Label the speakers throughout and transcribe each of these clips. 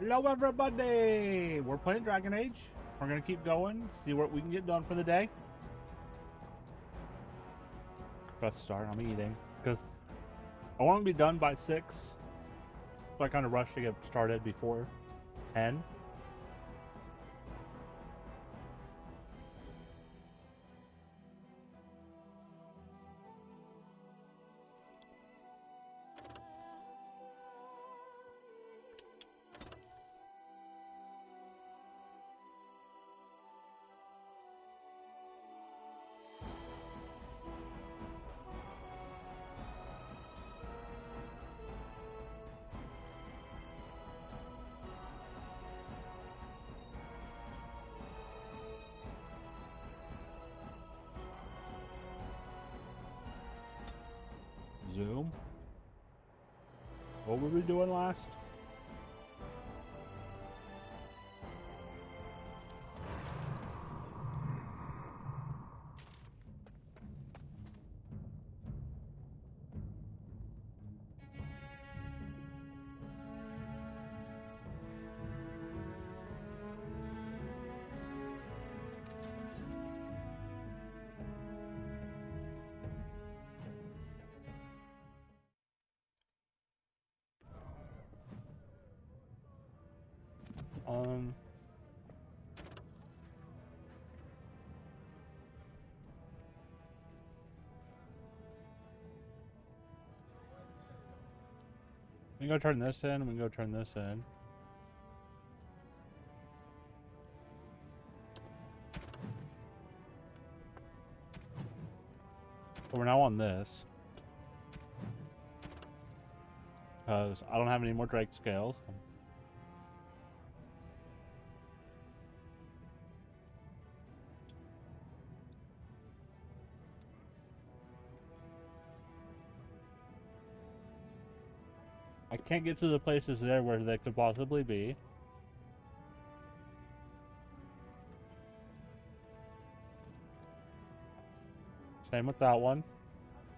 Speaker 1: Hello everybody! We're playing Dragon Age. We're gonna keep going, see what we can get done for the day. Press start, I'm eating. Because I want to be done by 6. So I kind of rushed to get started before 10. Zoom. What were we doing last? Um... We can go turn this in, we can go turn this in. But we're now on this. Because I don't have any more Drake scales. I can't get to the places there where they could possibly be. Same with that one.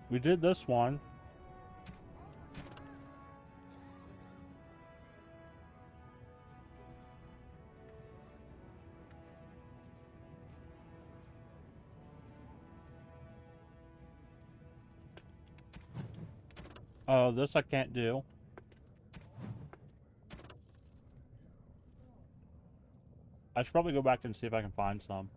Speaker 1: We did this one. Oh, this I can't do. I should probably go back and see if I can find some.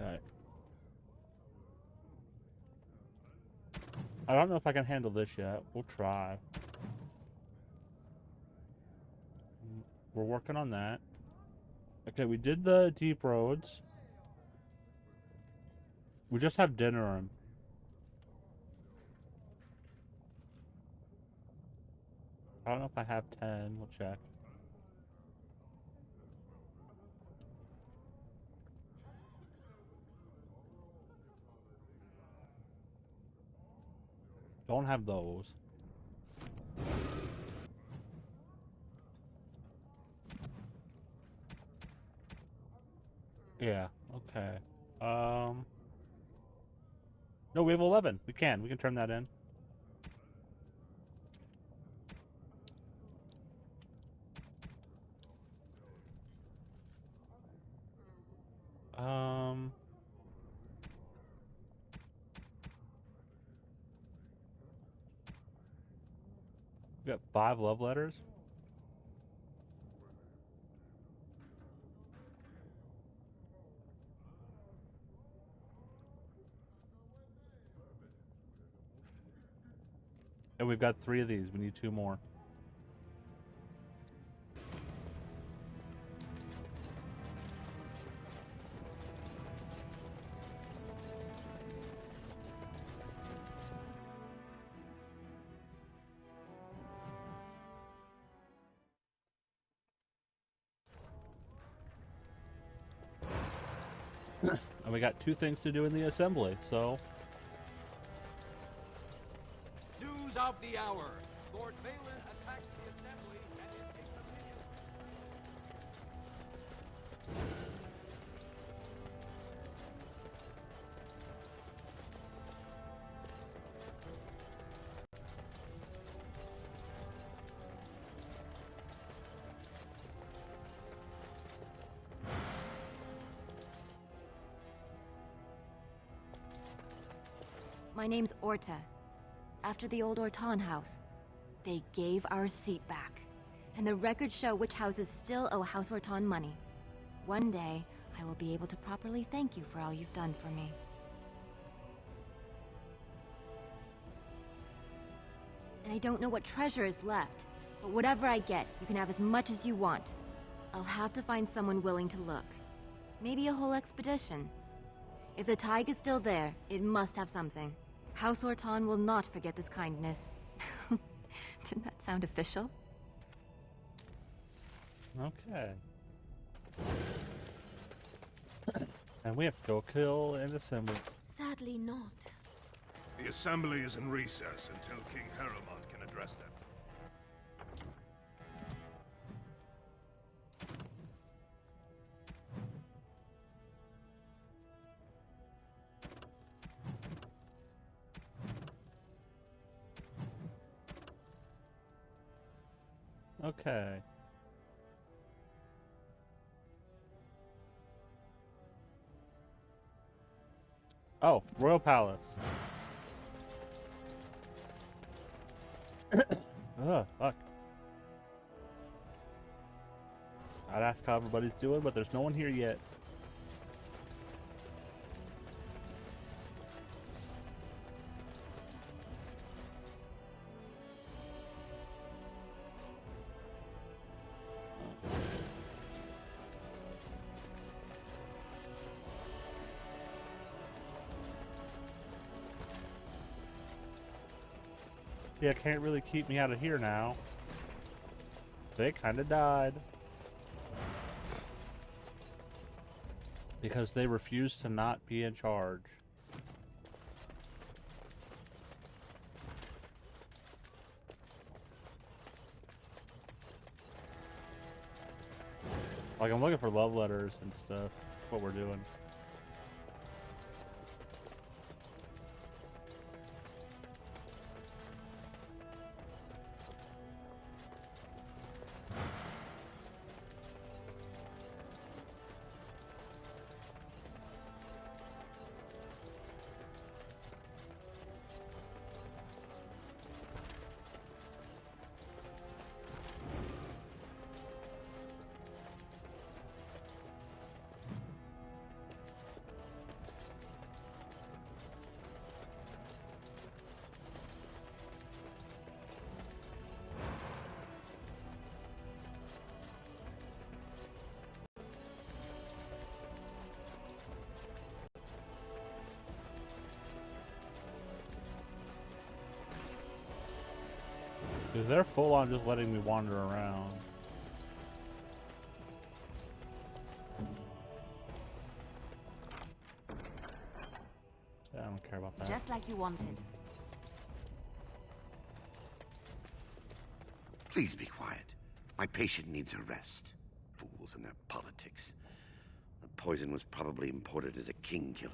Speaker 1: Okay. I don't know if I can handle this yet. We'll try. We're working on that. Okay, we did the deep roads. We just have dinner. I don't know if I have 10. We'll check. Don't have those. Yeah, okay. No, we have 11. We can turn that in. We got 5 love letters. And we've got 3 of these. We need 2 more. And we got 2 things to do in the assembly, so...
Speaker 2: News of the hour. Lord Balin attacks the assembly and it takes a
Speaker 3: My name's Orta. After the old Orton house, they gave our seat back. And the records show which houses still owe House Orton money. One day, I will be able to properly thank you for all you've done for me. And I don't know what treasure is left, but whatever I get, you can have as much as you want. I'll have to find someone willing to look. Maybe a whole expedition. If the Tig is still there, it must have something. House Orton will not forget this kindness. Didn't that sound official?
Speaker 1: Okay. And we have to go kill an assembly.
Speaker 3: Sadly not.
Speaker 4: The assembly is in recess until King Harrowmont can address them.
Speaker 1: Okay. Oh, Royal Palace. Ugh, fuck. I'd ask how everybody's doing, but there's no one here yet. Yeah, can't really keep me out of here now. They kind of died. Because they refused to not be in charge. Like, I'm looking for love letters and stuff. That's what we're doing. Because they're full on just letting me wander around. Yeah, I don't care about that.
Speaker 3: Just like you wanted.
Speaker 5: Please be quiet. My patient needs a rest. Fools and their politics. The poison was probably imported as a king killer,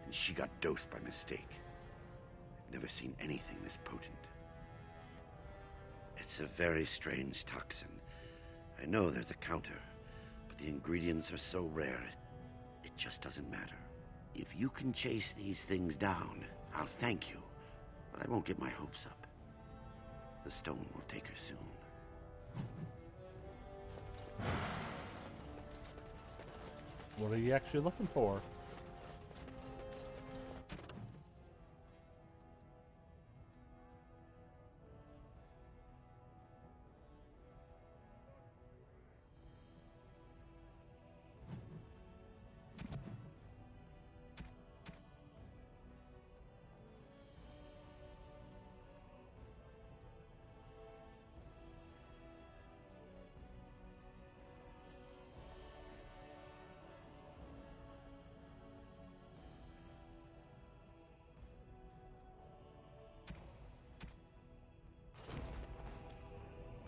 Speaker 5: and she got dosed by mistake. I've never seen anything this potent. It's a very strange toxin. I know there's a counter, but the ingredients are so rare, it just doesn't matter. If you can chase these things down, I'll thank you, but I won't get my hopes up. The stone will take her soon.
Speaker 1: What are you actually looking for?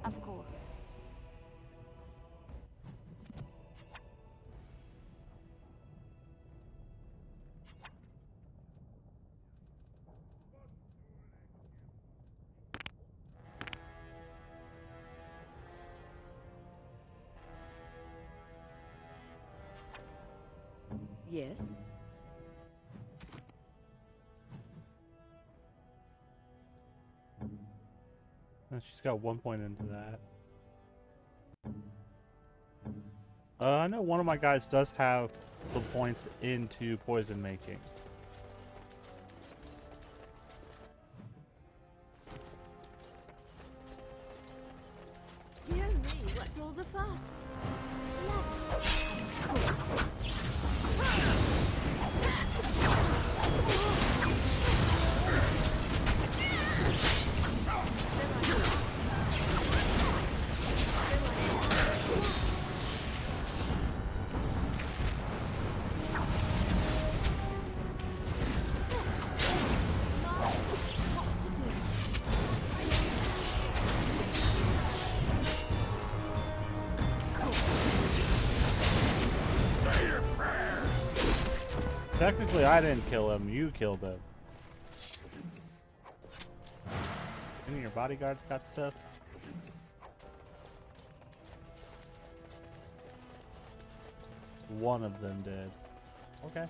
Speaker 3: Of course.
Speaker 6: Yes?
Speaker 1: She's got 1 point into that. I know one of my guys does have the points into poison making.
Speaker 3: Dear me, what's all the fuss?
Speaker 1: Technically, I didn't kill him. You killed him. Any of your bodyguards got stuff? One of them did. Okay.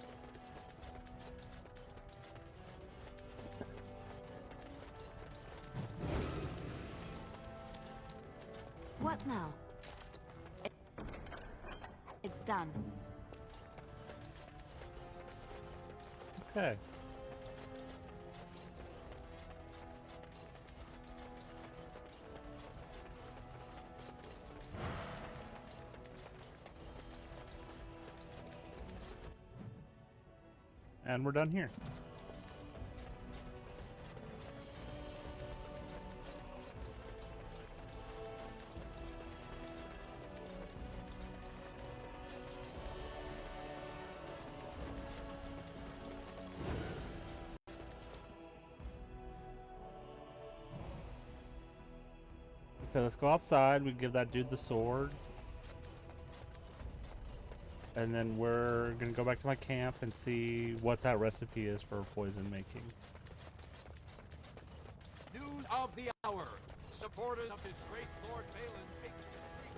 Speaker 3: What now? It's done.
Speaker 1: Okay. And we're done here. Okay, let's go outside. We give that dude the sword. And then we're gonna go back to my camp and see what that recipe is for poison making.
Speaker 2: News of the hour. Supporters of disgraced Lord Balin take to the streets.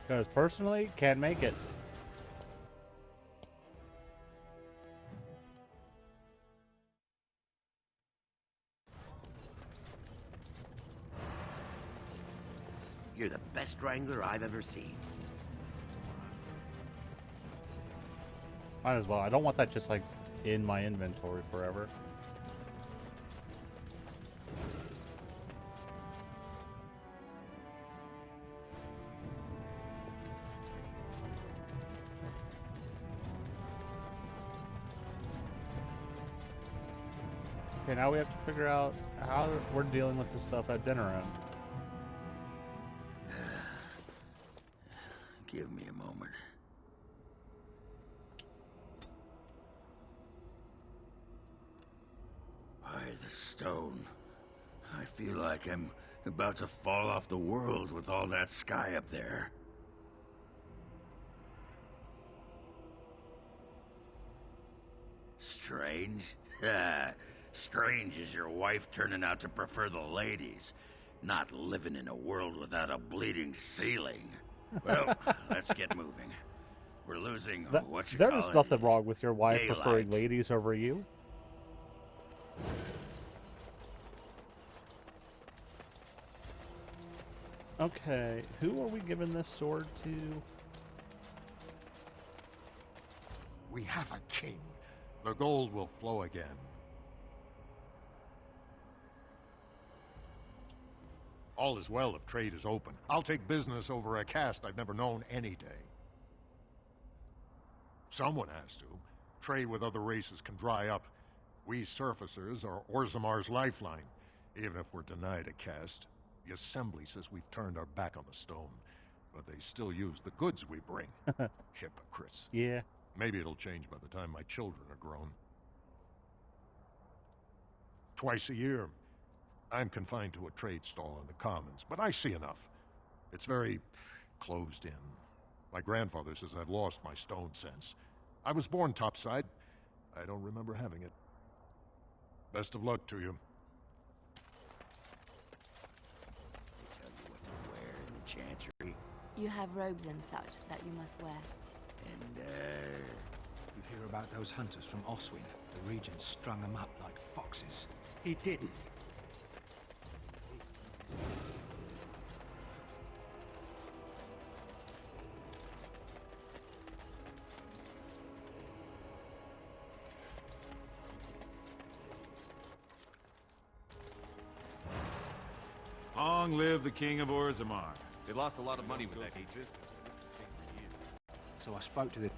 Speaker 1: Because personally, can't make it.
Speaker 5: You're the best wrangler I've ever seen.
Speaker 1: Might as well. I don't want that just like in my inventory forever. Okay, now we have to figure out how we're dealing with this stuff at dinner.
Speaker 5: Give me a moment. By the stone. I feel like I'm about to fall off the world with all that sky up there. Strange? Strange is your wife turning out to prefer the ladies, not living in a world without a bleeding ceiling. Well, let's get moving. We're losing what you call
Speaker 1: There's
Speaker 5: it,
Speaker 1: nothing wrong with your wife
Speaker 5: daylight.
Speaker 1: preferring ladies over you. Okay, who are we giving this sword to?
Speaker 6: We have a king. The gold will flow again. All is well if trade is open. I'll take business over a caste I've never known any day. Someone has to. Trade with other races can dry up. We surfacers are Orzamar's lifeline. Even if we're denied a caste, the Assembly says we've turned our back on the stone. But they still use the goods we bring. Hypocrites.
Speaker 1: Yeah.
Speaker 6: Maybe it'll change by the time my children are grown. Twice a year, I'm confined to a trade stall in the Commons, but I see enough. It's very closed in. My grandfather says I've lost my stone sense. I was born topside. I don't remember having it. Best of luck to you.
Speaker 5: They tell you what to wear in the chantry.
Speaker 3: You have robes and such that you must wear.
Speaker 5: And,
Speaker 7: You hear about those hunters from Oswin? The Regent strung them up like foxes.
Speaker 5: he didn't.
Speaker 8: Long live the King of Orzammar.
Speaker 2: They lost a lot of money with that hatred.
Speaker 7: So I spoke to the...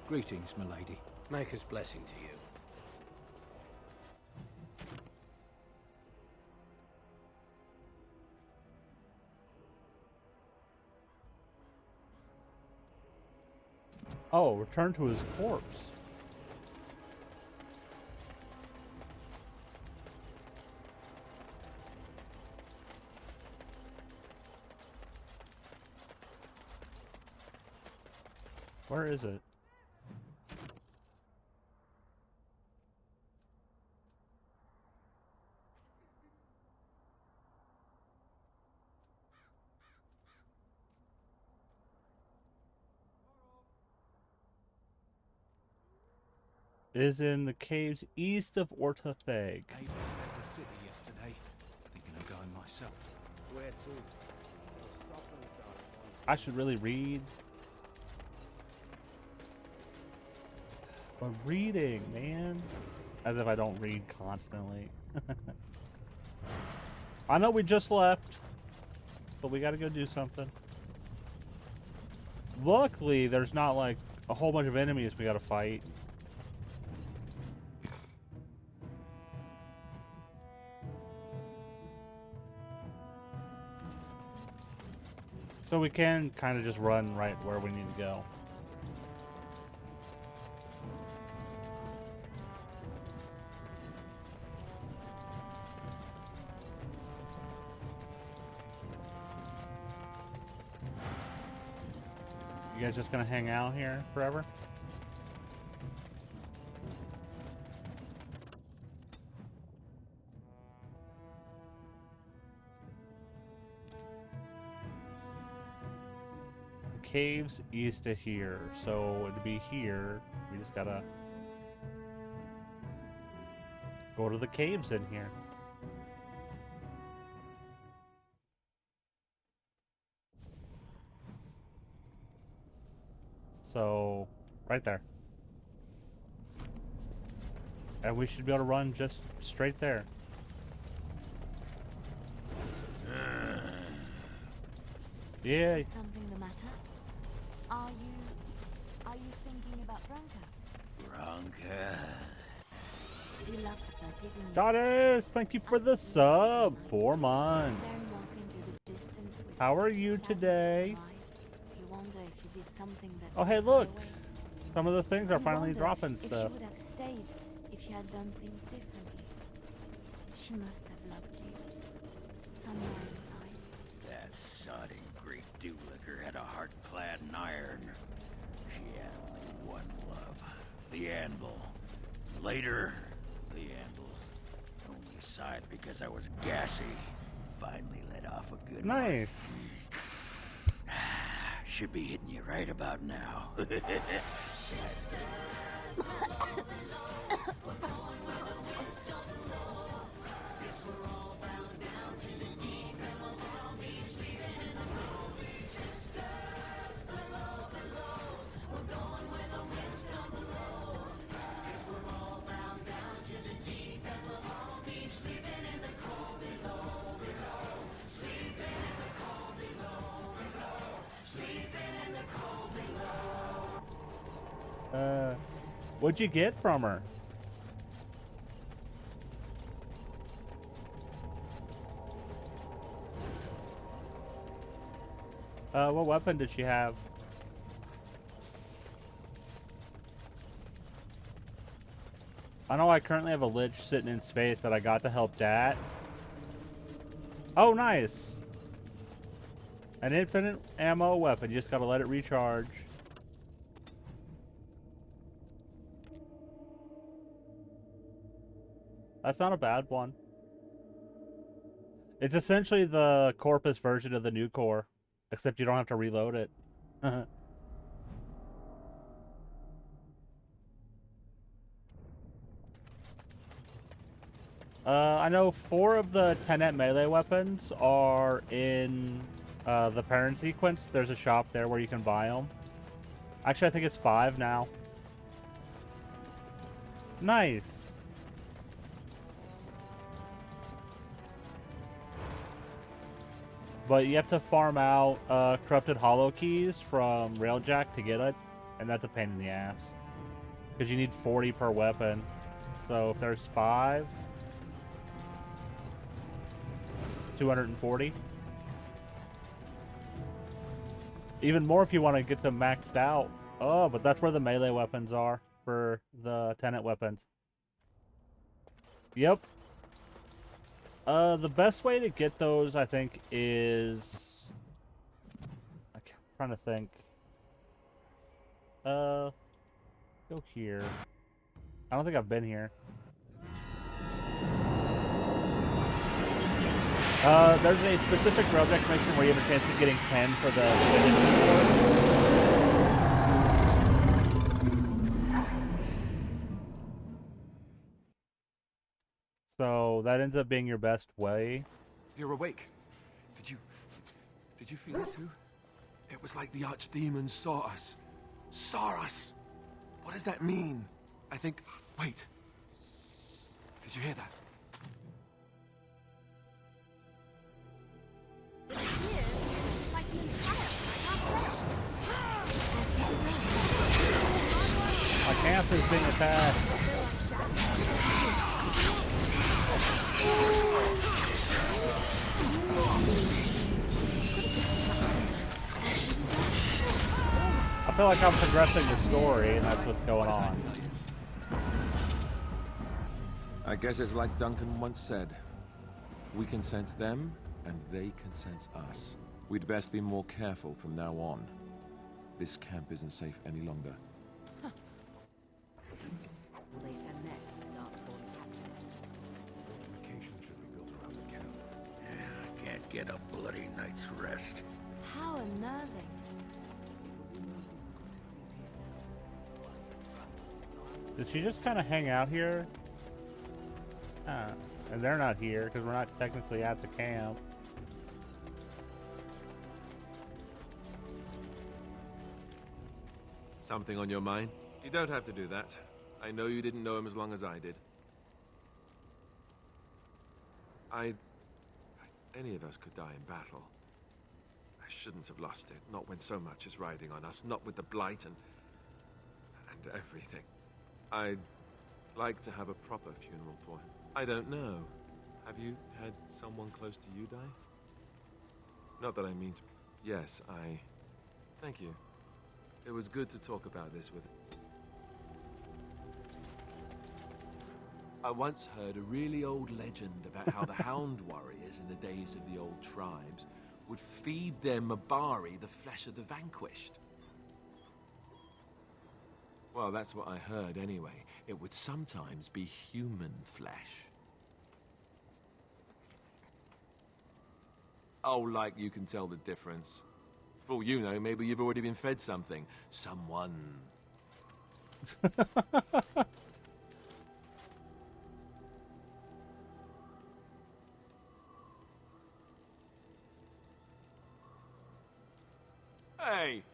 Speaker 7: Greetings, milady.
Speaker 9: Maker's blessing to you.
Speaker 1: Oh, return to his corpse. Where is it? Is in the caves east of Ortatheg.
Speaker 7: I left the city yesterday, thinking of going myself.
Speaker 9: Where to?
Speaker 1: I should really read. I'm reading, man. As if I don't read constantly. I know we just left, but we gotta go do something. Luckily, there's not like a whole bunch of enemies we gotta fight. So we can kind of just run right where we need to go. You guys just gonna hang out here forever? Caves east of here, so it'd be here. We just gotta go to the caves in here. So, right there. And we should be able to run just straight there. Yeah.
Speaker 3: Is something the matter? Are you thinking about Branka?
Speaker 5: Branka.
Speaker 3: You loved her, didn't you?
Speaker 1: Goddess, thank you for the sub. 4 months.
Speaker 3: Staring off into the distance with
Speaker 1: How are you
Speaker 3: sadness in
Speaker 1: today?
Speaker 3: your eyes. You wonder if you did something that
Speaker 1: Oh, hey,
Speaker 3: took her
Speaker 1: look.
Speaker 3: away.
Speaker 1: Some of the things are
Speaker 3: You
Speaker 1: finally
Speaker 3: wondered
Speaker 1: dropping
Speaker 3: if
Speaker 1: stuff.
Speaker 3: she would have stayed if you had done things differently. She must have loved you. Somewhere inside.
Speaker 5: That sodding Great Dewlicker had a heart clad in iron. She had only one love. The anvil. Later, the anvil only sighed because I was gassy. Finally let off a good one.
Speaker 1: Nice.
Speaker 5: Should be hitting you right about now.
Speaker 1: What'd you get from her? What weapon did she have? I know I currently have a Lich sitting in space that I got to help Dat. Oh, nice! An infinite ammo weapon. You just gotta let it recharge. That's not a bad one. It's essentially the Corpus version of the new core, except you don't have to reload it. I know 4 of the Tenet melee weapons are in the parent sequence. There's a shop there where you can buy them. Actually, I think it's 5 now. Nice. But you have to farm out corrupted hollow keys from Railjack to get it, and that's a pain in the ass. Because you need 40 per weapon. So if there's 5, 240. Even more if you want to get them maxed out. Oh, but that's where the melee weapons are for the tenant weapons. Yep. The best way to get those, I think, is... I'm trying to think. Go here. I don't think I've been here. There's a specific Railjack mission where you have a chance of getting 10 for the divinity. So that ends up being your best way.
Speaker 10: You're awake. Did you feel it too? It was like the archdemons saw us. Saw us. What does that mean? I think... Wait. Did you hear that?
Speaker 1: My camp is being attacked. I feel like I'm progressing the story, and that's what's going on.
Speaker 10: I guess it's like Duncan once said. We can sense them, and they can sense us. We'd best be more careful from now on. This camp isn't safe any longer.
Speaker 5: Vacation should be built around the camp. Yeah, I can't get a bloody night's rest.
Speaker 3: How unnerving.
Speaker 1: Did she just kind of hang out here? And they're not here because we're not technically at the camp.
Speaker 10: Something on your mind? You don't have to do that. I know you didn't know him as long as I did. Any of us could die in battle. I shouldn't have lost it, not when so much is riding on us, not with the Blight and everything. I'd like to have a proper funeral for him. I don't know. Have you had someone close to you die? Not that I mean to... Yes, Thank you. It was good to talk about this with... I once heard a really old legend about how the Hound warriors in the days of the old tribes would feed their Mabari the flesh of the vanquished. Well, that's what I heard anyway. It would sometimes be human flesh. Oh, like you can tell the difference. For all you know, maybe you've already been fed something. Someone. Hey!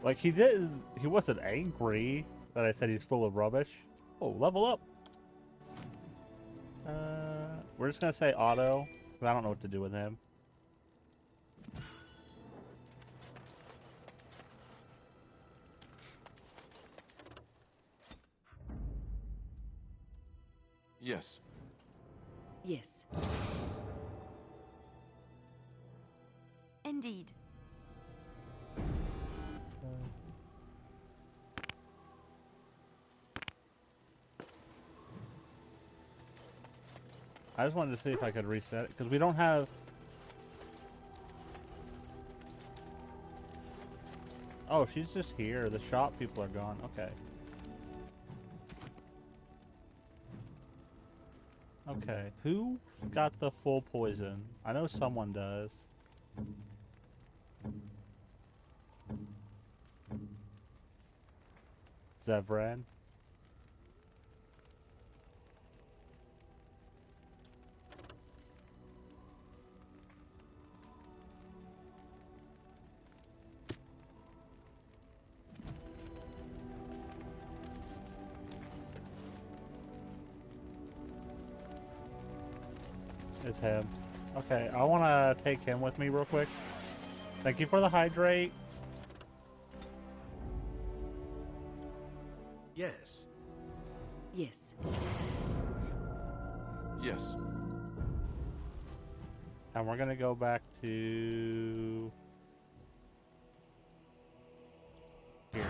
Speaker 1: Like he wasn't angry that I said he's full of rubbish. Oh, level up. We're just gonna say auto, because I don't know what to do with him.
Speaker 10: Yes.
Speaker 11: Yes. Indeed.
Speaker 1: I just wanted to see if I could reset it, because we don't have... Oh, she's just here. The shop people are gone. Okay. Okay. Who got the full poison? I know someone does. Zevran. is him. Okay, I want to take him with me real quick. Thank you for the hydrate.
Speaker 9: Yes.
Speaker 11: Yes.
Speaker 10: Yes.
Speaker 1: And we're gonna go back to here.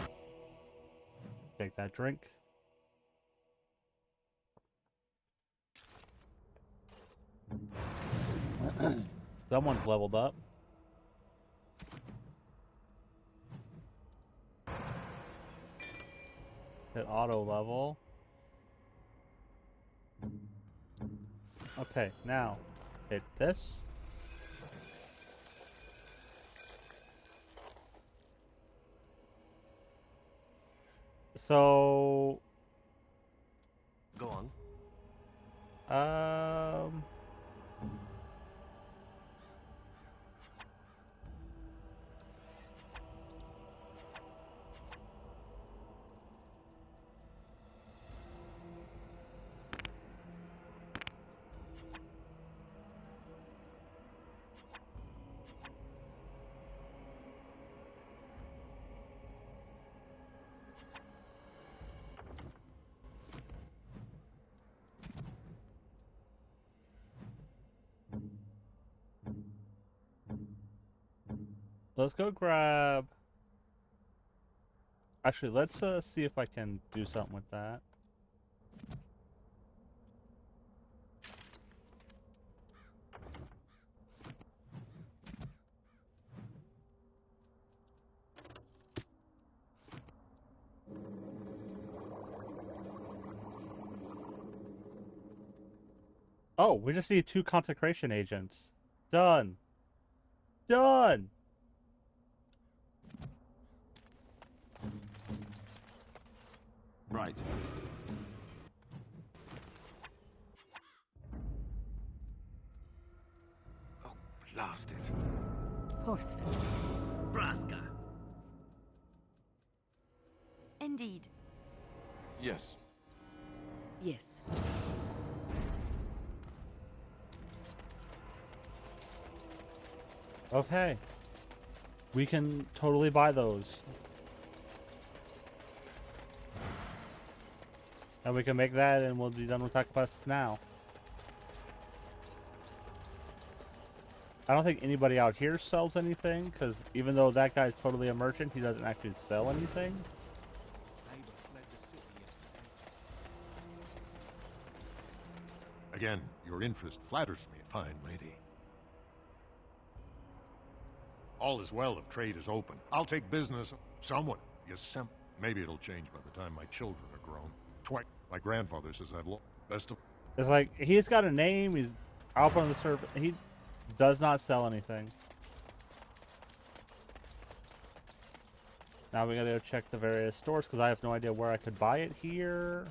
Speaker 1: Take that drink. Someone's leveled up. Hit auto level. Okay, now hit this. So
Speaker 9: Go on.
Speaker 1: um let's go grab. Actually, let's see if I can do something with that. Oh, we just need 2 consecration agents. Done. Done.
Speaker 10: Right.
Speaker 5: Oh, blast it.
Speaker 11: Horseford.
Speaker 9: Braska.
Speaker 3: Indeed.
Speaker 10: Yes.
Speaker 11: Yes.
Speaker 1: Okay. We can totally buy those. And we can make that and we'll be done with that quest now. I don't think anybody out here sells anything, because even though that guy's totally a merchant, he doesn't actually sell anything.
Speaker 7: Neighbor fled the city yesterday.
Speaker 6: Again, your interest flatters me, fine lady. All is well if trade is open. I'll take business. Someone. Maybe it'll change by the time my children are grown. My grandfather says I've lost best of.
Speaker 1: It's like, he's got a name, he's out on the surface, he does not sell anything. Now we gotta go check the various stores, because I have no idea where I could buy it here.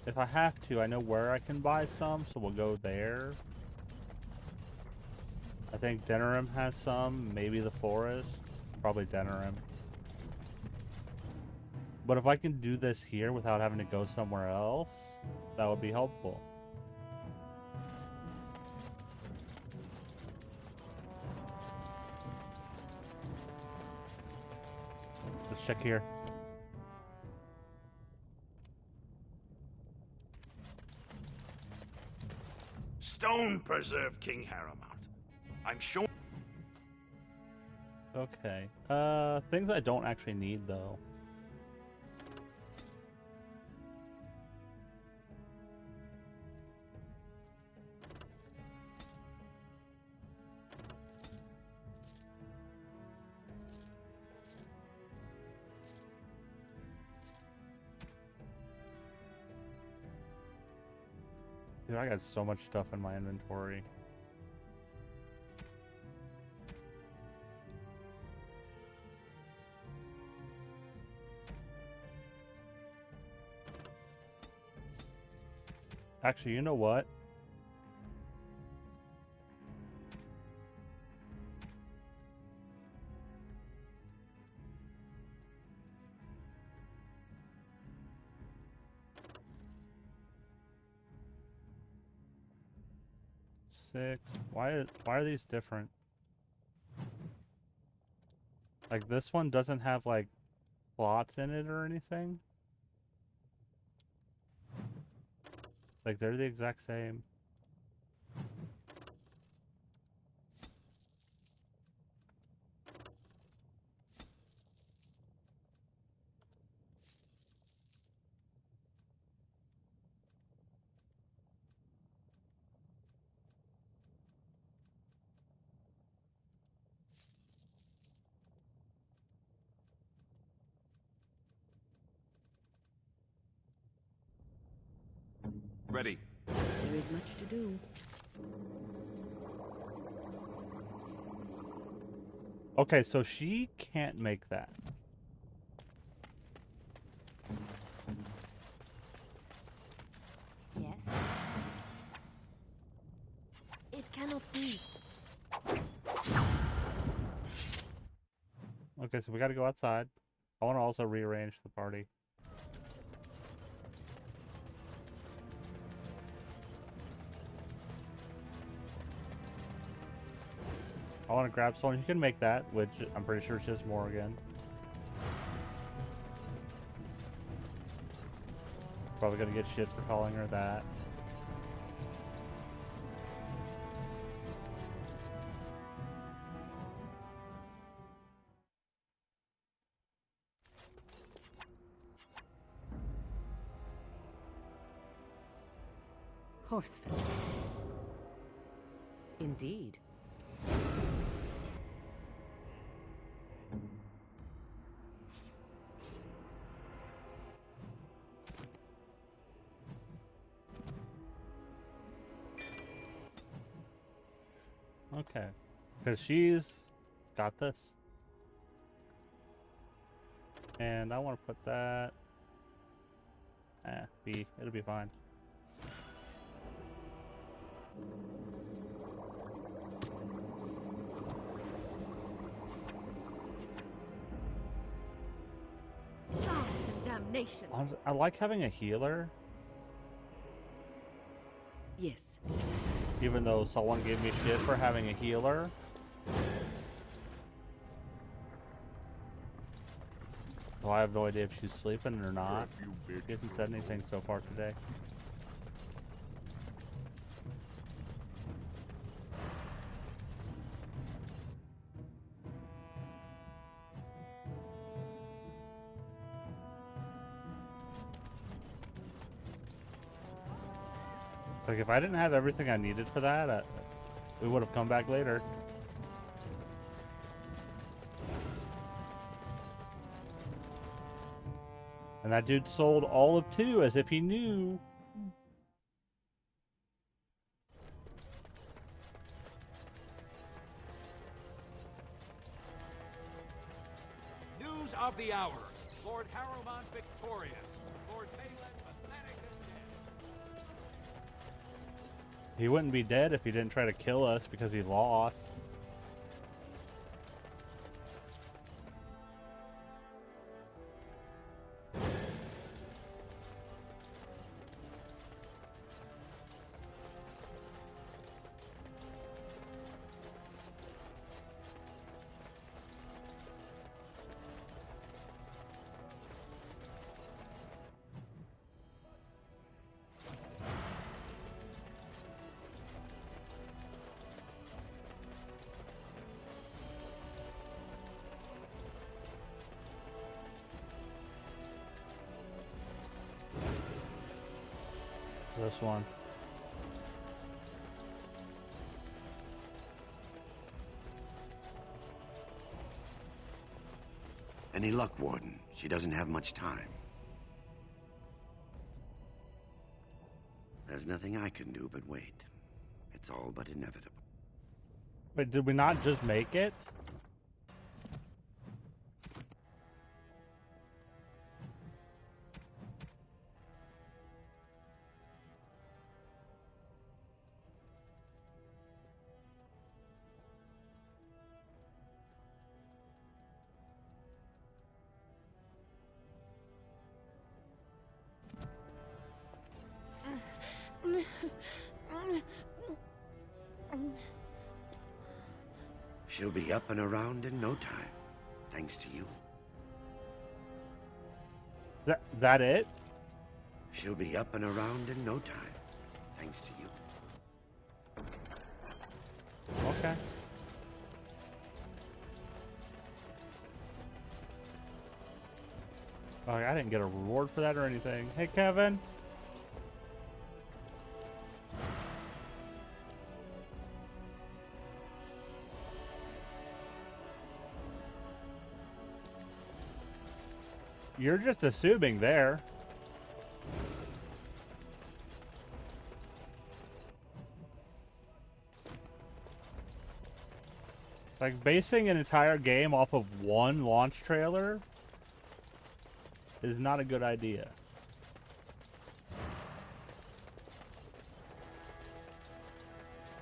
Speaker 1: If I have to, I know where I can buy some, so we'll go there. I think Denerim has some, maybe the Forest, probably Denerim. But if I can do this here without having to go somewhere else, that would be helpful. Let's check here.
Speaker 5: Stone preserve King Harrowmount. I'm sure.
Speaker 1: Okay. Things I don't actually need though. Dude, I got so much stuff in my inventory. Actually, you know what? 26. Why are these different? Like this one doesn't have like slots in it or anything. Like they're the exact same.
Speaker 10: Ready.
Speaker 11: There is much to do.
Speaker 1: Okay, so she can't make that.
Speaker 3: Yes? It cannot be.
Speaker 1: Okay, so we gotta go outside. I want to also rearrange the party. I want to grab someone who can make that, which I'm pretty sure is just Morgan. Probably gonna get shit for calling her that.
Speaker 11: Horseful. Indeed.
Speaker 1: Okay, because she's got this. And I want to put that... B. It'll be fine.
Speaker 11: Damnation.
Speaker 1: I like having a healer,
Speaker 11: Yes.
Speaker 1: even though someone gave me shit for having a healer. Well, I have no idea if she's sleeping or not. She hasn't said anything so far today. Like, if I didn't have everything I needed for that, we would have come back later. And that dude sold all of 2 as if he knew.
Speaker 2: News of the hour. Lord Harrowmont victorious. Lord Balin pathetic and dead.
Speaker 1: He wouldn't be dead if he didn't try to kill us because he lost. This one.
Speaker 5: Any luck, Warden? She doesn't have much time. There's nothing I can do but wait. It's all but inevitable.
Speaker 1: Wait, did we not just make it?
Speaker 5: She'll be up and around in no time, thanks to you.
Speaker 1: That it?
Speaker 5: She'll be up and around in no time, thanks to you.
Speaker 1: Okay. Oh, I didn't get a reward for that or anything. Hey, Kevin. You're just assuming there. Like, basing an entire game off of one launch trailer is not a good idea.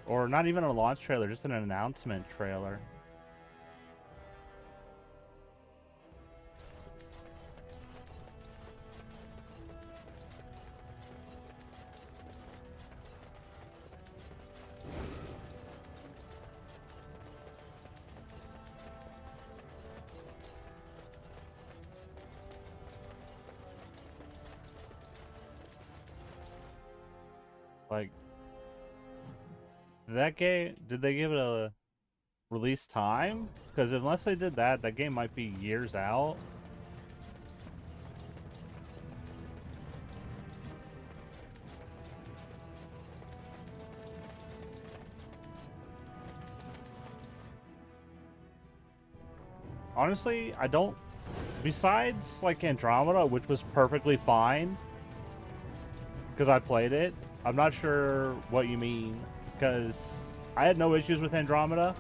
Speaker 1: Or not even a launch trailer, just an announcement trailer. Like, that game, did they give it a release time? Because unless they did that, that game might be years out. Honestly, I don't, besides like Andromeda, which was perfectly fine, because I played it, I'm not sure what you mean, because I had no issues with Andromeda.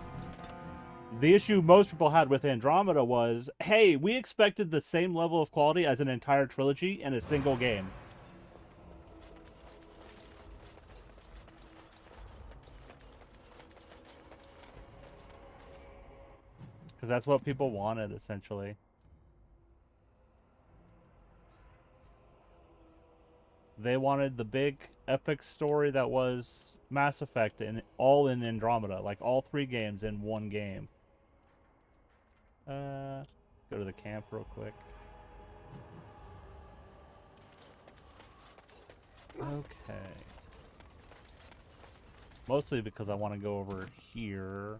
Speaker 1: The issue most people had with Andromeda was, hey, we expected the same level of quality as an entire trilogy in a single game. Because that's what people wanted, essentially. They wanted the big epic story that was Mass Effect and all in Andromeda, like all 3 games in one game. Go to the camp real quick. Okay. Mostly because I want to go over here.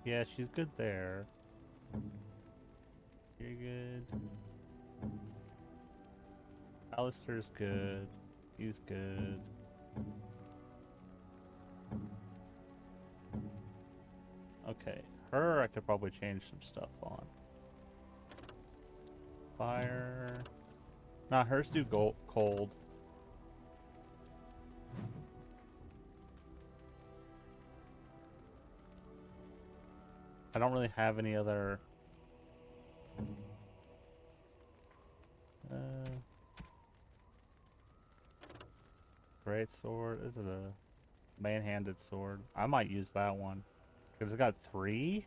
Speaker 1: Yeah, she's good there. You're good. Alistair's good. He's good. Okay, her I could probably change some stuff on. Fire. Nah, hers do cold. I don't really have any other... Great sword. This is a man-handed sword. I might use that one. Because it's got 3?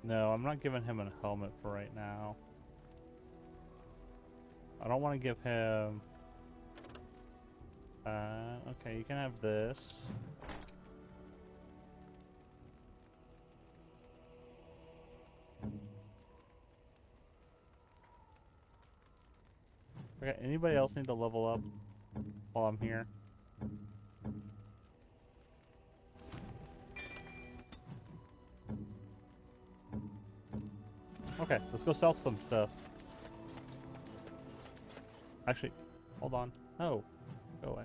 Speaker 1: No, I'm not giving him a helmet for right now. I don't want to give him... Okay, you can have this. Okay, anybody else need to level up while I'm here? Okay, let's go sell some stuff. Actually, hold on. No, go away.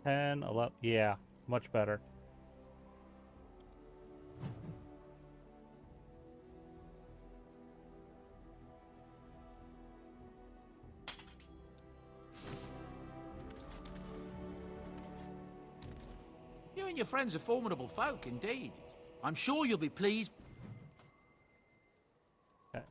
Speaker 1: $10, $11, yeah, much better.
Speaker 7: You and your friends are formidable folk, indeed. I'm sure you'll be pleased.
Speaker 1: Okay.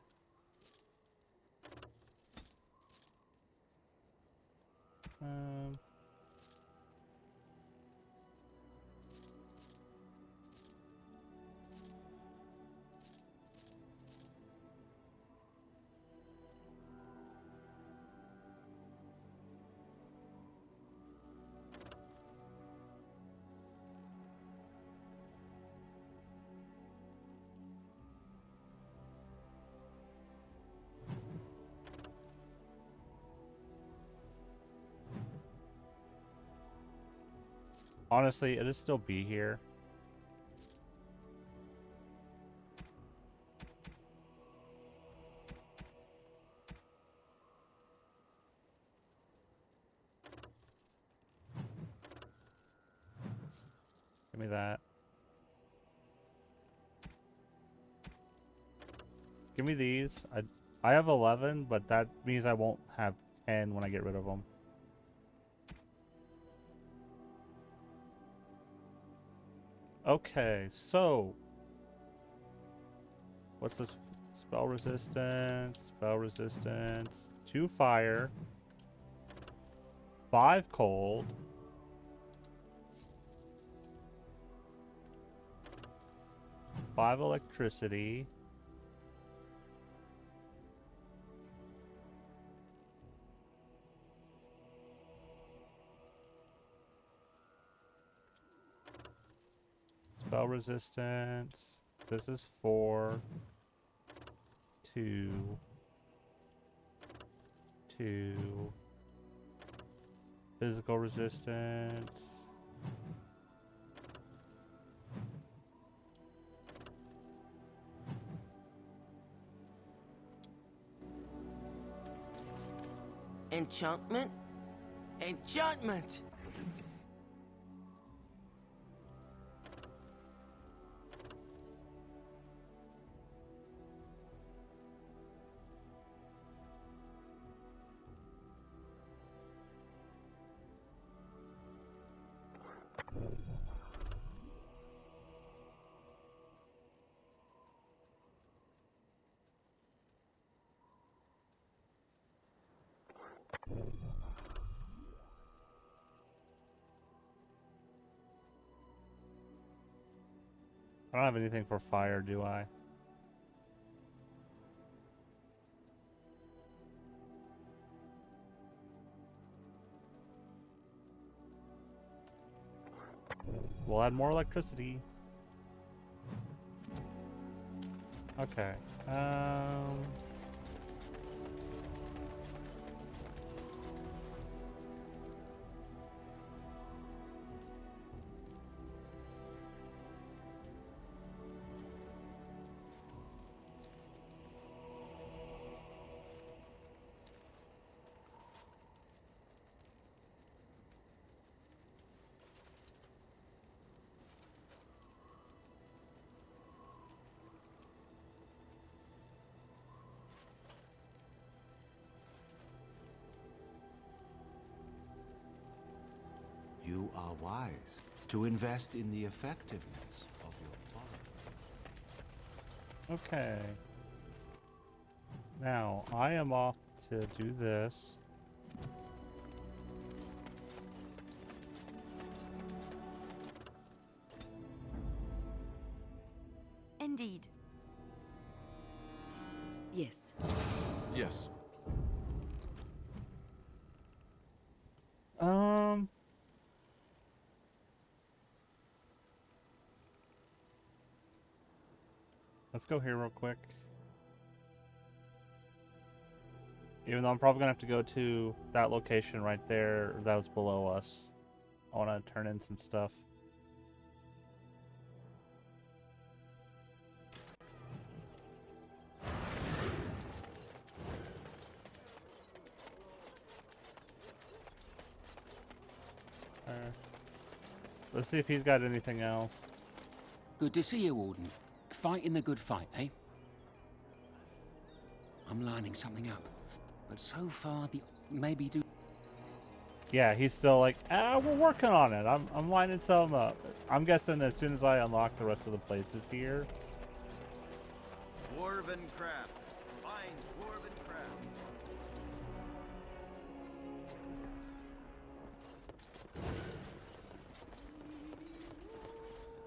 Speaker 1: Honestly, it'll still be here. Give me that. Give me these. I have 11, but that means I won't have 10 when I get rid of them. Okay, so what's this? Spell resistance, 2 fire, 5 cold, 5 electricity, spell resistance. This is 4, 2, 2, physical resistance.
Speaker 9: Enchantment? Enchantment!
Speaker 1: I don't have anything for fire, do I? We'll add more electricity. Okay.
Speaker 12: You are wise to invest in the effectiveness of your followers.
Speaker 1: Okay. Now, I am off to do this.
Speaker 3: Indeed.
Speaker 11: Yes.
Speaker 8: Yes.
Speaker 1: Let's go here real quick. Even though I'm probably gonna have to go to that location right there that was below us. I want to turn in some stuff. Let's see if he's got anything else.
Speaker 13: Good to see you, Warden. Fighting the good fight, eh? I'm lining something up, but so far the maybe do.
Speaker 1: Yeah, he's still like, we're working on it. I'm lining some up. I'm guessing as soon as I unlock the rest of the places here.
Speaker 14: Dwarven craft. Find dwarven craft.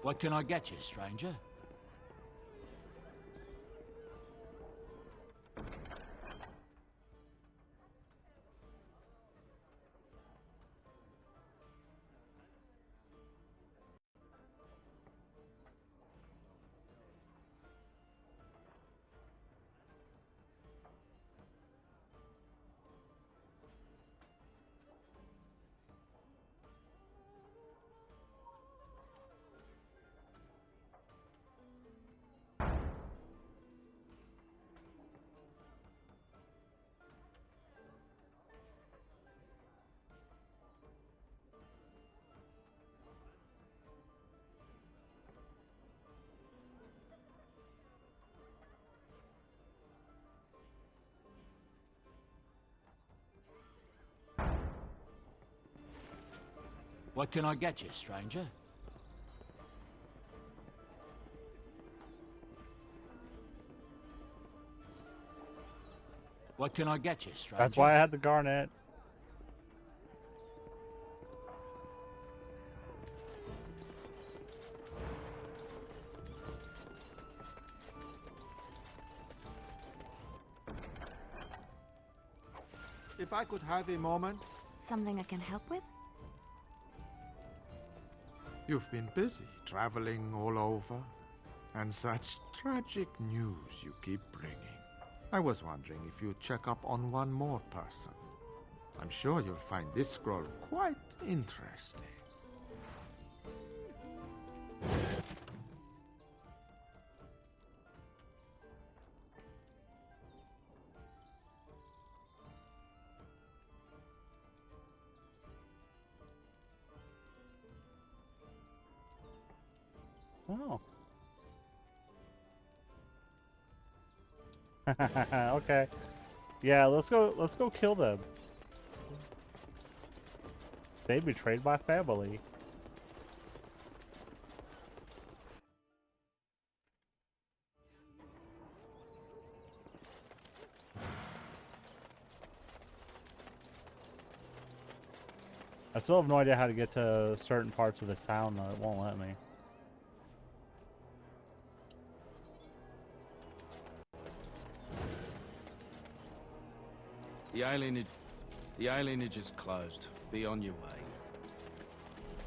Speaker 7: What can I get you, stranger? What can I get you, stranger? What can I get you, stranger?
Speaker 1: That's why I had the garnet.
Speaker 15: If I could have a moment.
Speaker 3: Something I can help with?
Speaker 15: You've been busy traveling all over, and such tragic news you keep bringing. I was wondering if you'd check up on one more person. I'm sure you'll find this scroll quite interesting.
Speaker 1: Oh. Okay. Yeah, let's go kill them. They betrayed my family. I still have no idea how to get to certain parts of the town though. It won't let me.
Speaker 14: The alienage is closed. Be on your way.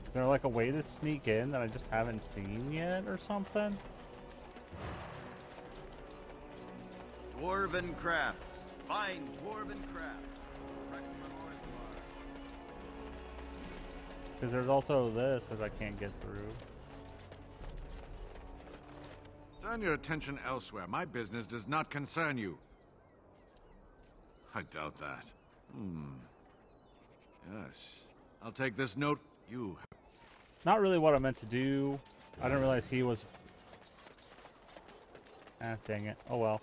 Speaker 1: Is there like a way to sneak in that I just haven't seen yet or something?
Speaker 14: Dwarven crafts. Find dwarven crafts.
Speaker 1: Because there's also this that I can't get through.
Speaker 8: Turn your attention elsewhere. My business does not concern you. I doubt that. Yes. I'll take this note. You.
Speaker 1: Not really what I meant to do. I didn't realize he was... Ah, dang it. Oh well.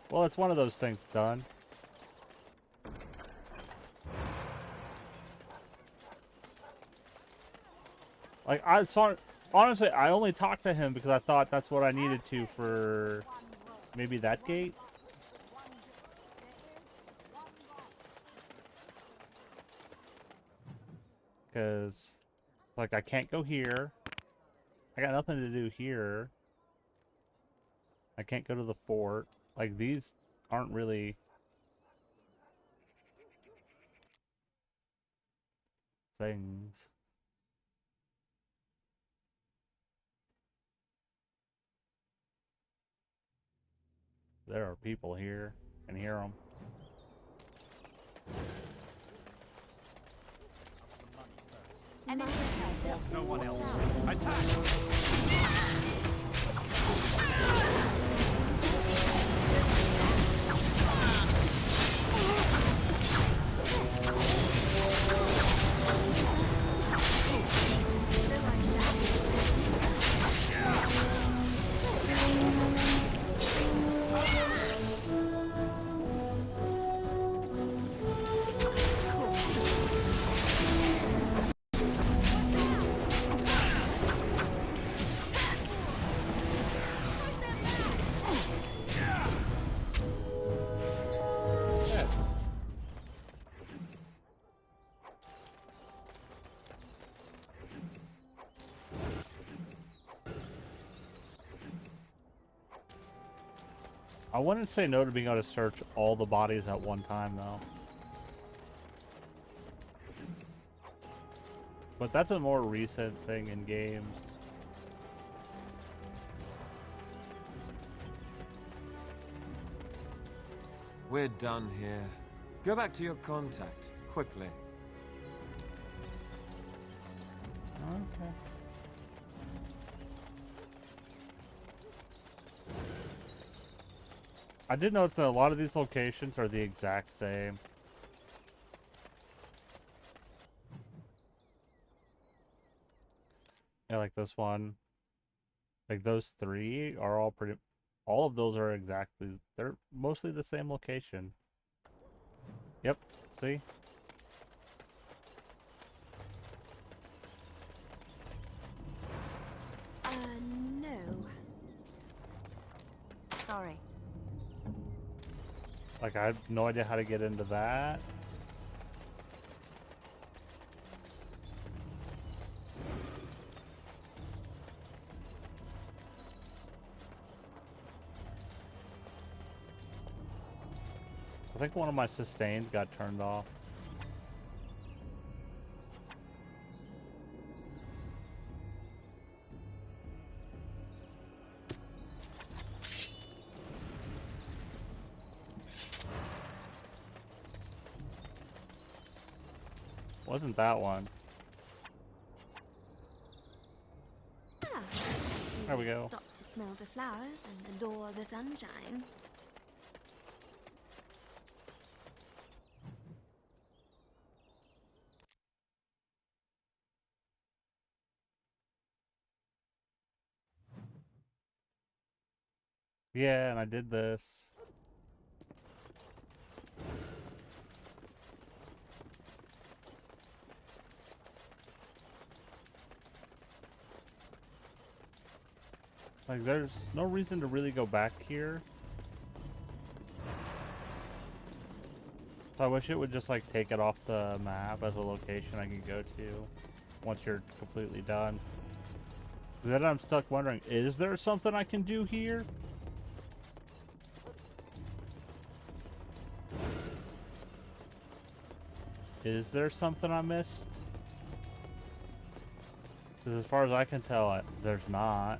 Speaker 1: Well, it's one of those things done. Like, I saw... Honestly, I only talked to him because I thought that's what I needed to for... maybe that gate? Because... like, I can't go here. I got nothing to do here. I can't go to the fort. Like, these aren't really things. There are people here. I can hear them.
Speaker 2: Enemy ahead. No one else. Attack!
Speaker 1: I wouldn't say no to being able to search all the bodies at one time, though. But that's a more recent thing in games.
Speaker 10: We're done here. Go back to your contact, quickly.
Speaker 1: Okay. I did notice that a lot of these locations are the exact same. Yeah, like this one. Like those three are all pretty... All of those are exactly... They're mostly the same location. Yep, see?
Speaker 3: No. Sorry.
Speaker 1: Like, I have no idea how to get into that. I think one of my sustains got turned off. Wasn't that one? There we go.
Speaker 3: Stop to smell the flowers and adore the sunshine.
Speaker 1: Yeah, and I did this. Like, there's no reason to really go back here. So I wish it would just, like, take it off the map as a location I can go to once you're completely done. Then I'm stuck wondering, is there something I can do here? Is there something I missed? Because as far as I can tell, there's not.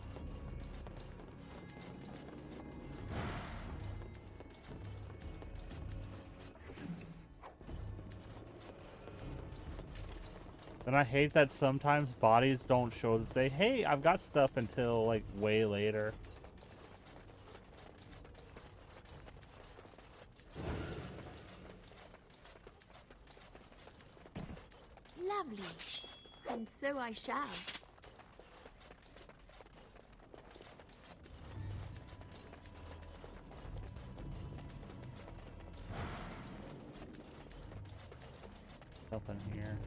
Speaker 1: And I hate that sometimes bodies don't show that they, hey, I've got stuff until, like, way later.
Speaker 3: Lovely. And so I shall.
Speaker 1: Something here.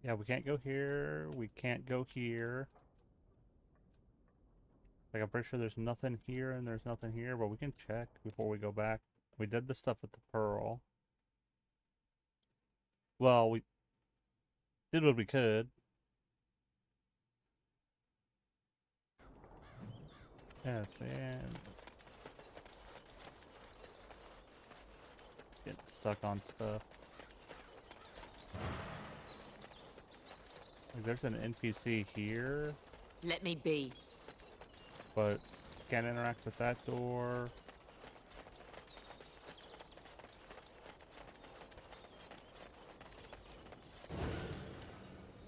Speaker 1: Yeah, we can't go here. We can't go here. Like, I'm pretty sure there's nothing here and there's nothing here, but we can check before we go back. We did the stuff with the pearl. Well, we did what we could. Yes, and getting stuck on stuff. Like, there's an NPC here.
Speaker 11: Let me be.
Speaker 1: But can't interact with that door.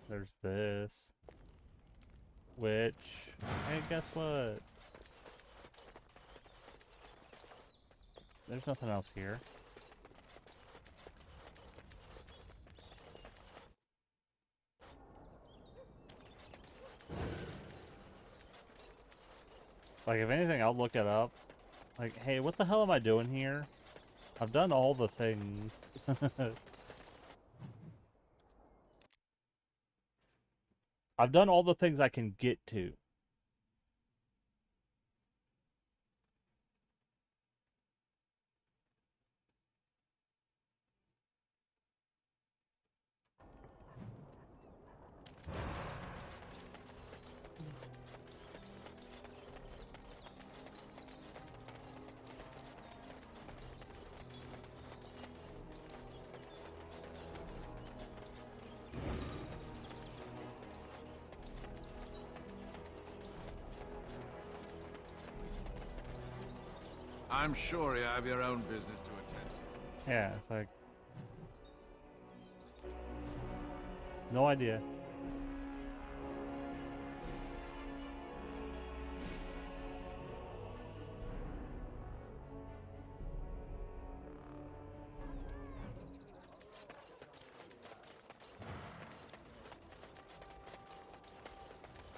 Speaker 1: There's this. Which, hey, guess what? There's nothing else here. Like, if anything, I'll look it up. Like, hey, what the hell am I doing here? I've done all the things. I've done all the things I can get to.
Speaker 8: I'm sure you have your own business to attend to.
Speaker 1: Yeah, it's like... no idea.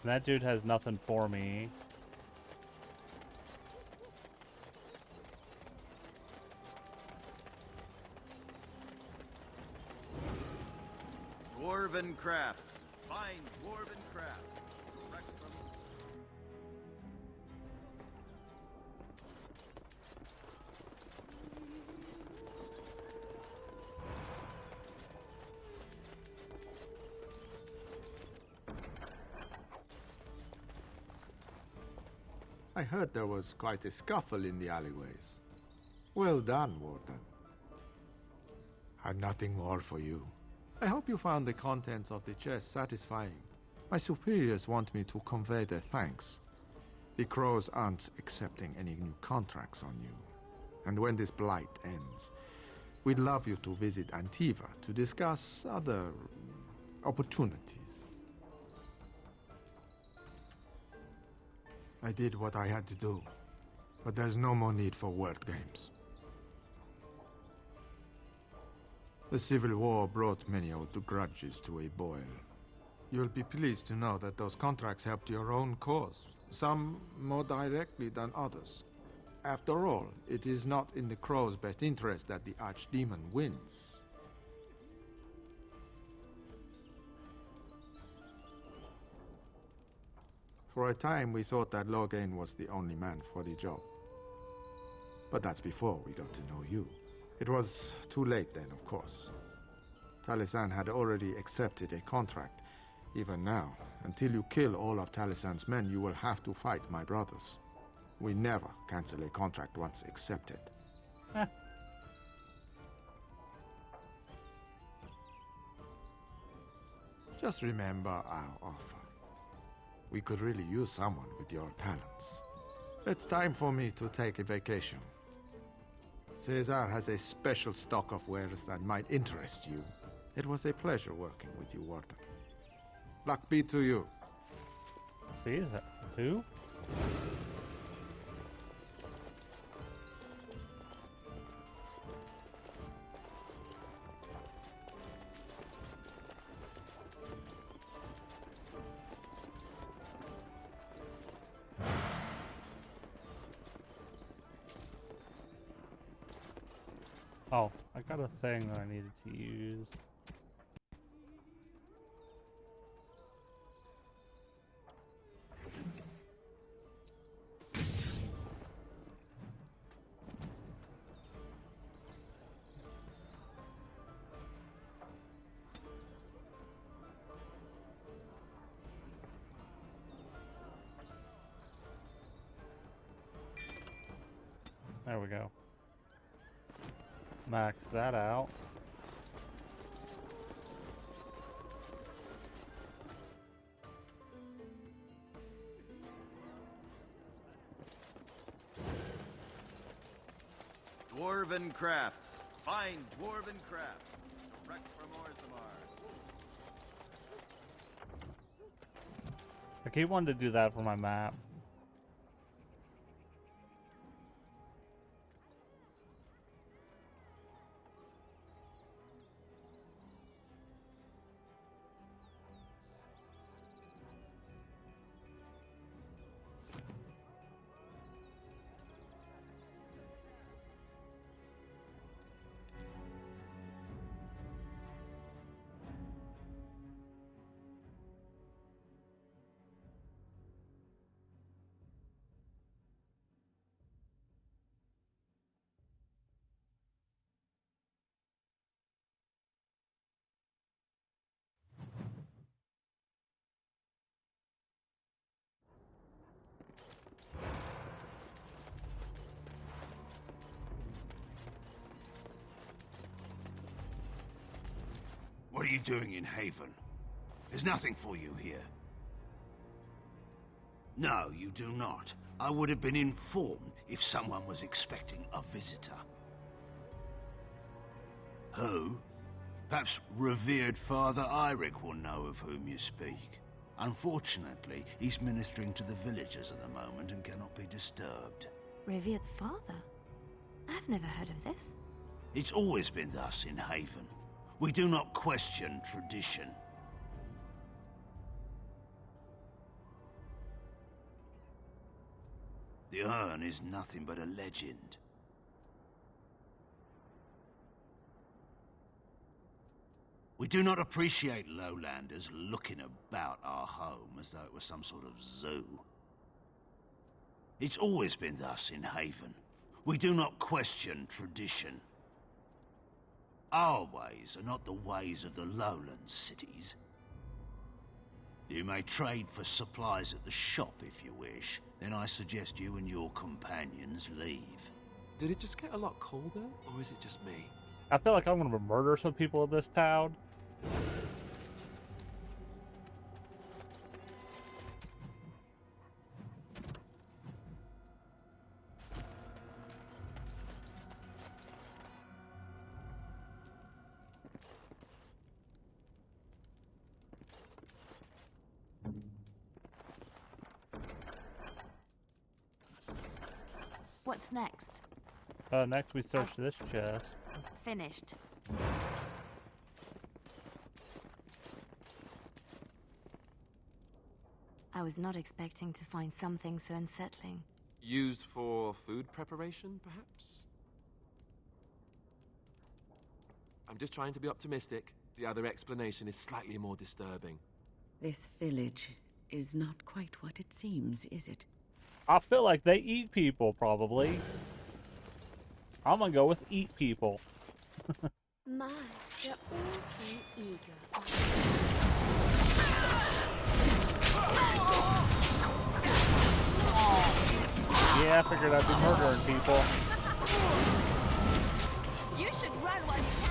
Speaker 1: And that dude has nothing for me.
Speaker 16: Dwarven crafts. Fine dwarven craft. Direct from...
Speaker 15: I heard there was quite a scuffle in the alleyways. Well done, Warden. I've nothing more for you. I hope you found the contents of the chest satisfying. My superiors want me to convey their thanks. The Crows aren't accepting any new contracts on you. And when this blight ends, we'd love you to visit Antiva to discuss other opportunities. I did what I had to do, but there's no more need for word games. The Civil War brought many old grudges to a boil. You'll be pleased to know that those contracts helped your own cause, some more directly than others. After all, it is not in the Crow's best interest that the Archdemon wins. For a time, we thought that Loghain was the only man for the job. But that's before we got to know you. It was too late then, of course. Talisan had already accepted a contract. Even now, until you kill all of Talisan's men, you will have to fight my brothers. We never cancel a contract once accepted. Just remember our offer. We could really use someone with your talents. It's time for me to take a vacation. Caesar has a special stock of wares that might interest you. It was a pleasure working with you, Warden. Luck be to you.
Speaker 1: Caesar? Who? Oh, I got a thing that I needed to use. There we go. Max that out.
Speaker 16: Dwarven crafts. Fine dwarven crafts. Direct from Orzammar.
Speaker 1: I keep wanting to do that for my map.
Speaker 5: What are you doing in Haven? There's nothing for you here. No, you do not. I would have been informed if someone was expecting a visitor. Who? Perhaps revered Father Eirik will know of whom you speak. Unfortunately, he's ministering to the villagers at the moment and cannot be disturbed.
Speaker 17: Revered Father? I've never heard of this.
Speaker 5: It's always been thus in Haven. We do not question tradition. The urn is nothing but a legend. We do not appreciate lowlanders looking about our home as though it was some sort of zoo. It's always been thus in Haven. We do not question tradition. Our ways are not the ways of the lowland cities. You may trade for supplies at the shop if you wish. Then I suggest you and your companions leave.
Speaker 10: Did it just get a lot colder, or is it just me?
Speaker 1: I feel like I'm gonna murder some people in this town.
Speaker 17: What's next?
Speaker 1: Next we search this chest.
Speaker 17: Finished. I was not expecting to find something so unsettling.
Speaker 10: Used for food preparation, perhaps? I'm just trying to be optimistic. The other explanation is slightly more disturbing.
Speaker 11: This village is not quite what it seems, is it?
Speaker 1: I feel like they eat people, probably. I'm gonna go with eat people.
Speaker 3: My, they're all so eager.
Speaker 1: Yeah, I figured I'd be murdering people.
Speaker 17: You should run while you can.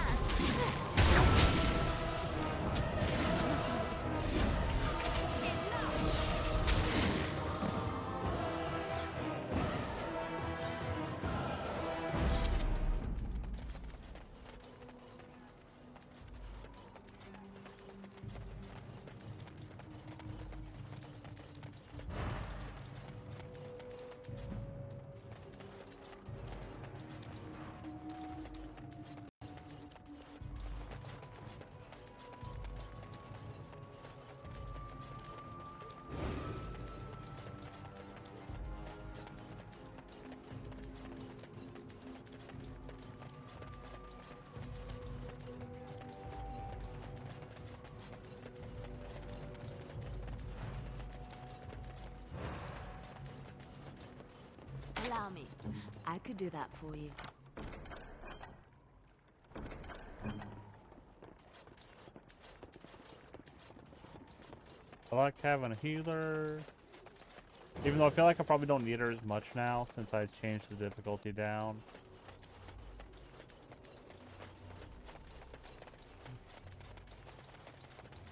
Speaker 17: Allow me. I could do that for you.
Speaker 1: I like having a healer. Even though I feel like I probably don't need her as much now since I changed the difficulty down.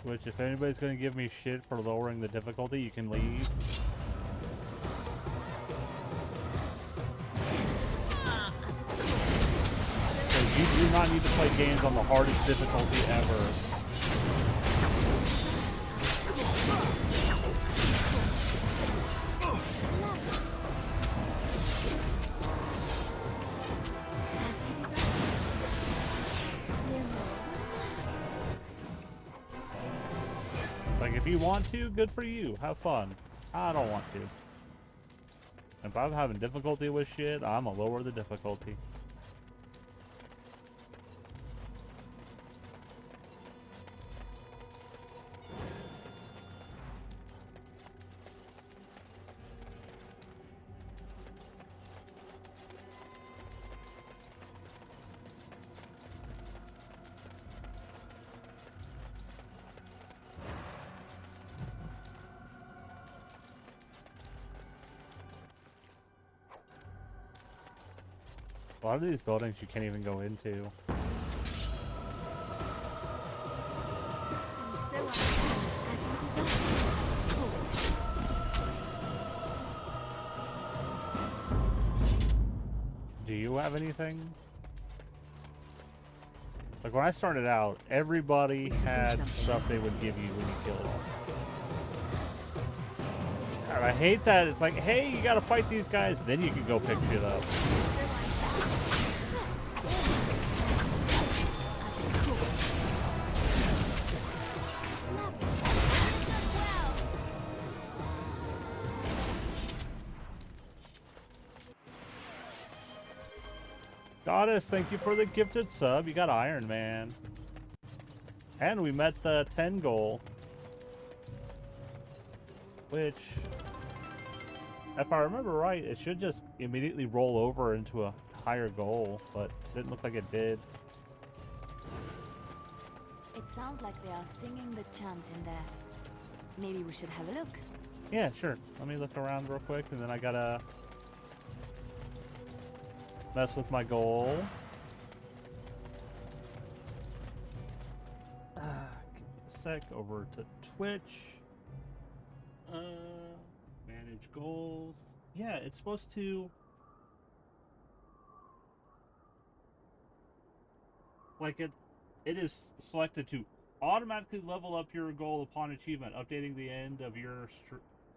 Speaker 1: Which, if anybody's going to give me shit for lowering the difficulty, you can leave. Because you do not need to play games on the hardest difficulty ever. Like, if you want to, good for you. Have fun. I don't want to. If I'm having difficulty with shit, I'm gonna lower the difficulty. A lot of these buildings you can't even go into. Do you have anything? Like when I started out, everybody had stuff they would give you when you killed them. God, I hate that. It's like, hey, you gotta fight these guys, then you can go pick shit up. Goddess, thank you for the gifted sub. You got Iron Man. And we met the 10 goal. Which, if I remember right, it should just immediately roll over into a higher goal, but it didn't look like it did.
Speaker 17: It sounds like they are singing the chant in there. Maybe we should have a look.
Speaker 1: Yeah, sure. Let me look around real quick, and then I gotta mess with my goal. Give me a sec. Over to Twitch. Manage goals. Yeah, it's supposed to... Like it is selected to automatically level up your goal upon achievement, updating the end of your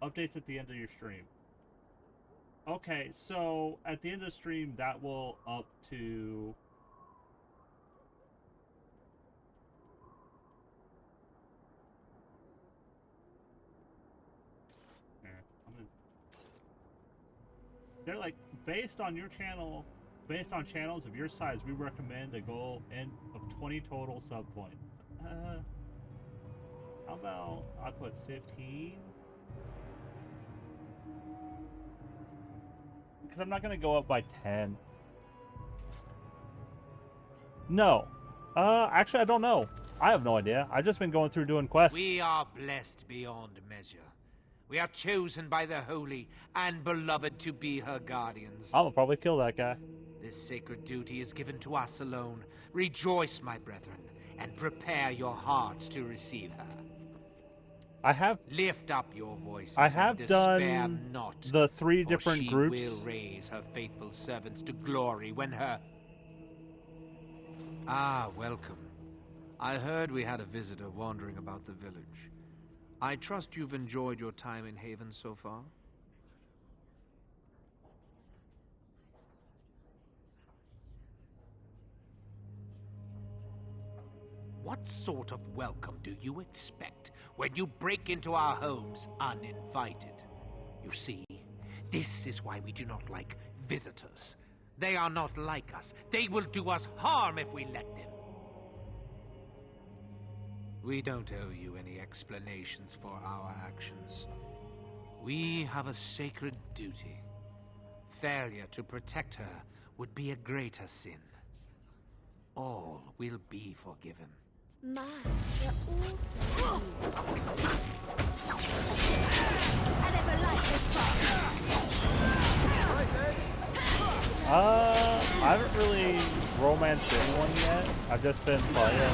Speaker 1: updates at the end of your stream. Okay, so at the end of the stream, that will up to... They're like, based on your channel, based on channels of your size, we recommend a goal of 20 total sub points. How about I put 15? Because I'm not going to go up by 10. No. Actually, I don't know. I have no idea. I've just been going through doing quests.
Speaker 2: We are blessed beyond measure. We are chosen by the Holy and Beloved to be her guardians.
Speaker 1: I'll probably kill that guy.
Speaker 2: This sacred duty is given to us alone. Rejoice, my brethren, and prepare your hearts to receive her.
Speaker 1: I have...
Speaker 2: Lift up your voices.
Speaker 1: I have
Speaker 2: and despair
Speaker 1: done
Speaker 2: not,
Speaker 1: the 3
Speaker 2: for
Speaker 1: different groups.
Speaker 2: She will raise her faithful servants to glory when her...
Speaker 14: Ah, welcome. I heard we had a visitor wandering about the village. I trust you've enjoyed your time in Haven so far?
Speaker 2: What sort of welcome do you expect when you break into our homes uninvited? You see, this is why we do not like visitors. They are not like us. They will do us harm if we let them. We don't owe you any explanations for our actions. We have a sacred duty. Failure to protect her would be a greater sin. All will be forgiven.
Speaker 17: My, they're all so I never liked this part.
Speaker 1: I haven't really romanced anyone yet. I've just been playing.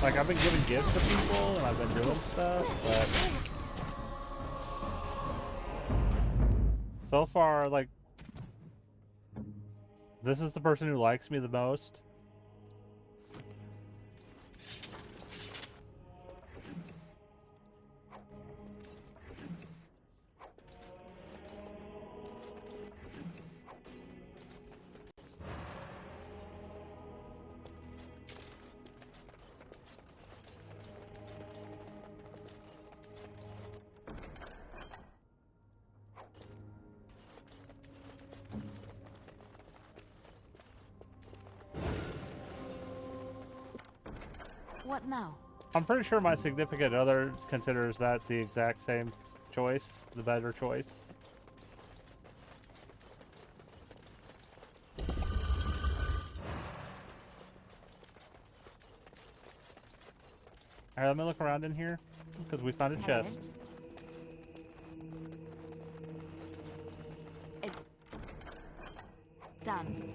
Speaker 1: Like, I've been giving gifts to people, and I've been doing stuff, but... So far, like... This is the person who likes me the most.
Speaker 17: What now?
Speaker 1: I'm pretty sure my significant other considers that the exact same choice, the better choice. Alright, let me look around in here, because we found a chest.
Speaker 17: It's done.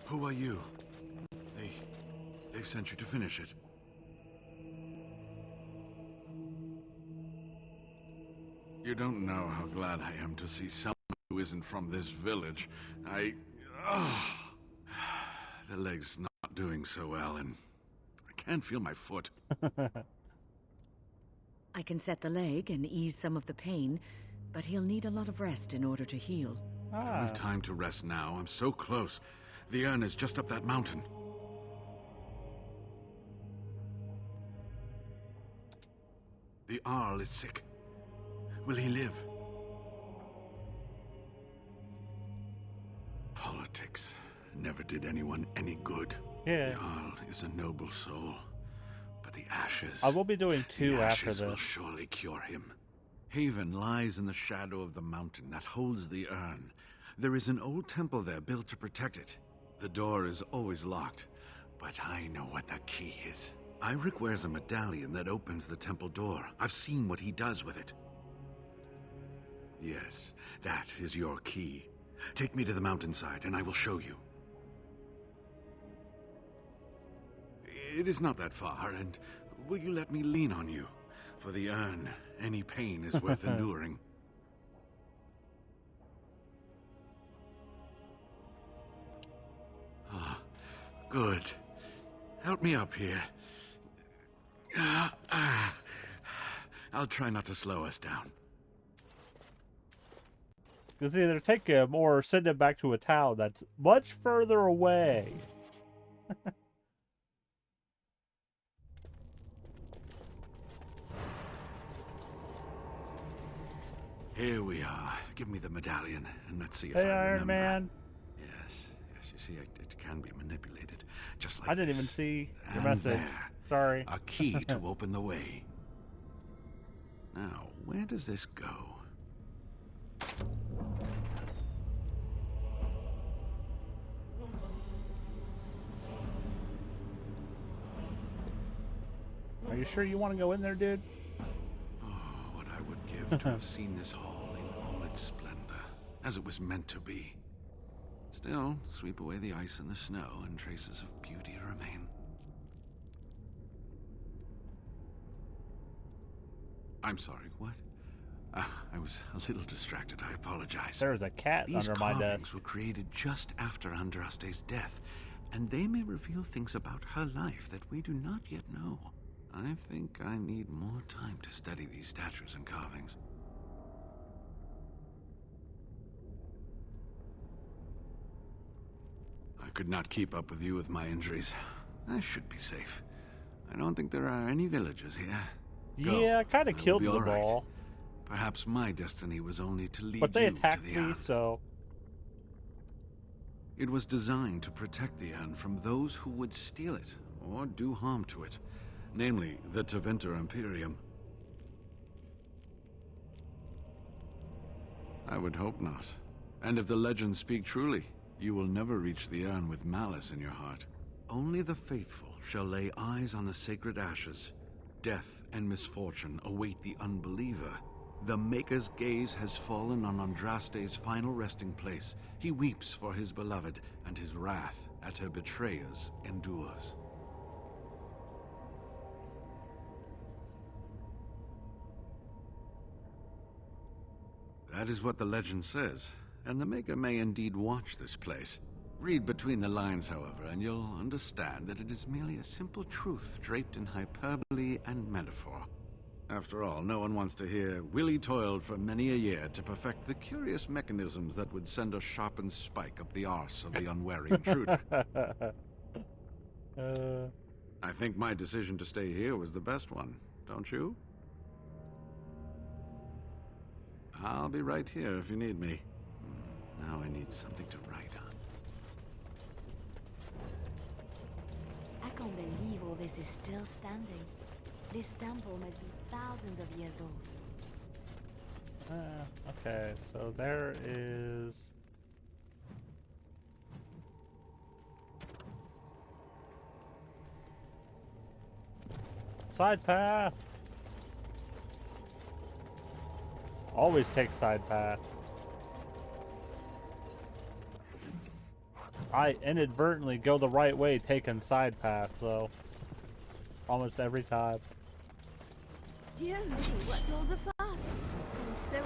Speaker 8: Who are you? They sent you to finish it. You don't know how glad I am to see someone who isn't from this village. The leg's not doing so well, and I can't feel my foot.
Speaker 11: I can set the leg and ease some of the pain, but he'll need a lot of rest in order to heal.
Speaker 8: I don't have time to rest now. I'm so close. The urn is just up that mountain. The Arl is sick. Will he live? Politics never did anyone any good.
Speaker 1: Yeah.
Speaker 8: The Arl is a noble soul, but the ashes...
Speaker 1: I will be doing 2
Speaker 8: the
Speaker 1: after
Speaker 8: ashes
Speaker 1: this.
Speaker 8: will surely cure him. Haven lies in the shadow of the mountain that holds the urn. There is an old temple there built to protect it. The door is always locked, but I know what the key is. Ivric wears a medallion that opens the temple door. I've seen what he does with it. Yes, that is your key. Take me to the mountainside and I will show you. It is not that far, and will you let me lean on you? For the urn, any pain is worth enduring. Ah, good. Help me up here. I'll try not to slow us down.
Speaker 1: It's either take him or send him back to a town that's much further away.
Speaker 8: Here we are. Give me the medallion, and let's see if
Speaker 1: Hey,
Speaker 8: I
Speaker 1: Iron
Speaker 8: remember.
Speaker 1: Man.
Speaker 8: Yes, you see, it can be manipulated, just like
Speaker 1: I didn't
Speaker 8: this.
Speaker 1: even see your
Speaker 8: And
Speaker 1: message.
Speaker 8: there,
Speaker 1: Sorry.
Speaker 8: a key to open the way. Now, where does this go?
Speaker 1: Are you sure you want to go in there, dude?
Speaker 8: Oh, what I would give to have seen this hall in all its splendor, as it was meant to be. Still, sweep away the ice and the snow, and traces of beauty remain. I'm sorry, what? I was a little distracted, I apologize.
Speaker 1: There's a cat
Speaker 8: These
Speaker 1: under my
Speaker 8: carvings
Speaker 1: desk.
Speaker 8: were created just after Andraste's death, and they may reveal things about her life that we do not yet know. I think I need more time to study these statues and carvings. I could not keep up with you with my injuries. I should be safe. I don't think there are any villagers here. Go.
Speaker 1: Yeah, I kind of
Speaker 8: I will
Speaker 1: killed
Speaker 8: be
Speaker 1: the
Speaker 8: all right.
Speaker 1: ball.
Speaker 8: Perhaps my destiny was only to lead
Speaker 1: But they
Speaker 8: you to
Speaker 1: attacked
Speaker 8: the
Speaker 1: me,
Speaker 8: urn.
Speaker 1: so...
Speaker 8: It was designed to protect the urn from those who would steal it or do harm to it, namely the Tevinter Imperium. I would hope not. And if the legends speak truly, you will never reach the urn with malice in your heart. Only the faithful shall lay eyes on the sacred ashes. Death and misfortune await the unbeliever. The Maker's gaze has fallen on Andraste's final resting place. He weeps for his beloved, and his wrath at her betrayers endures. That is what the legend says, and the Maker may indeed watch this place. Read between the lines, however, and you'll understand that it is merely a simple truth draped in hyperbole and metaphor. After all, no one wants to hear Willie toiled for many a year to perfect the curious mechanisms that would send a sharpened spike up the arse of the unwary intruder. I think my decision to stay here was the best one, don't you? I'll be right here if you need me. Now I need something to write on.
Speaker 17: I can't believe all this is still standing. This temple must be thousands of years old.
Speaker 1: Okay, so there is... side path! Always take side paths. I inadvertently go the right way taking side paths, though. Almost every time.
Speaker 3: Dear me, what's all the fuss? I'm so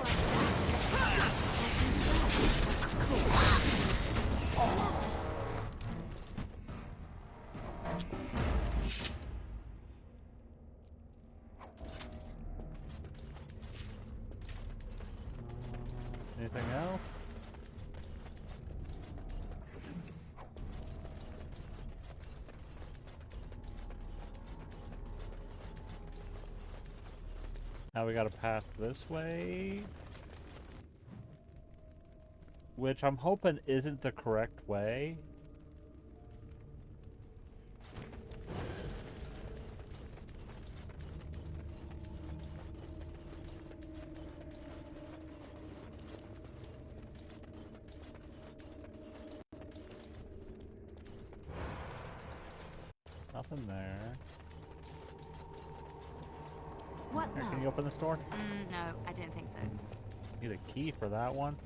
Speaker 1: Anything else? Now we got a path this way, which I'm hoping isn't the correct way. Nothing there.
Speaker 17: What now?
Speaker 1: Can you open this door?
Speaker 17: No, I don't think so.
Speaker 1: Need a key for that one.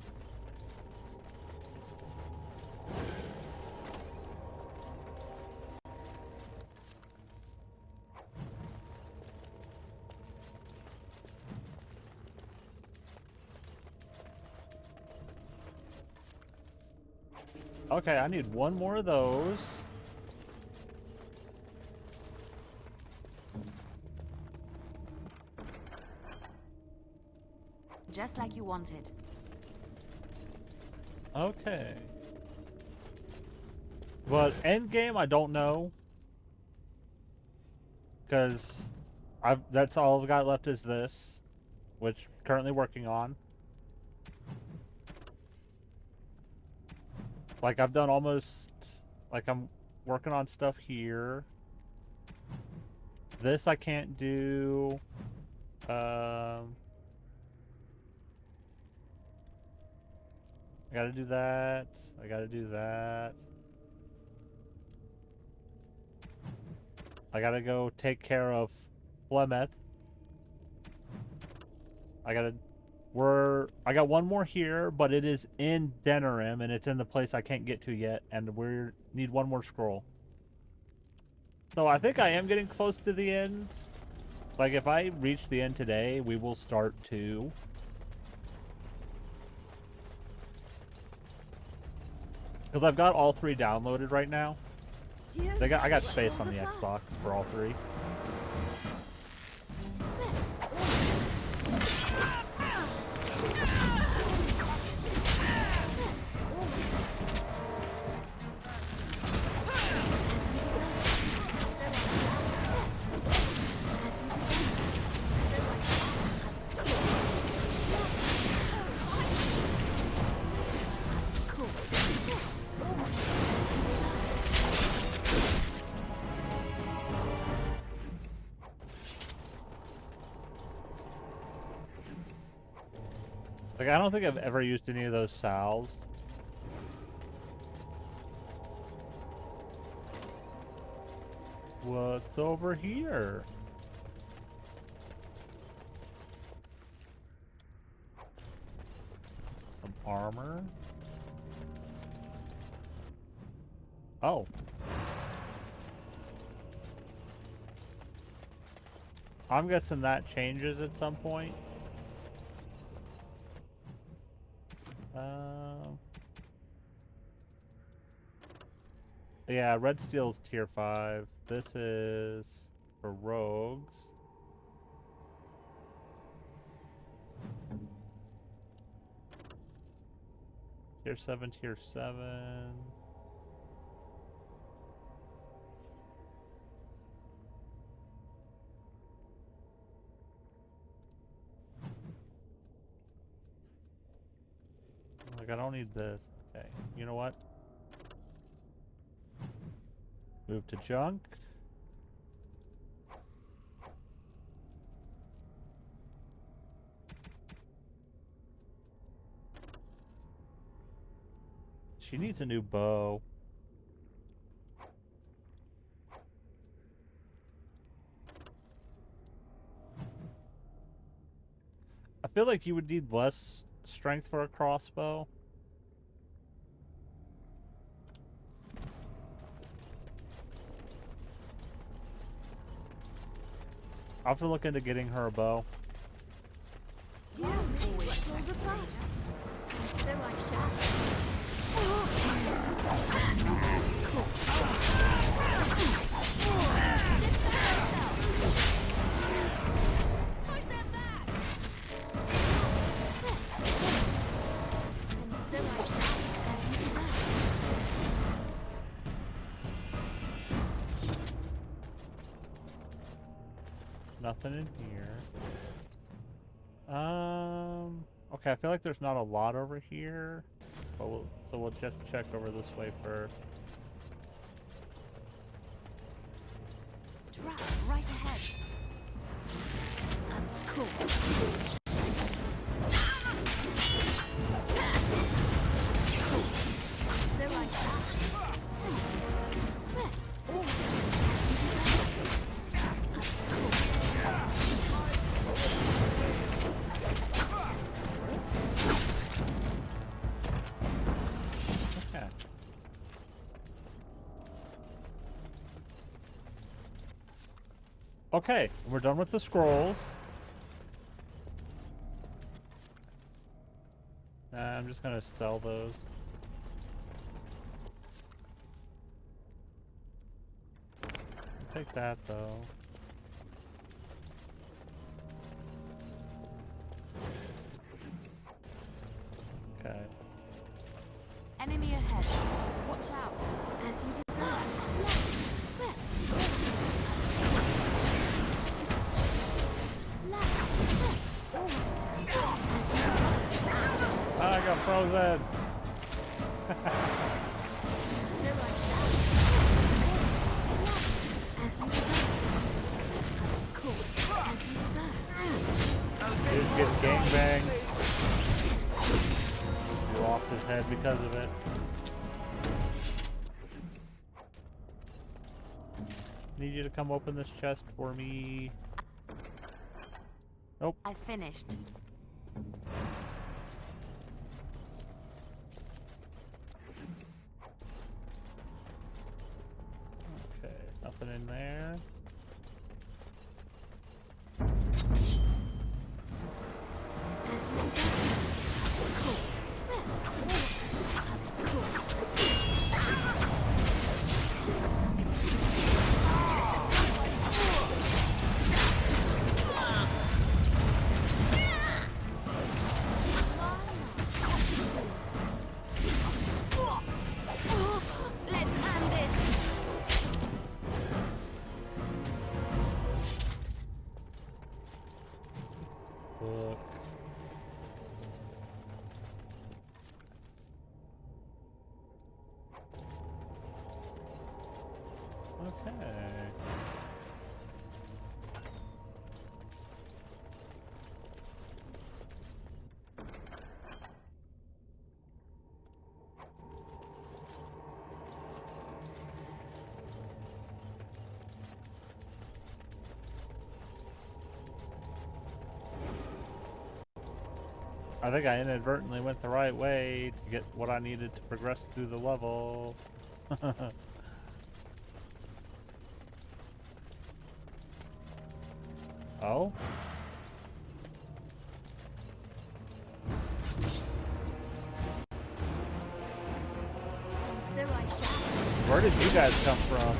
Speaker 1: Okay, I need one more of those.
Speaker 17: Just like you wanted.
Speaker 1: Okay. But end game, I don't know. Because that's all I've got left is this, which I'm currently working on. Like I've done almost, like I'm working on stuff here. This I can't do. I gotta do that. I gotta do that. I gotta go take care of Flemeth. I got one more here, but it is in Denerim, and it's in the place I can't get to yet, and we need one more scroll. So I think I am getting close to the end. Like, if I reach the end today, we will start 2. Because I've got all 3 downloaded right now. I got space on the Xbox for all 3. Like, I don't think I've ever used any of those salves. What's over here? armor. Oh. I'm guessing that changes at some point. Yeah, Red Steel's tier 5. This is for rogues. Tier 7, tier 7. Like, I don't need this. Okay, you know what? Move to junk. She needs a new bow. I feel like you would need less strength for a crossbow. I'll have to look into getting her a bow. Nothing in here. Okay, I feel like there's not a lot over here, but we'll just check over this way first.
Speaker 17: Trap right ahead. Cool.
Speaker 1: Okay, we're done with the scrolls. I'm just gonna sell those. I'll take that though. Okay.
Speaker 17: Enemy ahead. Watch out. As you desire.
Speaker 1: I got frozen. Dude gets gangbanged. He lost his head because of it. Need you to come open this chest for me. Nope.
Speaker 17: I finished.
Speaker 1: Okay, nothing in there. I think I inadvertently went the right way to get what I needed to progress through the level. Oh? Where did you guys come from?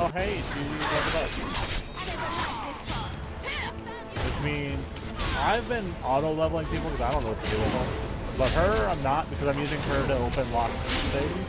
Speaker 1: Oh hey, dude, leveled up. Which means I've been auto-leveling people because I don't know what to do with them. But her, I'm not because I'm using her to open locked things.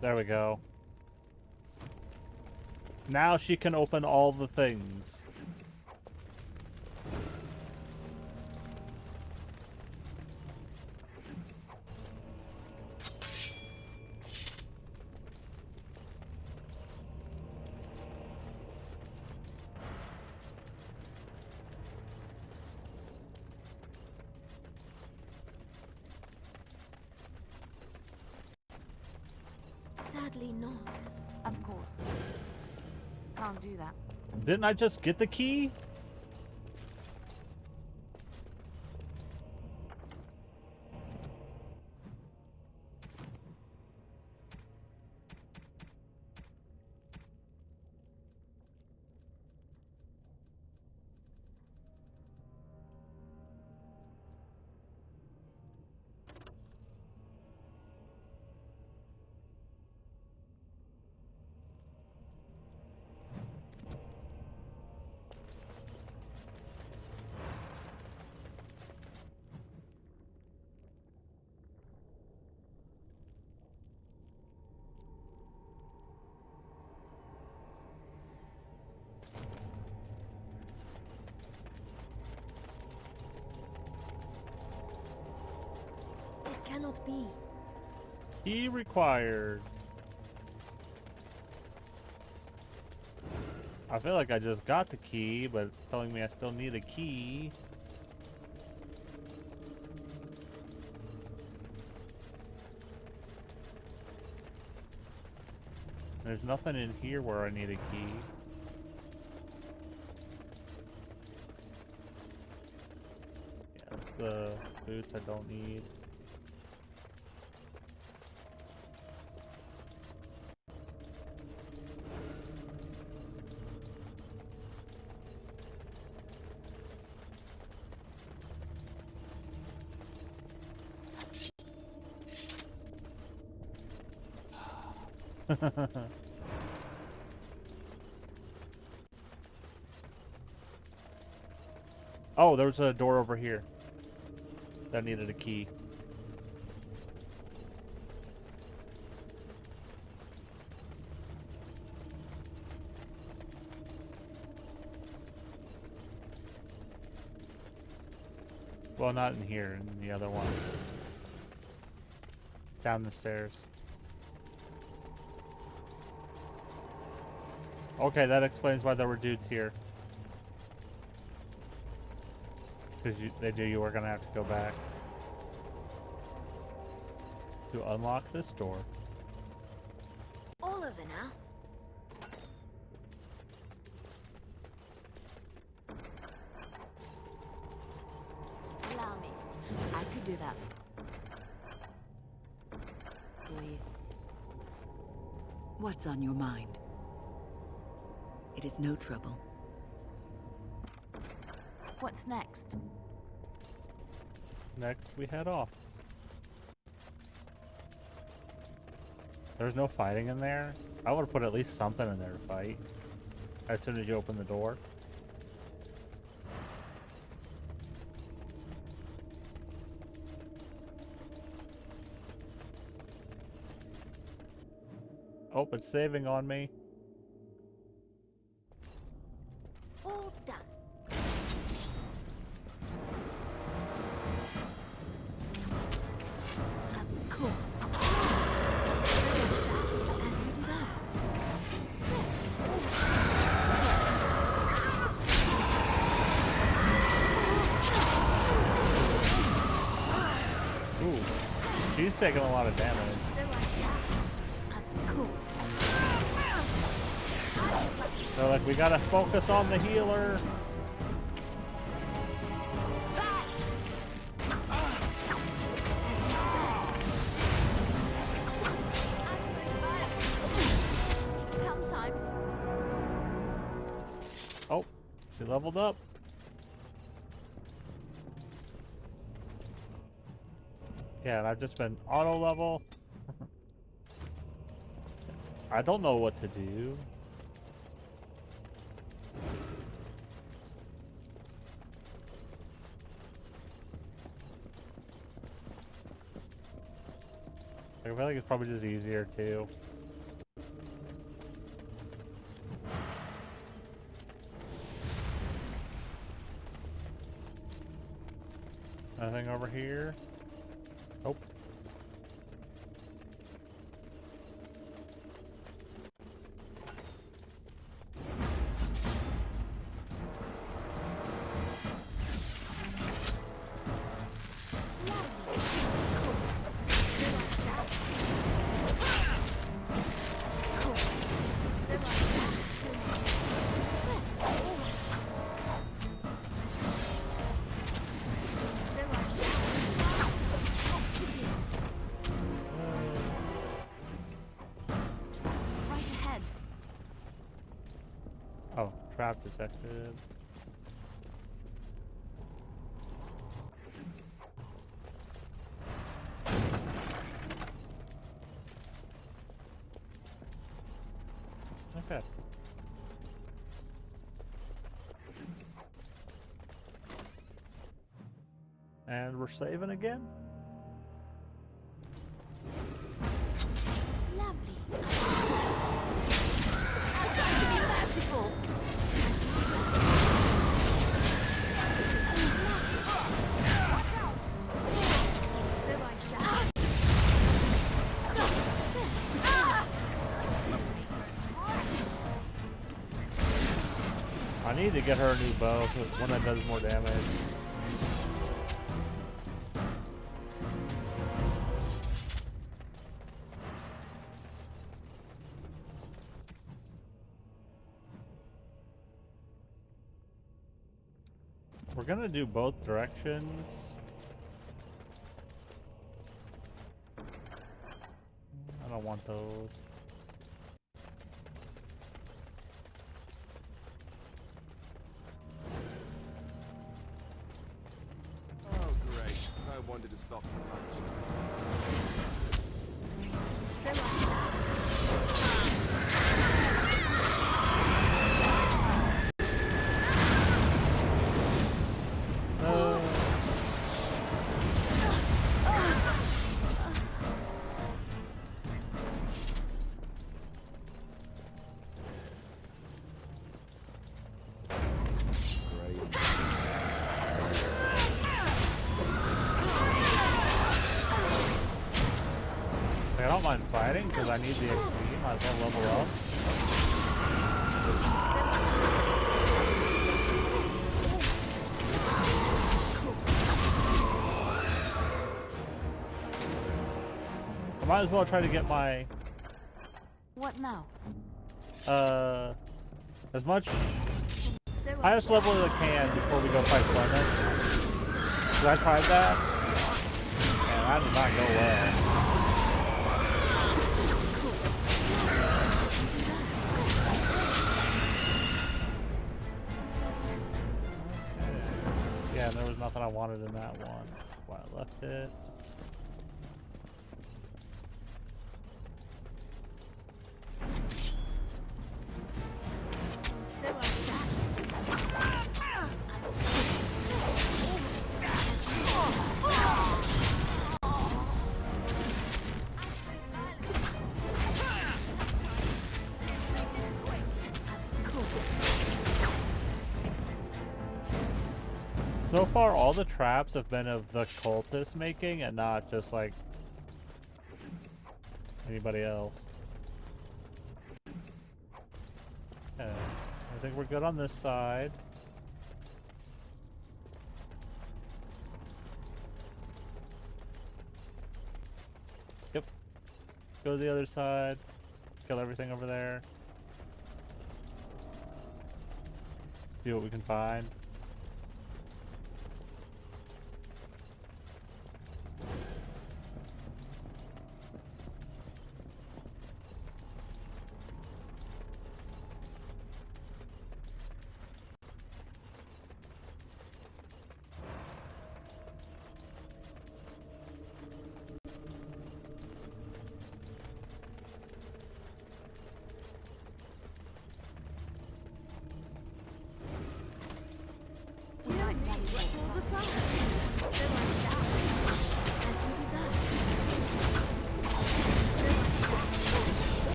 Speaker 1: There we go. Now she can open all the things.
Speaker 17: Sadly not. Of course. Can't do that.
Speaker 1: Didn't I just get the key?
Speaker 17: Cannot be.
Speaker 1: Key required. I feel like I just got the key, but it's telling me I still need a key. There's nothing in here where I need a key. Yeah, that's the boots I don't need. Oh, there was a door over here that needed a key. Well, not in here, in the other one. Down the stairs. Okay, that explains why there were dudes here. Because you were gonna have to go back to unlock this door.
Speaker 17: All over now. Allow me. I could do that. For you.
Speaker 11: What's on your mind? It is no trouble.
Speaker 17: What's next?
Speaker 1: Next, we head off. There's no fighting in there? I would have put at least something in there to fight. As soon as you open the door. Oh, it's saving on me.
Speaker 17: All done. Of course. As you desire.
Speaker 1: Ooh, she's taking a lot of damage.
Speaker 17: Of course.
Speaker 1: So like we gotta focus on the healer.
Speaker 17: Sometimes.
Speaker 1: Oh, she leveled up. Yeah, and I've just been auto level. I don't know what to do. I feel like it's probably just easier too. Nothing over here. Nope. Oh, trap detected. Okay. And we're saving again?
Speaker 17: Lovely. I'm trying to be merciful. So I shall.
Speaker 1: I need to get her a new bow, one that does more damage. We're gonna do both directions. I don't want those.
Speaker 10: Oh, great. No wonder to stop for lunch.
Speaker 1: I don't mind fighting because I need the XP. Might as well level up. I might as well try to get my
Speaker 17: What now?
Speaker 1: as much highest level as I can before we go fight Clement. Because I tried that and that did not go well. Yeah, there was nothing I wanted in that one. That's why I left it. So far, all the traps have been of the cultists making and not just like anybody else. Okay. I think we're good on this side. Yep. Go to the other side. Kill everything over there. See what we can find.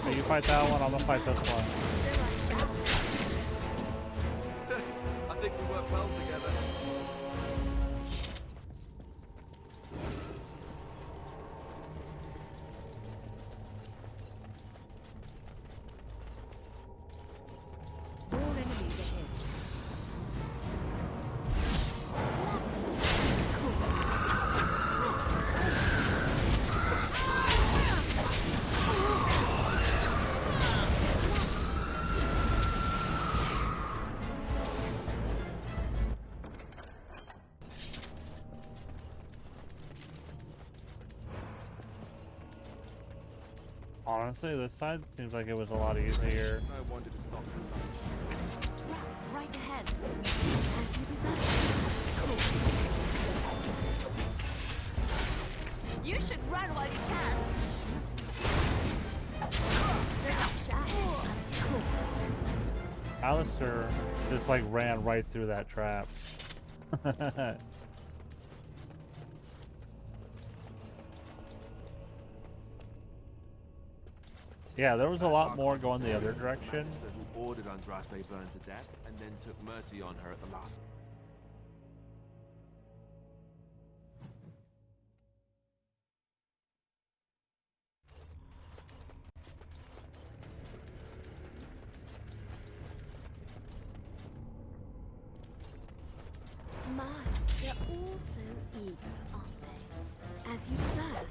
Speaker 1: You fight that one, I'm gonna fight this one.
Speaker 10: I think we work well together.
Speaker 11: More enemies ahead.
Speaker 1: Honestly, this side seems like it was a lot easier.
Speaker 10: I wanted to stop for lunch.
Speaker 17: Right ahead. As you desire. You should run while you can.
Speaker 1: Alistair just like ran right through that trap. Yeah, there was a lot more going the other direction.
Speaker 10: Who ordered Andraste burned to death and then took mercy on her at the last.
Speaker 17: My, they're all so eager, aren't they? As you desire.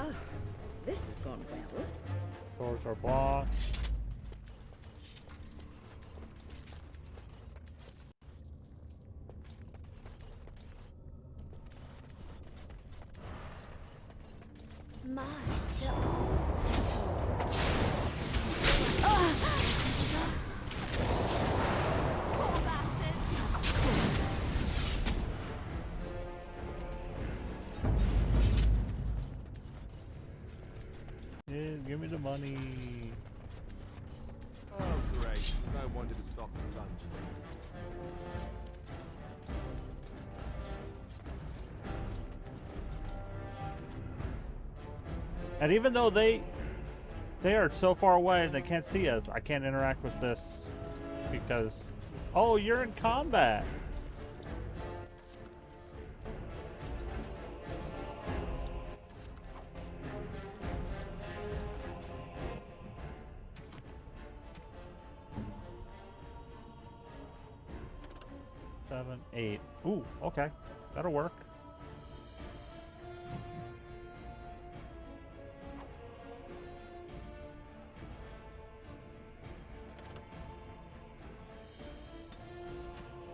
Speaker 11: Oh, this has gone well.
Speaker 1: Doors are blocked.
Speaker 17: My, they're all
Speaker 1: Yeah, give me the money.
Speaker 10: Oh, great. I wanted to stop for lunch.
Speaker 1: And even though they are so far away and they can't see us, I can't interact with this because, oh, you're in combat. Seven, 8. Ooh, okay. That'll work.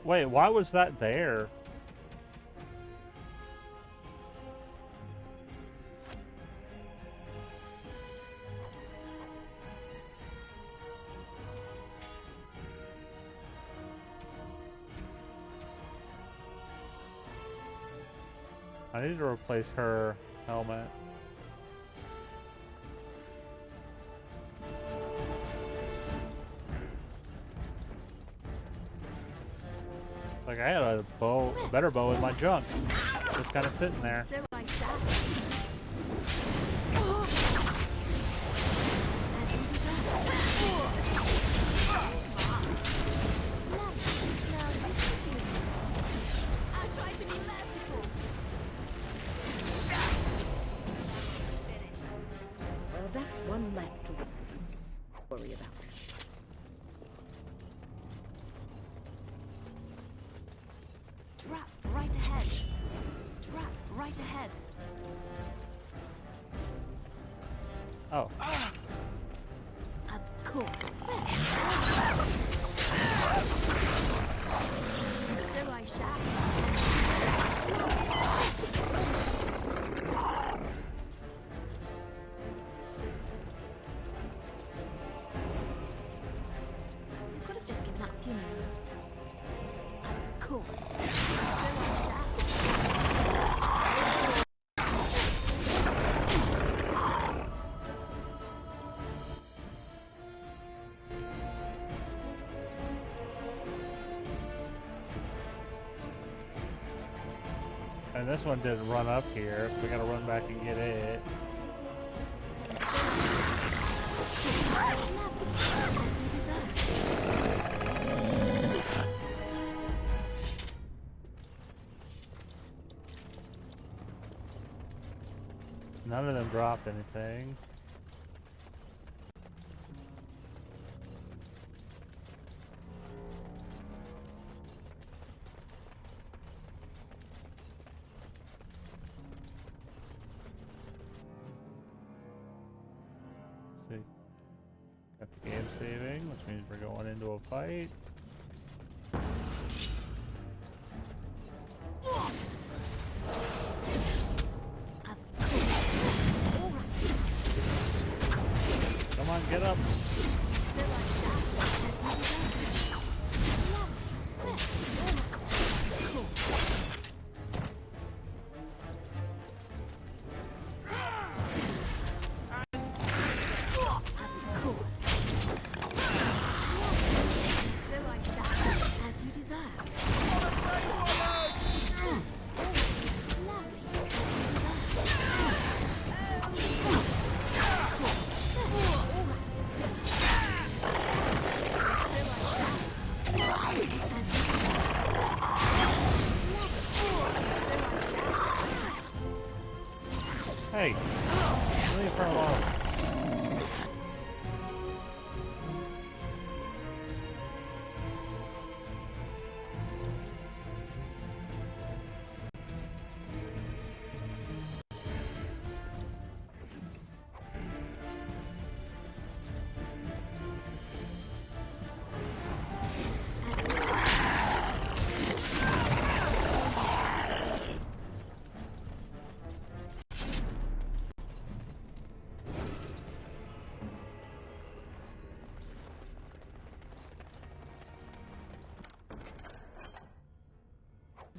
Speaker 1: Wait, why was that there? I need to replace her helmet. Like I had a better bow in my junk. Just kind of sitting there.
Speaker 17: So I shall. I tried to be merciful.
Speaker 11: Well, that's one less to worry about.
Speaker 17: Trap right ahead. Trap right ahead.
Speaker 1: Oh.
Speaker 17: Of course. So I shall. You could have just given up, you know. Of course. So I shall.
Speaker 1: And this one didn't run up here. We gotta run back and get it. None of them dropped anything. Let's see. Got the game saving, which means we're going into a fight. Come on, get up. Hey, leave her alone.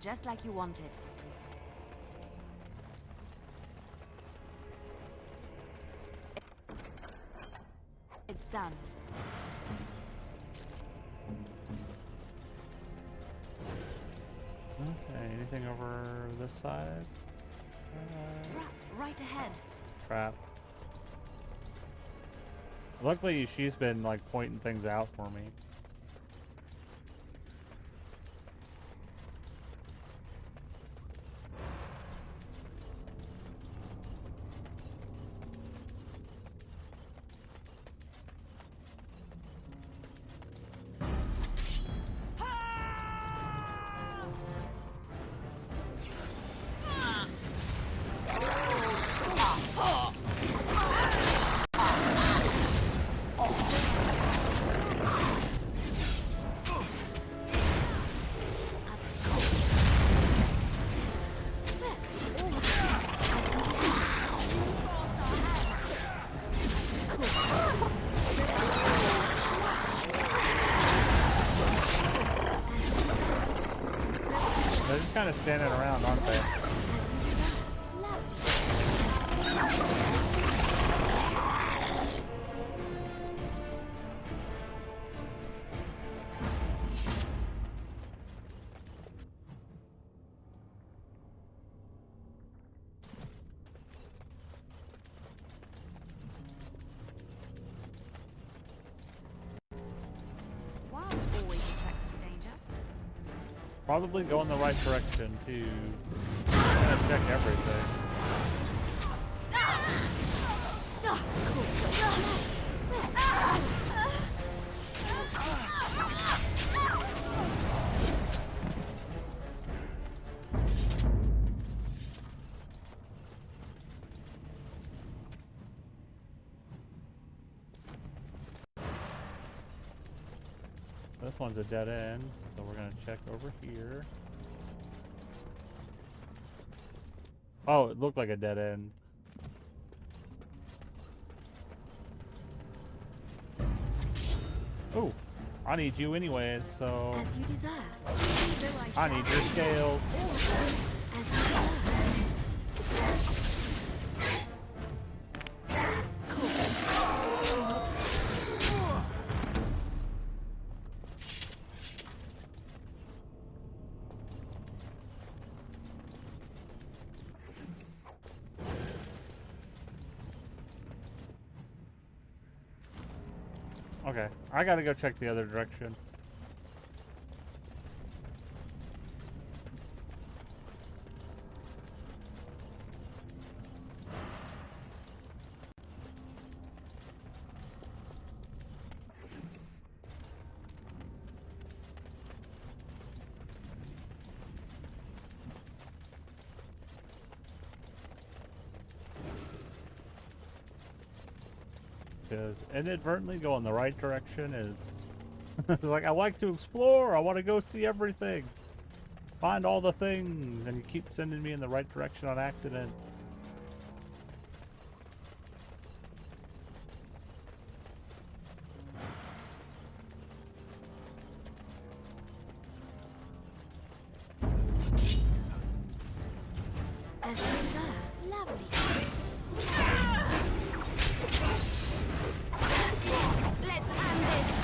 Speaker 17: Just like you wanted. It's done.
Speaker 1: Okay, anything over this side?
Speaker 17: Trap right ahead.
Speaker 1: Trap. Luckily, she's been like pointing things out for me. They're just kind of standing around, aren't they? Probably go in the right direction too. I'm gonna check everything. This one's a dead end, so we're gonna check over here. Oh, it looked like a dead end. Oh, I need you anyways, so...
Speaker 3: As you desire.
Speaker 1: I need your scales.
Speaker 3: As you desire.
Speaker 1: Okay, I gotta go check the other direction. Because inadvertently going the right direction is like, I like to explore, I want to go see everything, find all the things, and you keep sending me in the right direction on accident.
Speaker 3: As you desire. Lovely. Let's end this.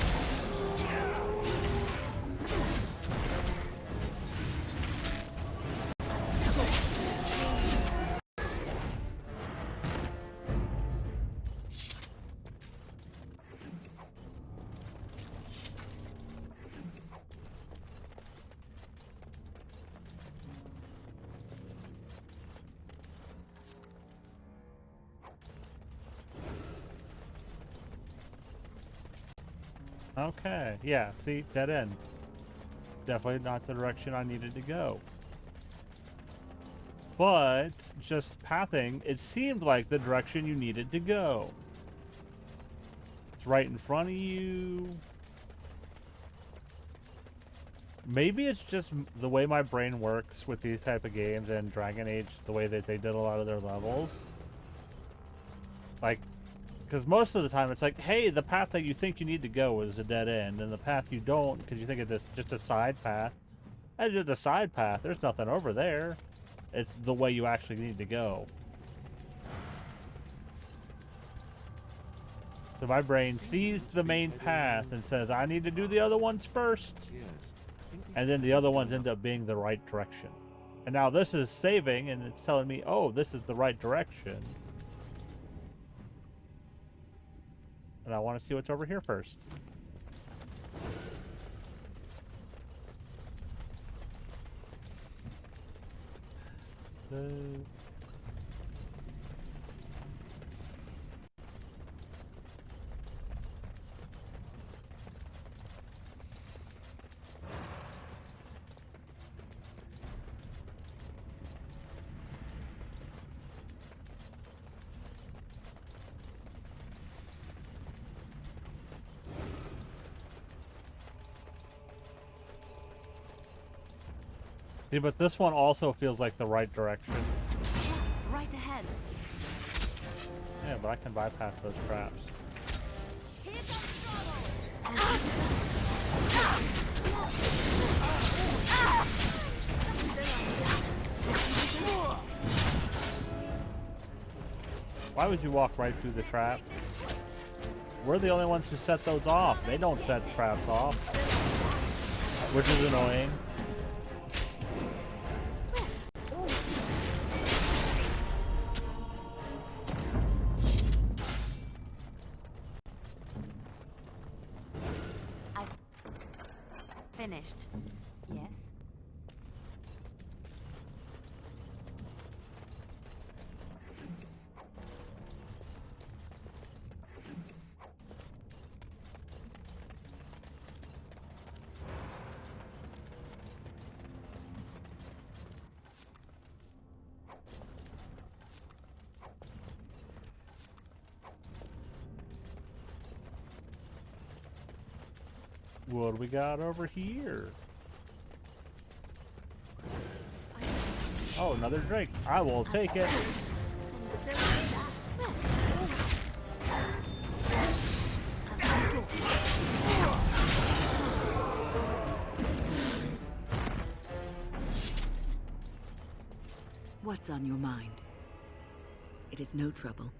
Speaker 1: Okay, yeah, see, dead end. Definitely not the direction I needed to go. But, just pathing, it seemed like the direction you needed to go. It's right in front of you. Maybe it's just the way my brain works with these type of games and Dragon Age, the way that they did a lot of their levels. Like, because most of the time it's like, hey, the path that you think you need to go is a dead end, and the path you don't, because you think it's just a side path, that's just a side path. There's nothing over there. It's the way you actually need to go. So my brain sees the main path and says, I need to do the other ones first. And then the other ones end up being the right direction. And now this is saving, and it's telling me, oh, this is the right direction. And I want to see what's over here first. See, but this one also feels like the right direction.
Speaker 17: Right ahead.
Speaker 1: Yeah, but I can bypass those traps. Why would you walk right through the trap? We're the only ones who set those off. They don't set traps off. Which is annoying.
Speaker 17: Finished. Yes.
Speaker 1: What do we got over here? Oh, another drink. I will take it.
Speaker 11: What's on your mind? It is no trouble.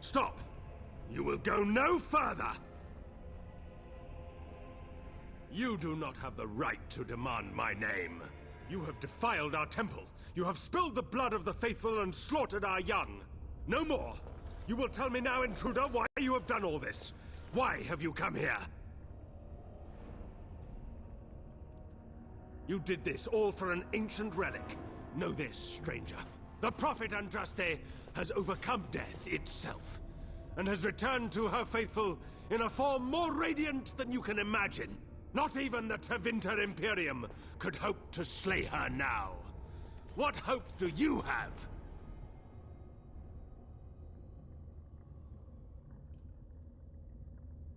Speaker 4: Stop! You will go no further! You do not have the right to demand my name. You have defiled our temple. You have spilled the blood of the faithful and slaughtered our young. No more. You will tell me now, intruder, why you have done all this. Why have you come here? You did this all for an ancient relic. Know this, stranger. The Prophet Andraste has overcome death itself, and has returned to her faithful in a form more radiant than you can imagine. Not even the Tevinter Imperium could hope to slay her now. What hope do you have?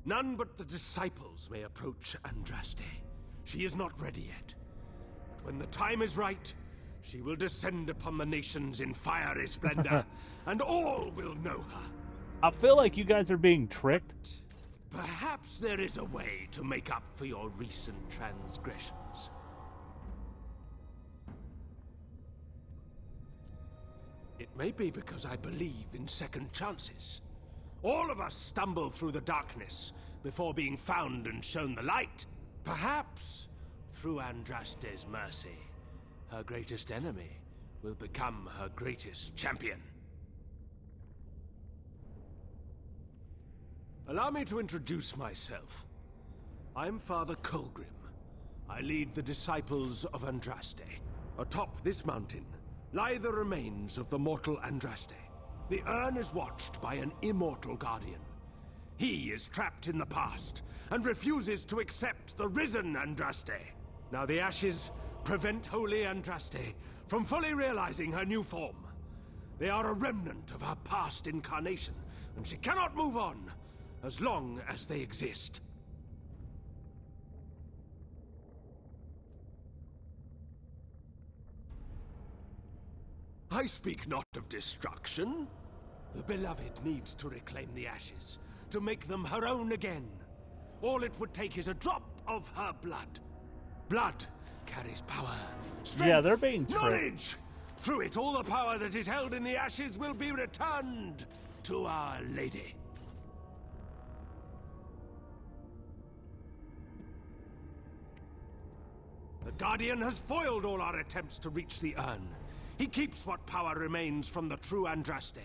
Speaker 4: None but the disciples may approach Andraste. She is not ready yet. But when the time is right, she will descend upon the nations in fiery splendor, and all will know her.
Speaker 1: I feel like you guys are being tricked.
Speaker 4: Perhaps there is a way to make up for your recent transgressions. It may be because I believe in second chances. All of us stumble through the darkness before being found and shown the light. Perhaps, through Andraste's mercy, her greatest enemy will become her greatest champion. Allow me to introduce myself. I'm Father Colgrim. I lead the disciples of Andraste. Atop this mountain lie the remains of the mortal Andraste. The urn is watched by an immortal guardian. He is trapped in the past and refuses to accept the risen Andraste. Now the ashes prevent Holy Andraste from fully realizing her new form. They are a remnant of her past incarnation, and she cannot move on as long as they exist. I speak not of destruction. The beloved needs to reclaim the ashes, to make them her own again. All it would take is a drop of her blood. Blood carries power, strength,
Speaker 1: yeah, they're being tricked.
Speaker 4: Knowledge! Through it, all the power that is held in the ashes will be returned to Our Lady. The Guardian has foiled all our attempts to reach the urn. He keeps what power remains from the true Andraste.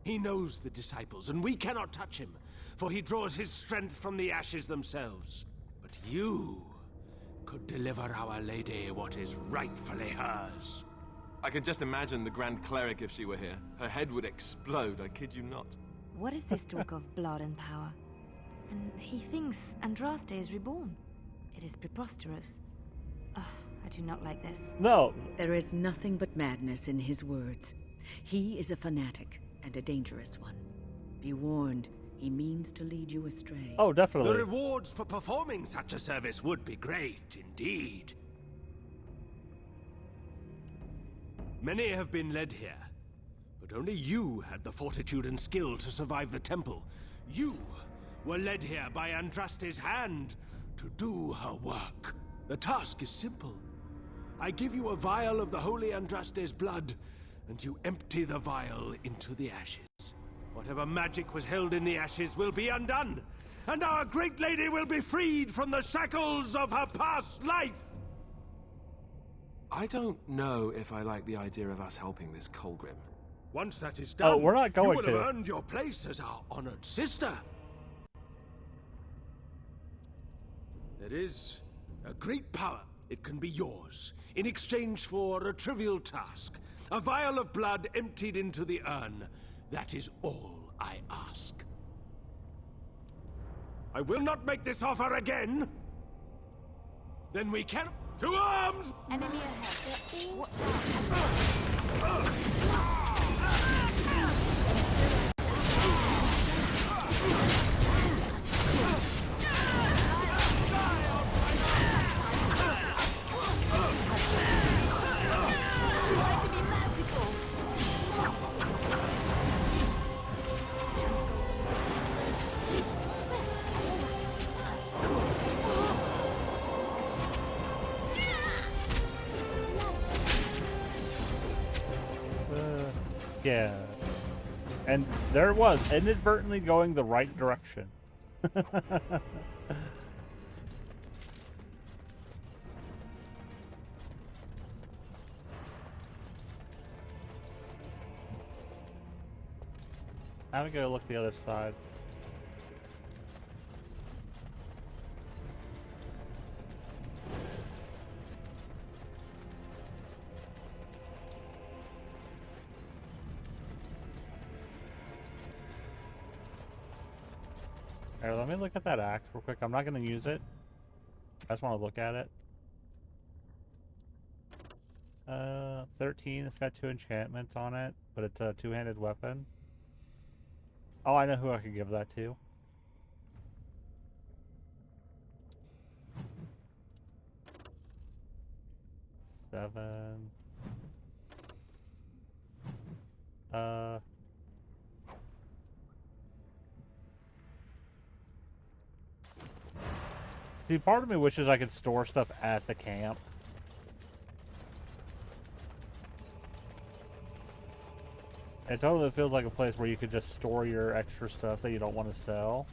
Speaker 4: He knows the disciples, and we cannot touch him, for he draws his strength from the ashes themselves. But you could deliver Our Lady what is rightfully hers.
Speaker 10: I can just imagine the Grand Cleric if she were here. Her head would explode, I kid you not.
Speaker 17: What is this talk of blood and power? And he thinks Andraste is reborn. It is preposterous. Ugh, I do not like this.
Speaker 1: No.
Speaker 11: There is nothing but madness in his words. He is a fanatic, and a dangerous one. Be warned, he means to lead you astray.
Speaker 1: Oh, definitely.
Speaker 4: The rewards for performing such a service would be great, indeed. Many have been led here, but only you had the fortitude and skill to survive the temple. You were led here by Andraste's hand to do her work. The task is simple. I give you a vial of the holy Andraste's blood, and you empty the vial into the ashes. Whatever magic was held in the ashes will be undone, and our great lady will be freed from the shackles of her past life!
Speaker 10: I don't know if I like the idea of us helping this Colgrim.
Speaker 4: Once that is done,
Speaker 1: we're not going
Speaker 4: you will
Speaker 1: to.
Speaker 4: have earned your place as our honored sister. There is a great power. It can be yours, in exchange for a trivial task. A vial of blood emptied into the urn. That is all I ask. I will not make this offer again. Then we can... To arms!
Speaker 17: Enemy ahead. Watch
Speaker 1: Yeah. And there it was, inadvertently going the right direction. I'm gonna go look the other side. Alright, let me look at that axe real quick. I'm not gonna use it. I just want to look at it. 13. It's got 2 enchantments on it, but it's a 2-handed weapon. Oh, I know who I could give that to. Seven. See, part of me wishes I could store stuff at the camp. It totally feels like a place where you could just store your extra stuff that you don't want to sell.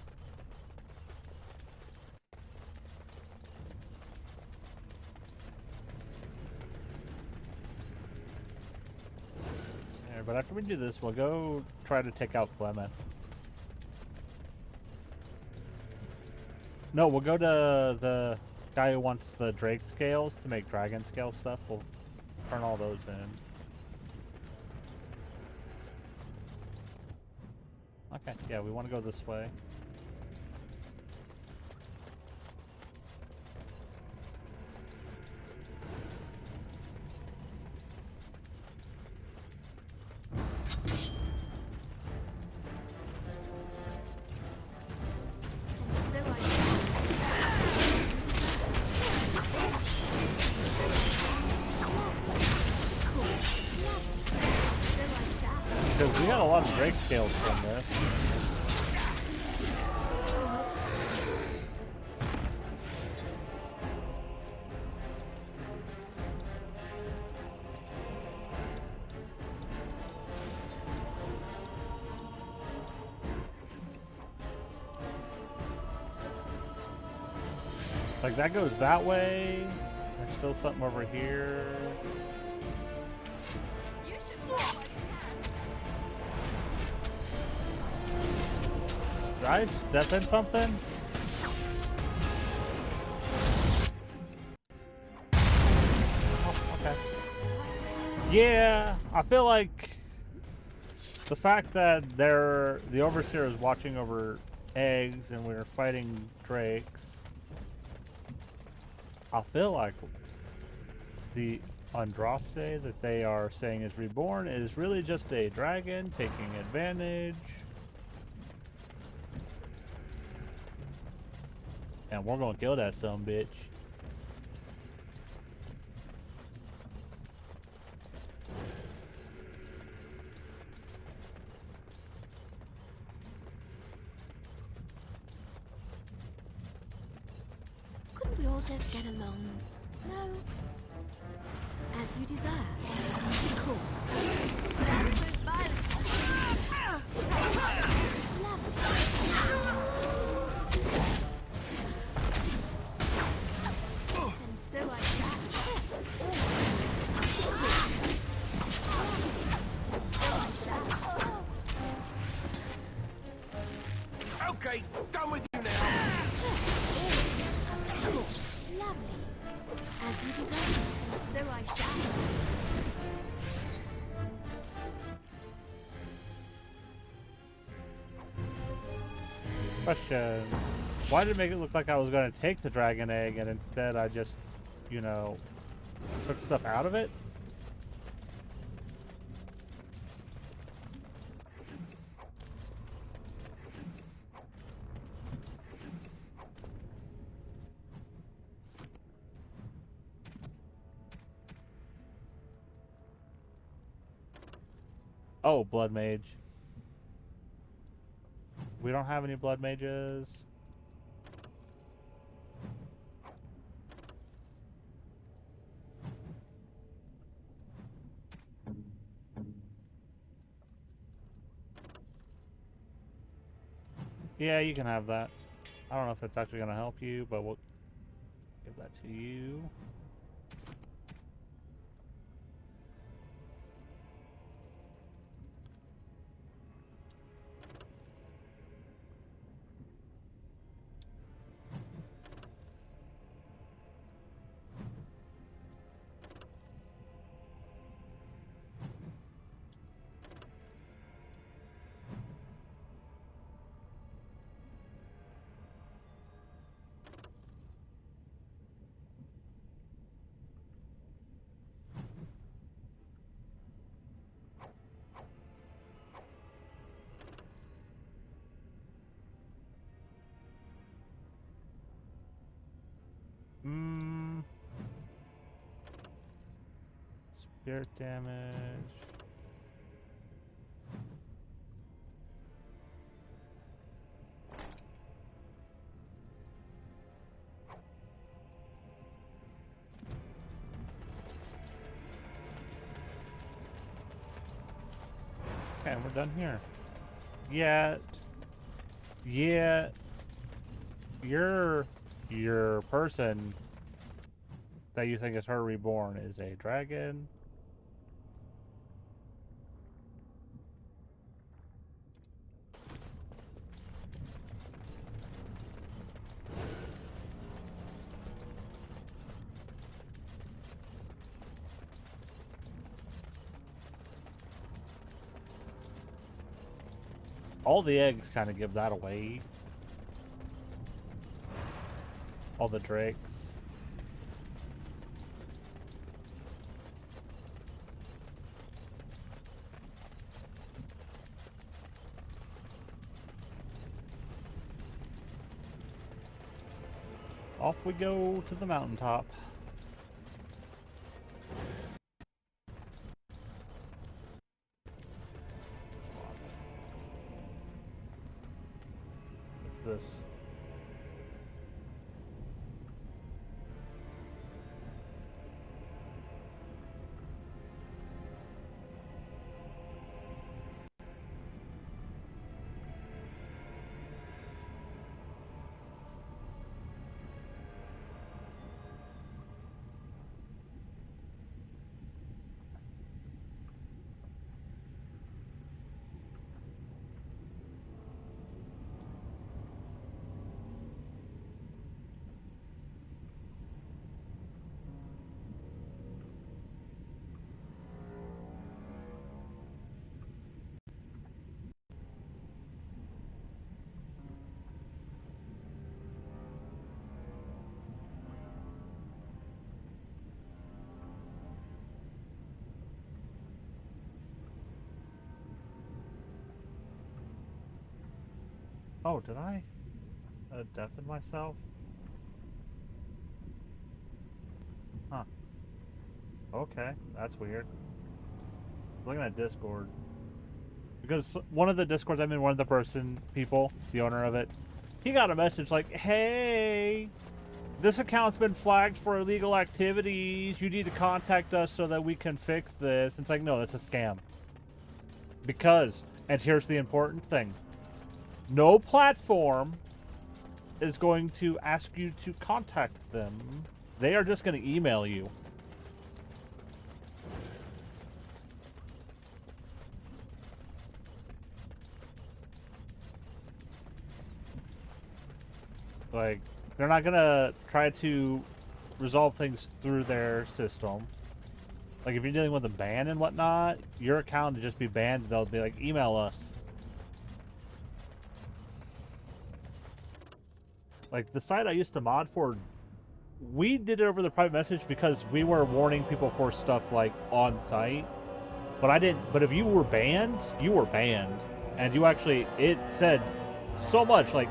Speaker 1: Yeah, but after we do this, we'll go try to take out Flemeth. No, we'll go to the guy who wants the Drake scales to make dragon scale stuff. We'll turn all those in. Okay, yeah, we want to go this way. Because we got a lot of Drake scales from this. Like, that goes that way. There's still something over here. Did I step in something? Oh, okay. Yeah, I feel like the fact that the Overseer is watching over eggs and we're fighting drakes, I feel like the Andraste that they are saying is reborn is really just a dragon taking advantage. And we're gonna kill that sumbitch.
Speaker 3: Couldn't we all just get along? No? As you desire. Of course.
Speaker 4: Okay, done with you now.
Speaker 3: Lovely. As you desire, and so I shall.
Speaker 1: Questions? Why did it make it look like I was going to take the dragon egg and instead I just, you know, took stuff out of it? Oh, blood mage. We don't have any blood mages. Yeah, you can have that. I don't know if it's actually going to help you, but we'll give that to you. Spirit damage. Okay, and we're done here. Yet, your person that you think is her reborn is a dragon. All the eggs kind of give that away. All the drakes. Off we go to the mountaintop. What's this? Oh, did I deafen myself? Huh. Okay, that's weird. Looking at Discord. Because one of the Discords I'm in, one of the people, the owner of it, he got a message like, hey, this account's been flagged for illegal activities. You need to contact us so that we can fix this. It's like, no, that's a scam. Because, and here's the important thing, no platform is going to ask you to contact them. They are just going to email you. Like, they're not going to try to resolve things through their system. Like, if you're dealing with a ban and whatnot, your account will just be banned. They'll be like, email us. Like, the site I used to mod for, we did it over the private message because we were warning people for stuff, like, on site. But I didn't, but if you were banned, you were banned. And you actually, it said so much, like,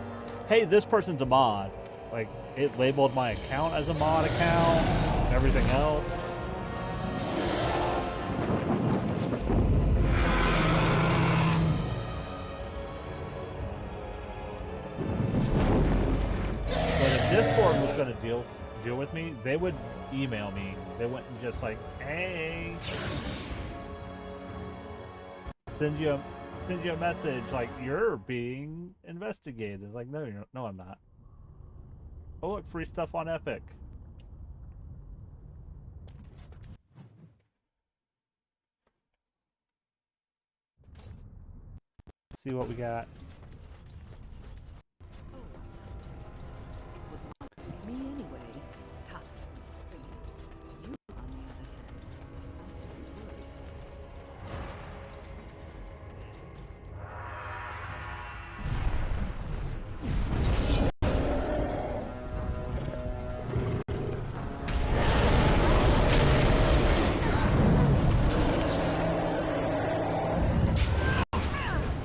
Speaker 1: hey, this person's a mod. Like, it labeled my account as a mod account and everything else. But if Discord was going to deal with me, they would email me. They wouldn't just like, hey, send you a message like you're being investigated. Like, no, no, I'm not. Oh, look, free stuff on Epic. See what we got.
Speaker 11: Me anyway. Tough and straight. You, on the other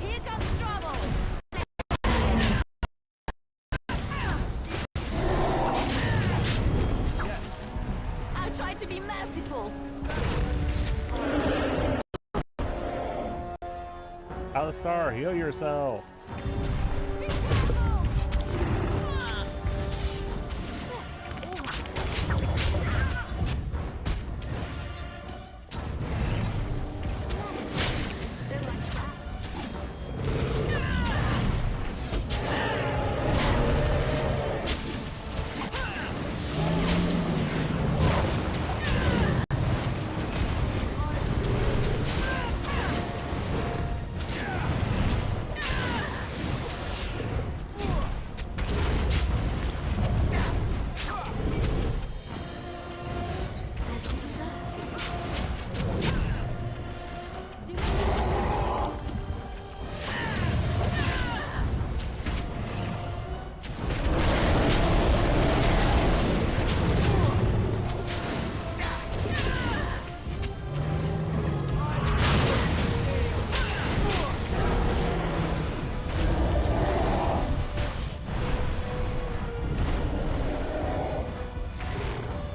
Speaker 17: Here comes trouble! I'll try to be merciful.
Speaker 1: Alistar, heal yourself.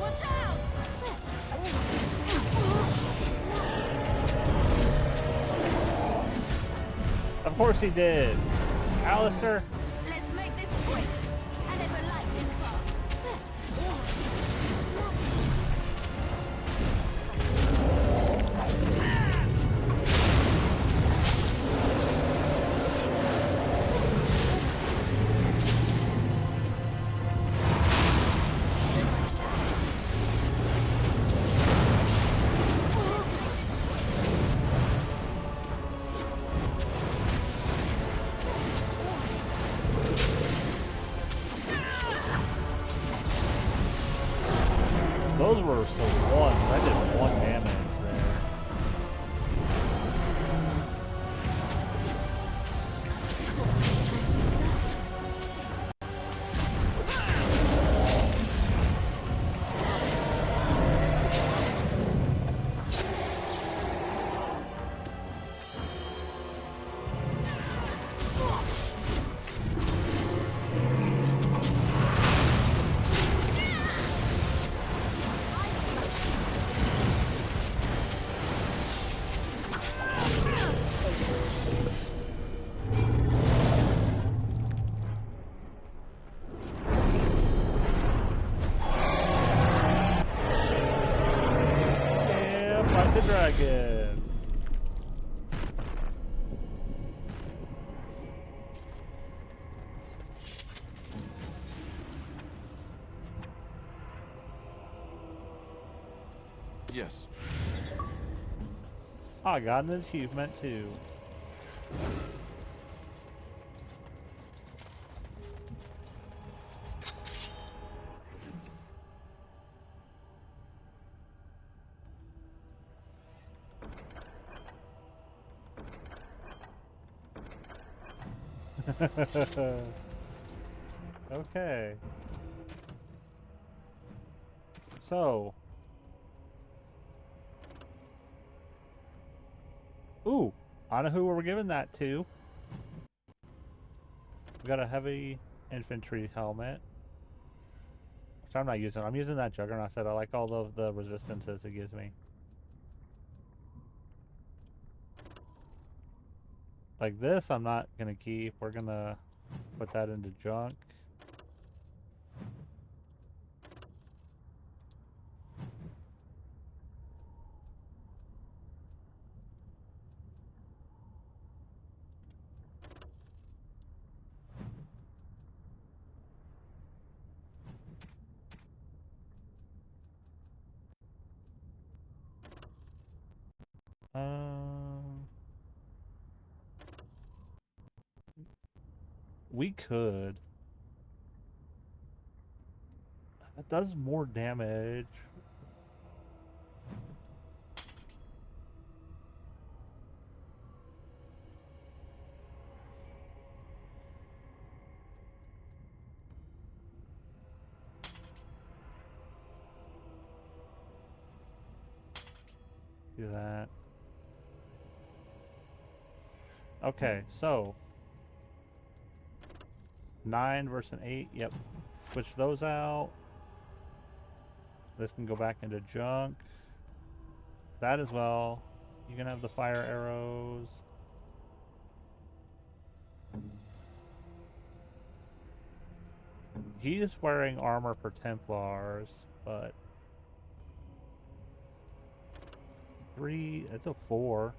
Speaker 17: Watch out!
Speaker 1: Of course he did. Alistair.
Speaker 17: Let's make this quick. I never liked this far.
Speaker 1: Those were so ones. I did 1 damage there. Yeah, fight the dragon.
Speaker 10: Yes.
Speaker 1: I got an achievement too. Okay. So. Ooh, I know who we're giving that to. We got a heavy infantry helmet. Which I'm not using. I'm using that Juggernaut set. I like all of the resistances it gives me. Like this, I'm not gonna keep. We're gonna put that into junk. We could. That does more damage. Do that. Okay, so 9 versus an 8. Yep. Switch those out. This can go back into junk. That as well. You can have the fire arrows. He's wearing armor for Templars, but 3, it's a 4.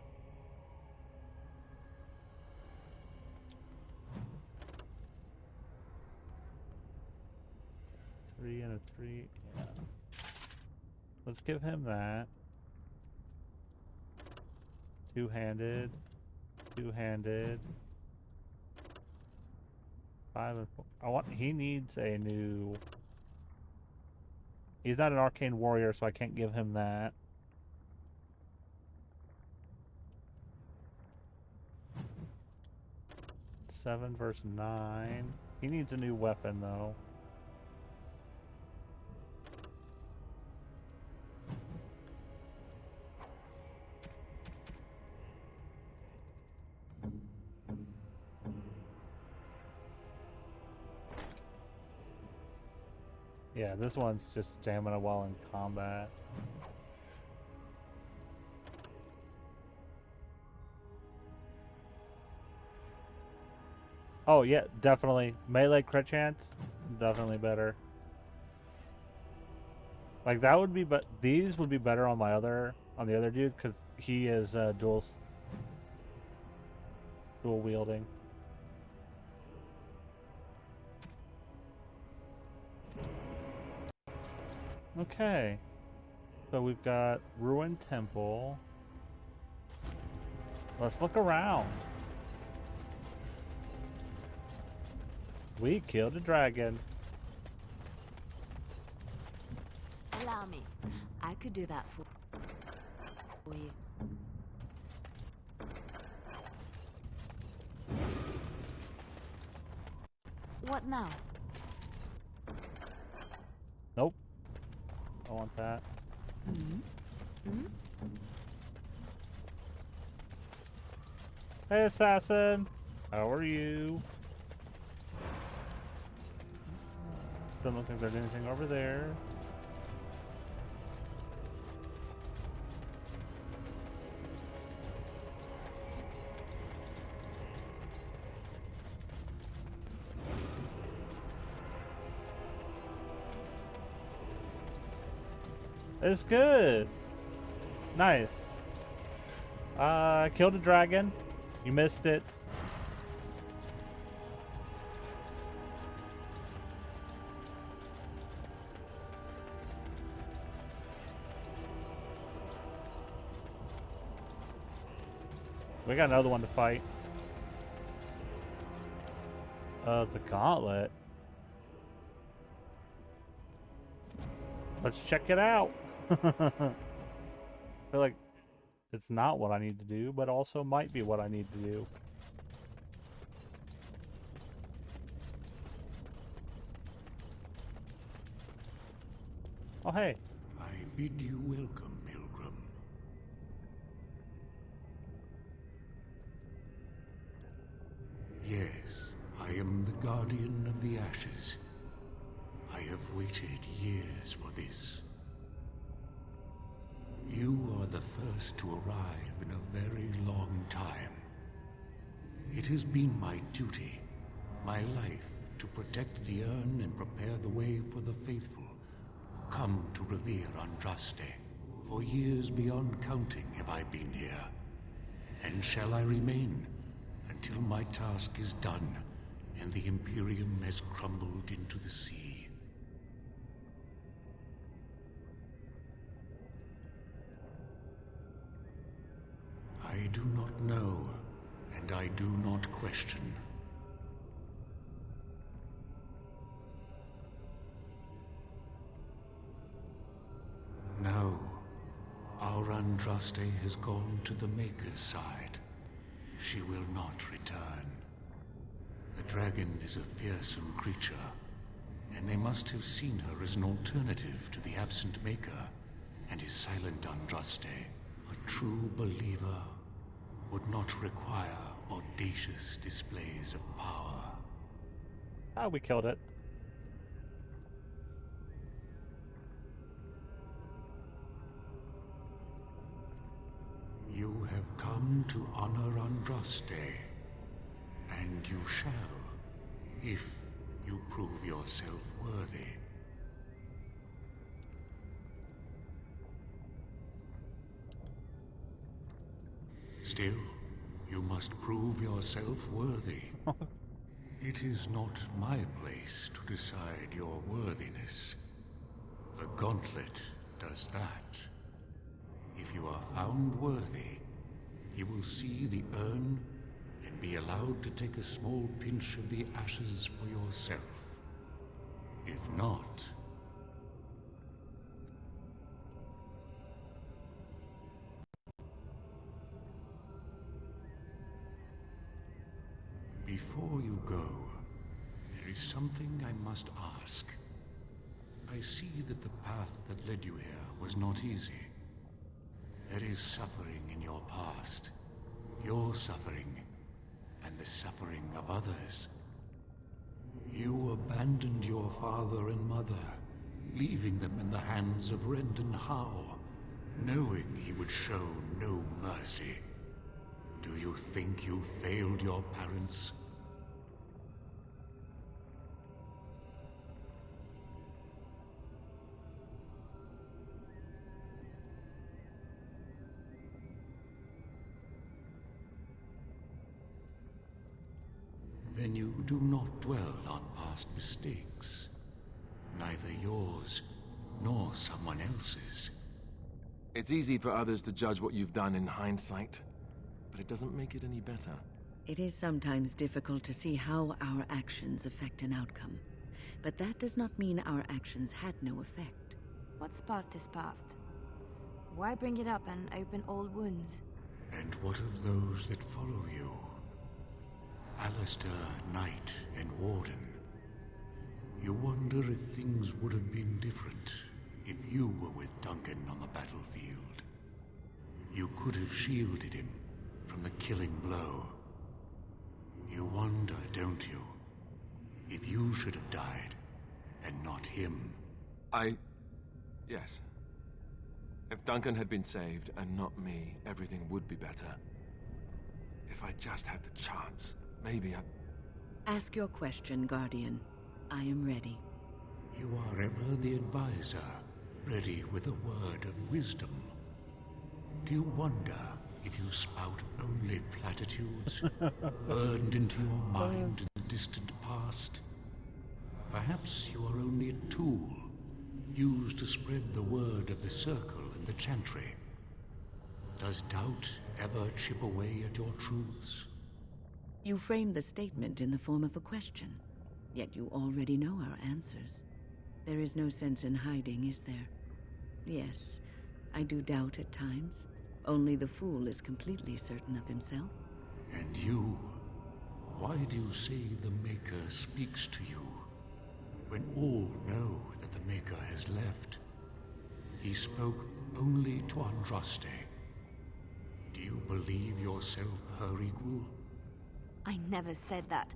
Speaker 1: Three and a 3, yeah. Let's give him that. Two-handed. Two-handed. 5 and 4. He needs a new... He's not an arcane warrior, so I can't give him that. Seven versus 9. He needs a new weapon, though. Yeah, this one's just stamina while in combat. Oh yeah, definitely. Melee crit chance, definitely better. Like that would be, but these would be better on the other dude, because he is dual wielding. Okay, so we've got Ruined Temple. Let's look around. We killed a dragon.
Speaker 17: Allow me. I could do that for you. What now?
Speaker 1: Nope. I want that. Hey, assassin. How are you? Doesn't look like there's anything over there. It's good. Nice. Killed a dragon. You missed it. We got another one to fight. The gauntlet. Let's check it out. I feel like it's not what I need to do, but also might be what I need to do. Oh, hey.
Speaker 18: I bid you welcome, Pilgrim. Yes, I am the Guardian of the Ashes. I have waited years for this. You are the first to arrive in a very long time. It has been my duty, my life, to protect the urn and prepare the way for the faithful who come to revere Andraste. For years beyond counting have I been here, and shall I remain until my task is done and the Imperium has crumbled into the sea. I do not know, and I do not question. No, our Andraste has gone to the Maker's side. She will not return. The dragon is a fearsome creature, and they must have seen her as an alternative to the absent Maker and his silent Andraste. A true believer would not require audacious displays of power.
Speaker 1: Ah, we killed it.
Speaker 18: You have come to honor Andraste, and you shall, if you prove yourself worthy. Still, you must prove yourself worthy. It is not my place to decide your worthiness. The Gauntlet does that. If you are found worthy, you will see the urn and be allowed to take a small pinch of the ashes for yourself. If not... Before you go, there is something I must ask. I see that the path that led you here was not easy. There is suffering in your past. Your suffering, and the suffering of others. You abandoned your father and mother, leaving them in the hands of Rendon Howe, knowing he would show no mercy. Do you think you failed your parents? Then you do not dwell on past mistakes. Neither yours, nor someone else's.
Speaker 10: It's easy for others to judge what you've done in hindsight, but it doesn't make it any better.
Speaker 11: It is sometimes difficult to see how our actions affect an outcome. But that does not mean our actions had no effect.
Speaker 17: What's past is past. Why bring it up and open old wounds?
Speaker 18: And what of those that follow you? Alistair, Knight, and Warden. You wonder if things would have been different if you were with Duncan on the battlefield. You could have shielded him from the killing blow. You wonder, don't you, if you should have died and not him?
Speaker 10: Yes. If Duncan had been saved and not me, everything would be better. If I just had the chance. Maybe
Speaker 11: Ask your question, Guardian. I am ready.
Speaker 18: You are ever the advisor, ready with a word of wisdom. Do you wonder if you spout only platitudes, burned into your mind in the distant past? Perhaps you are only a tool, used to spread the word of the Circle and the Chantry. Does doubt ever chip away at your truths?
Speaker 11: You framed the statement in the form of a question, yet you already know our answers. There is no sense in hiding, is there? Yes, I do doubt at times. Only the fool is completely certain of himself.
Speaker 18: And you? Why do you say the Maker speaks to you, when all know that the Maker has left? He spoke only to Andraste. Do you believe yourself her equal?
Speaker 17: I never said that.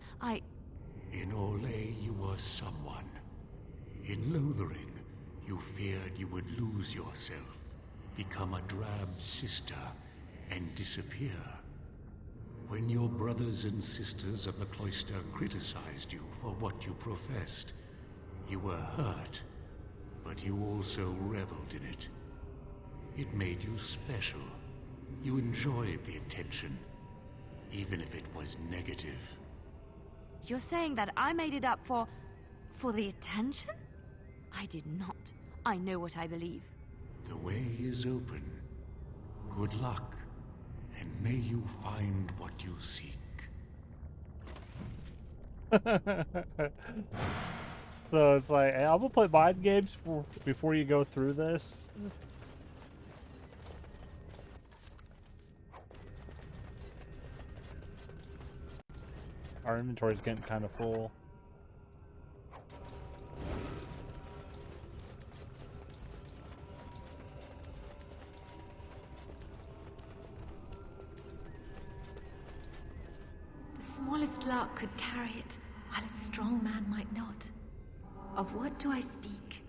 Speaker 18: In Orlais, you were someone. In Lothering, you feared you would lose yourself, become a drab sister, and disappear. When your brothers and sisters of the cloister criticized you for what you professed, you were hurt, but you also reveled in it. It made you special. You enjoyed the attention, even if it was negative.
Speaker 17: You're saying that I made it up for the attention? I did not. I know what I believe.
Speaker 18: The way is open. Good luck, and may you find what you seek.
Speaker 1: So it's like, hey, I'm gonna play mind games before you go through this. Our inventory's getting kind of full.
Speaker 17: The smallest lark could carry it, while a strong man might not. Of what do I speak?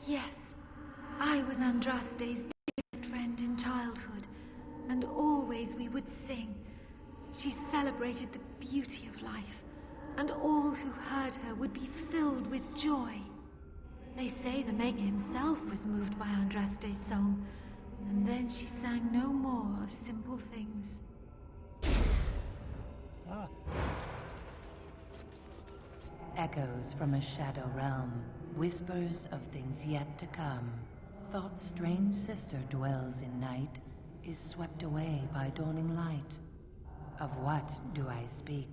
Speaker 17: Yes, I was Andraste's dearest friend in childhood, and always we would sing. She celebrated the beauty of life, and all who heard her would be filled with joy. They say the Maker himself was moved by Andraste's song, and then she sang no more of simple things.
Speaker 19: Echoes from a shadow realm, whispers of things yet to come. Thought's strange sister dwells in night, is swept away by dawning light. Of what do I speak?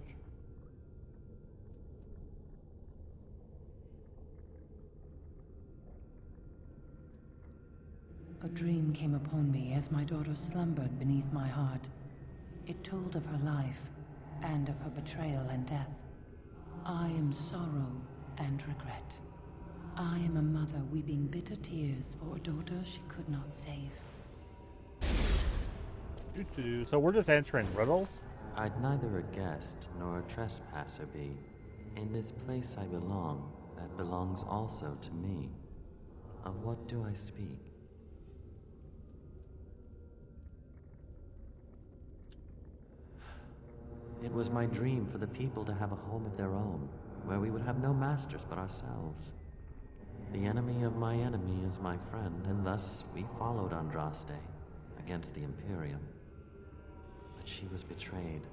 Speaker 19: A dream came upon me as my daughter slumbered beneath my heart. It told of her life, and of her betrayal and death. I am sorrow and regret. I am a mother weeping bitter tears for a daughter she could not save.
Speaker 1: So we're just answering riddles?
Speaker 20: I'd neither a guest nor a trespasser be. In this place I belong, that belongs also to me. Of what do I speak? It was my dream for the people to have a home of their own, where we would have no masters but ourselves. The enemy of my enemy is my friend, and thus we followed Andraste against the Imperium. But she was betrayed,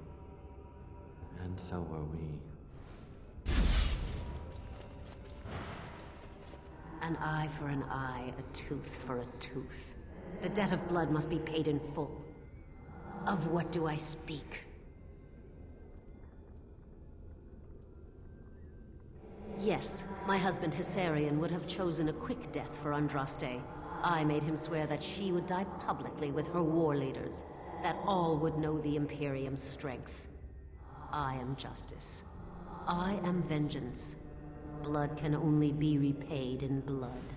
Speaker 20: and so were we.
Speaker 21: An eye for an eye, a tooth for a tooth. The debt of blood must be paid in full. Of what do I speak? Yes, my husband Hessarian would have chosen a quick death for Andraste. I made him swear that she would die publicly with her war leaders, that all would know the Imperium's strength. I am justice. I am vengeance. Blood can only be repaid in blood.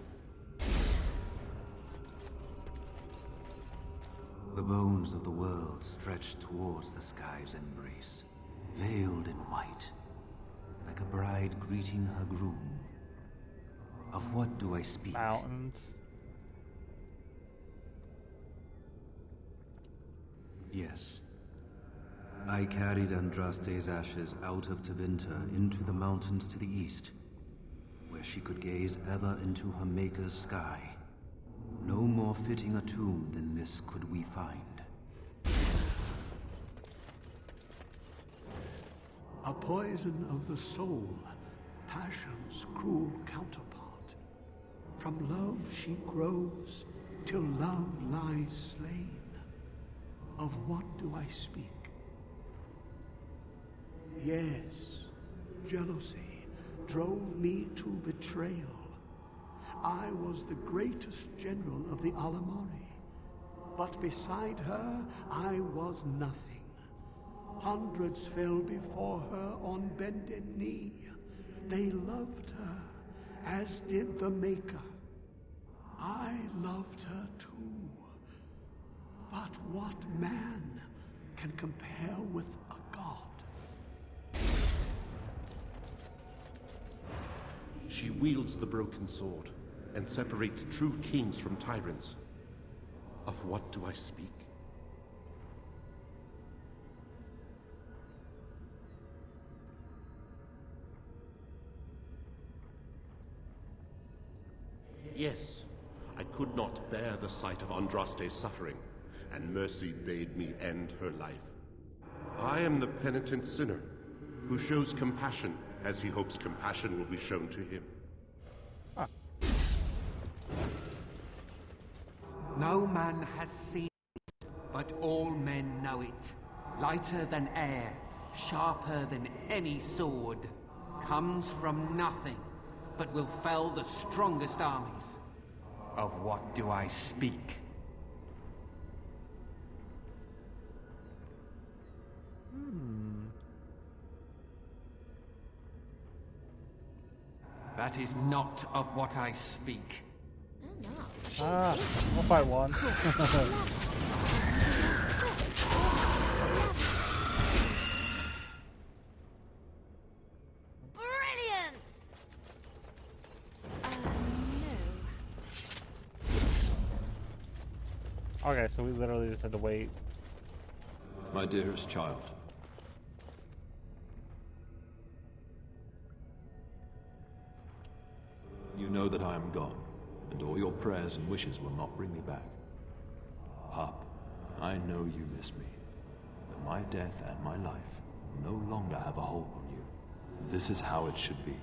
Speaker 12: The bones of the world stretch towards the sky's embrace, veiled in white, like a bride greeting her groom. Of what do I speak?
Speaker 1: Mountains.
Speaker 12: Yes. I carried Andraste's ashes out of Tevinter into the mountains to the east, where she could gaze ever into her Maker's sky. No more fitting a tomb than this could we find.
Speaker 22: A poison of the soul, passion's cruel counterpart. From love she grows, till love lies slain. Of what do I speak? Yes, jealousy drove me to betrayal. I was the greatest general of the Alamari, but beside her I was nothing. Hundreds fell before her on bended knee. they loved her, as did the Maker. I loved her too. But what man can compare with a god?
Speaker 6: She wields the broken sword and separates true kings from tyrants. Of what do I speak? Yes, I could not bear the sight of Andraste's suffering, and mercy bade me end her life. I am the penitent sinner, who shows compassion as he hopes compassion will be shown to him.
Speaker 9: No man has seen it, but all men know it. Lighter than air, sharper than any sword. Comes from nothing, but will fell the strongest armies. Of what do I speak? That is not of what I speak.
Speaker 1: Ah, we'll fight one.
Speaker 3: Brilliant! No.
Speaker 1: Okay, so we literally just had to wait.
Speaker 23: My dearest child. You know that I am gone, and all your prayers and wishes will not bring me back. Pup, I know you miss me, but my death and my life no longer have a hold on you. This is how it should be.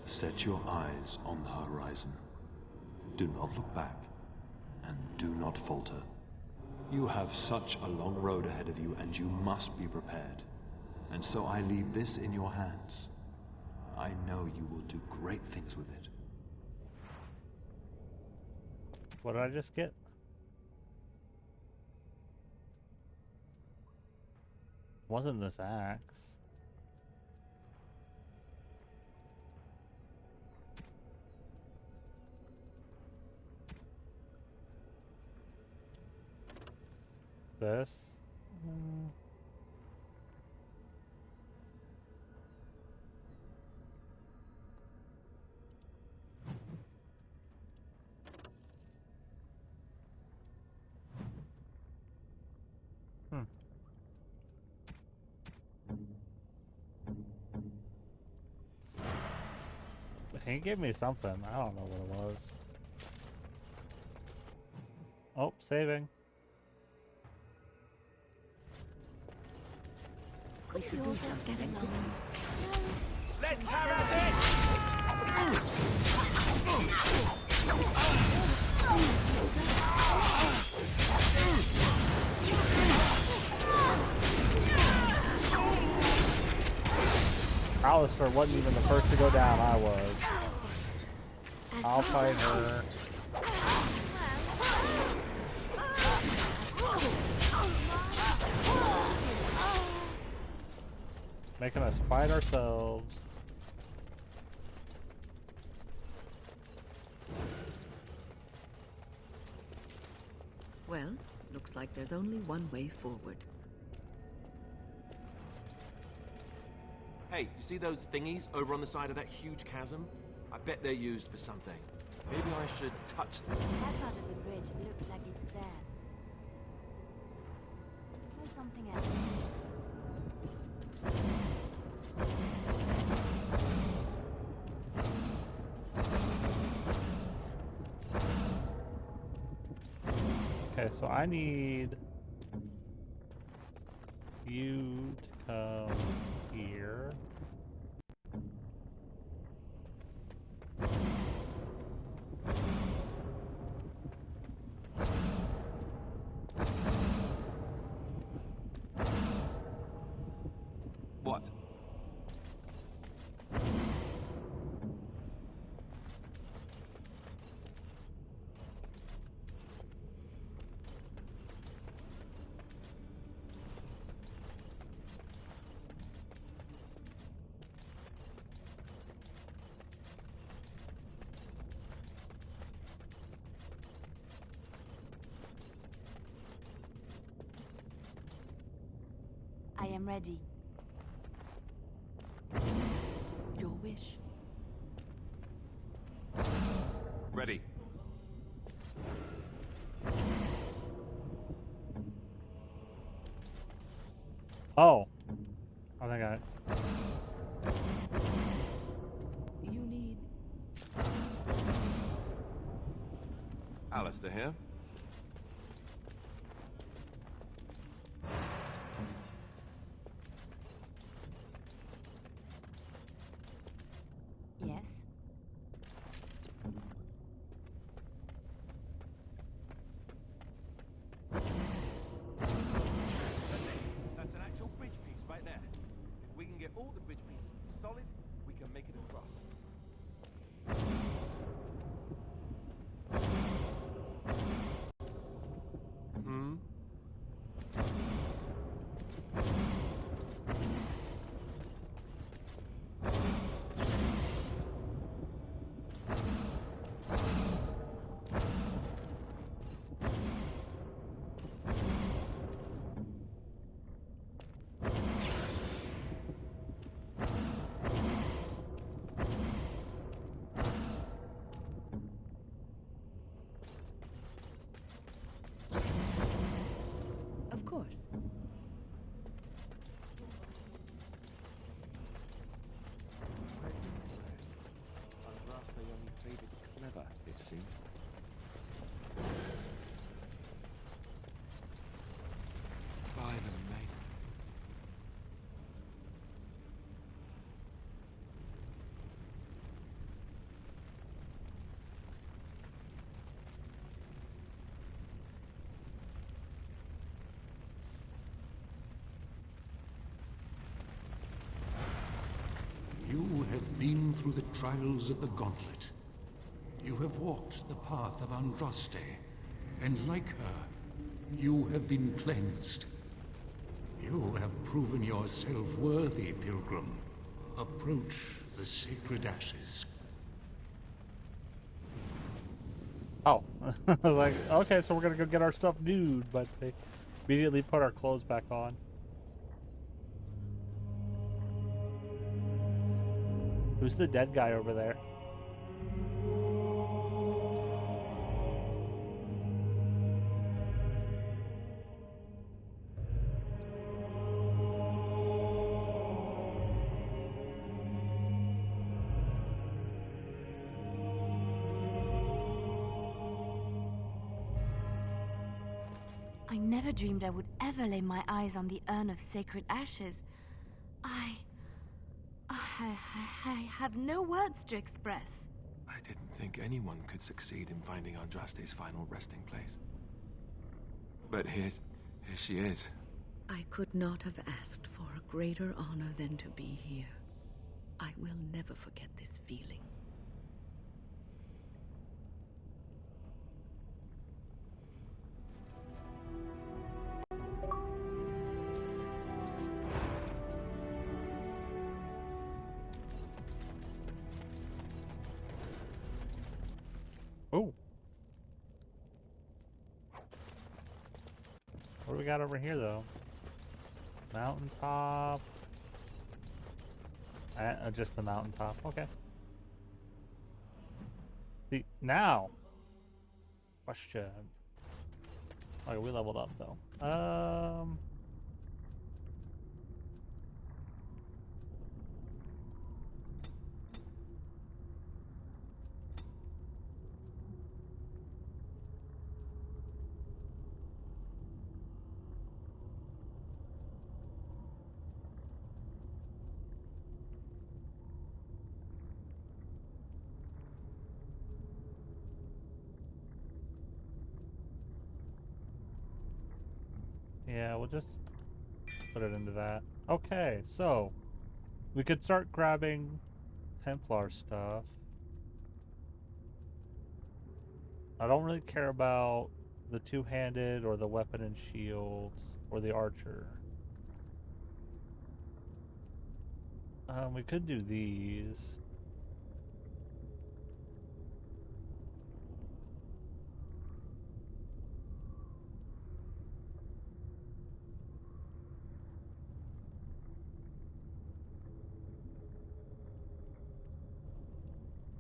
Speaker 23: Set your eyes on the horizon. Do not look back, and do not falter. You have such a long road ahead of you, and you must be prepared. And so I leave this in your hands. I know you will do great things with it.
Speaker 1: What did I just get? Wasn't this axe? This? He gave me something. I don't know what it was. Oh, saving.
Speaker 11: We should do something.
Speaker 2: Let's have at
Speaker 1: Alistair wasn't even the first to go down, I was. I'll fight her. Making us fight ourselves.
Speaker 11: Well, looks like there's only one way forward.
Speaker 10: Hey, you see those thingies over on the side of that huge chasm? I bet they're used for something. Maybe I should touch them.
Speaker 3: That part of the bridge looks like it's there. Try something else.
Speaker 1: Okay, so I need you to come here.
Speaker 10: What?
Speaker 17: am ready.
Speaker 11: Your wish.
Speaker 10: Ready.
Speaker 1: Oh. I think I...
Speaker 11: You need...
Speaker 10: Alistair here.
Speaker 17: Yes?
Speaker 7: That's an actual bridge piece right there. If we can get all the bridge pieces to be solid, we can make it across.
Speaker 10: Hmm?
Speaker 11: Of course.
Speaker 13: Andraste only faded clever, it seems.
Speaker 10: By the maiden.
Speaker 18: You have been through the trials of the Gauntlet. You have walked the path of Andraste, and like her, you have been cleansed. You have proven yourself worthy, Pilgrim. Approach the sacred ashes.
Speaker 1: Oh. I was like, okay, so we're gonna go get our stuff nude, but they immediately put our clothes back on. Who's the dead guy over there?
Speaker 17: I never dreamed I would ever lay my eyes on the urn of sacred ashes. I have no words to express.
Speaker 10: I didn't think anyone could succeed in finding Andraste's final resting place. But here she is.
Speaker 11: I could not have asked for a greater honor than to be here. I will never forget this feeling.
Speaker 1: Oh. What do we got over here, though? Mountaintop. Just the mountaintop. Okay. See, now. Question. Okay, we leveled up, though. Yeah, we'll just put it into that. Okay, so we could start grabbing Templar stuff. I don't really care about the two-handed or the weapon and shields or the archer. We could do these.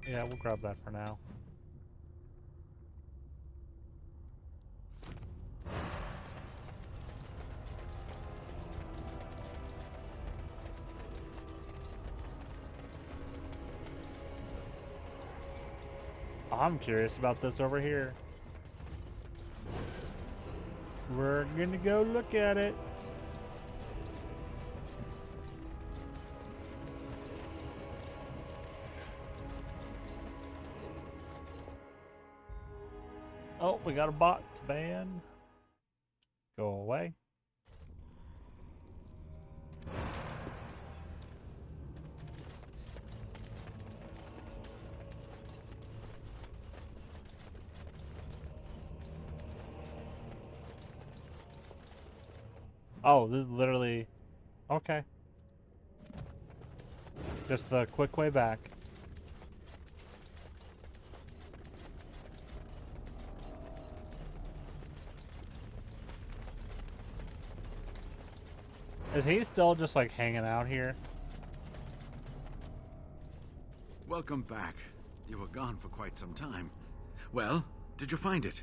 Speaker 1: Yeah, we'll grab that for now. I'm curious about this over here. We're gonna go look at it. Oh, we got a bot to ban. Go away. Oh, this is literally... Okay. Just the quick way back. Is he still just like hanging out here?
Speaker 8: Welcome back. You were gone for quite some time. Well, did you find it?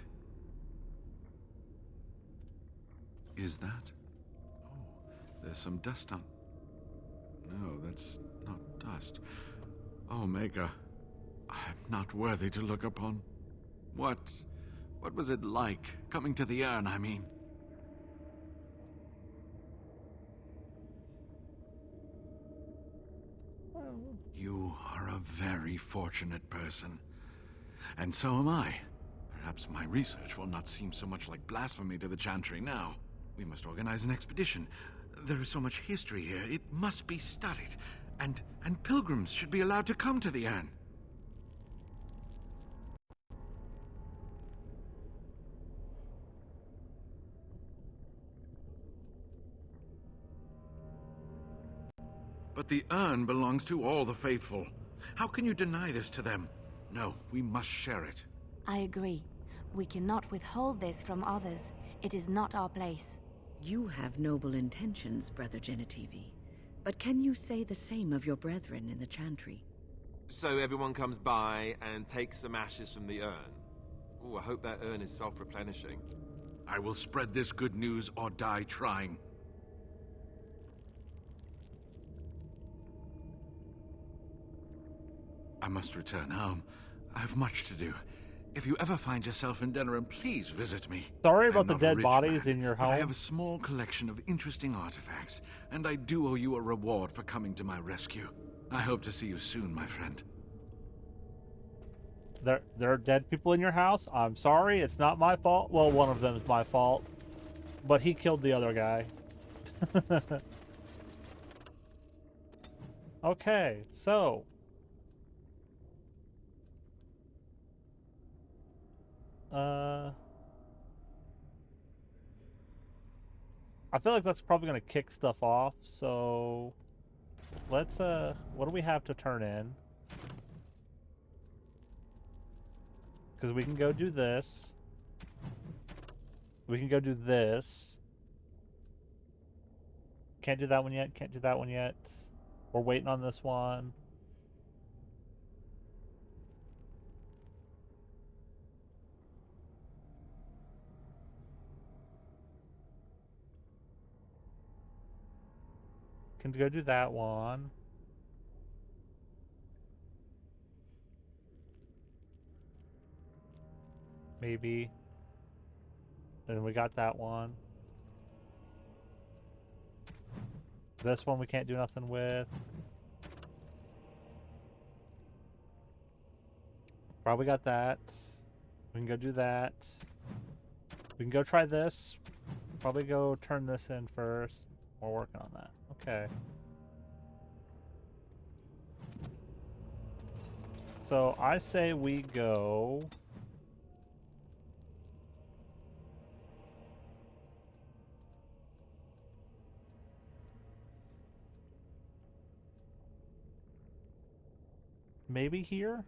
Speaker 8: Is that? Oh, there's some dust on... No, that's not dust. Oh, Maker, I'm not worthy to look upon. What was it like, coming to the urn, I mean? You are a very fortunate person. And so am I. Perhaps my research will not seem so much like blasphemy to the Chantry now. We must organize an expedition. There is so much history here, it must be studied. And pilgrims should be allowed to come to the urn. But the urn belongs to all the faithful. How can you deny this to them? No, we must share it.
Speaker 17: I agree. We cannot withhold this from others. It is not our place.
Speaker 11: You have noble intentions, Brother Genitivi. But can you say the same of your brethren in the Chantry?
Speaker 10: So everyone comes by and takes some ashes from the urn. Oh, I hope that urn is self-replenishing.
Speaker 8: I will spread this good news or die trying. I must return home. I have much to do. If you ever find yourself in Denerim, please visit me.
Speaker 1: Sorry about the dead bodies in your home.
Speaker 8: I have a small collection of interesting artifacts, and I do owe you a reward for coming to my rescue. I hope to see you soon, my friend.
Speaker 1: There are dead people in your house. I'm sorry, it's not my fault. Well, one of them is my fault. But he killed the other guy. Okay, so... I feel like that's probably going to kick stuff off, so let's, what do we have to turn in? Because we can go do this. We can go do this. Can't do that one yet, can't do that one yet. We're waiting on this one. Can go do that one. Maybe. Then we got that one. This one we can't do nothing with. Probably got that. We can go do that. We can go try this. Probably go turn this in first. We're working on that. Okay. So I say we go... maybe here?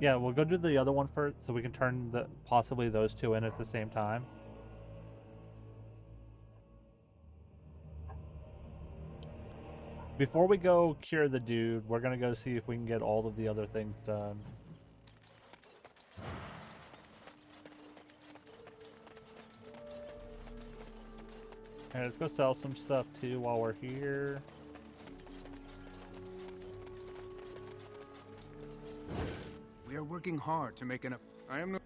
Speaker 1: Yeah, we'll go do the other one first, so we can turn possibly those two in at the same time. Before we go cure the dude, we're gonna go see if we can get all of the other things done. And let's go sell some stuff too while we're here.
Speaker 5: We are working hard to make enough. I am no.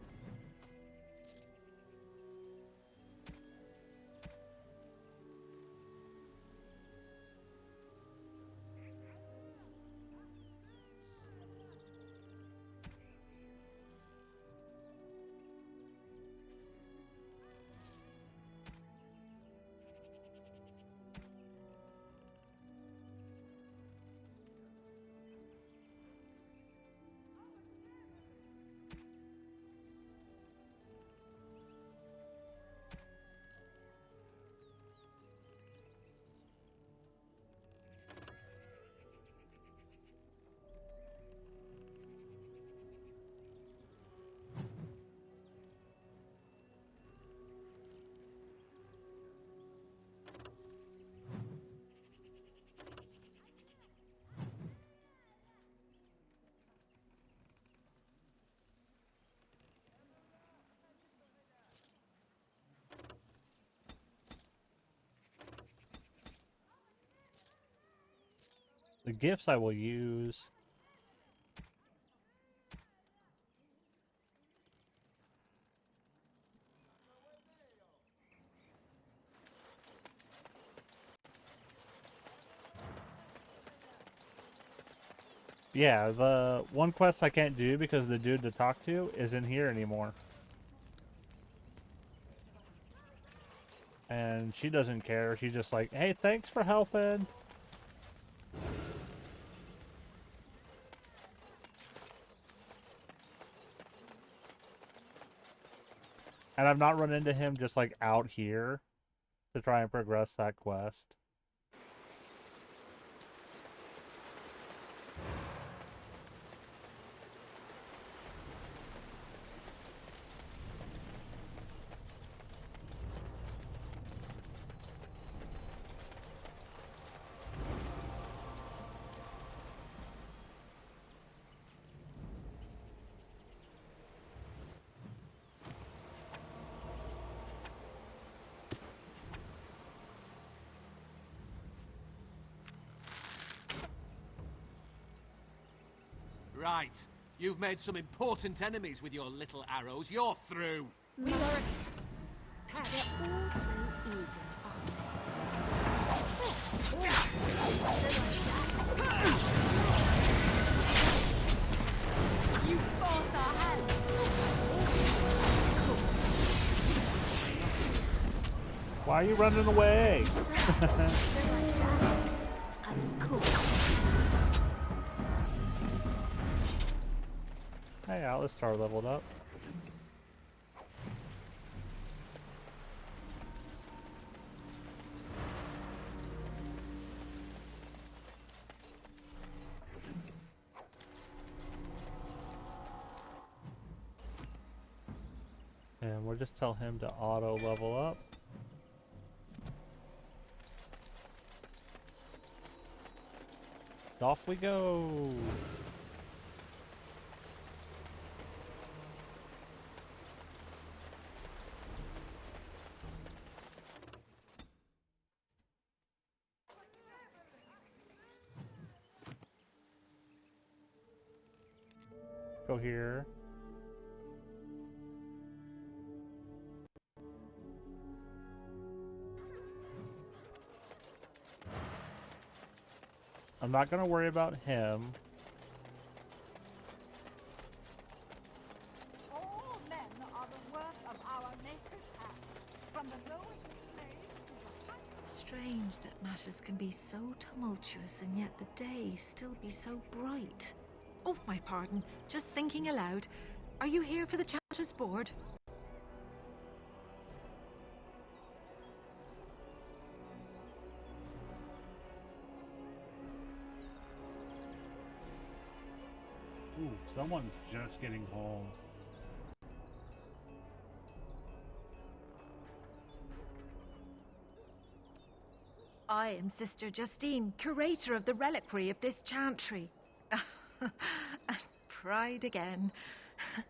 Speaker 1: The gifts I will use. Yeah, the one quest I can't do because the dude to talk to isn't here anymore. And she doesn't care. She's just like, hey, thanks for helping. And I've not run into him just like out here to try and progress that quest.
Speaker 9: Right. You've made some important enemies with your little arrows. You're through.
Speaker 3: We are... They're all so eager,
Speaker 17: You forced our hand.
Speaker 1: Why are you running away? Hey, Alistar leveled up. And we'll just tell him to auto level up. Off we go. Go here. I'm not going to worry about him.
Speaker 17: All men are the work of our maker's hand, from the lowest slave to the highest.
Speaker 11: Strange that matters can be so tumultuous and yet the day still be so bright. Oh, my pardon. Just thinking aloud. Are you here for the Chatter's board?
Speaker 1: Ooh, someone's just getting home.
Speaker 17: I am Sister Justine, curator of the reliquary of this chantry. And pride again.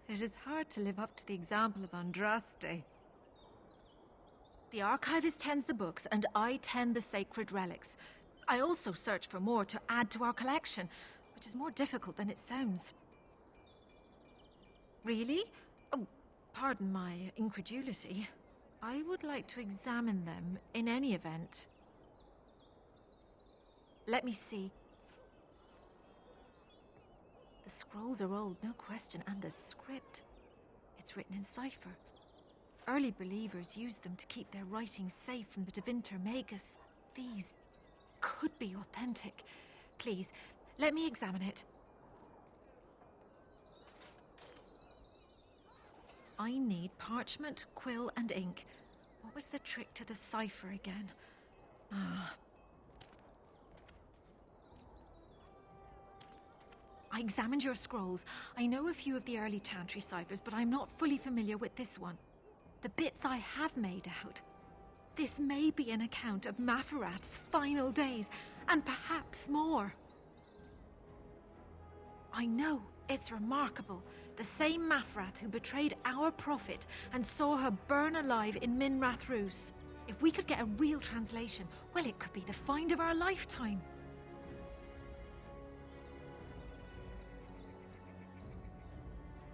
Speaker 17: It is hard to live up to the example of Andraste. The archivist tends the books, and I tend the sacred relics. I also search for more to add to our collection, which is more difficult than it sounds. Really? Oh, pardon my incredulity. I would like to examine them in any event. Let me see. The scrolls are old, no question, and the script. It's written in cipher. Early believers used them to keep their writings safe from the Tevinter Magus. These could be authentic. Please, let me examine it. I need parchment, quill, and ink. What was the trick to the cipher again? I examined your scrolls. I know a few of the early chantry ciphers, but I'm not fully familiar with this one. The bits I have made out. This may be an account of Maferath's final days, and perhaps more. I know, it's remarkable. The same Maferath who betrayed our prophet and saw her burn alive in Minrath Rus. If we could get a real translation, well, it could be the find of our lifetime.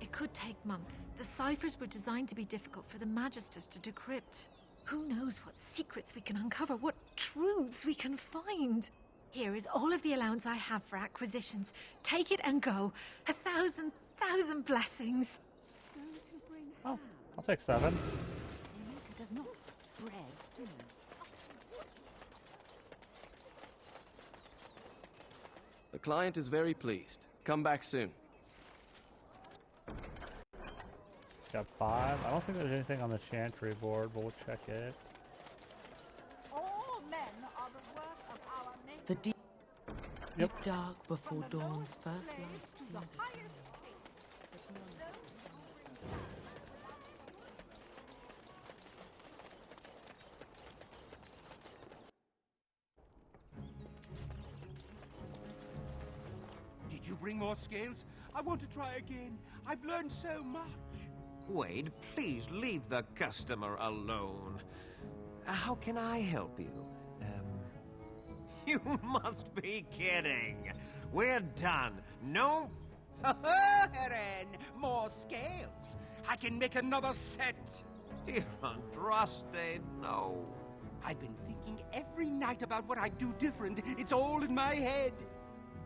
Speaker 17: It could take months. The ciphers were designed to be difficult for the Magisters to decrypt. Who knows what secrets we can uncover, what truths we can find. Here is all of the allowance I have for acquisitions. Take it and go. 1,000 blessings.
Speaker 1: Oh, I'll take 7.
Speaker 14: Does not bread sinners.
Speaker 15: The client is very pleased. Come back soon.
Speaker 1: Got 5. I don't think there's anything on the chantry board, but we'll check it.
Speaker 14: All men are the work of our nature.
Speaker 16: The deep dark before dawn's first light seems eternal.
Speaker 2: Did you bring more scales? I want to try again. I've learned so much.
Speaker 24: Wade, please leave the customer alone. How can I help you? You must be kidding. We're done. No...
Speaker 2: Heren, more scales. I can make another set.
Speaker 24: Dear Andraste, no.
Speaker 2: I've been thinking every night about what I'd do different. It's all in my head.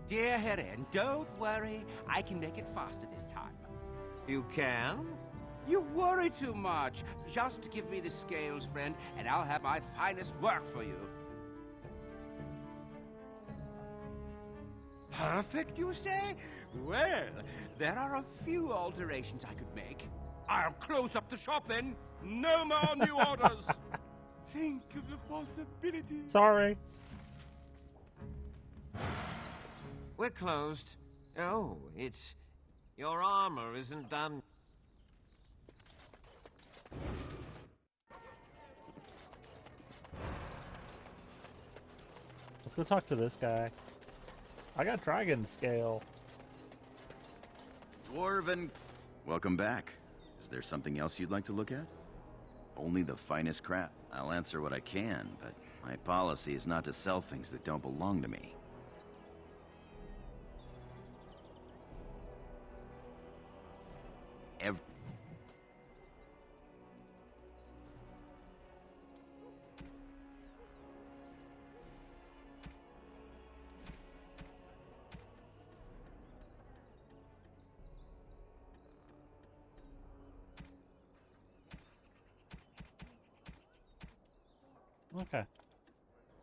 Speaker 2: Dear Heren, don't worry. I can make it faster this time.
Speaker 24: You can?
Speaker 2: You worry too much. Just give me the scales, friend, and I'll have my finest work for you. Perfect, you say? Well, there are a few alterations I could make. I'll close up the shop then. No more new orders. Think of the possibilities.
Speaker 1: Sorry.
Speaker 24: We're closed. Oh, it's... Your armor isn't done.
Speaker 1: Let's go talk to this guy. I got dragon scale.
Speaker 25: Dwarven... Welcome back. Is there something else you'd like to look at? Only the finest crap. I'll answer what I can, but my policy is not to sell things that don't belong to me.
Speaker 1: Okay.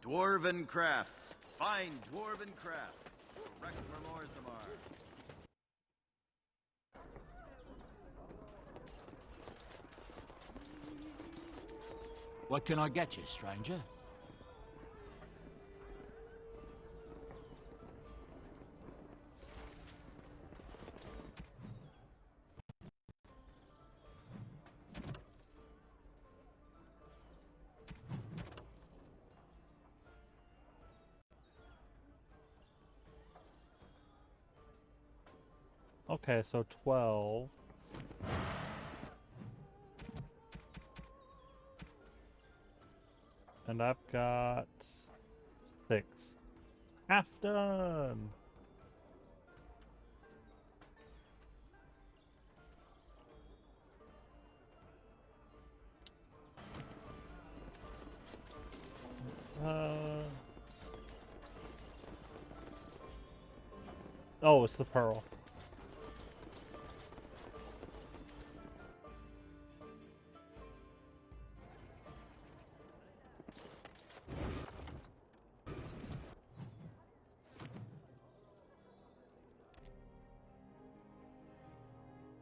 Speaker 25: Dwarven crafts. Fine dwarven crafts. Rex Mermor Zamar.
Speaker 26: What can I get you, stranger?
Speaker 1: Okay, so 12. And I've got 6. Half done! Oh, it's the pearl.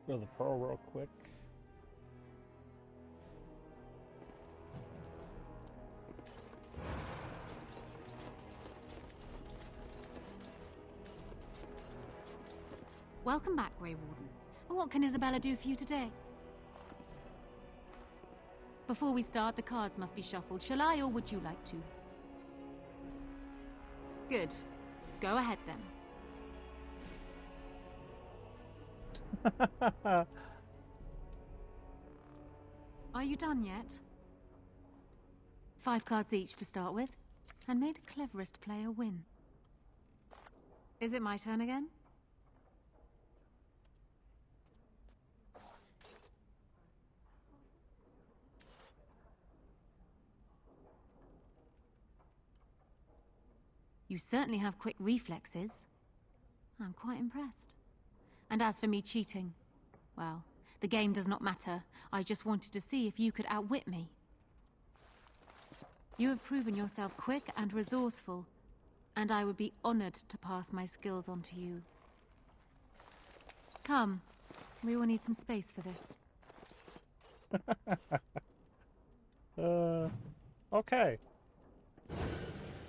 Speaker 1: Go to the pearl real quick.
Speaker 4: Welcome back, Grey Warden. And what can Isabella do for you today? Before we start, the cards must be shuffled. Shall I, or would you like to? Good. Go ahead, then. Are you done yet? 5 cards each to start with, and may the cleverest player win. Is it my turn again? You certainly have quick reflexes. I'm quite impressed. And as for me cheating, well, the game does not matter. I just wanted to see if you could outwit me. You have proven yourself quick and resourceful, and I would be honored to pass my skills on to you. Come, we will need some space for this.
Speaker 1: Okay.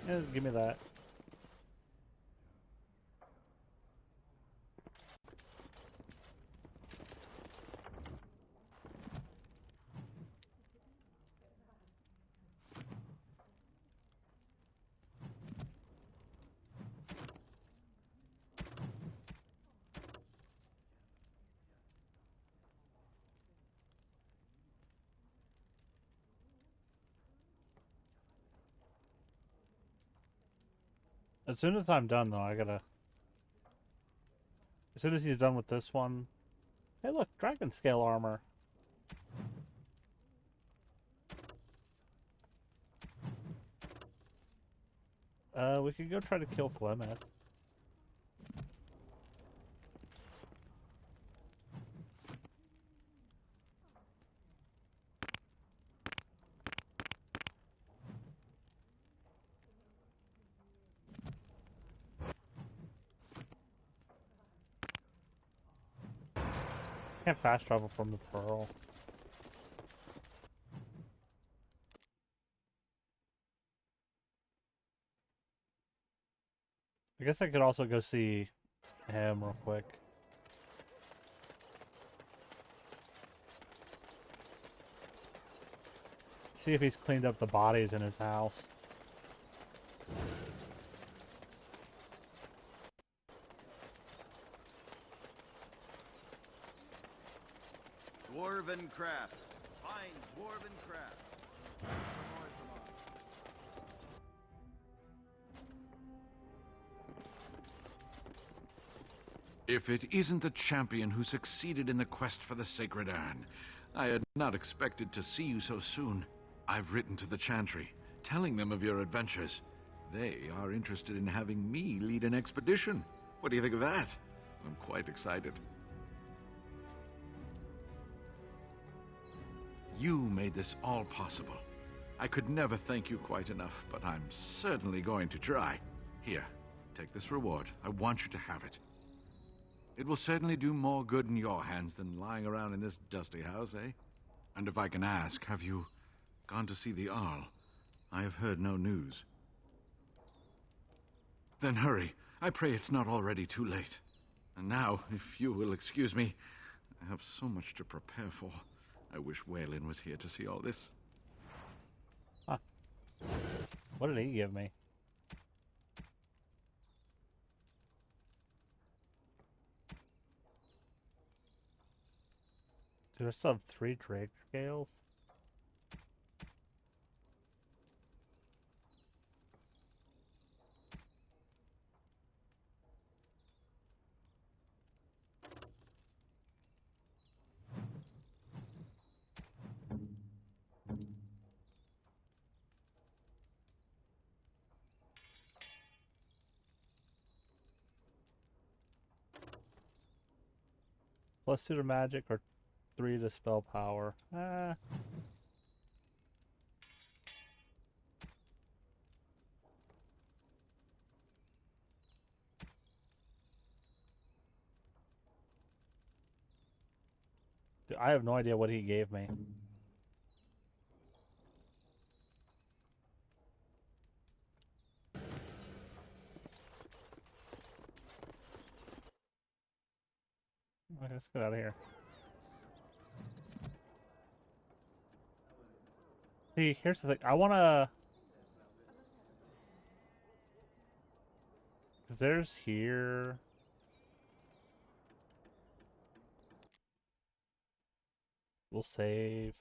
Speaker 1: Yeah, give me that. As soon as I'm done, though, I gotta... As soon as he's done with this one... Hey, look! Dragon scale armor! We could go try to kill Flemeth. Can't fast travel from the pearl. I guess I could also go see him real quick. See if he's cleaned up the bodies in his house.
Speaker 25: Dwarven crafts. Fine dwarven crafts.
Speaker 8: If it isn't the champion who succeeded in the quest for the Sacred Urn, I had not expected to see you so soon. I've written to the Chantry, telling them of your adventures. They are interested in having me lead an expedition. What do you think of that? I'm quite excited. You made this all possible. I could never thank you quite enough, but I'm certainly going to try. Here, take this reward. I want you to have it. It will certainly do more good in your hands than lying around in this dusty house, eh? And if I can ask, have you gone to see the Arl? I have heard no news. Then hurry. I pray it's not already too late. And now, if you will excuse me, I have so much to prepare for. I wish Waylon was here to see all this.
Speaker 1: Huh. What did he give me? Do I still have 3 trade scales? Plus 2 to magic or 3 to spell power. Dude, I have no idea what he gave me. Okay, let's get out of here. See, here's the thing. I wanna... Cause there's here... We'll save.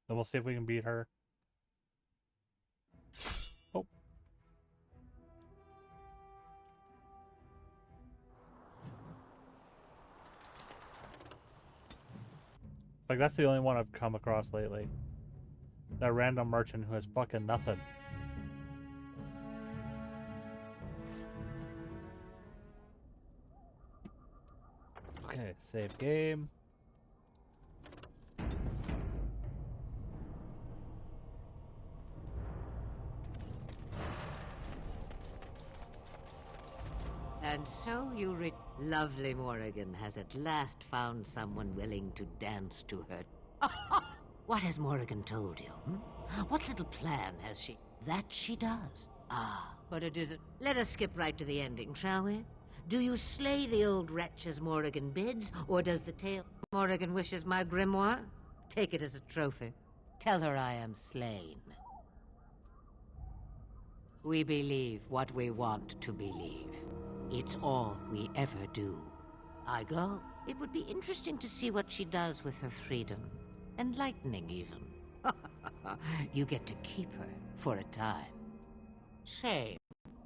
Speaker 1: Then we'll see if we can beat her. Oh. Like, that's the only one I've come across lately. That random merchant who has fucking nothing. Okay, save game.
Speaker 6: And so you lovely Morrigan has at last found someone willing to dance to her. What has Morrigan told you? What little plan has she? That she does. But it isn't. Let us skip right to the ending, shall we? Do you slay the old wretch as Morrigan bids, or does the tale Morrigan wishes my grimoire? Take it as a trophy. Tell her I am slain. We believe what we want to believe. It's all we ever do. I go. It would be interesting to see what she does with her freedom. Enlightening, even. You get to keep her for a time. Shame.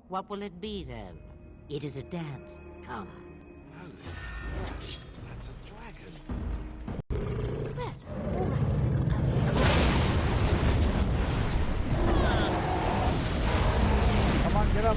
Speaker 6: What will it be, then? It is a dance. Come.
Speaker 10: That's a dragon.
Speaker 6: Well, all right.
Speaker 1: Come on, get up.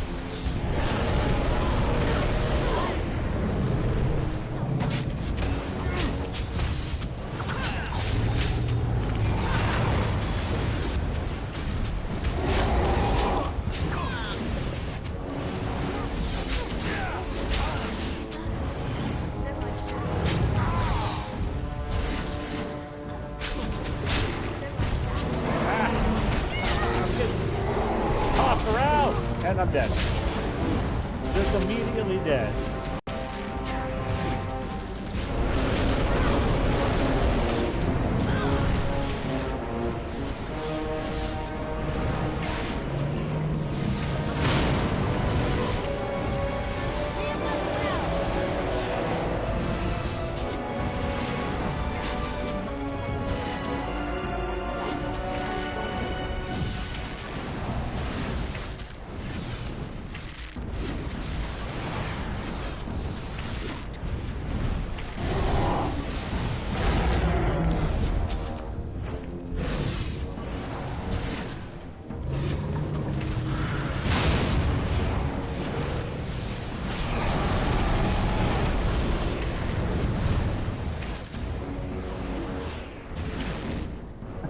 Speaker 1: And I'm dead. Just immediately dead.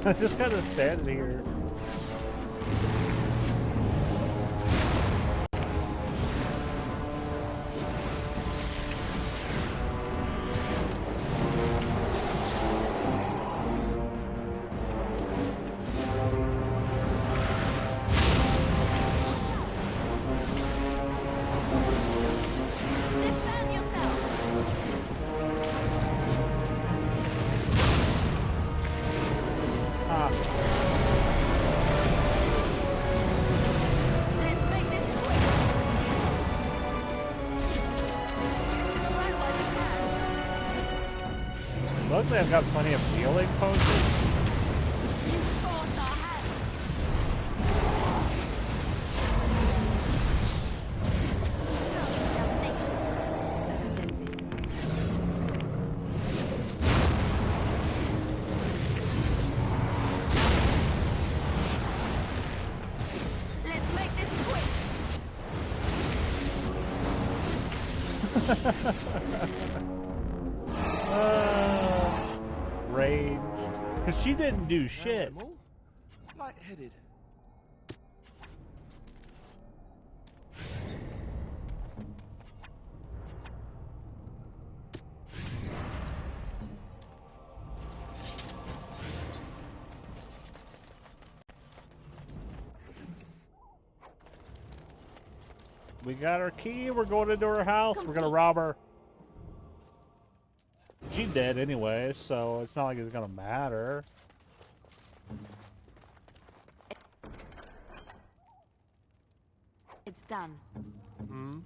Speaker 1: I just kind of standing here. Luckily, I've got plenty of healing potions.
Speaker 14: Let's make this quick.
Speaker 1: Raged. Because she didn't do shit.
Speaker 13: Light-headed.
Speaker 1: We got our key. We're going into her house. We're gonna rob her. She dead anyway, so it's not like it's gonna matter.
Speaker 3: It's done.
Speaker 13: Hmm?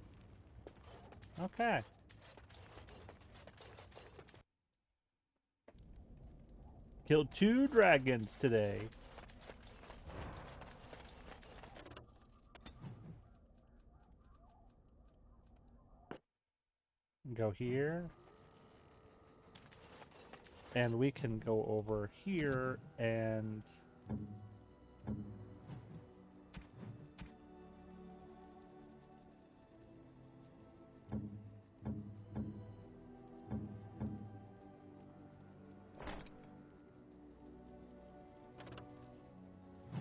Speaker 1: Okay. Killed 2 dragons today. Go here. And we can go over here and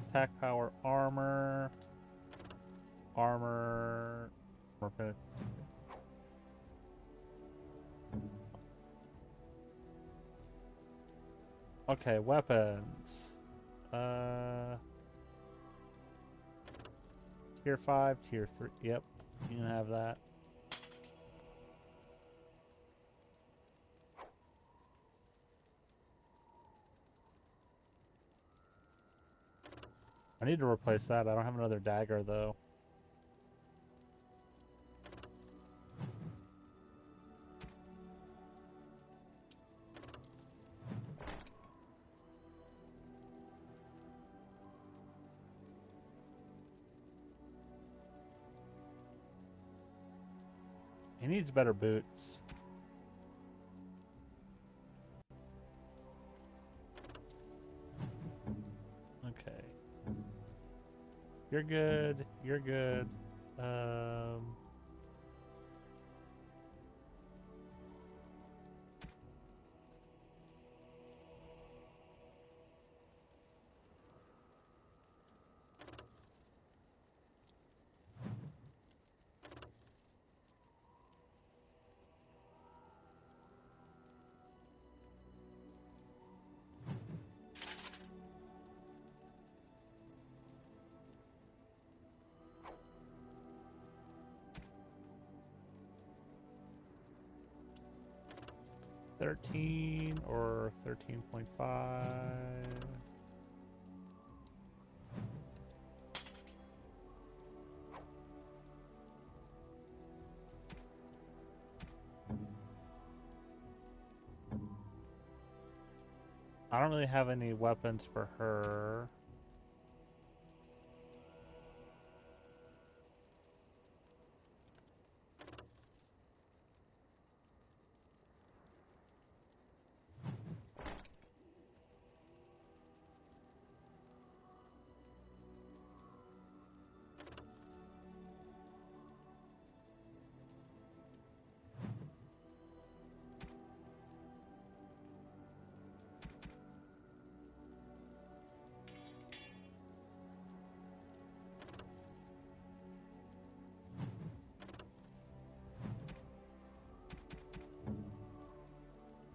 Speaker 1: attack power, armor, weapon. Okay, weapons. Tier 5, tier 3. Yep, you can have that. I need to replace that. I don't have another dagger though. He needs better boots. Okay. You're good. You're good. $13 or 13.5. I don't really have any weapons for her.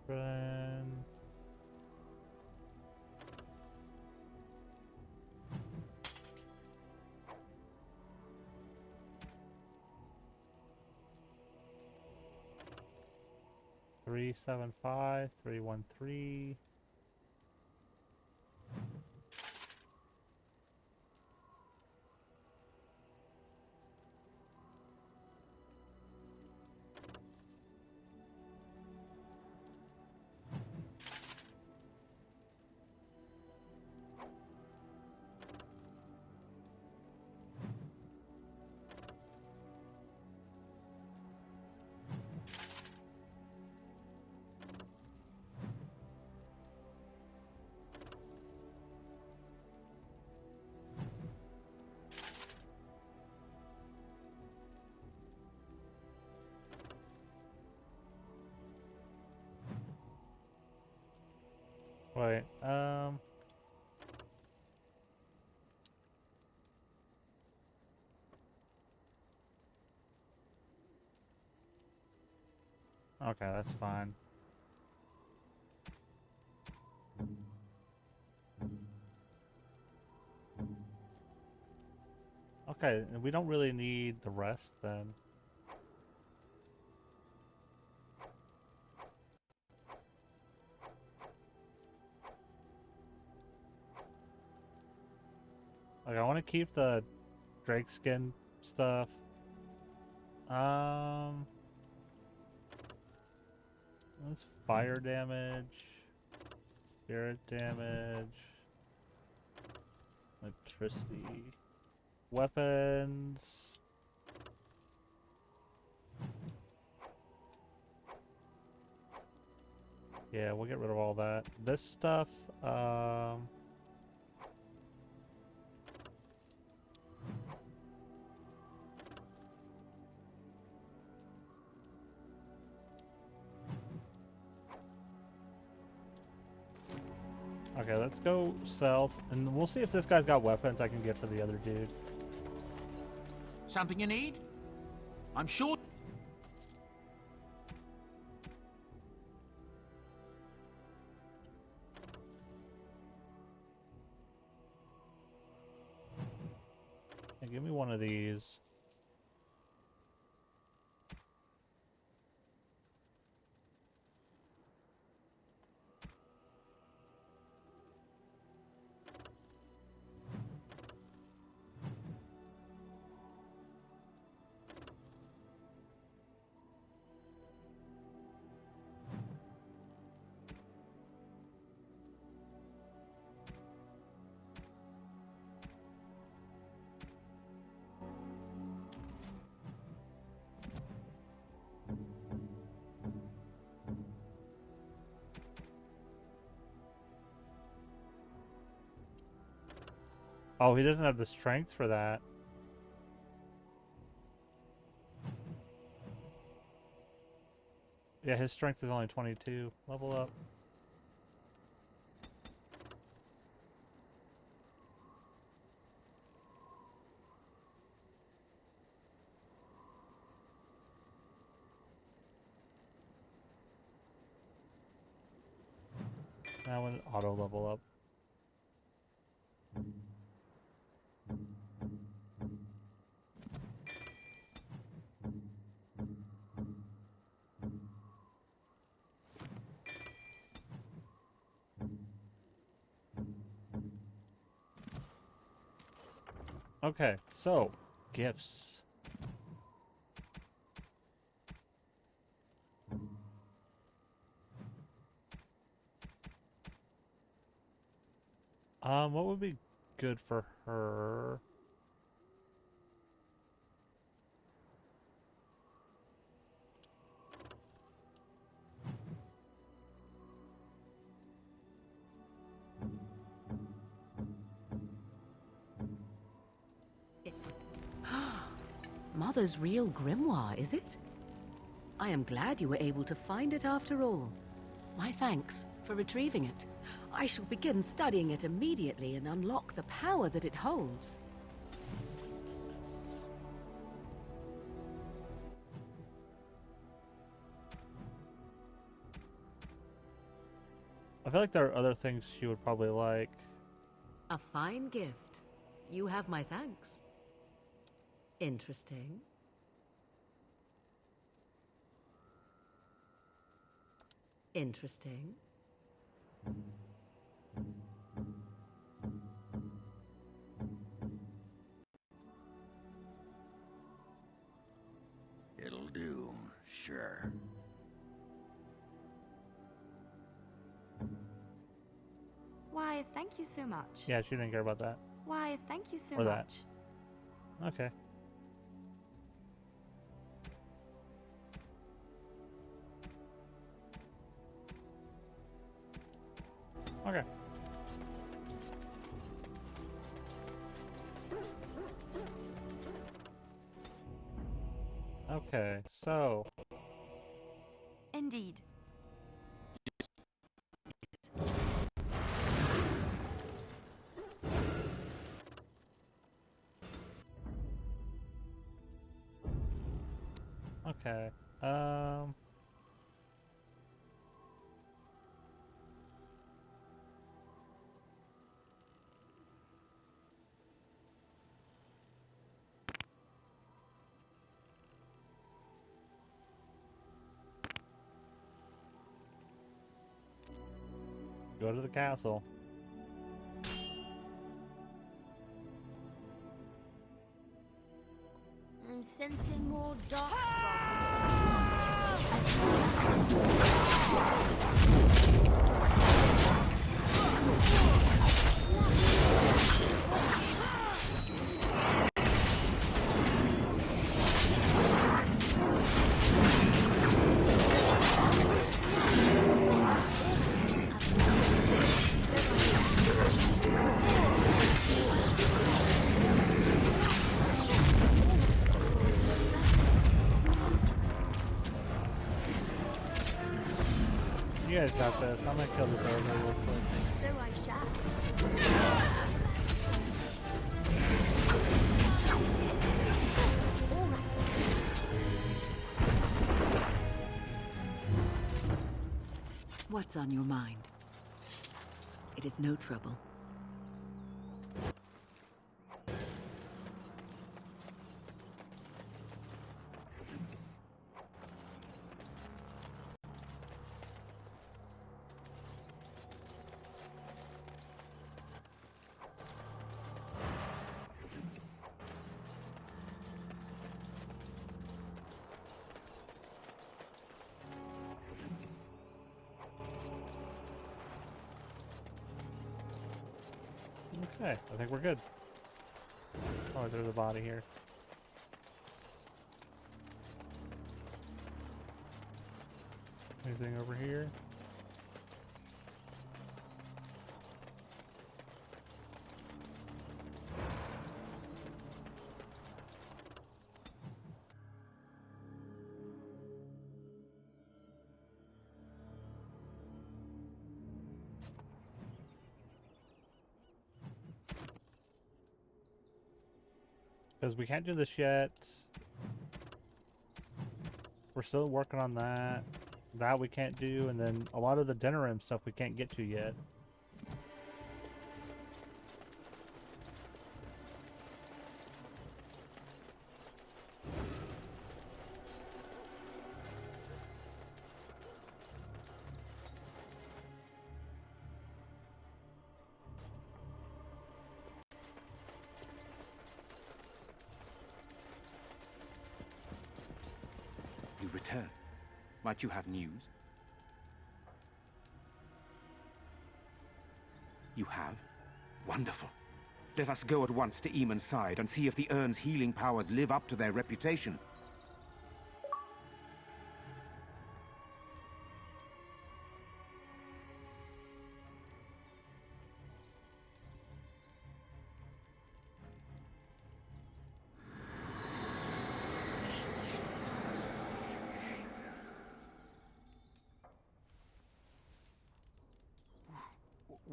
Speaker 1: Run. Three 7-5 3-1-3. Wait, okay, that's fine. Okay, we don't really need the rest then. Like, I want to keep the Drake skin stuff. That's fire damage, spirit damage, electricity, weapons. Yeah, we'll get rid of all that. This stuff, okay, let's go south, and we'll see if this guy's got weapons I can get for the other dude.
Speaker 26: Something you need? I'm sure.
Speaker 1: Hey, give me one of these. Oh, he doesn't have the strength for that. Yeah, his strength is only 22. Level up. Now an auto level up. Okay, so gifts. What would be good for her?
Speaker 11: Mother's real grimoire, is it? I am glad you were able to find it after all. My thanks for retrieving it. I shall begin studying it immediately and unlock the power that it holds.
Speaker 1: I feel like there are other things she would probably like.
Speaker 11: A fine gift. You have my thanks. Interesting. Interesting.
Speaker 25: It'll do, sure.
Speaker 17: Why, thank you so much.
Speaker 1: Yeah, she didn't care about that.
Speaker 17: Why, thank you so
Speaker 1: Or that.
Speaker 17: much.
Speaker 1: Okay. Okay. Okay, so
Speaker 17: Indeed.
Speaker 1: Okay. Go to the castle.
Speaker 14: I'm sensing more dark
Speaker 1: You guys got this. I'm gonna kill this ogre real quick.
Speaker 14: So I shall.
Speaker 11: What's on your mind? It is no trouble.
Speaker 1: Okay, I think we're good. Oh, there's a body here. Anything over here? Because we can't do this yet. We're still working on that. That we can't do, and then a lot of the Denerim stuff we can't get to yet.
Speaker 12: You return. Might you have news? You have? Wonderful. Let us go at once to Eamon's side and see if the Urn's healing powers live up to their reputation.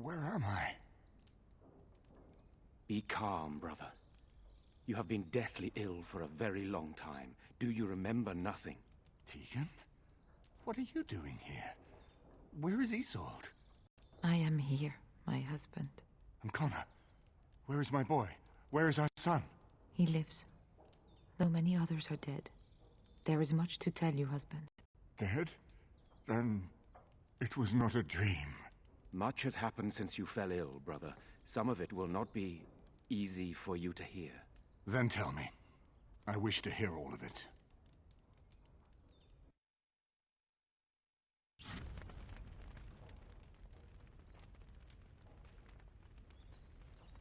Speaker 18: Where am I?
Speaker 12: Be calm, brother. You have been deathly ill for a very long time. Do you remember nothing?
Speaker 18: Tegan? What are you doing here? Where is Isolde?
Speaker 16: I am here, my husband.
Speaker 18: And Connor? Where is my boy? Where is our son?
Speaker 16: He lives, though many others are dead. There is much to tell you, husband.
Speaker 18: Dead? Then it was not a dream.
Speaker 12: Much has happened since you fell ill, brother. Some of it will not be easy for you to hear.
Speaker 18: Then tell me. I wish to hear all of it.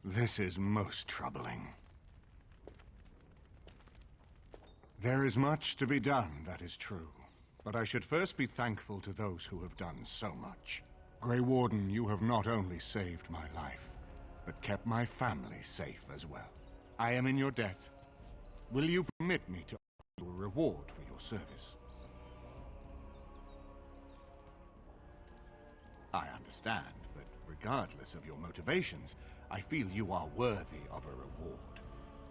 Speaker 18: This is most troubling. There is much to be done, that is true. But I should first be thankful to those who have done so much. Grey Warden, you have not only saved my life, but kept my family safe as well. I am in your debt. Will you permit me to offer you a reward for your service? I understand, but regardless of your motivations, I feel you are worthy of a reward.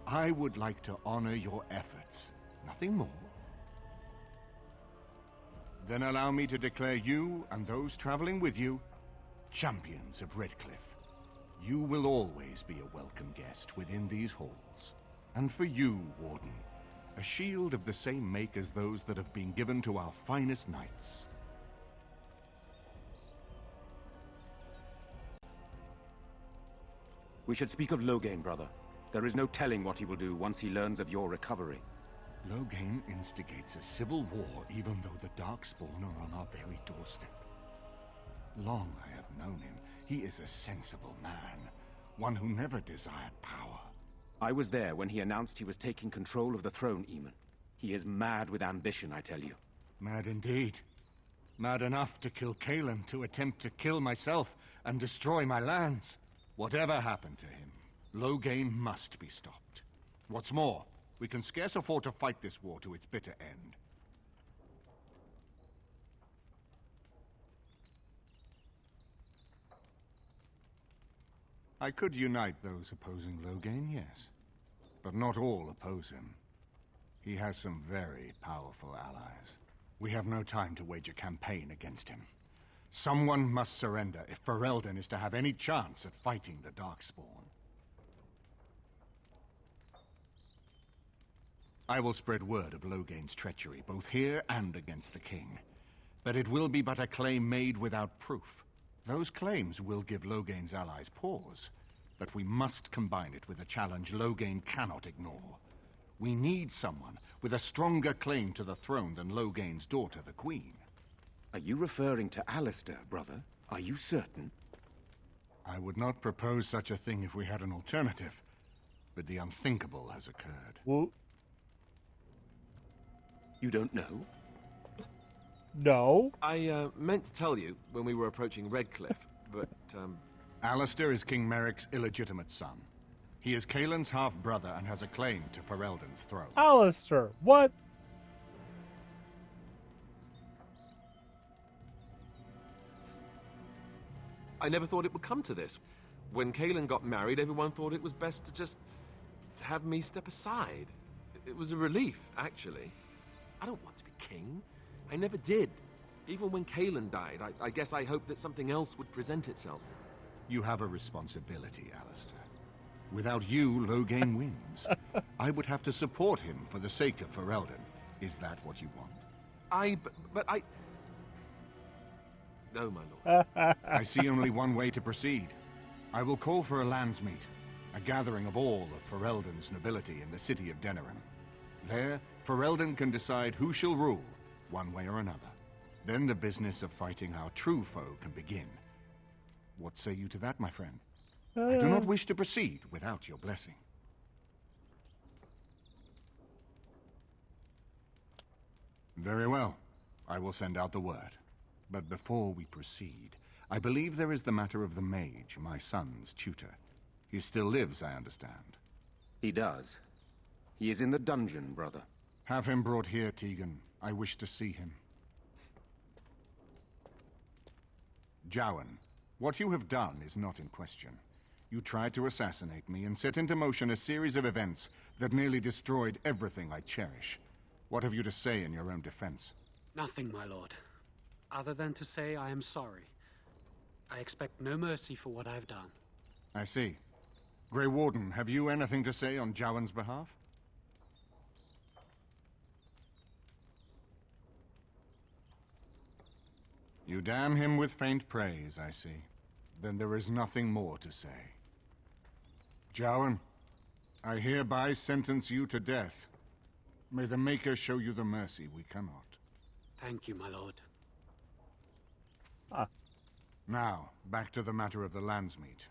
Speaker 18: I would like to honor your efforts, nothing more.
Speaker 12: Then allow me to declare you and those traveling with you champions of Redcliffe. You will always be a welcome guest within these halls. And for you, Warden, a shield of the same make as those that have been given to our finest knights.
Speaker 7: We should speak of Loghain, brother. There is no telling what he will do once he learns of your recovery.
Speaker 12: Loghain instigates a civil war even though the Darkspawn are on our very doorstep. Long I have known him. He is a sensible man, one who never desired power.
Speaker 7: I was there when he announced he was taking control of the throne, Eamon. He is mad with ambition, I tell you.
Speaker 12: Mad indeed. Mad enough to kill Cailan, to attempt to kill myself and destroy my lands. Whatever happened to him, Loghain must be stopped. What's more, we can scarce afford to fight this war to its bitter end. I could unite those opposing Loghain, yes. But not all oppose him. He has some very powerful allies. We have no time to wage a campaign against him. Someone must surrender if Ferelden is to have any chance at fighting the Darkspawn. I will spread word of Loghain's treachery, both here and against the king. But it will be but a claim made without proof. Those claims will give Loghain's allies pause, but we must combine it with a challenge Loghain cannot ignore. We need someone with a stronger claim to the throne than Loghain's daughter, the Queen.
Speaker 7: Are you referring to Alistair, brother? Are you certain?
Speaker 12: I would not propose such a thing if we had an alternative, but the unthinkable has occurred.
Speaker 1: Well,
Speaker 7: you don't know?
Speaker 1: No.
Speaker 10: I meant to tell you when we were approaching Redcliffe, but
Speaker 12: Alistair is King Merrick's illegitimate son. He is Cailan's half-brother and has a claim to Ferelden's throne.
Speaker 1: Alistair, what?
Speaker 10: I never thought it would come to this. When Cailan got married, everyone thought it was best to just have me step aside. It was a relief, actually. I don't want to be king. I never did. Even when Cailan died, I guess I hoped that something else would present itself.
Speaker 12: You have a responsibility, Alistair. Without you, Loghain wins. I would have to support him for the sake of Ferelden. Is that what you want?
Speaker 10: But I... No, my lord.
Speaker 12: I see only one way to proceed. I will call for a landsmeet, a gathering of all of Ferelden's nobility in the city of Denerim. There, Ferelden can decide who shall rule, one way or another. Then the business of fighting our true foe can begin. What say you to that, my friend? I do not wish to proceed without your blessing. Very well. I will send out the word. But before we proceed, I believe there is the matter of the mage, my son's tutor. He still lives, I understand.
Speaker 7: He does. He is in the dungeon, brother.
Speaker 12: Have him brought here, Tegan. I wish to see him. Jowan, what you have done is not in question. You tried to assassinate me and set into motion a series of events that nearly destroyed everything I cherish. What have you to say in your own defense?
Speaker 19: Nothing, my lord. Other than to say I am sorry. I expect no mercy for what I've done.
Speaker 12: I see. Grey Warden, have you anything to say on Jowan's behalf? You damn him with faint praise, I see. Then there is nothing more to say. Jowan, I hereby sentence you to death. May the Maker show you the mercy we cannot.
Speaker 19: Thank you, my lord.
Speaker 12: Now, back to the matter of the landsmeet.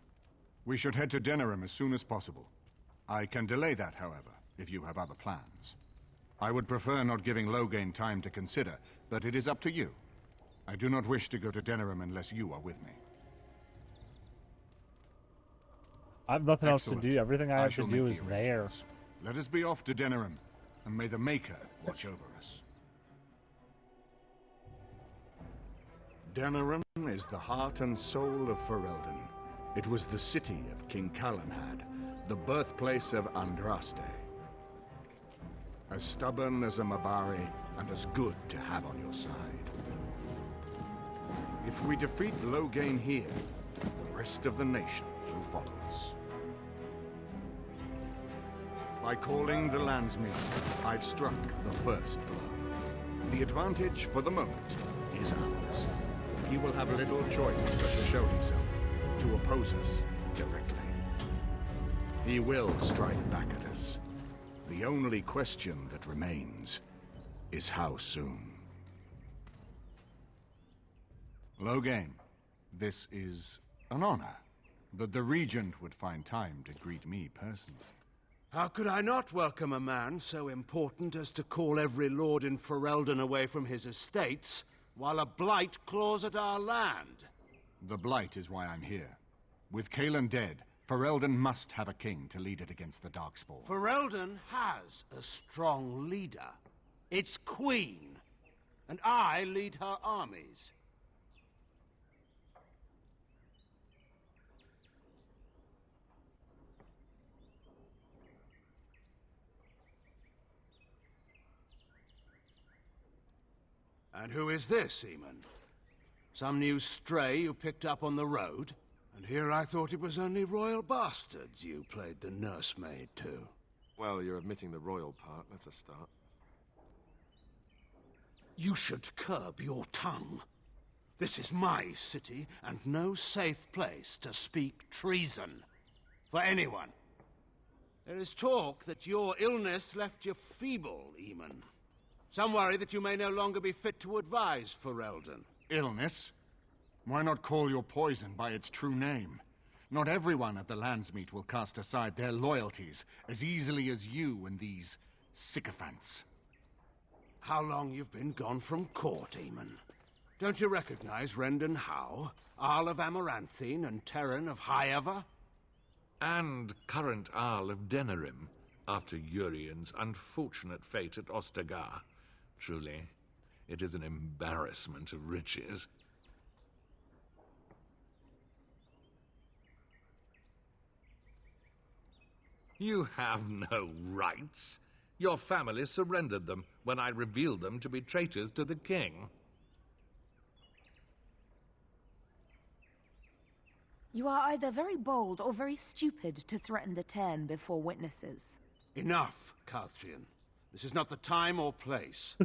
Speaker 12: We should head to Denerim as soon as possible. I can delay that, however, if you have other plans. I would prefer not giving Loghain time to consider, but it is up to you. I do not wish to go to Denerim unless you are with me.
Speaker 1: I have nothing
Speaker 12: Excellent.
Speaker 1: else to do. Everything I have to
Speaker 12: shall
Speaker 1: do
Speaker 12: make
Speaker 1: is
Speaker 12: the
Speaker 1: there.
Speaker 12: arrangements. Let us be off to Denerim, and may the Maker watch over us. Denerim is the heart and soul of Ferelden. It was the city of King Calanhad, the birthplace of Andraste. As stubborn as a Mabari, and as good to have on your side. If we defeat Loghain here, the rest of the nation will follow us. By calling the Landsmeet, I've struck the first blow. The advantage, for the moment, is ours. He will have little choice but to show himself, to oppose us directly. He will strike back at us. The only question that remains is how soon. Loghain, this is an honor that the Regent would find time to greet me personally.
Speaker 5: How could I not welcome a man so important as to call every lord in Ferelden away from his estates, while a blight claws at our land?
Speaker 12: The blight is why I'm here. With Cailan dead, Ferelden must have a king to lead it against the Darkspawn.
Speaker 5: Ferelden has a strong leader. Its queen. And I lead her armies. And who is this, Eamon? Some new stray you picked up on the road? And here I thought it was only royal bastards you played the nursemaid to.
Speaker 10: Well, you're admitting the royal part. That's a start.
Speaker 5: You should curb your tongue. This is my city, and no safe place to speak treason. For anyone. There is talk that your illness left you feeble, Eamon. Some worry that you may no longer be fit to advise Ferelden.
Speaker 12: Illness? Why not call your poison by its true name? Not everyone at the Landsmeet will cast aside their loyalties as easily as you and these sycophants.
Speaker 5: How long you've been gone from court, Eamon? Don't you recognize Rendon Howe, Arl of Amaranthine and Terran of Highever?
Speaker 8: And current Arl of Denerim, after Urien's unfortunate fate at Ostagar. Truly, it is an embarrassment of riches. You have no rights. Your family surrendered them when I revealed them to be traitors to the king.
Speaker 9: You are either very bold or very stupid to threaten the Tern before witnesses.
Speaker 5: Enough, Calthrian. This is not the time or place.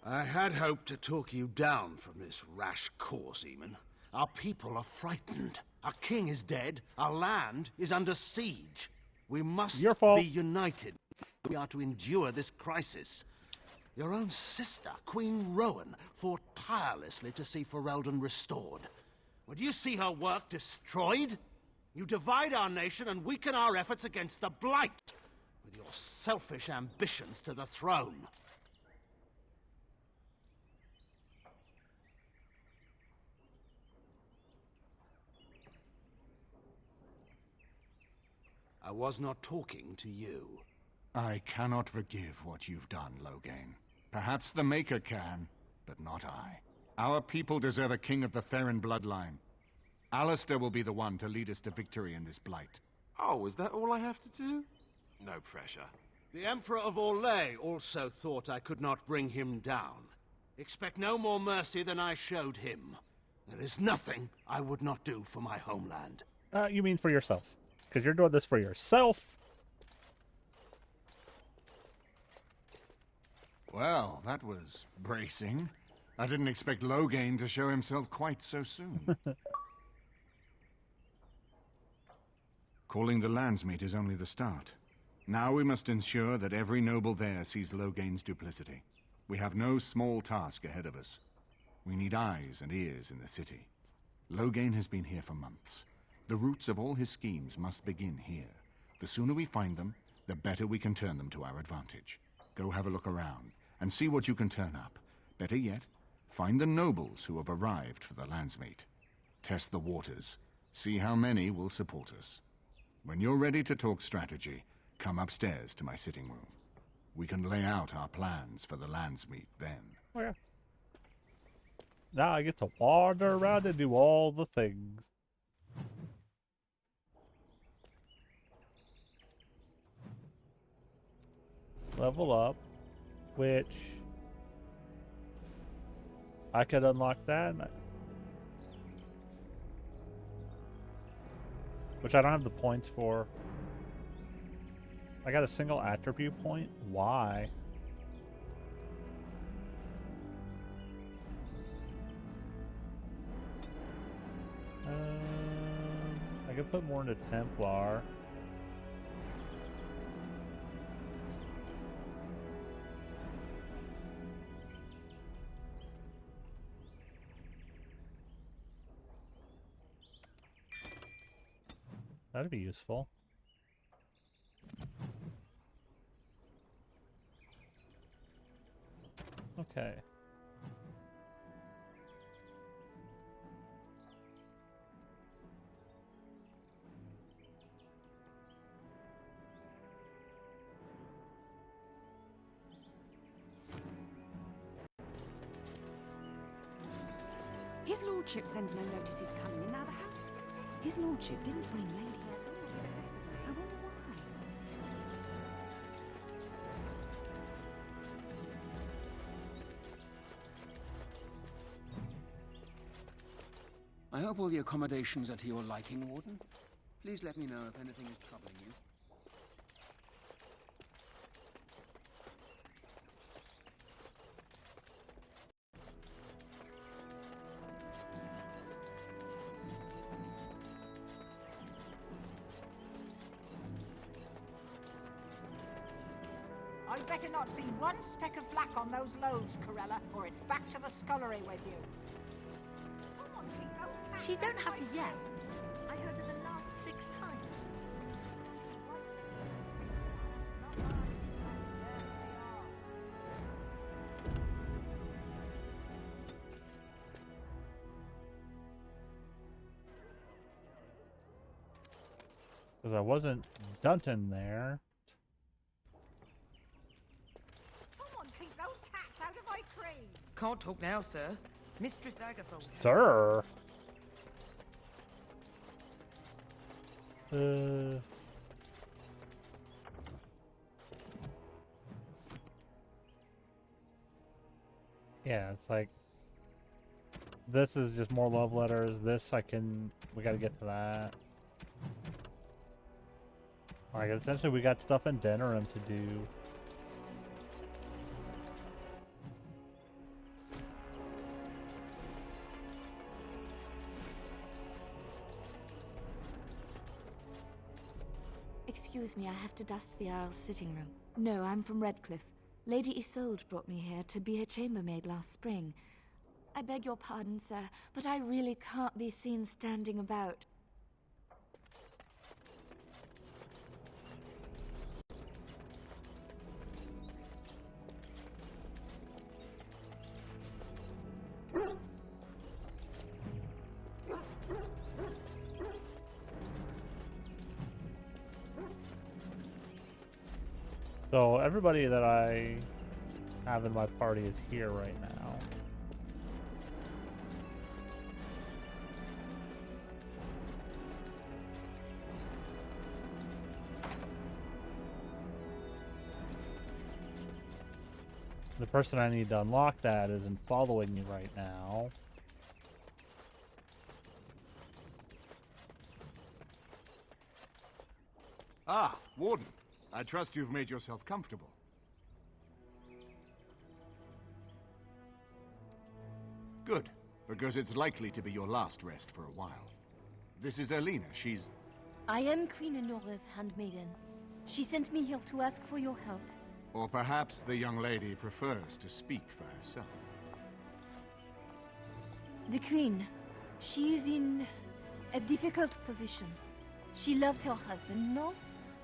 Speaker 5: I had hoped to talk you down from this rash course, Eamon. Our people are frightened. Our king is dead. Our land is under siege. We must be united. We are to endure this crisis. Your own sister, Queen Rowan, fought tirelessly to see Ferelden restored. Would you see her work destroyed? You divide our nation and weaken our efforts against the Blight, with your selfish ambitions to the throne. I was not talking to you.
Speaker 12: I cannot forgive what you've done, Loghain. Perhaps the Maker can, but not I. Our people deserve a king of the Theron bloodline. Alistair will be the one to lead us to victory in this blight.
Speaker 10: Oh, is that all I have to do? No pressure.
Speaker 5: The Emperor of Orlais also thought I could not bring him down. Expect no more mercy than I showed him. There is nothing I would not do for my homeland.
Speaker 1: You mean for yourself? Because you're doing this for yourself.
Speaker 12: Well, that was bracing. I didn't expect Loghain to show himself quite so soon. Calling the Landsmeet is only the start. Now we must ensure that every noble there sees Loghain's duplicity. We have no small task ahead of us. We need eyes and ears in the city. Loghain has been here for months. The roots of all his schemes must begin here. The sooner we find them, the better we can turn them to our advantage. Go have a look around, and see what you can turn up. Better yet, find the nobles who have arrived for the Landsmeet. Test the waters. See how many will support us. When you're ready to talk strategy, come upstairs to my sitting room. We can lay out our plans for the Landsmeet then.
Speaker 1: Oh, yeah. Now I get to wander around and do all the things. Level up, which I could unlock that. which I don't have the points for. I got a single attribute point? Why? I could put more into Templar. That'd be useful. Okay.
Speaker 9: His lordship sends no notice he's coming in. Now the house. His lordship didn't bring ladies. I wonder why.
Speaker 2: I hope all the accommodations are to your liking, Warden. Please let me know if anything is troubling you.
Speaker 15: I'd better not see one speck of black on those loaves, Corella, or it's back to the scullery with you.
Speaker 17: She don't have to yell. I heard her the last 6 times.
Speaker 1: Because I wasn't Dunton there.
Speaker 15: Someone keep those cats out of my cream.
Speaker 20: Can't talk now, sir. Mistress Agatha.
Speaker 1: Sir. Yeah, it's like this is just more love letters. This we gotta get to that. Alright, essentially we got stuff in Denerim to do.
Speaker 21: Excuse me, I have to dust the Isle's sitting room. No, I'm from Redcliffe. Lady Isolde brought me here to be her chambermaid last spring. I beg your pardon, sir, but I really can't be seen standing about.
Speaker 1: So everybody that I have in my party is here right now. The person I need to unlock that isn't following me right now.
Speaker 12: Ah, Warden. I trust you've made yourself comfortable. Good, because it's likely to be your last rest for a while. This is Erlina. She's...
Speaker 14: I am Queen Enora's handmaiden. She sent me here to ask for your help.
Speaker 12: Or perhaps the young lady prefers to speak for herself.
Speaker 14: The Queen, she is in a difficult position. She loved her husband, no?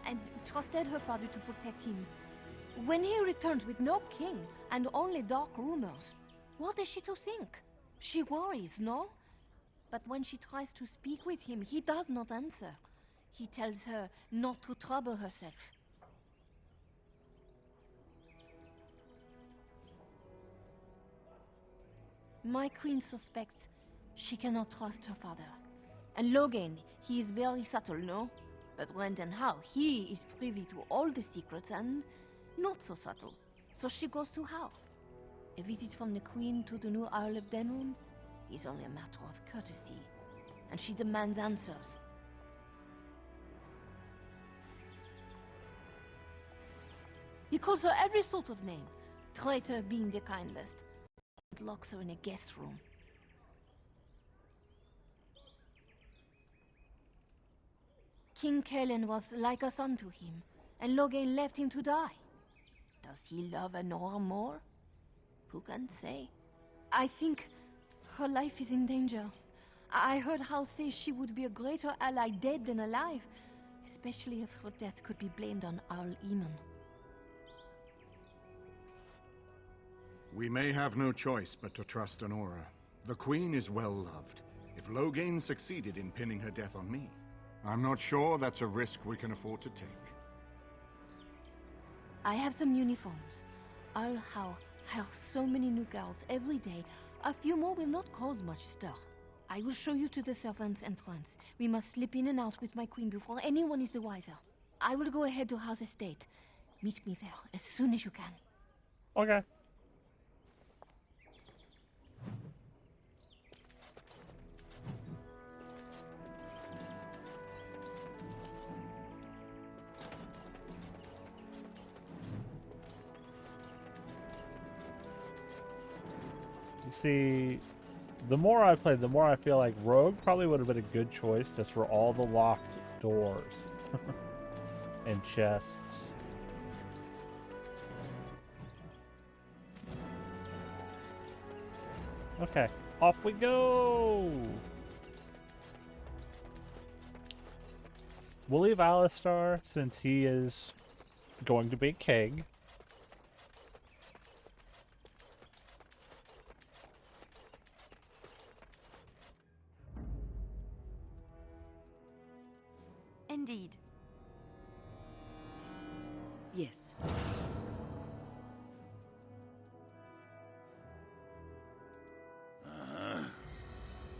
Speaker 14: And trusted her father to protect him. When he returns with no king and only dark rumors, what is she to think? She worries, no? But when she tries to speak with him, he does not answer. He tells her not to trouble herself. My queen suspects she cannot trust her father. And Logain, he is very subtle, no? But when and how, he is privy to all the secrets and not so subtle. So she goes to how? A visit from the Queen to the new Isle of Denerim is only a matter of courtesy. And she demands answers. calls her every sort of name, traitor being the kindest. It locks her in a guest room. King Kellen was like a son to him, and Loghain left him to die. Does he love her no more? Who can say? I think her life is in danger. I heard Hal say she would be a greater ally dead than alive, especially if her death could be blamed on Arl Eamon.
Speaker 12: We may have no choice but to trust Honora. The Queen is well loved. If Loghain succeeded in pinning her death on me, I'm not sure that's a risk we can afford to take.
Speaker 14: I have some uniforms. I'll hire so many new guards every day. A few more will not cause much stir. I will show you to the servants' entrance. We must slip in and out with my queen before anyone is the wiser. I will go ahead to House Estate. Meet me there as soon as you can.
Speaker 1: Okay. You see, the more I played, the more I feel like Rogue probably would have been a good choice just for all the locked doors and chests. Okay, off we go! We'll leave Alistar since he is going to be king.
Speaker 21: Indeed.
Speaker 11: Yes.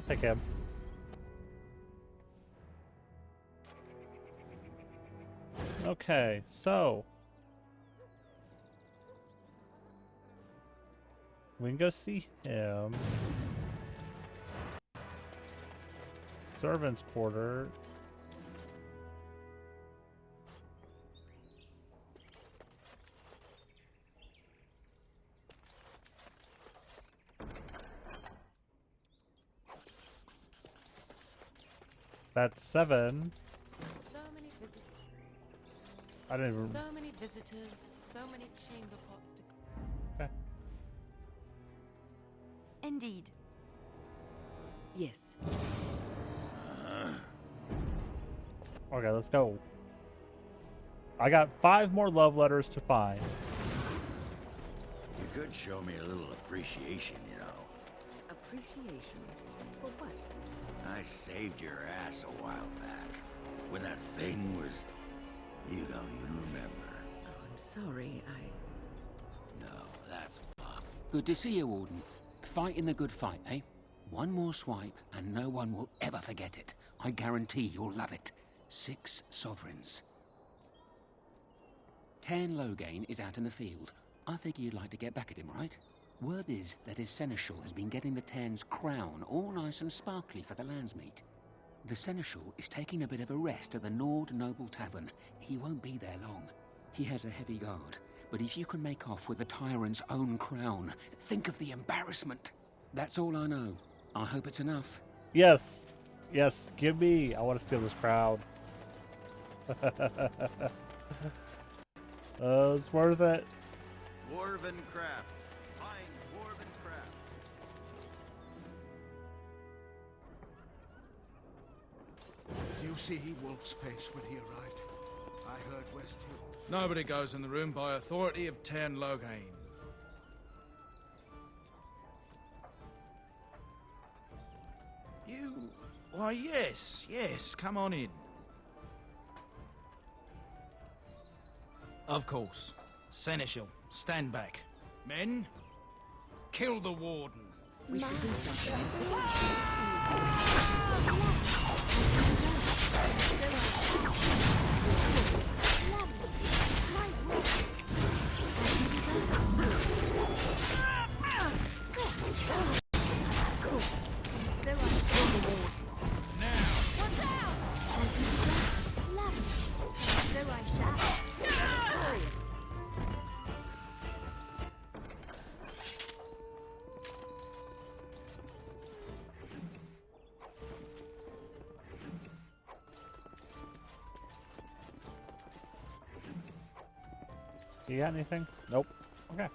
Speaker 1: Pick him. Okay, so we can go see him. Servants' quarter. That's 7.
Speaker 3: So many visitors.
Speaker 1: I didn't even...
Speaker 3: So many visitors, so many chamber pots to...
Speaker 1: Okay.
Speaker 21: Indeed.
Speaker 11: Yes.
Speaker 1: Okay, let's go. I got 5 more love letters to find.
Speaker 25: You could show me a little appreciation, you know.
Speaker 11: Appreciation? For what?
Speaker 25: I saved your ass a while back. When that thing was... You don't even remember.
Speaker 11: Oh, I'm sorry,
Speaker 25: No, that's fine.
Speaker 2: Good to see you, Warden. Fighting the good fight, eh? One more swipe, and no one will ever forget it. I guarantee you'll love it. 6 sovereigns. Cairn Loghain is out in the field. I figure you'd like to get back at him, right? Word is that his seneschal has been getting the Tairn's crown all nice and sparkly for the Landsmeet. The seneschal is taking a bit of a rest at the Nord Noble Tavern. He won't be there long. He has a heavy guard, but if you can make off with the tyrant's own crown, think of the embarrassment. That's all I know. I hope it's enough.
Speaker 1: Yes. Yes, give me. I want to steal this crown. It's worth it.
Speaker 25: Dwarven craft. Fine dwarven craft.
Speaker 5: Did you see Wolf's face when he arrived? I heard West Hill.
Speaker 4: Nobody goes in the room by authority of Cairn Loghain. You... Why, yes, come on in. Of course. Seneschal, stand back. Men, kill the Warden.
Speaker 11: We should do something.
Speaker 1: You got anything? Nope. Okay.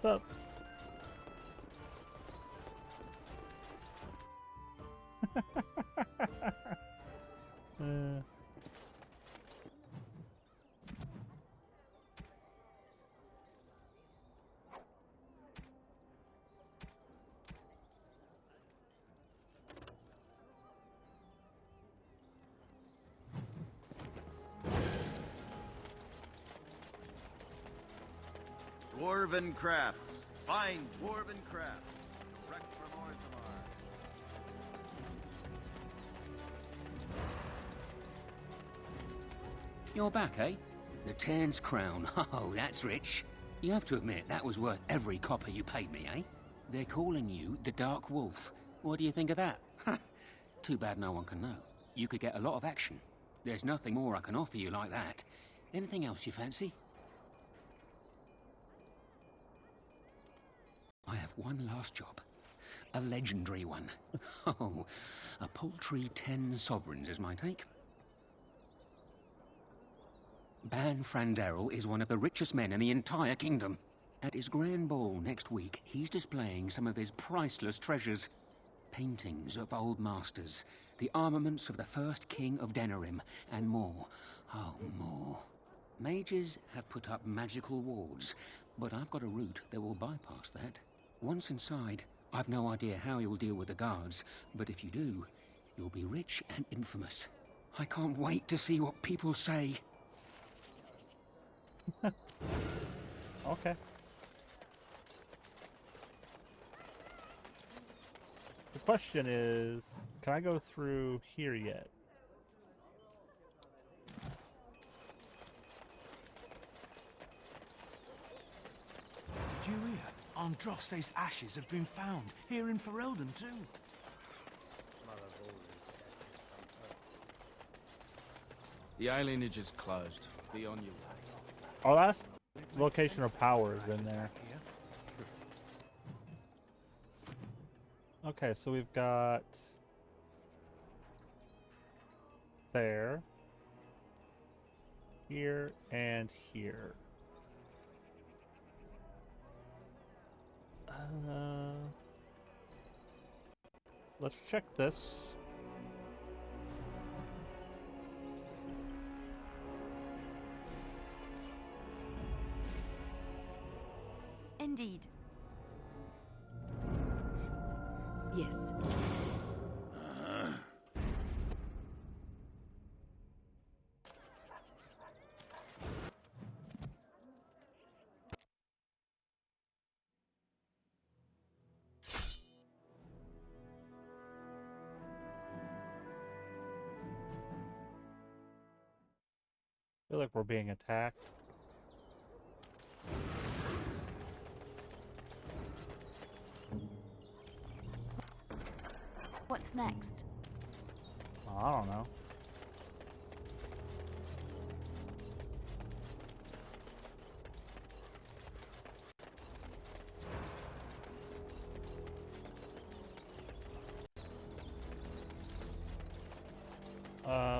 Speaker 1: What's up?
Speaker 25: Dwarven crafts. Find dwarven crafts. Direct from Orzammar.
Speaker 2: You're back, eh? The Tairn's crown. Oh, that's rich. You have to admit, that was worth every copper you paid me, eh? They're calling you the Dark Wolf. What do you think of that? Too bad no one can know. You could get a lot of action. There's nothing more I can offer you like that. Anything else you fancy? I have one last job. A legendary one. Oh, a paltry 10 sovereigns is my take. Ban Franderil is one of the richest men in the entire kingdom. At his grand ball next week, he's displaying some of his priceless treasures. Paintings of old masters, the armaments of the first king of Denerim, and more. Oh, more. Mages have put up magical wards, but I've got a route that will bypass that. Once inside, I've no idea how you'll deal with the guards, but if you do, you'll be rich and infamous. I can't wait to see what people say.
Speaker 1: Okay. The question is, can I go through here yet?
Speaker 5: Did you hear? Andraste's ashes have been found here in Ferelden too.
Speaker 6: The alienage is closed. Be on your way.
Speaker 1: Oh, that's location of power is in there. Okay, so we've got there, here, and here. Let's check this.
Speaker 17: Indeed.
Speaker 11: Yes.
Speaker 1: I feel like we're being attacked.
Speaker 21: What's next?
Speaker 1: Oh, I don't know.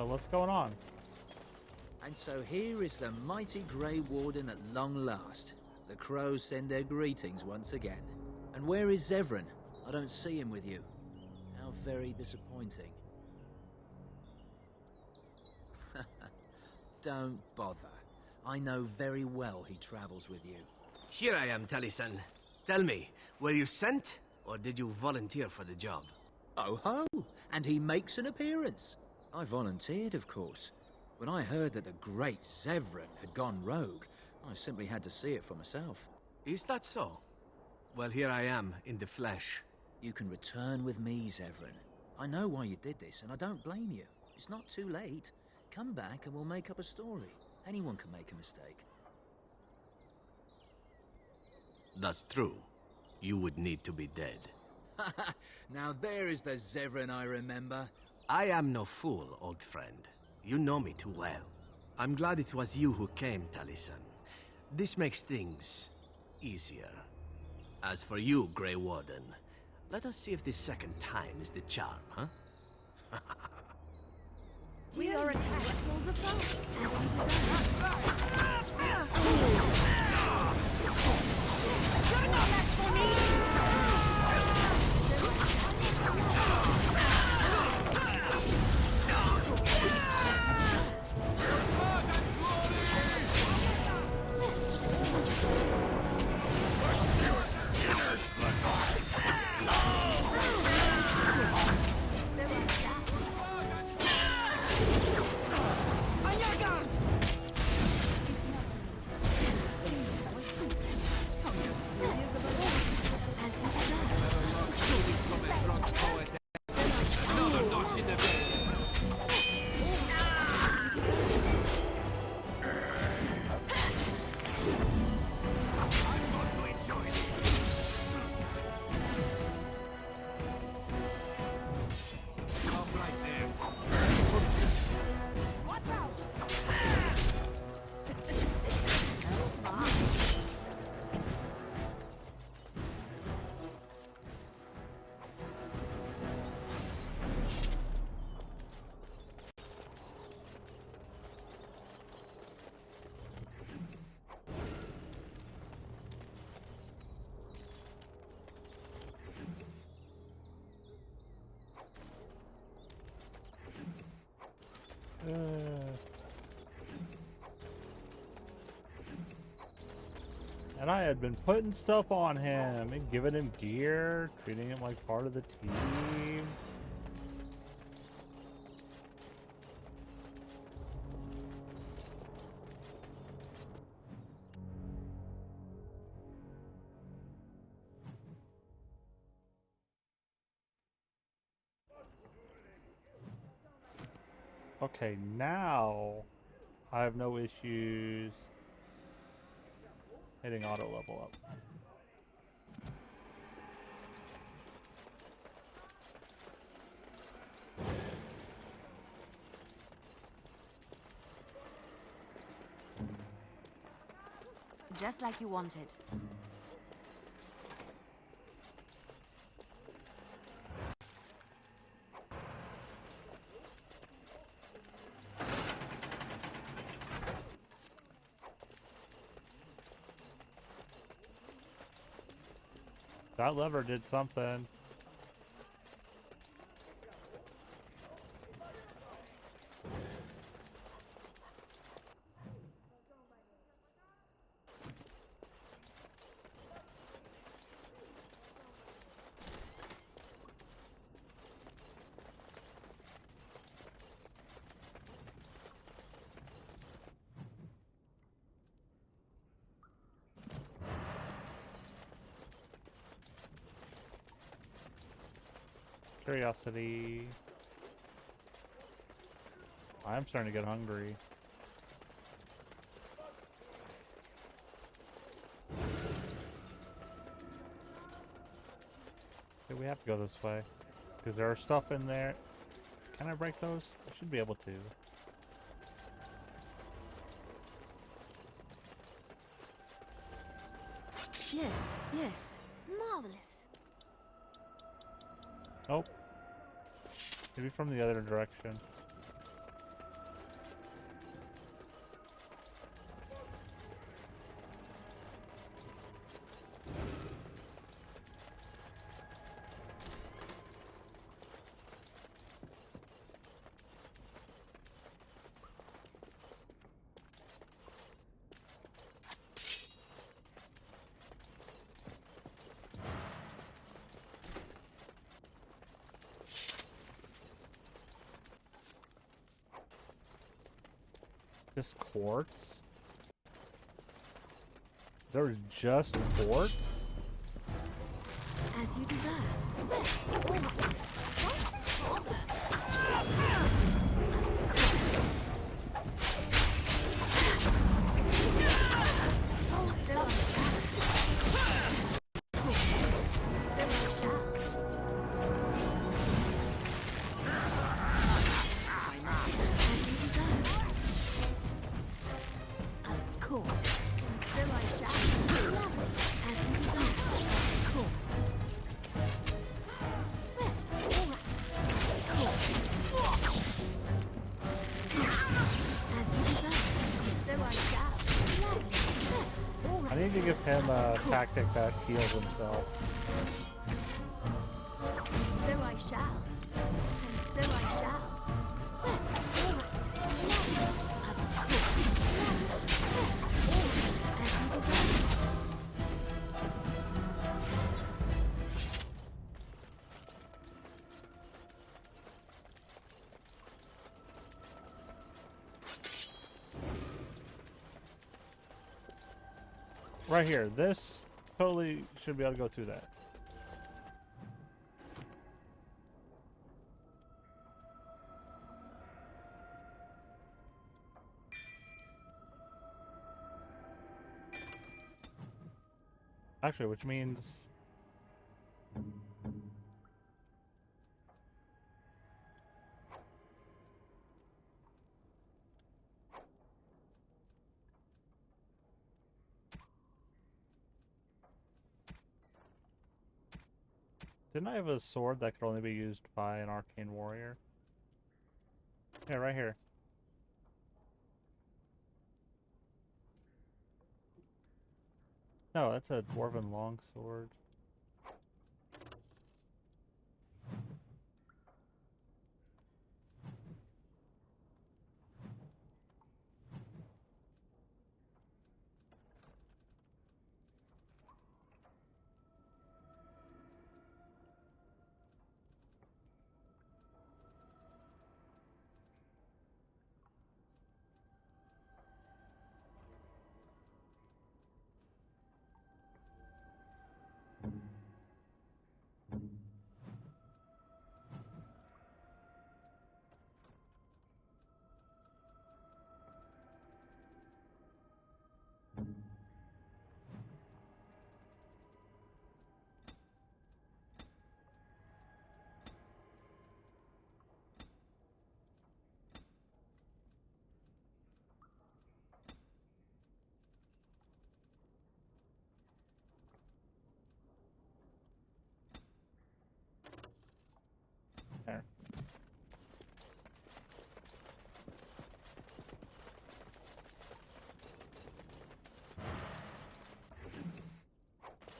Speaker 1: What's going on?
Speaker 13: And so here is the mighty Grey Warden at long last. The crows send their greetings once again. And where is Zevran? I don't see him with you. How very disappointing. Don't bother. I know very well he travels with you.
Speaker 22: Here I am, Taliesin. Tell me, were you sent, or did you volunteer for the job?
Speaker 13: Oh ho! And he makes an appearance. I volunteered, of course. When I heard that the great Zevran had gone rogue, I simply had to see it for myself.
Speaker 22: Is that so? Well, here I am, in the flesh.
Speaker 13: You can return with me, Zevran. I know why you did this, and I don't blame you. It's not too late. Come back and we'll make up a story. Anyone can make a mistake.
Speaker 22: That's true. You would need to be dead.
Speaker 13: Now there is the Zevran I remember.
Speaker 22: I am no fool, old friend. You know me too well. I'm glad it was you who came, Taliesin. This makes things easier. As for you, Grey Warden, let us see if this second time is the charm, huh?
Speaker 14: We are attacked. What's all the
Speaker 1: And I had been putting stuff on him and giving him gear, treating him like part of the team. Okay, now I have no issues hitting auto level up.
Speaker 21: Just like you wanted.
Speaker 1: That lever did something. Curiosity. I'm starting to get hungry. Okay, we have to go this way. Because there are stuff in there. Can I break those? I should be able to.
Speaker 14: Yes, yes. Marvelous.
Speaker 1: Nope. Maybe from the other direction. Just quartz? There's just quartz?
Speaker 14: As you desire. Cool.
Speaker 1: give him a tactic that heals himself.
Speaker 14: So I shall. And so I shall. Well, all right. As you desire.
Speaker 1: Right here. This totally should be able to go through that. Actually, which means... Didn't I have a sword that could only be used by an arcane warrior? Yeah, right here. No, that's a dwarven longsword. There.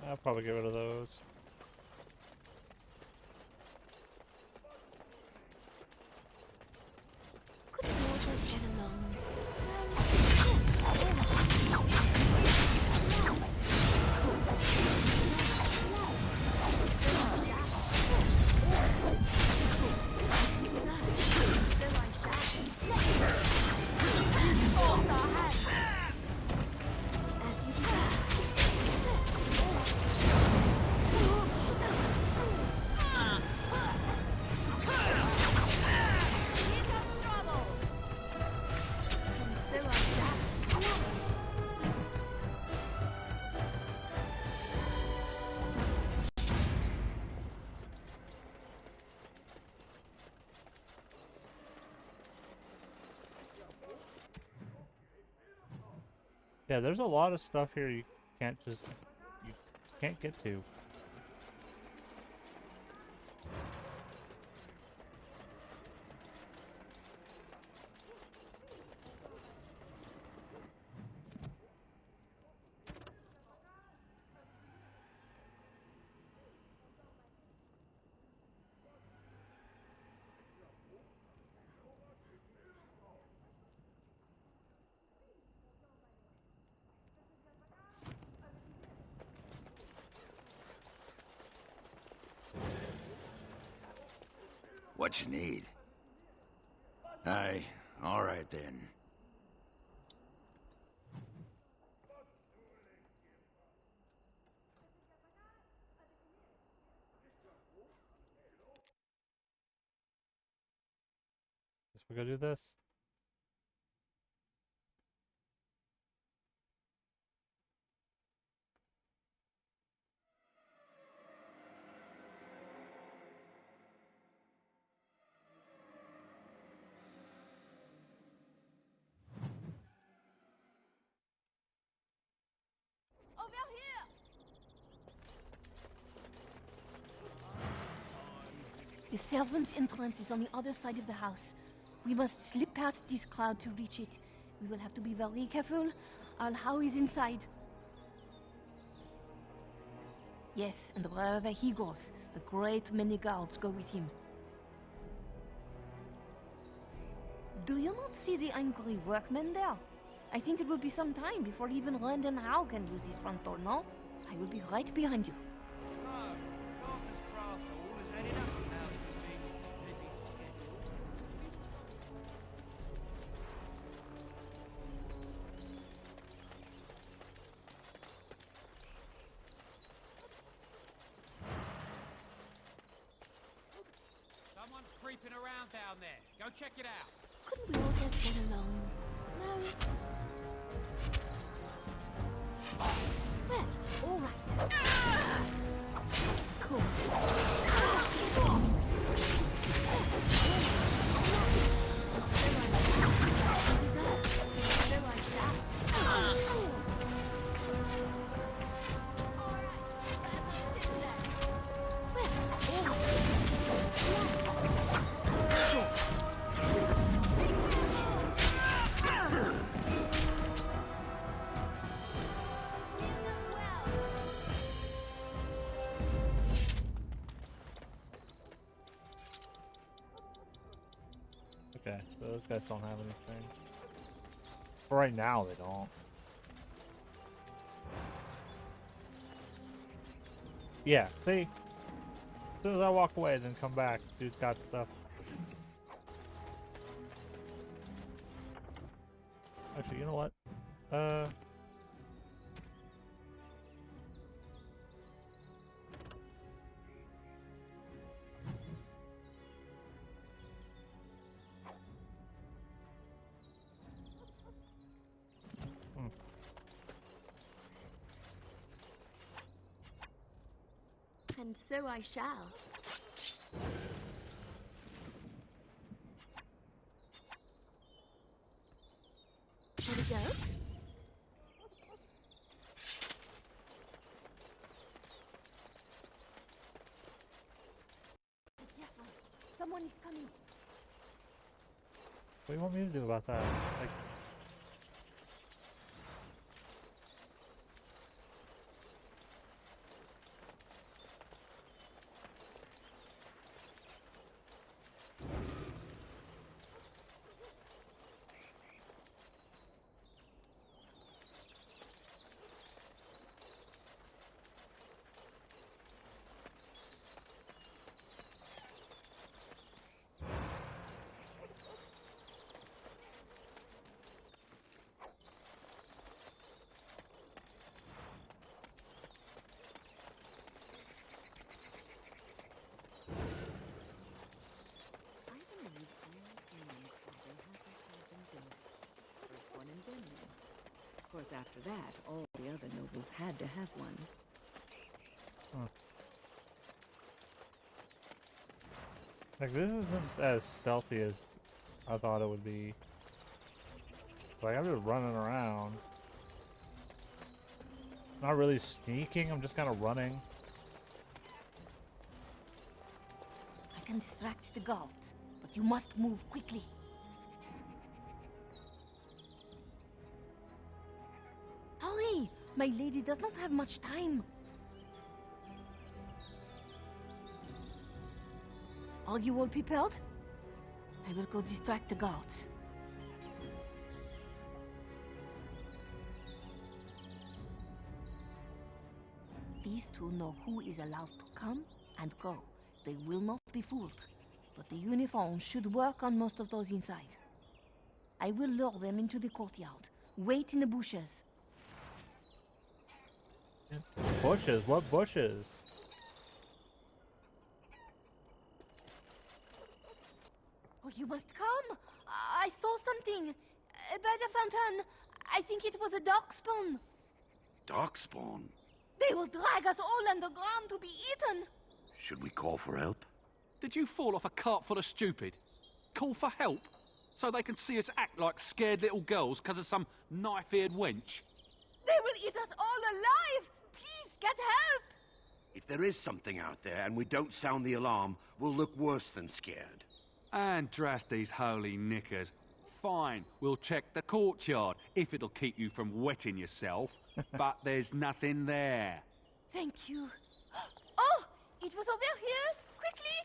Speaker 1: I'll probably get rid of those.
Speaker 14: Could mortals get along?
Speaker 1: Yeah, there's a lot of stuff here you can't get to.
Speaker 25: What you need? Aye, all right then.
Speaker 1: Guess we go do this.
Speaker 14: The servants' entrance is on the other side of the house. We must slip past this crowd to reach it. We will have to be very careful. Al-How is inside. Yes, and wherever he goes, a great many guards go with him. Do you not see the angry workmen there? I think it will be some time before even Randon Howe can use his front door, no? I will be right behind you.
Speaker 19: Someone's creeping around down there. Go check it out.
Speaker 14: Couldn't we all just get along? No. Well, all right. Cool.
Speaker 1: Okay, so those guys don't have anything. For right now, they don't. Yeah, see? As soon as I walk away, then come back, dude's got stuff. Actually, you know what?
Speaker 21: And so I shall. Shall we go?
Speaker 14: Be careful. Someone is coming.
Speaker 1: What do you want me to do about that? Like,
Speaker 11: Of course, after that, all the other nobles had to have one.
Speaker 1: huh. Like, this isn't as stealthy as I thought it would be. Like, I'm just running around. Not really sneaking, I'm just kind of running.
Speaker 14: I can distract the guards, but you must move quickly. Hurry! My lady does not have much time. Are you all prepared? I will go distract the guards. These two know who is allowed to come and go. They will not be fooled, but the uniforms should work on most of those inside. I will lure them into the courtyard. Wait in the bushes.
Speaker 1: Bushes? What bushes?
Speaker 14: Oh, you must come! I saw something by the fountain. I think it was a darkspawn.
Speaker 5: Darkspawn?
Speaker 14: They will drag us all underground to be eaten.
Speaker 5: Should we call for help?
Speaker 19: Did you fall off a cart full of stupid? Call for help? So they can see us act like scared little girls because of some knife-eared wench?
Speaker 14: They will eat us all alive! Please, get help!
Speaker 5: If there is something out there and we don't sound the alarm, we'll look worse than scared.
Speaker 19: And drast these holy knickers. Fine, we'll check the courtyard, if it'll keep you from wetting yourself. But there's nothing there.
Speaker 14: Thank you. Oh! It was over here! Quickly!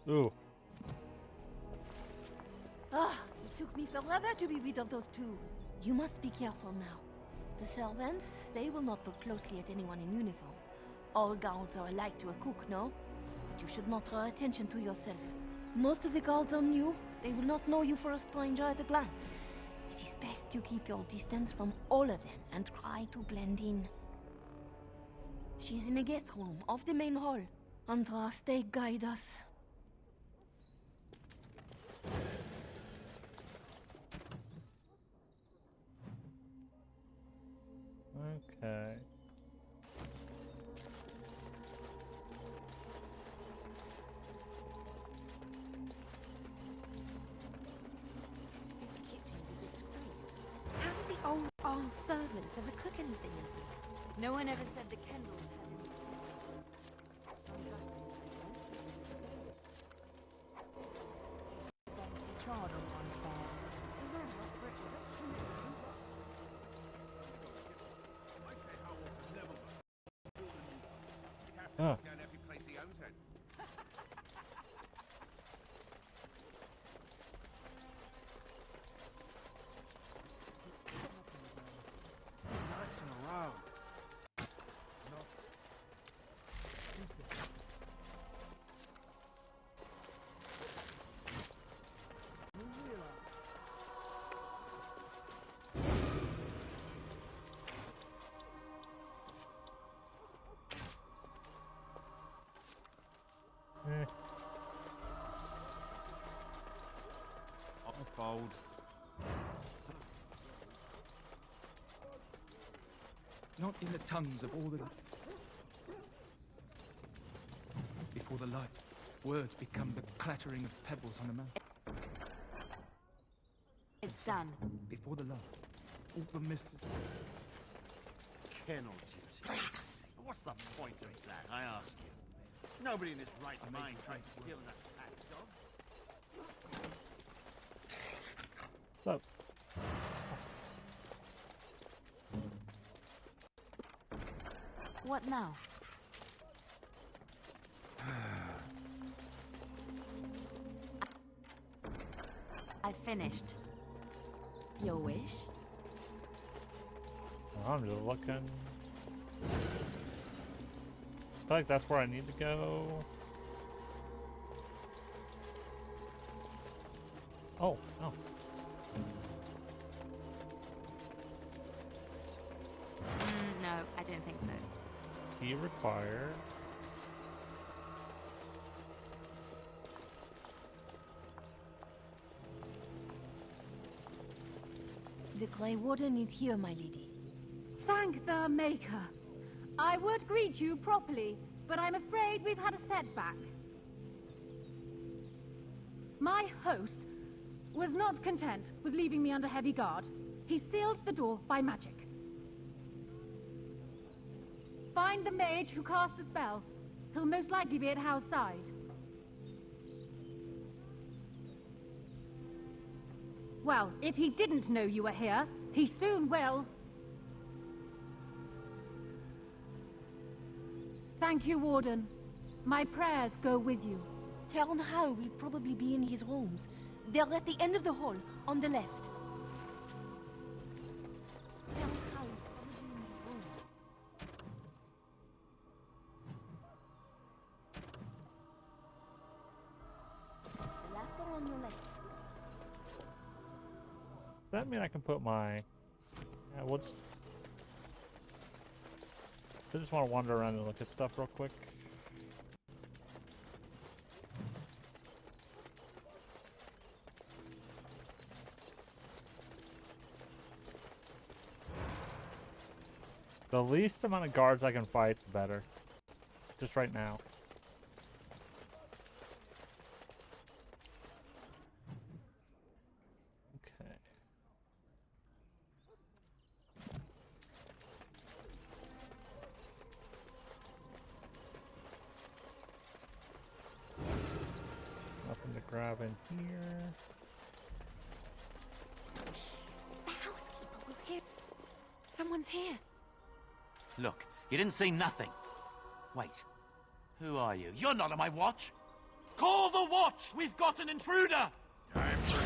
Speaker 1: Ooh.
Speaker 14: Ah, it took me forever to be rid of those two. You must be careful now. The servants, they will not look closely at anyone in uniform. All guards are alike to a cook, no? But you should not draw attention to yourself. Most of the guards are new. They will not know you for a stranger at a glance. It is best you keep your distance from all of them and try to blend in. She's in the guest room of the main hall. Andraste, guide us.
Speaker 1: Okay.
Speaker 9: This kitchen's a disgrace. How did the old arse servants ever cook anything in here? No one ever said the Kendalls had any. Charred on one side.
Speaker 1: Huh.
Speaker 6: Nights in a row. Fold.
Speaker 4: Not in the tongues of all the... Before the light, words become the clattering of pebbles on a mountain.
Speaker 9: It's done.
Speaker 4: Before the light, all the myths...
Speaker 5: Kennel duty. What's the point of that, I ask you? Nobody in his right mind tries to kill that pack dog.
Speaker 1: So.
Speaker 21: What now? I finished. Your wish?
Speaker 1: I'm just looking. I feel like that's where I need to go. Oh, no.
Speaker 21: No, I don't think so.
Speaker 1: Key required.
Speaker 14: The Grey Warden is here, my lady.
Speaker 7: Thank the Maker. I would greet you properly, but I'm afraid we've had a setback. My host was not content with leaving me under heavy guard. He sealed the door by magic. Find the mage who cast the spell. He'll most likely be at Hal's side. Well, if he didn't know you were here, he soon will. Thank you, Warden. My prayers go with you.
Speaker 14: Count Hal will probably be in his rooms. They're at the end of the hall, on the left. Count Hal is probably in his rooms. The last door on your left.
Speaker 1: Does that mean I can put my... Yeah, what's... I just want to wander around and look at stuff real quick. The least amount of guards I can fight, the better. Just right now. Okay. Nothing to grab in here.
Speaker 21: The housekeeper will hear. Someone's here.
Speaker 8: Look, you didn't see nothing. Wait. Who are you? You're not on my watch. Call the watch! We've got an intruder!
Speaker 10: Time for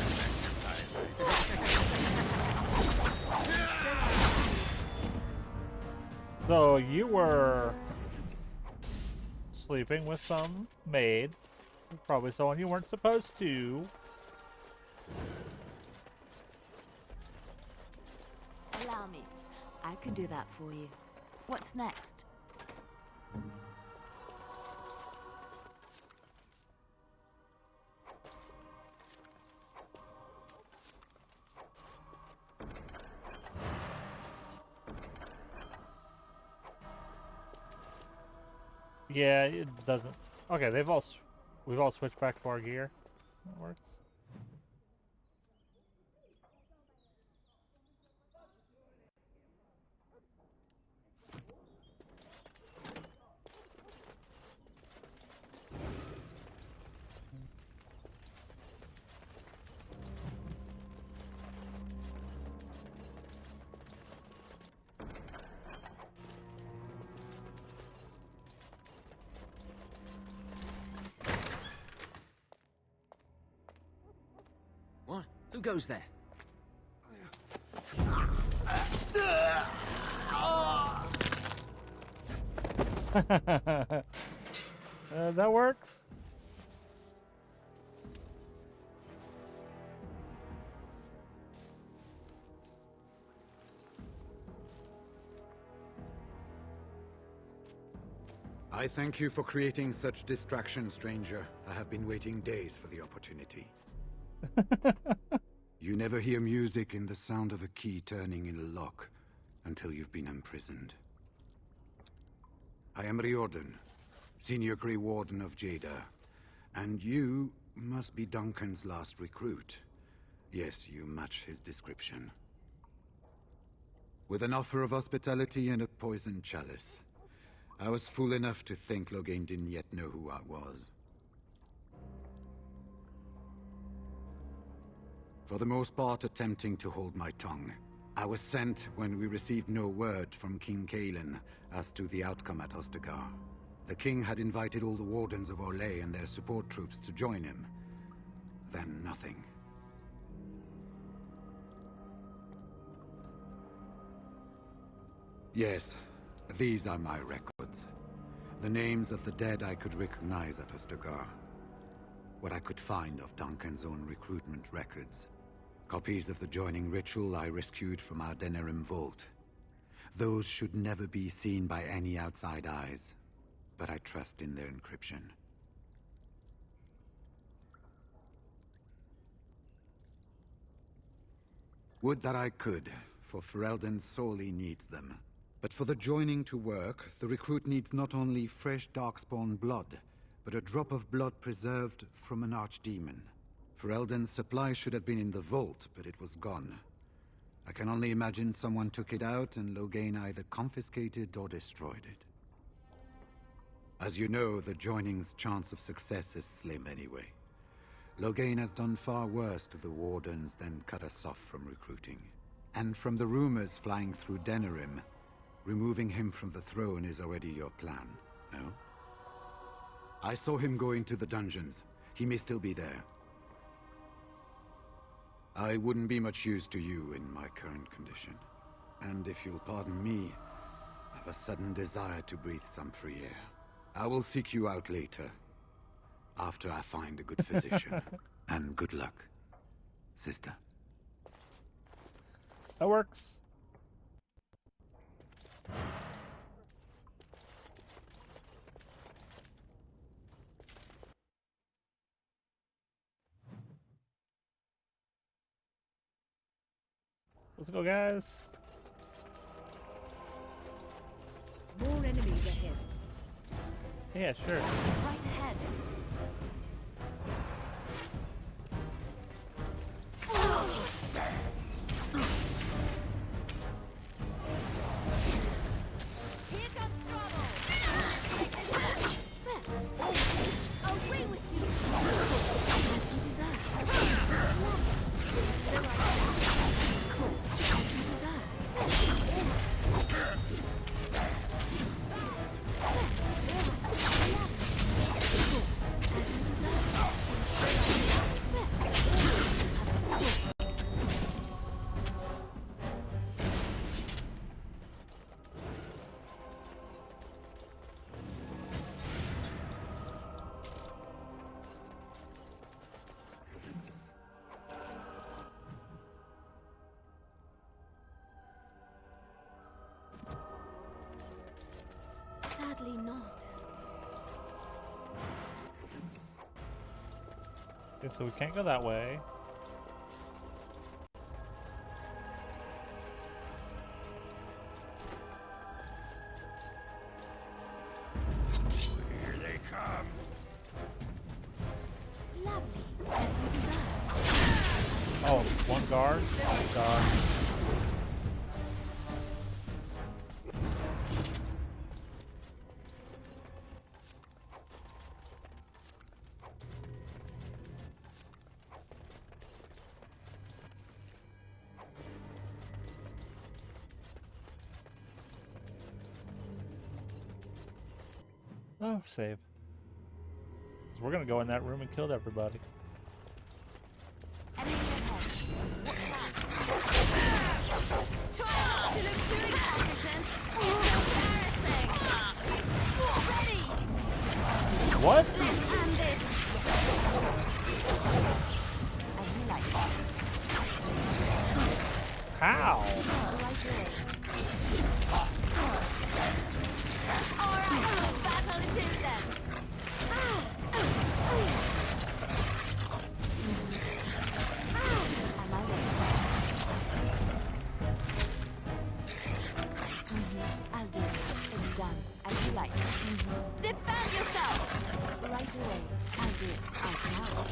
Speaker 1: So you were sleeping with some maid. Probably someone you weren't supposed to.
Speaker 21: Allow me. I can do that for you. What's next?
Speaker 1: Yeah, it doesn't. Okay, we've all switched back to our gear. That works.
Speaker 13: What? Who goes there?
Speaker 1: That works.
Speaker 12: I thank you for creating such distraction, stranger. I have been waiting days for the opportunity. You never hear music in the sound of a key turning in a lock until you've been imprisoned. I am Riordan, Senior Grey Warden of Jada, and you must be Duncan's last recruit. Yes, you match his description. With an offer of hospitality and a poisoned chalice. I was fool enough to think Loghain didn't yet know who I was. For the most part, attempting to hold my tongue. I was sent when we received no word from King Cailan as to the outcome at Ostagar. The king had invited all the wardens of Orlais and their support troops to join him. Then nothing. Yes, these are my records. The names of the dead I could recognize at Ostagar. What I could find of Duncan's own recruitment records. Copies of the joining ritual I rescued from our Denerim vault. Those should never be seen by any outside eyes, but I trust in their encryption. Would that I could, for Ferelden sorely needs them. But for the joining to work, the recruit needs not only fresh Darkspawn blood, but a drop of blood preserved from an archdemon. Ferelden's supply should have been in the vault, but it was gone. I can only imagine someone took it out and Loghain either confiscated or destroyed it. As you know, the joining's chance of success is slim anyway. Loghain has done far worse to the Wardens than cut us off from recruiting. And from the rumors flying through Denerim, removing him from the throne is already your plan, no? I saw him go into the dungeons. He may still be there. I wouldn't be much use to you in my current condition. And if you'll pardon me, I've a sudden desire to breathe some free air. I will seek you out later, after I find a good physician. And good luck, sister.
Speaker 1: That works. Let's go, guys.
Speaker 9: enemies ahead.
Speaker 1: Yeah, sure.
Speaker 21: Right ahead.
Speaker 14: Here comes trouble! Away with you! As you desire. Sadly not.
Speaker 1: Okay, so we can't go that way.
Speaker 5: Here they come.
Speaker 14: Lovely, as you desire.
Speaker 1: Oh, one guard? Oh, God. Oh, save. 'Cause we're gonna go in that room and kill everybody.
Speaker 14: Try not to look too incompetent. It's embarrassing. Ready?
Speaker 1: What?
Speaker 14: Let's end this.
Speaker 21: As you like.
Speaker 1: How?
Speaker 14: Alright, battle it is then.
Speaker 21: On my way. I'll do it. It's done. As you like.
Speaker 14: Defend yourself.
Speaker 21: Right away. I'll do it. I shall.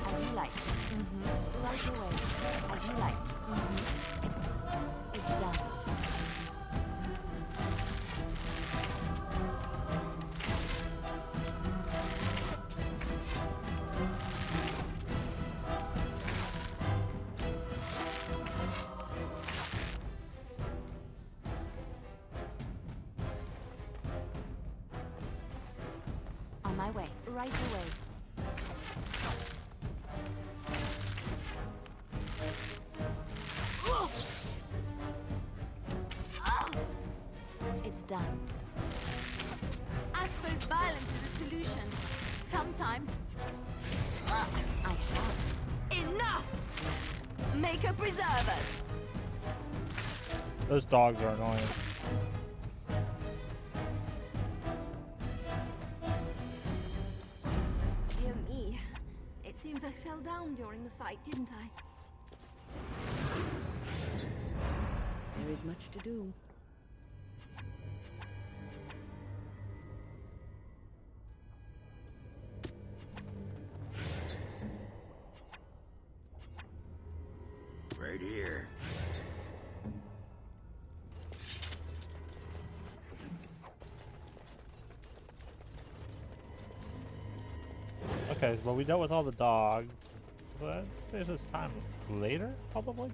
Speaker 21: As you like. Right away. As you like. It's done. On my way. Right away. It's done.
Speaker 14: I suppose violence is a solution. Sometimes.
Speaker 21: I shall.
Speaker 14: Enough! Make a preservers.
Speaker 1: Those dogs are annoying.
Speaker 14: Dear me. It seems I fell down during the fight, didn't I?
Speaker 11: There is much to do.
Speaker 25: Right here.
Speaker 1: Okay, well we dealt with all the dogs. But there's this time later, probably?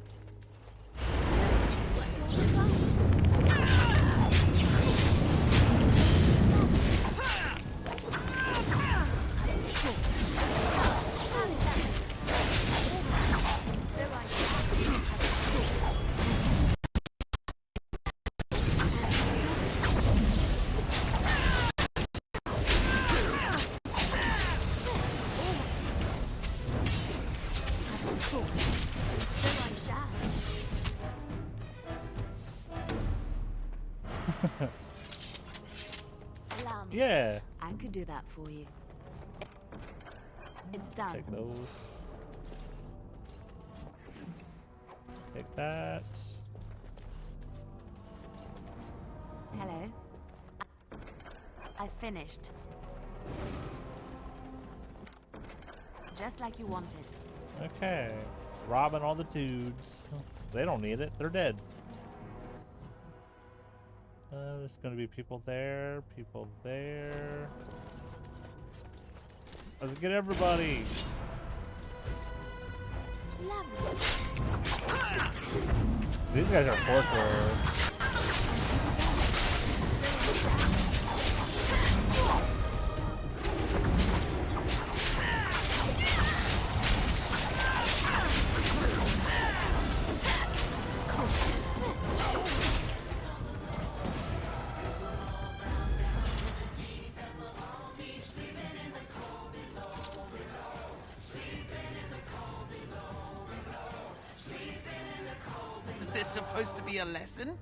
Speaker 21: Allow me.
Speaker 1: Yeah.
Speaker 21: I could do that for you. It's done.
Speaker 1: Take those. Take that.
Speaker 21: Hello. I finished. Just like you wanted.
Speaker 1: Okay. Robbing all the dudes. They don't need it. They're dead. There's gonna be people there. People there. Let's get everybody. These guys are force.
Speaker 8: Was this supposed to be a lesson?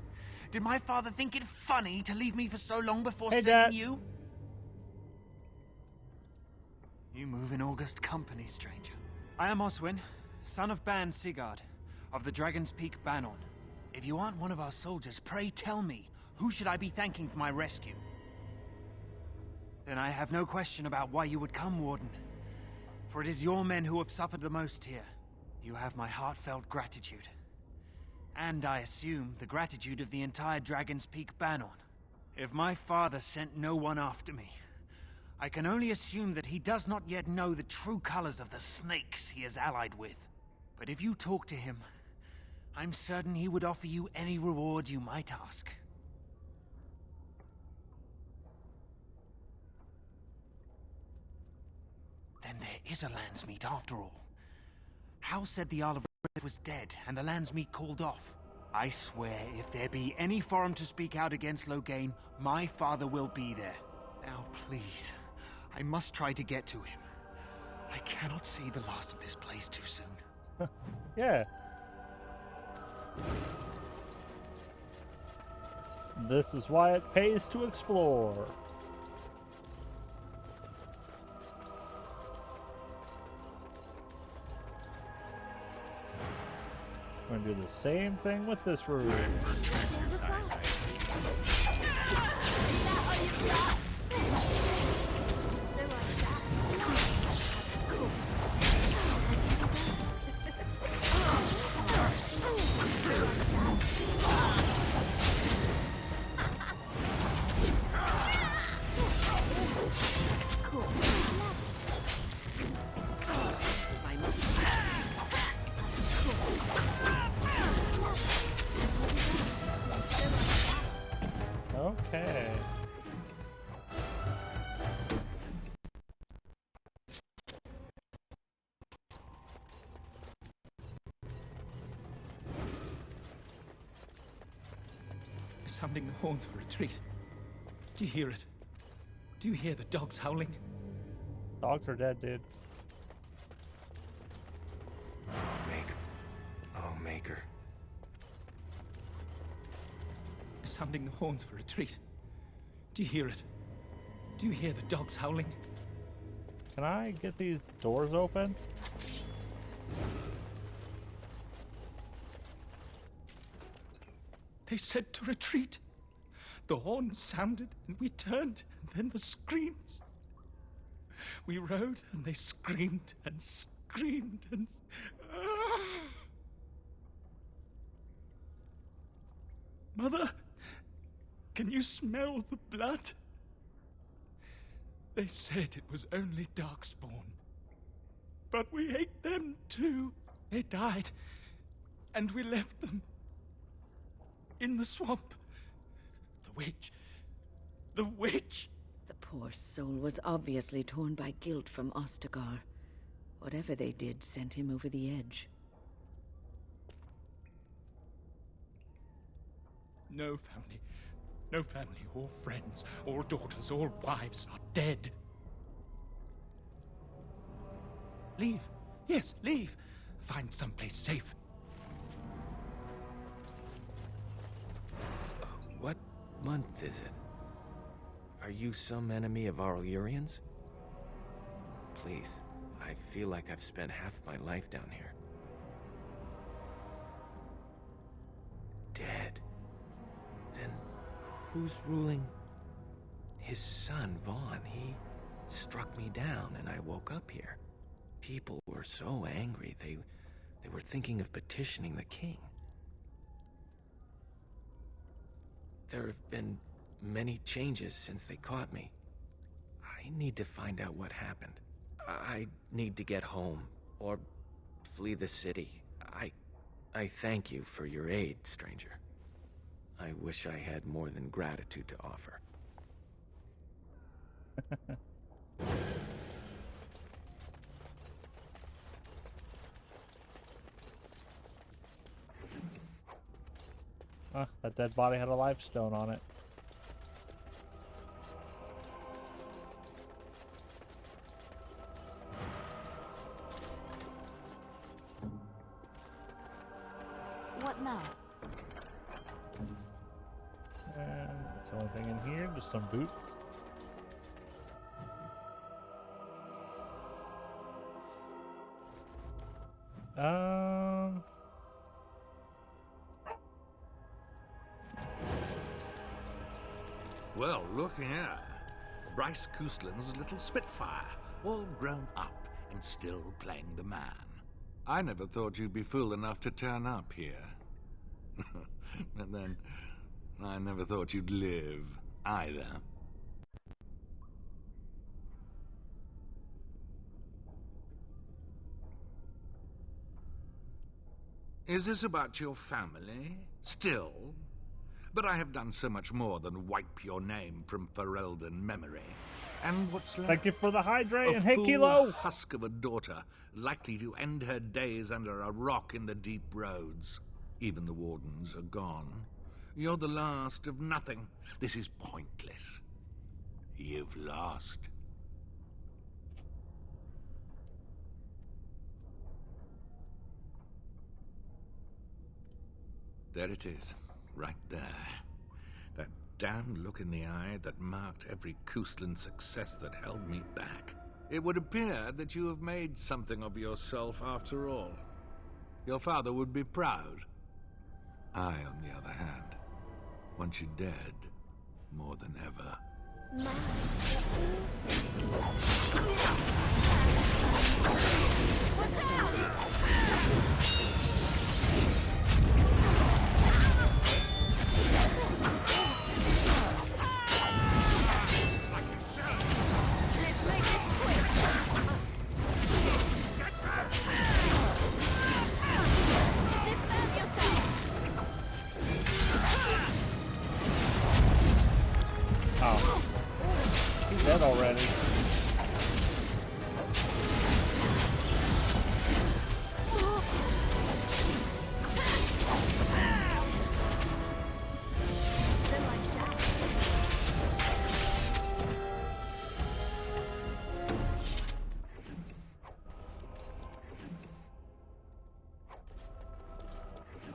Speaker 8: Did my father think it funny to leave me for so long before
Speaker 1: Hey,
Speaker 8: sending
Speaker 1: Dad.
Speaker 8: you? You move in August company, stranger.
Speaker 15: I am Oswin, son of Ban Sigurd, of the Dragon's Peak Banon.
Speaker 8: If you aren't one of our soldiers, pray tell me, who should I be thanking for my rescue?
Speaker 15: Then I have no question about why you would come, Warden. For it is your men who have suffered the most here. You have my heartfelt gratitude. And I assume the gratitude of the entire Dragon's Peak Banon. If my father sent no one after me, I can only assume that he does not yet know the true colors of the snakes he is allied with. But if you talk to him, I'm certain he would offer you any reward you might ask. Then there is a Landsmeet after all. Hal said the Isle of Red was dead and the Landsmeet called off. I swear, if there be any forum to speak out against Loghain, my father will be there. Now, please, I must try to get to him. I cannot see the last of this place too soon.
Speaker 1: Yeah. This is why it pays to explore. I'm gonna do the same thing with this room. Okay.
Speaker 15: Sounding the horns for retreat. Do you hear it? Do you hear the dogs howling?
Speaker 1: Dogs are dead, dude.
Speaker 15: Maker. Oh, Maker. Sounding the horns for retreat. Do you hear it? Do you hear the dogs howling?
Speaker 1: Can I get these doors open?
Speaker 15: They said to retreat. The horns sounded and we turned, and then the screams. We rode and they screamed and screamed and... Mother, can you smell the blood? They said it was only Darkspawn. But we ate them too. They died, and we left them in the swamp. The witch. The witch!
Speaker 11: The poor soul was obviously torn by guilt from Ostagar. Whatever they did sent him over the edge.
Speaker 15: No family or friends or daughters or wives are dead. Leave. Yes, leave. Find someplace safe.
Speaker 6: What month is it? Are you some enemy of our Illyrians? Please, I feel like I've spent half my life down here. Who's ruling? His son, Vaughn. He struck me down and I woke up here. People were so angry, they were thinking of petitioning the king. There have been many changes since they caught me. I need to find out what happened. I need to get home, or flee the city. I thank you for your aid, stranger. I wish I had more than gratitude to offer.
Speaker 1: That dead body had a life stone on it.
Speaker 21: What now?
Speaker 1: And that's the only thing in here, just some boots.
Speaker 5: Well, look here. Bryce Coustland's little Spitfire, all grown up and still playing the man. I never thought you'd be fool enough to turn up here. And then, I never thought you'd live, either. Is this about your family? Still? But I have done so much more than wipe your name from Ferelden memory. And what's left?
Speaker 1: Thank you for the hydrate and
Speaker 5: A
Speaker 1: hey,
Speaker 5: fool
Speaker 1: Kilo!
Speaker 5: husk of a daughter, likely to end her days under a rock in the deep roads. Even the wardens are gone. You're the last of nothing. This is pointless. You've lost. There it is, right there. That damn look in the eye that marked every Coustland success that held me back. It would appear that you have made something of yourself after all. Your father would be proud. I, on the other hand, want you dead more than ever.
Speaker 21: Watch out!
Speaker 1: Oh. He's dead already.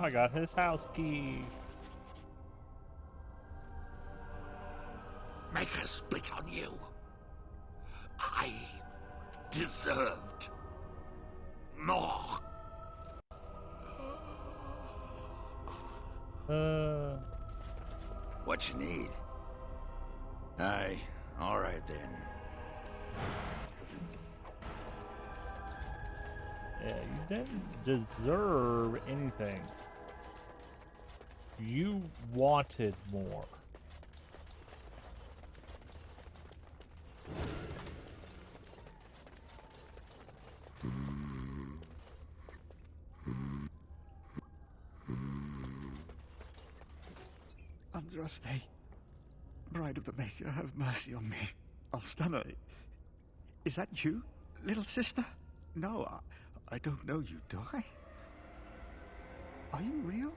Speaker 1: I got his house key.
Speaker 5: Make her spit on you. I deserved more.
Speaker 25: What you need? Aye, all right then.
Speaker 1: Yeah, you didn't deserve anything. You wanted more.
Speaker 16: Andraste, Bride of the Maker, have mercy on me. Alstana, is that you, little sister? No, I don't know you, do I? Are you real?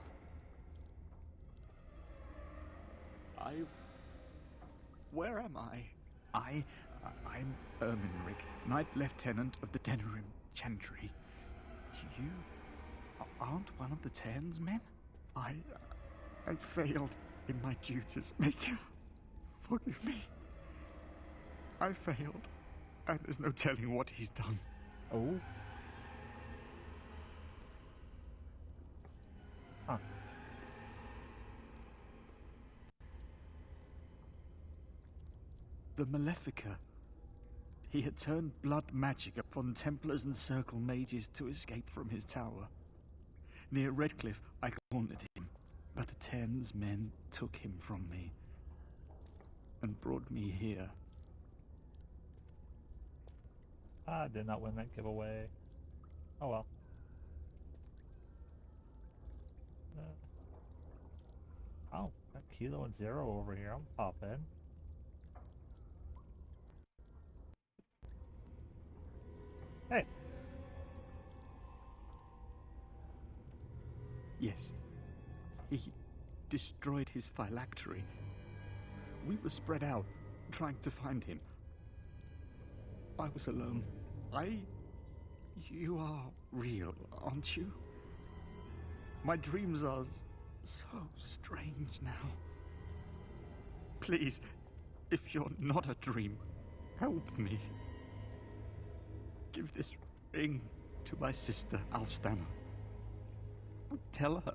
Speaker 16: Where am I? I'm Ermenric, Knight Lieutenant of the Denerim Chantry. You aren't one of the Tern's men? I failed in my duties, Maker. Forgive me. I failed, and there's no telling what he's done.
Speaker 1: Oh. Huh.
Speaker 16: The Malefica. He had turned blood magic upon Templars and Circle mages to escape from his tower. Near Redcliffe, I cornered him, but the Ten's men took him from me and brought me here.
Speaker 1: I did not win that giveaway. Oh well. Oh, got Kilo and Zero over here. I'm popping. Hey.
Speaker 16: Yes. He destroyed his phylactery. We were spread out, trying to find him. I was alone. You are real, aren't you? My dreams are so strange now. Please, if you're not a dream, help me. Give this ring to my sister, Alfstana. Tell her.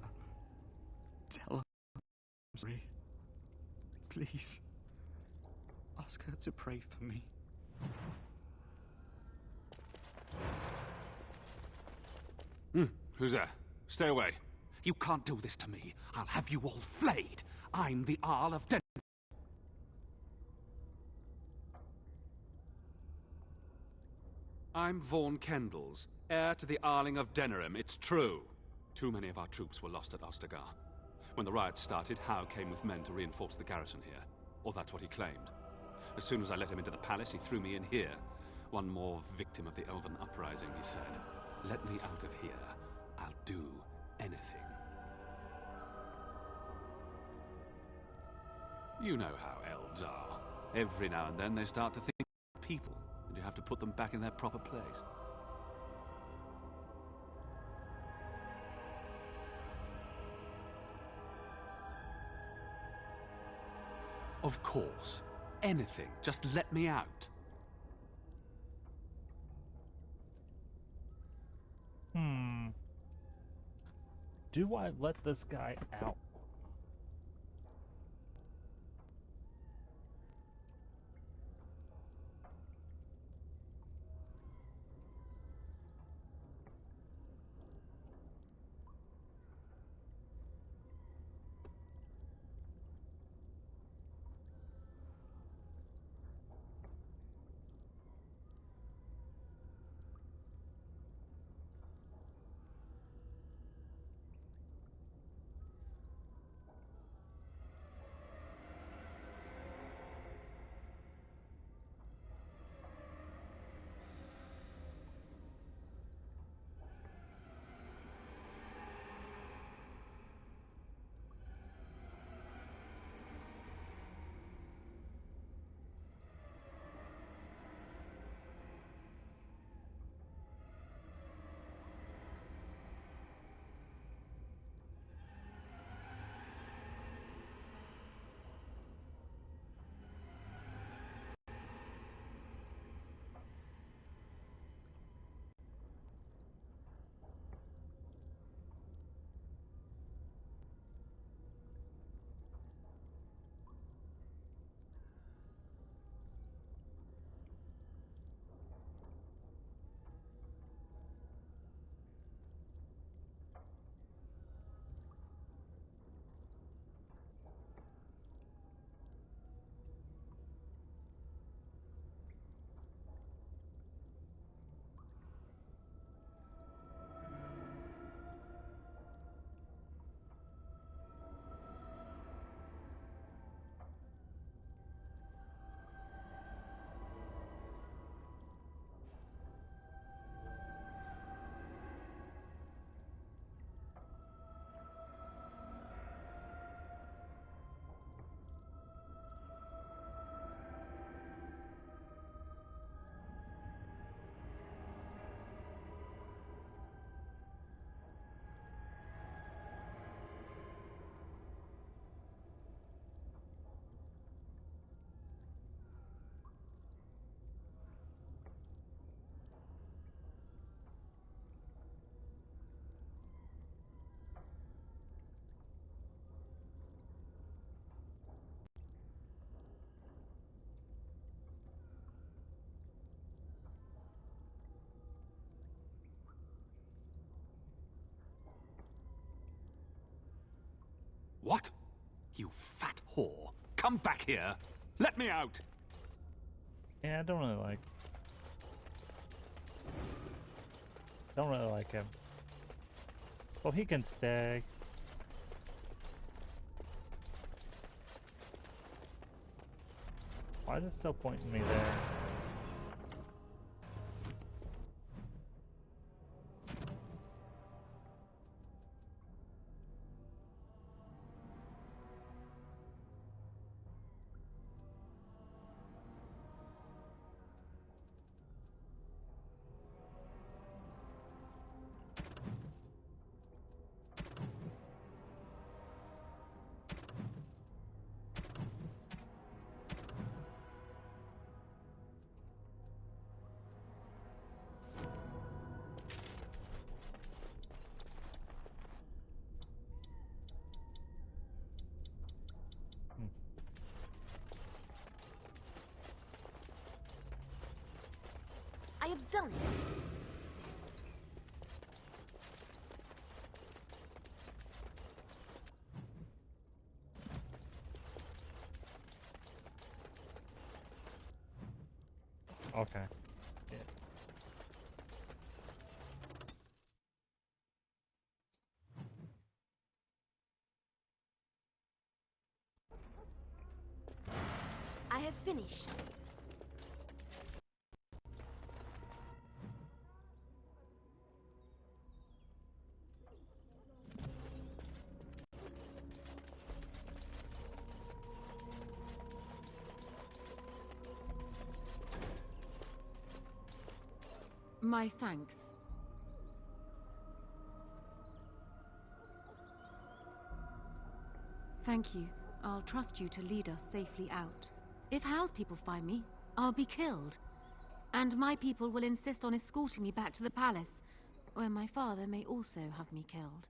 Speaker 16: Tell her I'm sorry. Please. Ask her to pray for me.
Speaker 19: Who's there? Stay away. You can't do this to me. I'll have you all flayed. I'm the Arl of Denham. I'm Vaughan Kendalls, heir to the Arling of Denerim. It's true. Too many of our troops were lost at Ostagar. When the riots started, Howe came with men to reinforce the garrison here. Or that's what he claimed. As soon as I let him into the palace, he threw me in here. One more victim of the Elven uprising, he said. Let me out of here. I'll do anything. You know how elves are. Every now and then they start to think of people, and you have to put them back in their proper place. Of course. Anything. Just let me out.
Speaker 1: Do I let this guy out?
Speaker 19: What? You fat whore. Come back here. Let me out.
Speaker 1: Yeah, I don't really like him. Well, he can stay. Why is it still pointing me there?
Speaker 14: I have done it.
Speaker 1: Okay. Yeah.
Speaker 14: I have finished.
Speaker 7: My thanks. Thank you. I'll trust you to lead us safely out. If Howe's people find me, I'll be killed. And my people will insist on escorting me back to the palace, where my father may also have me killed.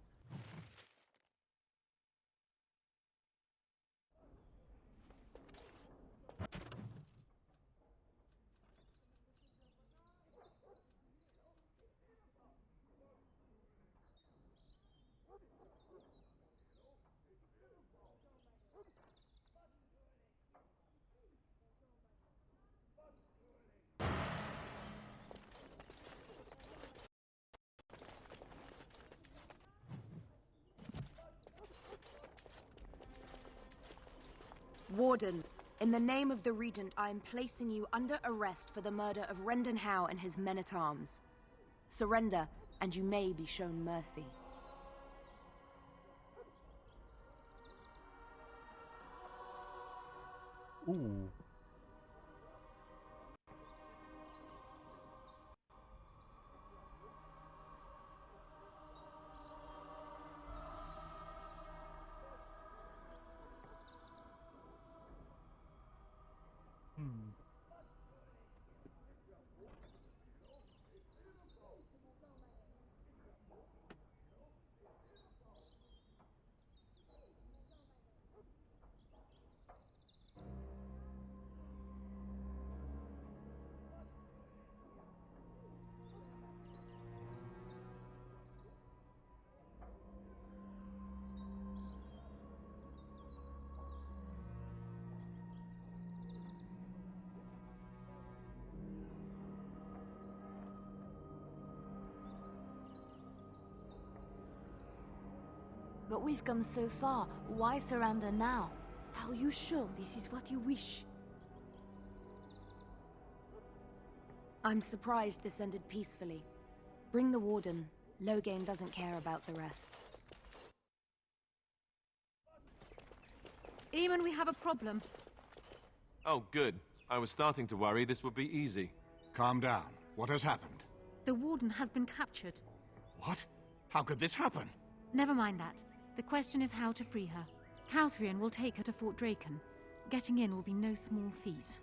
Speaker 3: Warden, in the name of the Regent, I am placing you under arrest for the murder of Rendon Howe and his men-at-arms. Surrender, and you may be shown mercy.
Speaker 1: Ooh.
Speaker 3: But we've come so far. Why surrender now?
Speaker 14: Are you sure this is what you wish?
Speaker 3: I'm surprised this ended peacefully. Bring the Warden. Loghain doesn't care about the rest.
Speaker 7: Eamon, we have a problem.
Speaker 10: Oh, good. I was starting to worry this would be easy.
Speaker 12: Calm down. What has happened?
Speaker 7: The Warden has been captured.
Speaker 12: What? How could this happen?
Speaker 7: Never mind that. The question is how to free her. Calthrian will take her to Fort Draken. Getting in will be no small feat.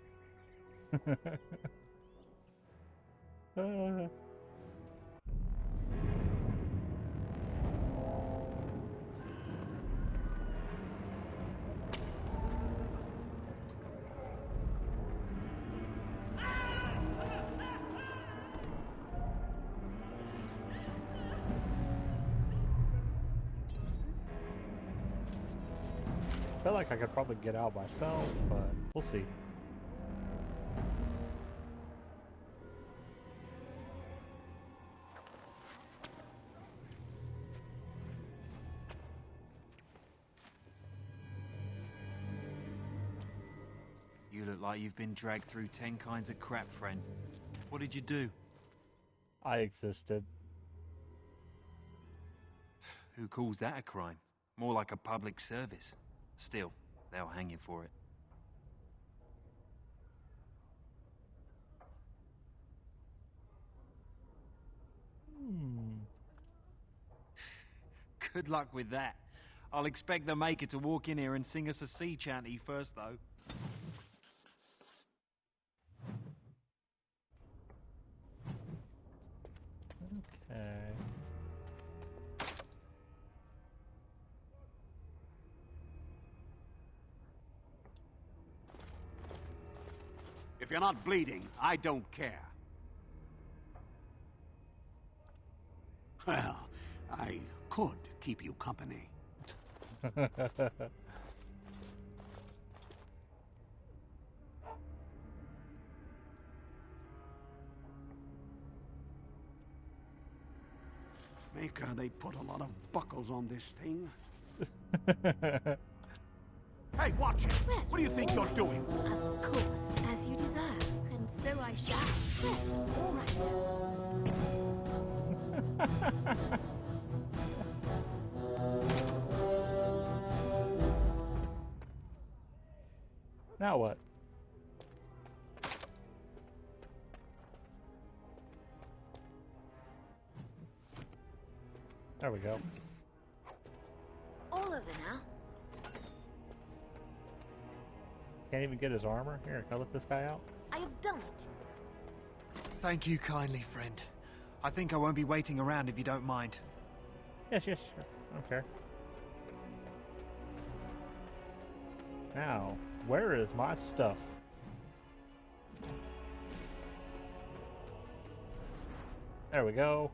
Speaker 1: I feel like I could probably get out myself, but we'll see.
Speaker 15: You look like you've been dragged through 10 kinds of crap, friend. What did you do?
Speaker 1: I existed.
Speaker 15: Who calls that a crime? More like a public service. Still, they'll hang you for it. Good luck with that. I'll expect the Maker to walk in here and sing us a sea chanty first, though.
Speaker 1: Okay.
Speaker 5: If you're not bleeding, I don't care. Well, I could keep you company. Maker, they put a lot of buckles on this thing. Hey, watch it! What do you think you're doing?
Speaker 17: Of course, as you deserve, and so I shall. All right.
Speaker 1: Now what? There we go.
Speaker 17: All over now.
Speaker 1: Can't even get his armor? Here, can I let this guy out?
Speaker 17: I have done it.
Speaker 15: Thank you kindly, friend. I think I won't be waiting around if you don't mind.
Speaker 1: Yes, yes, sure. I don't care. Now, where is my stuff? There we go.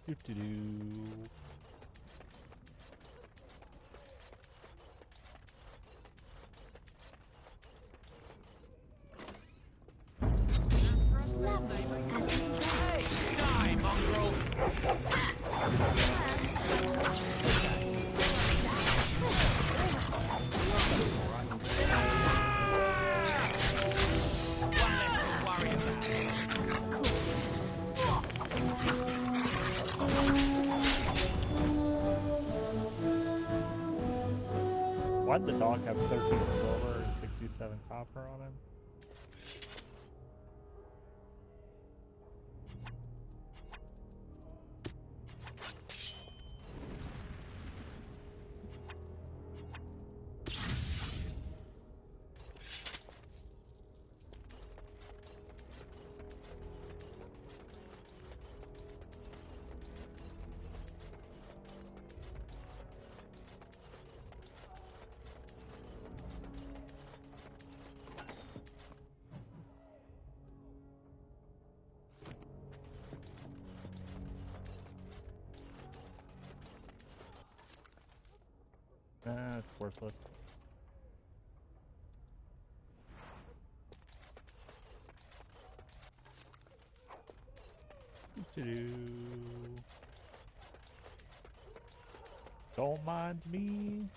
Speaker 1: Doo-doo-doo.
Speaker 4: Hey, die, mongrel!
Speaker 1: Why'd the dog have 13 silver and 67 copper on him? It's worthless. Don't mind me.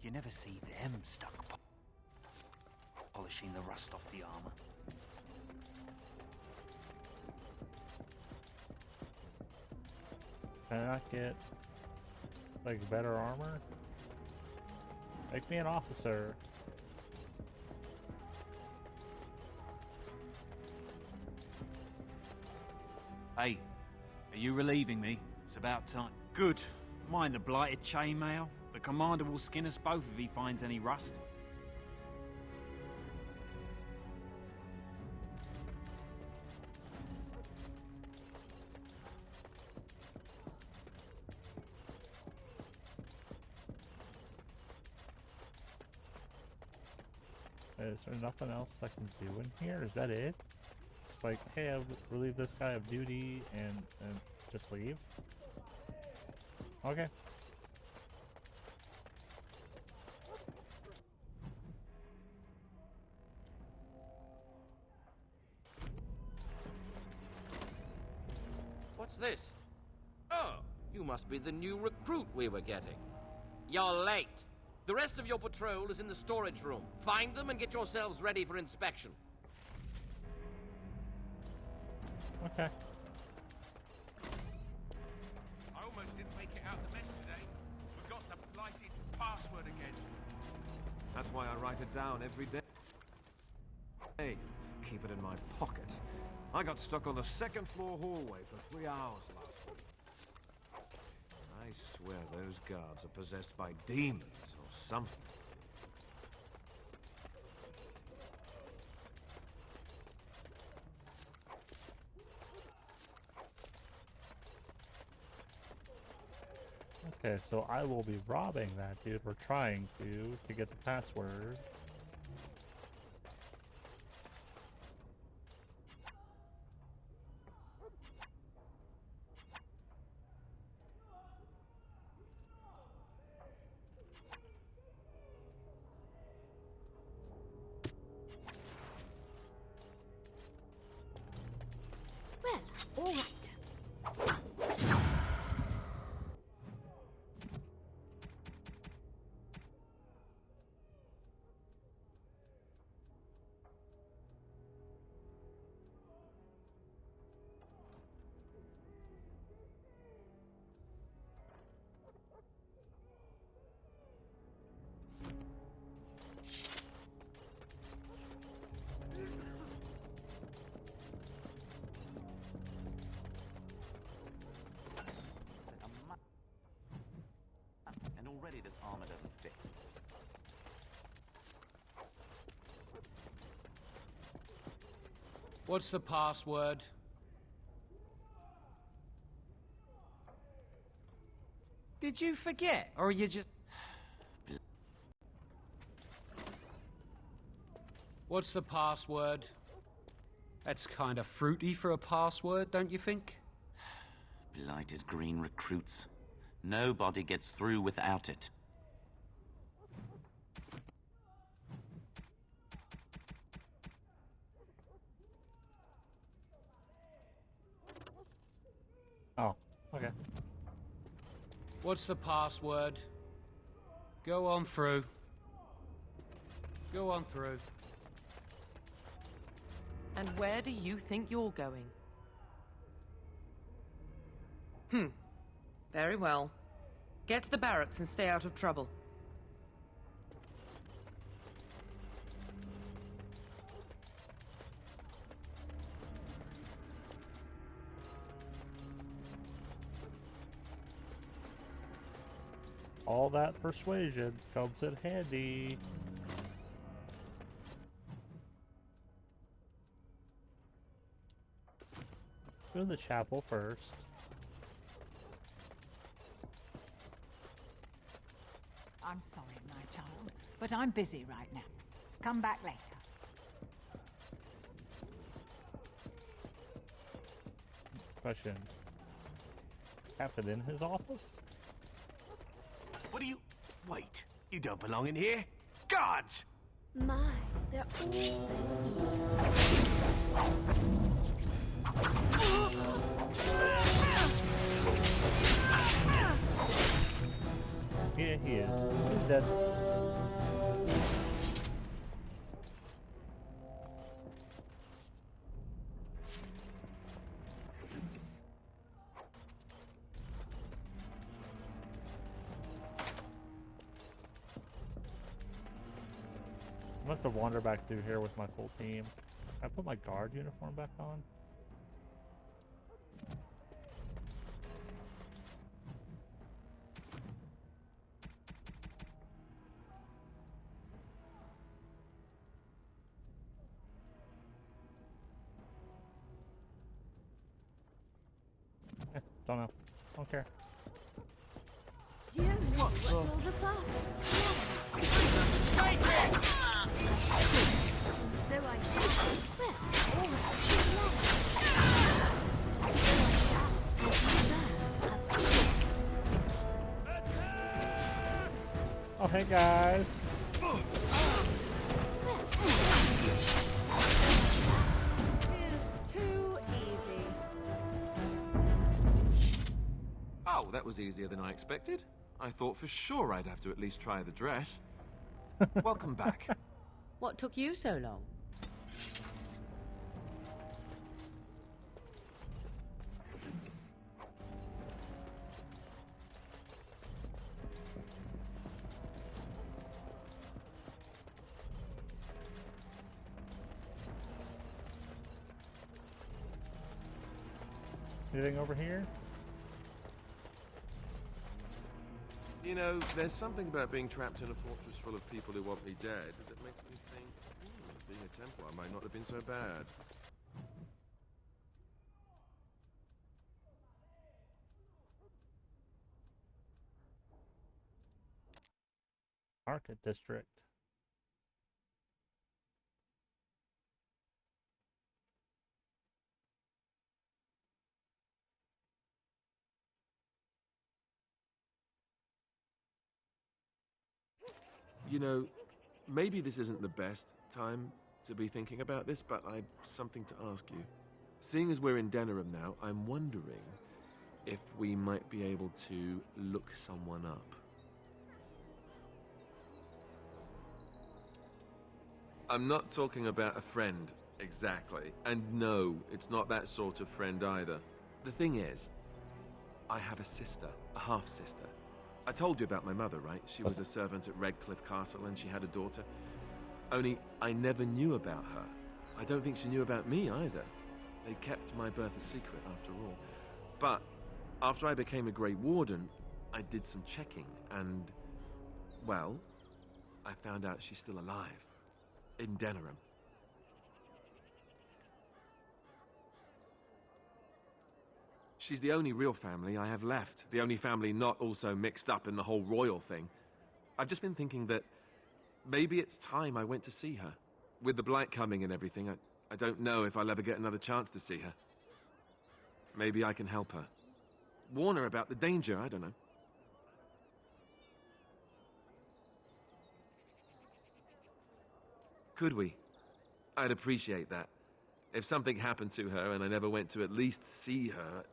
Speaker 15: You never see them stuck polishing the rust off the armor.
Speaker 1: Can I not get, like, better armor? Make me an officer.
Speaker 15: Hey, are you relieving me? It's about time. Good. Mind the blighted chainmail? The commander will skin us both if he finds any rust.
Speaker 1: Is there nothing else I can do in here? Is that it? It's like, hey, I'll relieve this guy of duty and just leave? Okay.
Speaker 6: What's this? Oh, you must be the new recruit we were getting. You're late. The rest of your patrol is in the storage room. Find them and get yourselves ready for inspection.
Speaker 1: Okay.
Speaker 2: I almost didn't make it out the mess today. Forgot the blighted password again.
Speaker 10: That's why I write it down every day. Hey, keep it in my pocket. I got stuck on the second floor hallway for 3 hours last week. I swear those guards are possessed by demons or something.
Speaker 1: Okay, so I will be robbing that dude. We're trying to get the password.
Speaker 14: Well, all right.
Speaker 8: And already this armor doesn't fit.
Speaker 4: What's the password? Did you forget, or you just... What's the password? That's kind of fruity for a password, don't you think?
Speaker 8: Blighted green recruits. Nobody gets through without it.
Speaker 1: Oh, okay.
Speaker 4: What's the password? Go on through. Go on through.
Speaker 18: And where do you think you're going? Very well. Get to the barracks and stay out of trouble.
Speaker 1: All that persuasion comes in handy. Go to the chapel first.
Speaker 20: I'm sorry, my child, but I'm busy right now. Come back later.
Speaker 1: Question. Captain in his office?
Speaker 22: What do you... Wait, you don't belong in here? Guards!
Speaker 14: My, they're all so
Speaker 1: Yeah, he is. He's dead. I'm gonna have to wander back through here with my full team. Can I put my guard uniform back on? Don't know. Don't care.
Speaker 14: Dear me, what's all the fuss? So I shall. Well, all
Speaker 1: Oh, hey guys.
Speaker 18: Too easy.
Speaker 10: Oh, that was easier than I expected. I thought for sure I'd have to at least try the dress. Welcome back.
Speaker 18: What took you so long?
Speaker 1: Anything over here?
Speaker 10: You know, there's something about being trapped in a fortress full of people who want me dead that makes me think, being a Templar might not have been so bad.
Speaker 1: Market District.
Speaker 10: You know, maybe this isn't the best time to be thinking about this, but I've something to ask you. Seeing as we're in Denerim now, I'm wondering if we might be able to look someone up. I'm not talking about a friend, exactly. And no, it's not that sort of friend either. The thing is, I have a sister, a half-sister. I told you about my mother, right? She was a servant at Redcliffe Castle and she had a daughter. Only, I never knew about her. I don't think she knew about me either. They kept my birth a secret, after all. But, after I became a Grey Warden, I did some checking and, well, I found out she's still alive. In Denerim. She's the only real family I have left. The only family not also mixed up in the whole royal thing. I've just been thinking that maybe it's time I went to see her. With the Blight coming and everything, I don't know if I'll ever get another chance to see her. Maybe I can help her. Warn her about the danger, I don't know. Could we? I'd appreciate that. If something happened to her and I never went to at least see her,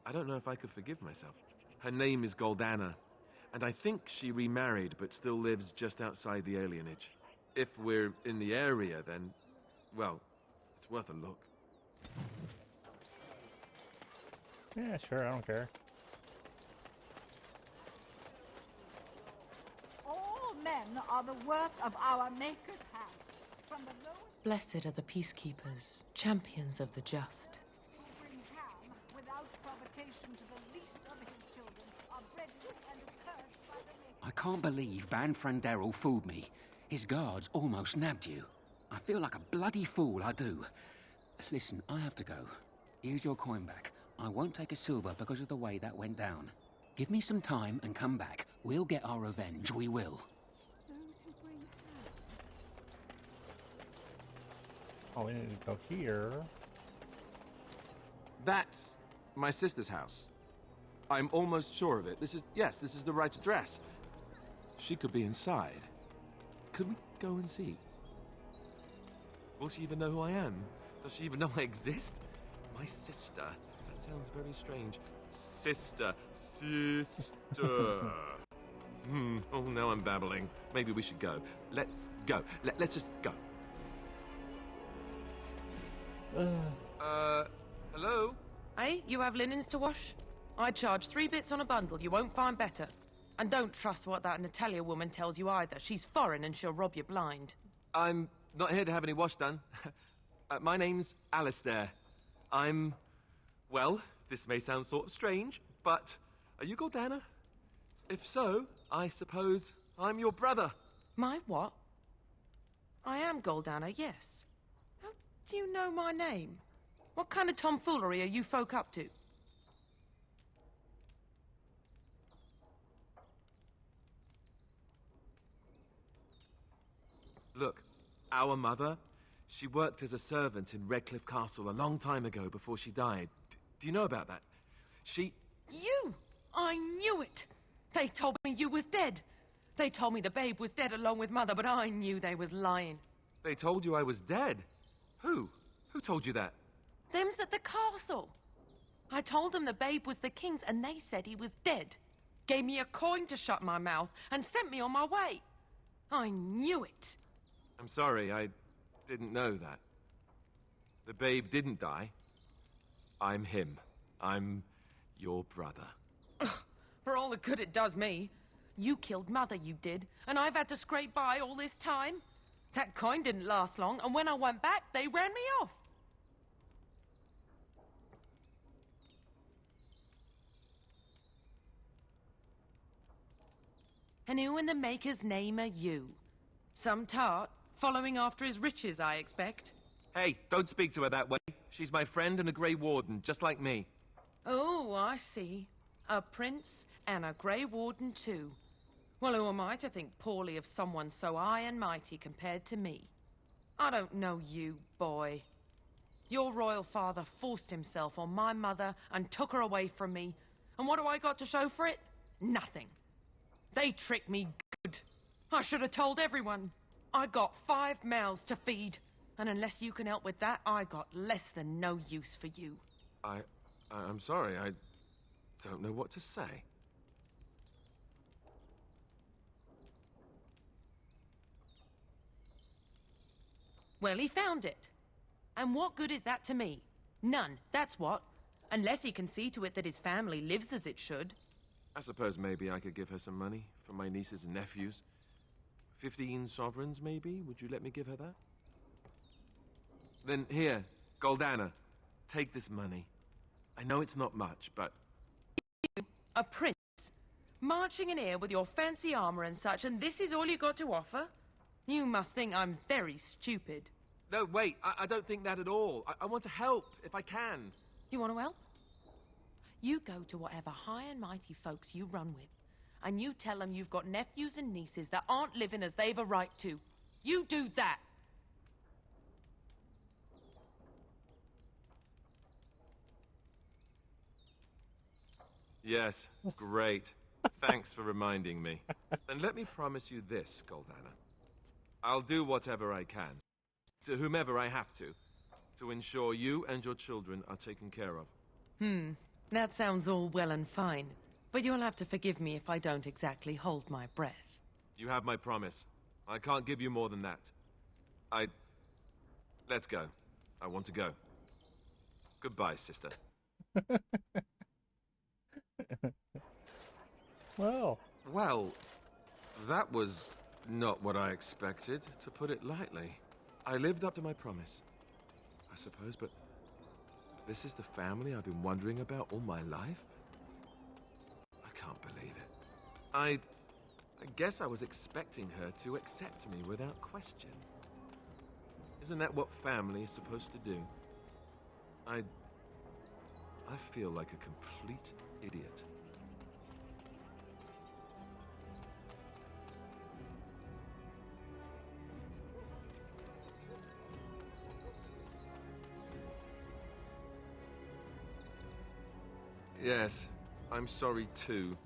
Speaker 10: I don't know if I could forgive myself. Her name is Goldana, and I think she remarried but still lives just outside the alienage. If we're in the area, then, well, it's worth a look.
Speaker 1: Yeah, sure, I don't care.
Speaker 20: All men are the work of our Maker's hand. From the lowest
Speaker 18: Blessed are the peacekeepers, champions of the just.
Speaker 20: who bring harm without provocation to the least of his children are bred and cursed by the Maker.
Speaker 9: I can't believe Banfran Darrell fooled me. His guards almost nabbed you. I feel like a bloody fool, I do. Listen, I have to go. Here's your coin back. I won't take a silver because of the way that went down. Give me some time and come back. We'll get our revenge, we will.
Speaker 1: Oh, we need to go here.
Speaker 10: That's my sister's house. I'm almost sure of it. This is the right address. She could be inside. Could we go and see? Will she even know who I am? Does she even know I exist? My sister. That sounds very strange. Sister. Oh, now I'm babbling. Maybe we should go. Let's go. Let's just go. Hello?
Speaker 18: Hey, you have linens to wash? I charge 3 bits on a bundle. You won't find better. And don't trust what that Natalia woman tells you either. She's foreign and she'll rob you blind.
Speaker 10: I'm not here to have any wash done. My name's Alistair. Well, this may sound sort of strange, but are you Goldana? If so, I suppose I'm your brother.
Speaker 18: My what? I am Goldana, yes. Do you know my name? What kind of tomfoolery are you folk up to?
Speaker 10: Our mother? She worked as a servant in Redcliffe Castle a long time ago before she died. Do you know about that? She...
Speaker 18: You! I knew it! They told me you was dead. They told me the babe was dead along with Mother, but I knew they was lying.
Speaker 10: They told you I was dead? Who? Who told you that?
Speaker 18: Them's at the castle. I told them the babe was the king's, and they said he was dead. Gave me a coin to shut my mouth, and sent me on my way. I knew it.
Speaker 10: I'm sorry, I didn't know that. The babe didn't die. I'm him. I'm your brother.
Speaker 18: For all the good it does me. You killed Mother, you did, and I've had to scrape by all this time. That coin didn't last long, and when I went back, they ran me off. And who in the maker's name are you? Some tart, following after his riches, I expect.
Speaker 10: Hey, don't speak to her that way. She's my friend and a Grey Warden, just like me.
Speaker 18: Oh, I see. A prince and a Grey Warden too. Well, who am I to think poorly of someone so high and mighty compared to me? I don't know you, boy. Your royal father forced himself on my mother and took her away from me. And what do I got to show for it? Nothing. They tricked me good. I should have told everyone. I got 5 mouths to feed. And unless you can help with that, I got less than no use for you.
Speaker 10: I'm sorry, I don't know what to say.
Speaker 18: Well, he found it. And what good is that to me? None, that's what. Unless he can see to it that his family lives as it should.
Speaker 10: I suppose maybe I could give her some money for my nieces and nephews. 15 sovereigns, maybe? Would you let me give her that? Then here, Goldana, take this money. I know it's not much, but...
Speaker 18: A prince? Marching in here with your fancy armor and such, and this is all you got to offer? You must think I'm very stupid.
Speaker 10: No, wait, I don't think that at all. I want to help, if I can.
Speaker 18: You want to help? You go to whatever high and mighty folks you run with, and you tell them you've got nephews and nieces that aren't living as they've a right to. You do that!
Speaker 10: Yes, great. Thanks for reminding me. And let me promise you this, Goldana. I'll do whatever I can, to whomever I have to ensure you and your children are taken care of.
Speaker 18: That sounds all well and fine, but you'll have to forgive me if I don't exactly hold my breath.
Speaker 10: You have my promise. I can't give you more than that. Let's go. I want to go. Goodbye, sister. Well, that was not what I expected, to put it lightly. I lived up to my promise, I suppose, but this is the family I've been wondering about all my life? I can't believe it. I guess I was expecting her to accept me without question. Isn't that what family is supposed to do? I feel like a complete idiot. Yes, I'm sorry too.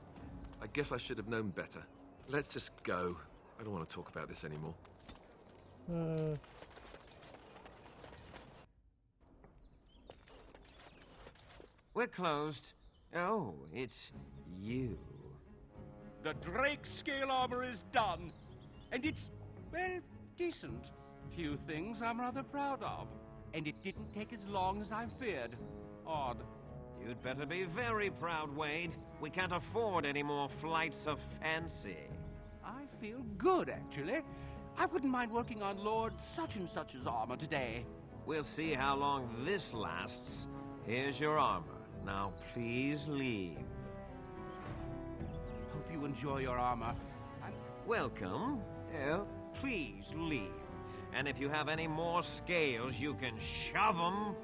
Speaker 10: I guess I should have known better. Let's just go. I don't want to talk about this anymore.
Speaker 11: We're closed. Oh, it's you.
Speaker 13: The Drake scale armor is done. And it's, well, decent. Few things I'm rather proud of. And it didn't take as long as I feared. Odd.
Speaker 11: You'd better be very proud, Wade. We can't afford any more flights of fancy.
Speaker 13: I feel good, actually. I wouldn't mind working on Lord such-and-such's armor today.
Speaker 11: We'll see how long this lasts. Here's your armor. Now, please leave.
Speaker 13: Hope you enjoy your armor.
Speaker 11: Welcome. Please leave. And if you have any more scales, you can shove them.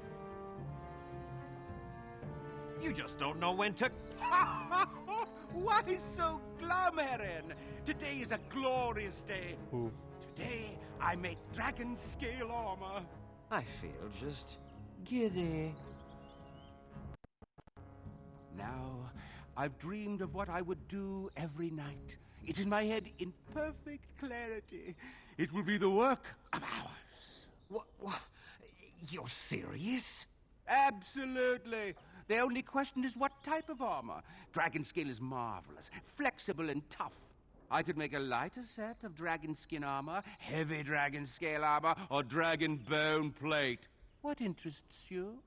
Speaker 11: You just don't know when to...
Speaker 13: Why so glum, Eren? Today is a glorious day.
Speaker 1: Ooh.
Speaker 13: Today, I make dragon scale armor.
Speaker 11: I feel just giddy.
Speaker 13: Now, I've dreamed of what I would do every night. It's in my head in perfect clarity. It will be the work of hours.
Speaker 11: What? You're serious?
Speaker 13: Absolutely. The only question is what type of armor. Dragon scale is marvelous, flexible and tough. I could make a lighter set of dragon skin armor, heavy dragon scale armor, or dragon bone plate. What interests you?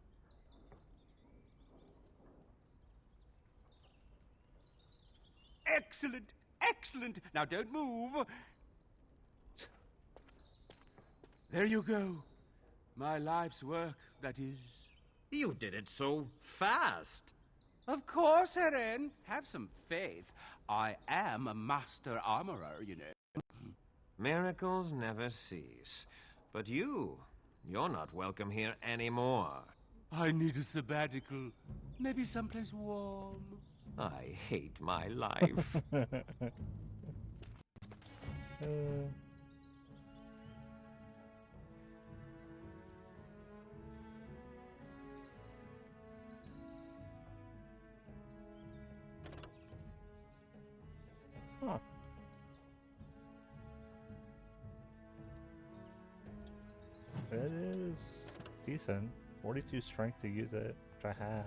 Speaker 13: Excellent! Excellent! Now don't move. There you go. My life's work, that is.
Speaker 11: You did it so fast.
Speaker 13: Of course, Eren. Have some faith. I am a master armorer, you know.
Speaker 11: Miracles never cease. But you're not welcome here anymore.
Speaker 13: I need a sabbatical. Maybe someplace warm.
Speaker 11: I hate my life.
Speaker 1: Huh. It is decent. 42 strength to use it, which I have.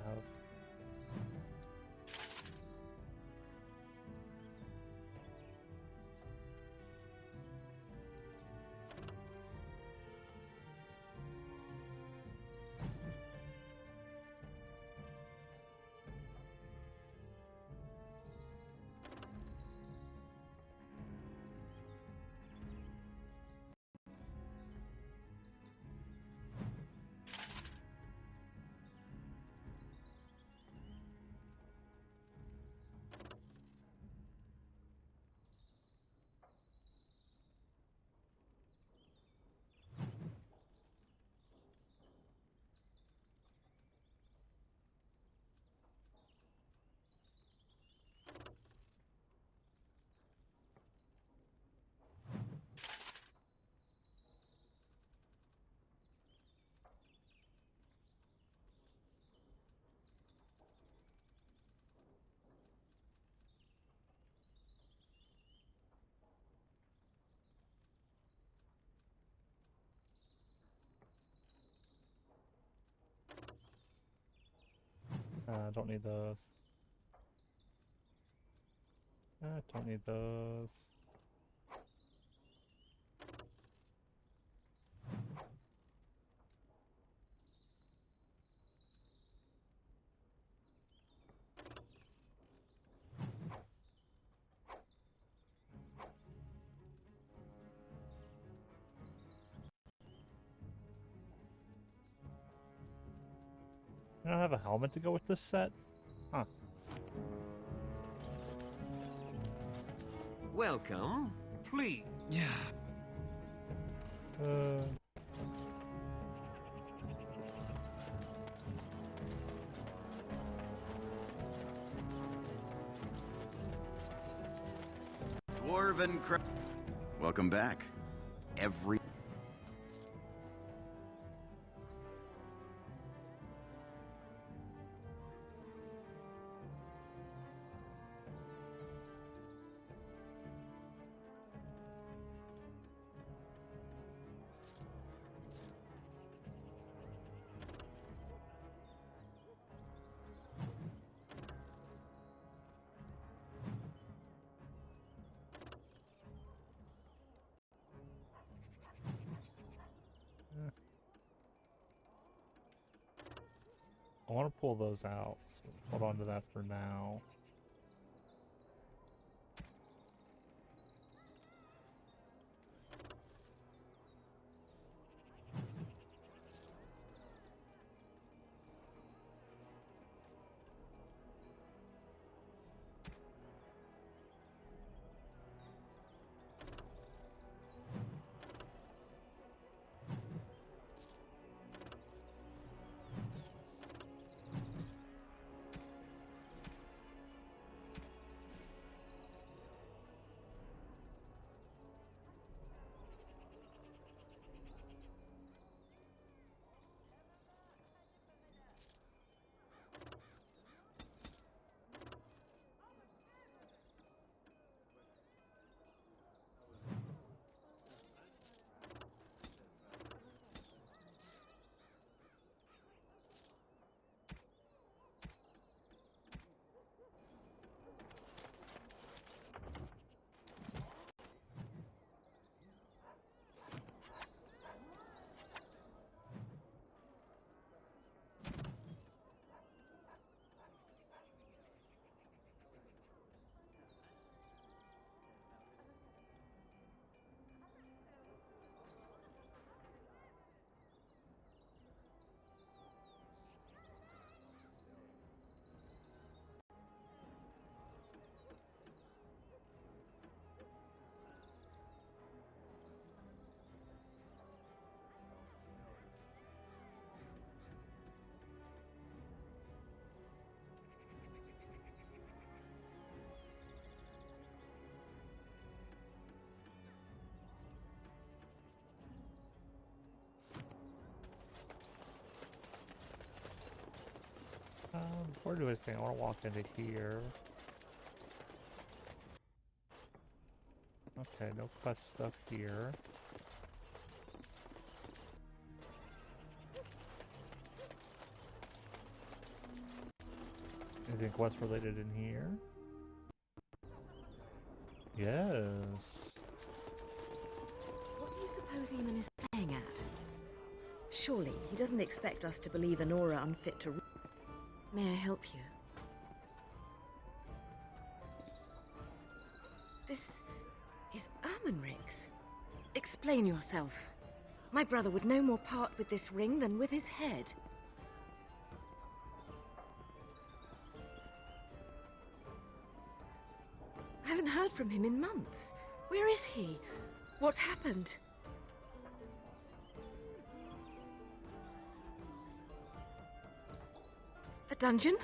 Speaker 1: Don't need those. Don't need those. I don't have a helmet to go with this set? Huh.
Speaker 11: Welcome. Please. Yeah.
Speaker 16: Dwarven Welcome back. Every...
Speaker 1: I want to pull those out, so hold on to that for now. Before I do anything, I want to walk into here. Okay, no quest stuff here. Anything quest related in here? Yes.
Speaker 19: What do you suppose Eamon is playing at? Surely he doesn't expect us to believe Anora unfit to rule. May I help you? This is Ermenric's. Explain yourself. My brother would no more part with this ring than with his head. I haven't heard from him in months. Where is he? What's happened? A dungeon?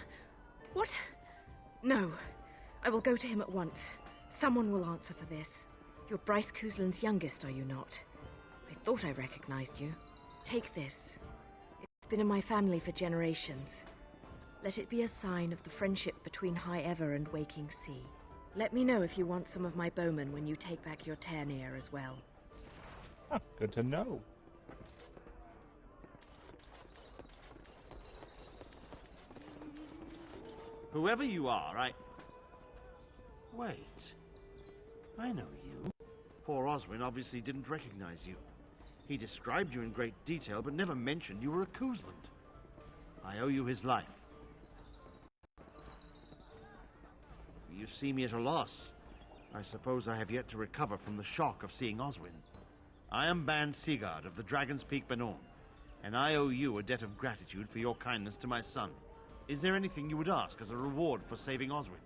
Speaker 19: What? No. I will go to him at once. Someone will answer for this. You're Bryce Cousland's youngest, are you not? I thought I recognized you. Take this. It's been in my family for generations. Let it be a sign of the friendship between High Ever and Waking Sea. Let me know if you want some of my bowmen when you take back your Tairneer as well.
Speaker 1: Ah, good to know.
Speaker 5: Whoever you are, Wait. I know you. Poor Oswin obviously didn't recognize you. He described you in great detail, but never mentioned you were a Cousland. I owe you his life. You see me at a loss. I suppose I have yet to recover from the shock of seeing Oswin. I am Ban Sigard of the Dragon's Peak Benorn, and I owe you a debt of gratitude for your kindness to my son. Is there anything you would ask as a reward for saving Oswin?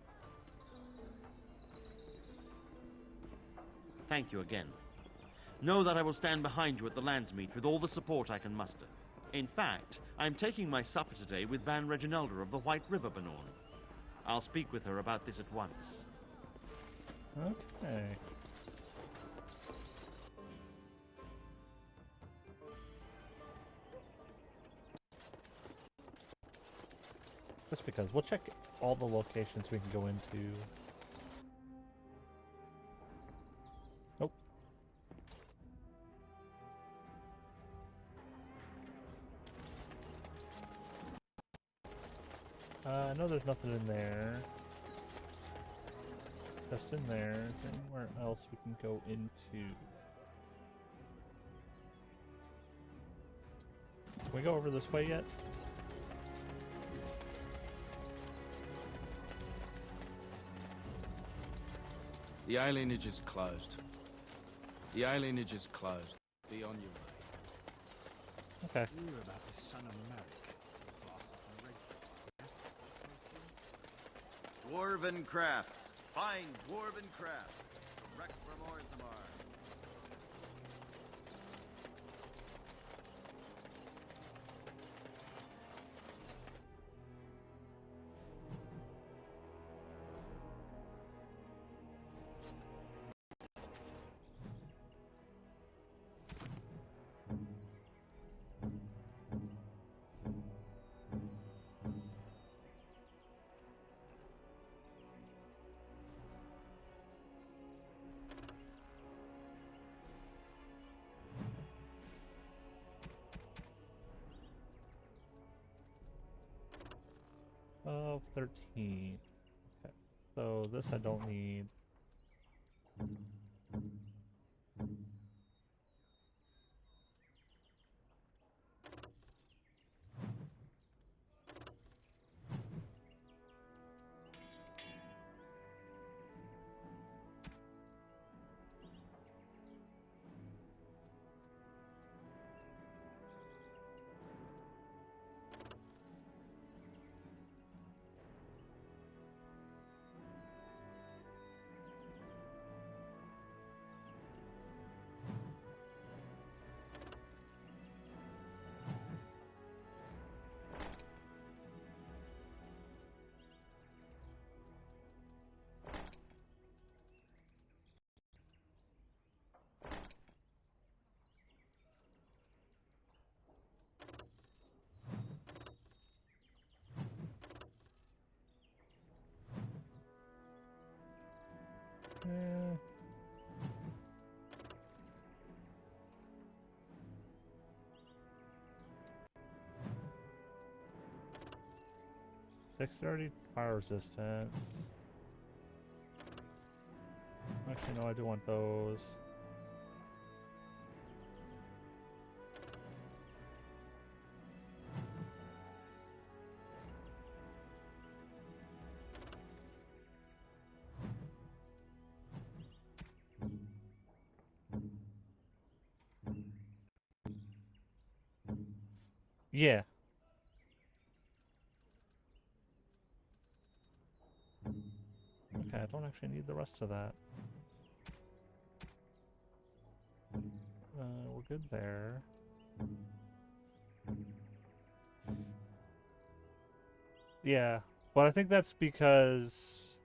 Speaker 5: Thank you again. Know that I will stand behind you at the Landsmeet with all the support I can muster. In fact, I am taking my supper today with Ban Reginalda of the White River Benorn. I'll speak with her about this at once.
Speaker 1: Okay. Just because we'll check all the locations we can go into. Nope. I know there's nothing in there. Just in there. Is there anywhere else we can go into? Can we go over this way yet?
Speaker 4: The alienage is closed. The alienage is closed. Be on your way.
Speaker 1: Okay.
Speaker 21: Hear about the son of Merrick.
Speaker 16: Dwarven crafts. Fine dwarven crafts. Direct from Orzammar.
Speaker 1: Of 13. Okay. So this I don't need. Dexterity, fire resistance. Actually, no, I do want those. Yeah. Okay, I don't actually need the rest of that. We're good there. Yeah, but I think that's because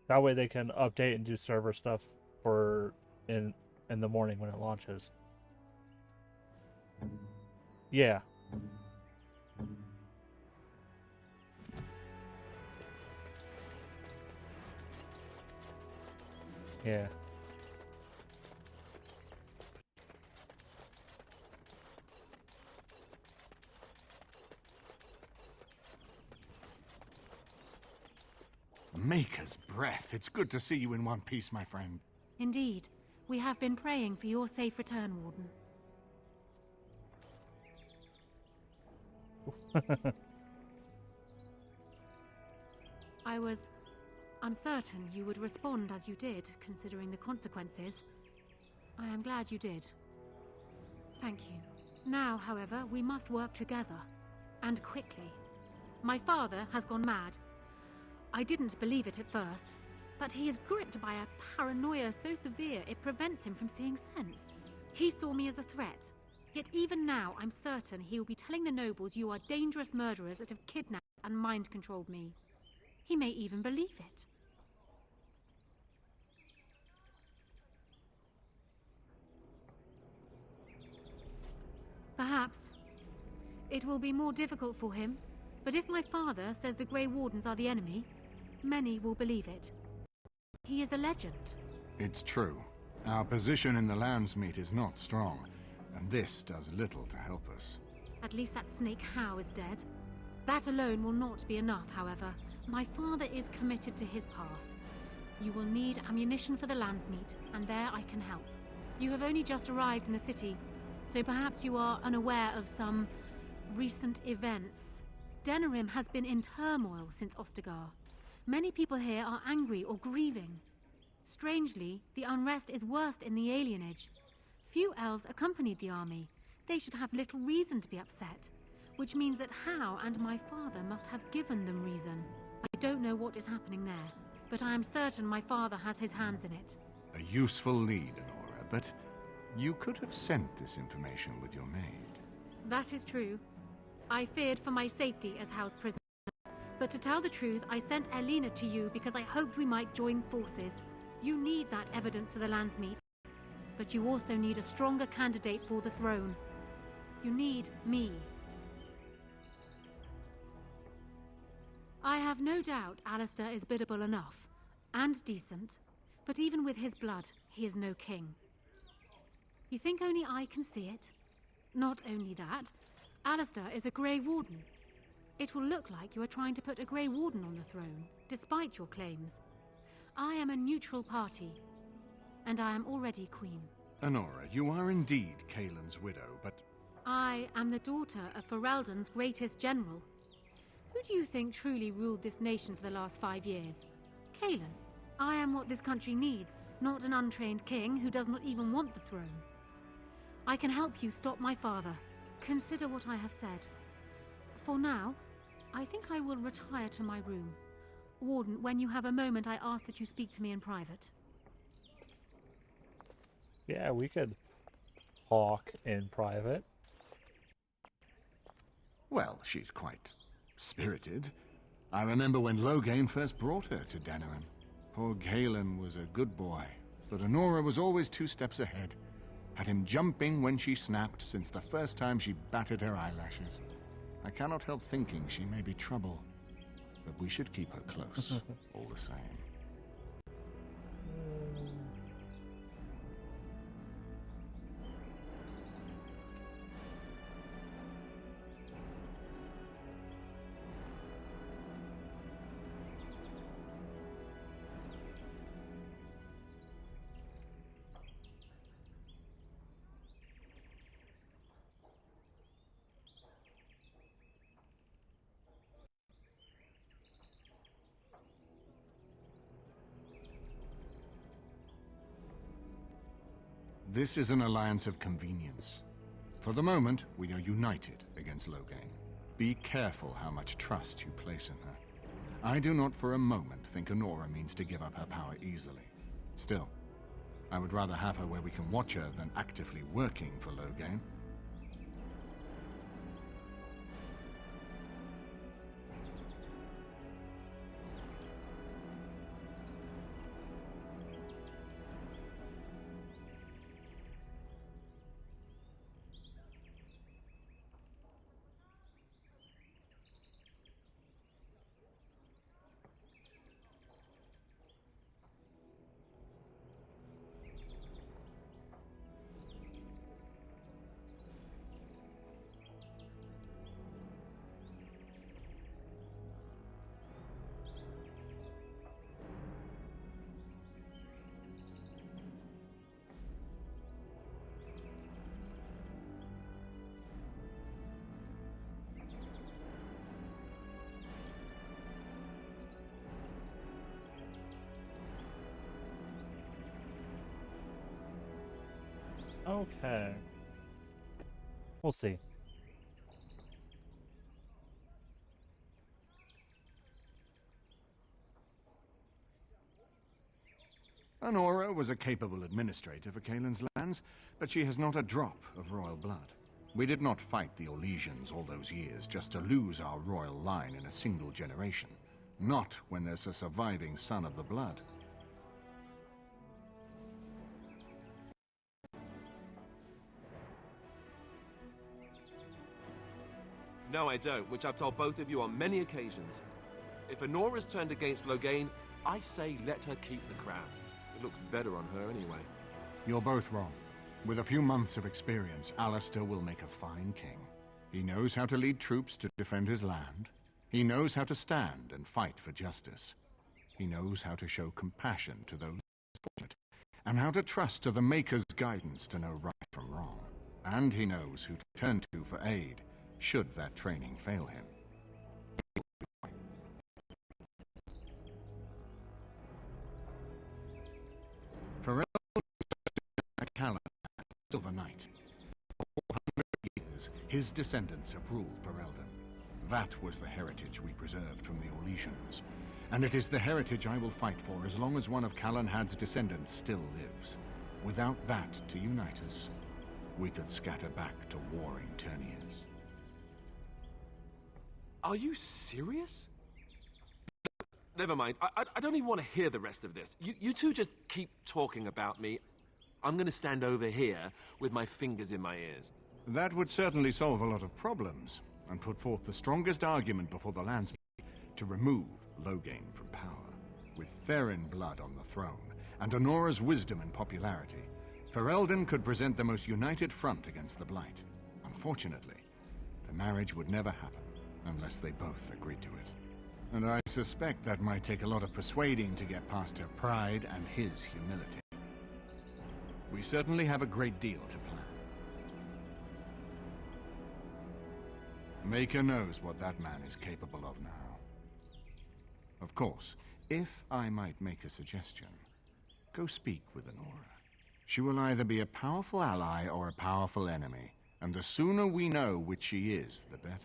Speaker 1: that way they can update and do server stuff for in the morning when it launches. Yeah. Yeah.
Speaker 12: Maker's breath. It's good to see you in one piece, my friend.
Speaker 7: Indeed. We have been praying for your safe return, Warden. I was uncertain you would respond as you did, considering the consequences. I am glad you did. Thank you. Now, however, we must work together. And quickly. My father has gone mad. I didn't believe it at first, but he is gripped by a paranoia so severe it prevents him from seeing sense. He saw me as a threat. Yet even now, I'm certain he will be telling the nobles you are dangerous murderers that have kidnapped and mind-controlled me. He may even believe it. Perhaps. It will be more difficult for him, but if my father says the Grey Wardens are the enemy, many will believe it. He is a legend.
Speaker 12: It's true. Our position in the Landsmeet is not strong, and this does little to help us.
Speaker 7: At least that snake Howe is dead. That alone will not be enough, however. My father is committed to his path. You will need ammunition for the Landsmeet, and there I can help. You have only just arrived in the city, so perhaps you are unaware of some recent events. Denerim has been in turmoil since Ostagar. Many people here are angry or grieving. Strangely, the unrest is worst in the alienage. Few elves accompanied the army. They should have little reason to be upset, which means that Howe and my father must have given them reason. I don't know what is happening there, but I am certain my father has his hands in it.
Speaker 12: A useful lead, Honora, but you could have sent this information with your maid.
Speaker 7: That is true. I feared for my safety as Howe's prisoner. But to tell the truth, I sent Elena to you because I hoped we might join forces. You need that evidence for the Landsmeet. But you also need a stronger candidate for the throne. You need me. I have no doubt Alistair is biddable enough, and decent, but even with his blood, he is no king. You think only I can see it? Not only that, Alistair is a Grey Warden. It will look like you are trying to put a Grey Warden on the throne, despite your claims. I am a neutral party, and I am already queen.
Speaker 12: Honora, you are indeed Kaelin's widow, but...
Speaker 7: I am the daughter of Ferelden's greatest general. Who do you think truly ruled this nation for the last 5 years? Kaelin. I am what this country needs, not an untrained king who does not even want the throne. I can help you stop my father. Consider what I have said. For now, I think I will retire to my room. Warden, when you have a moment, I ask that you speak to me in private.
Speaker 1: Yeah, we could talk in private.
Speaker 12: Well, she's quite spirited. I remember when Loghain first brought her to Denerim. Poor Galen was a good boy, but Honora was always 2 steps ahead. Had him jumping when she snapped since the first time she batted her eyelashes. I cannot help thinking she may be trouble, but we should keep her close, all the same. This is an alliance of convenience. For the moment, we are united against Loghain. Be careful how much trust you place in her. I do not for a moment think Anora means to give up her power easily. Still, I would rather have her where we can watch her than actively working for Loghain.
Speaker 1: Okay. We'll see.
Speaker 12: Anora was a capable administrator for Kaelin's lands, but she has not a drop of royal blood. We did not fight the Orlesians all those years just to lose our royal line in a single generation. Not when there's a surviving son of the blood.
Speaker 10: No, I don't, which I've told both of you on many occasions. If Anora's turned against Loghain, I say let her keep the crown. It looks better on her anyway.
Speaker 12: You're both wrong. With a few months of experience, Alistair will make a fine king. He knows how to lead troops to defend his land. He knows how to stand and fight for justice. He knows how to show compassion to those fortunate, and how to trust to the Maker's guidance to know right from wrong. And he knows who to turn to for aid, should that training fail him. Ferelden Callan, Silver Knight. For 400 years, his descendants have ruled Ferelden. That was the heritage we preserved from the Orlesians. And it is the heritage I will fight for as long as one of Calenhad's descendants still lives. Without that to unite us, we could scatter back to warring Terniers.
Speaker 10: Are you serious? Never mind. I don't even want to hear the rest of this. You two just keep talking about me. I'm going to stand over here with my fingers in my ears.
Speaker 12: That would certainly solve a lot of problems, and put forth the strongest argument before the landscape to remove Loghain from power. With Therin blood on the throne, and Anora's wisdom and popularity, Ferelden could present the most united front against the Blight. Unfortunately, the marriage would never happen unless they both agreed to it. And I suspect that might take a lot of persuading to get past her pride and his humility. We certainly have a great deal to plan. Maker knows what that man is capable of now. Of course, if I might make a suggestion, go speak with Anora. She will either be a powerful ally or a powerful enemy, and the sooner we know which she is, the better.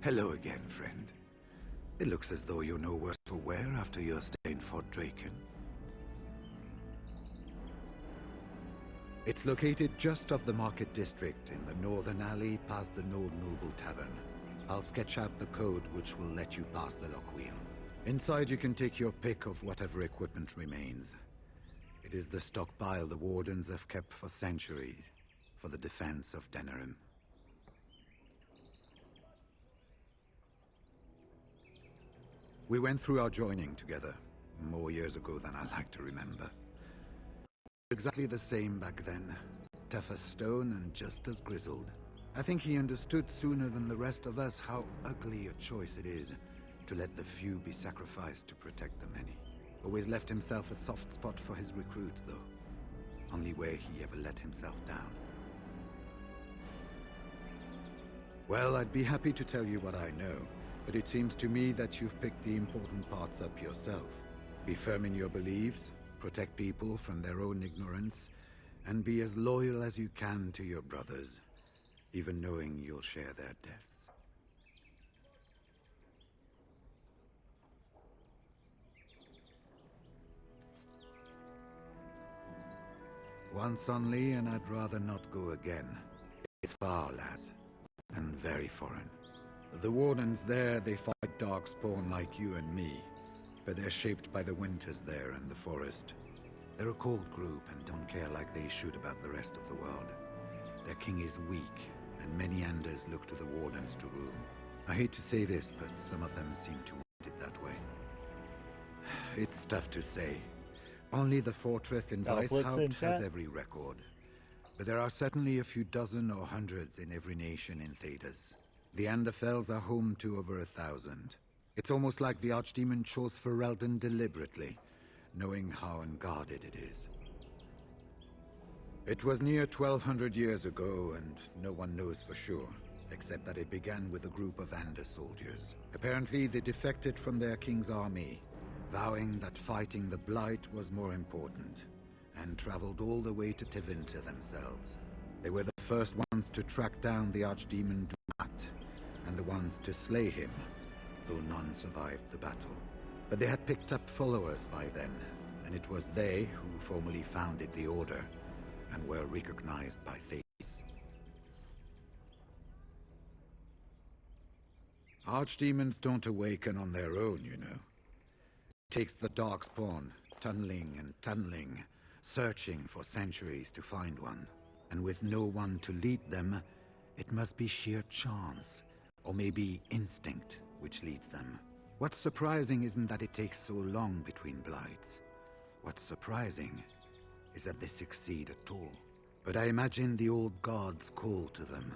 Speaker 3: Hello again, friend. It looks as though you're no worse for wear after your stay in Fort Draken. It's located just off the Market District in the northern alley past the Nord Noble Tavern. I'll sketch out the code which will let you pass the lock wheel. Inside you can take your pick of whatever equipment remains. It is the stockpile the Wardens have kept for centuries, for the defense of Denerim. We went through our joining together, more years ago than I like to remember. Exactly the same back then. Tough as stone and just as grizzled. I think he understood sooner than the rest of us how ugly a choice it is to let the few be sacrificed to protect the many. Always left himself a soft spot for his recruits, though. Only way he ever let himself down. Well, I'd be happy to tell you what I know, but it seems to me that you've picked the important parts up yourself. Be firm in your beliefs, protect people from their own ignorance, and be as loyal as you can to your brothers, even knowing you'll share their deaths. Once only, and I'd rather not go again. It's far, lass, and very foreign. The Wardens there, they fight Darkspawn like you and me, but they're shaped by the winters there and the forest. They're a cold group and don't care like they should about the rest of the world. Their king is weak, and many Anders look to the Wardens to rule. I hate to say this, but some of them seem to want it that way. It's tough to say. Only the fortress in Weishaupt has every record. But there are certainly a few dozen or hundreds in every nation in Thedas. The Anderfells are home to over 1,000. It's almost like the Archdemon chose Ferelden deliberately, knowing how unguarded it is. It was near 1,200 years ago, and no one knows for sure, except that it began with a group of Ander soldiers. Apparently, they defected from their king's army, vowing that fighting the Blight was more important, and traveled all the way to Tevinter themselves. They were the first ones to track down the Archdemon Dumat, and the ones to slay him, though none survived the battle. But they had picked up followers by then, and it was they who formally founded the Order, and were recognized by Thedas. Archdemons don't awaken on their own, you know. It takes the Darkspawn, tunneling and tunneling, searching for centuries to find one. And with no one to lead them, it must be sheer chance, or maybe instinct, which leads them. What's surprising isn't that it takes so long between blights. What's surprising is that they succeed at all. But I imagine the old gods call to them,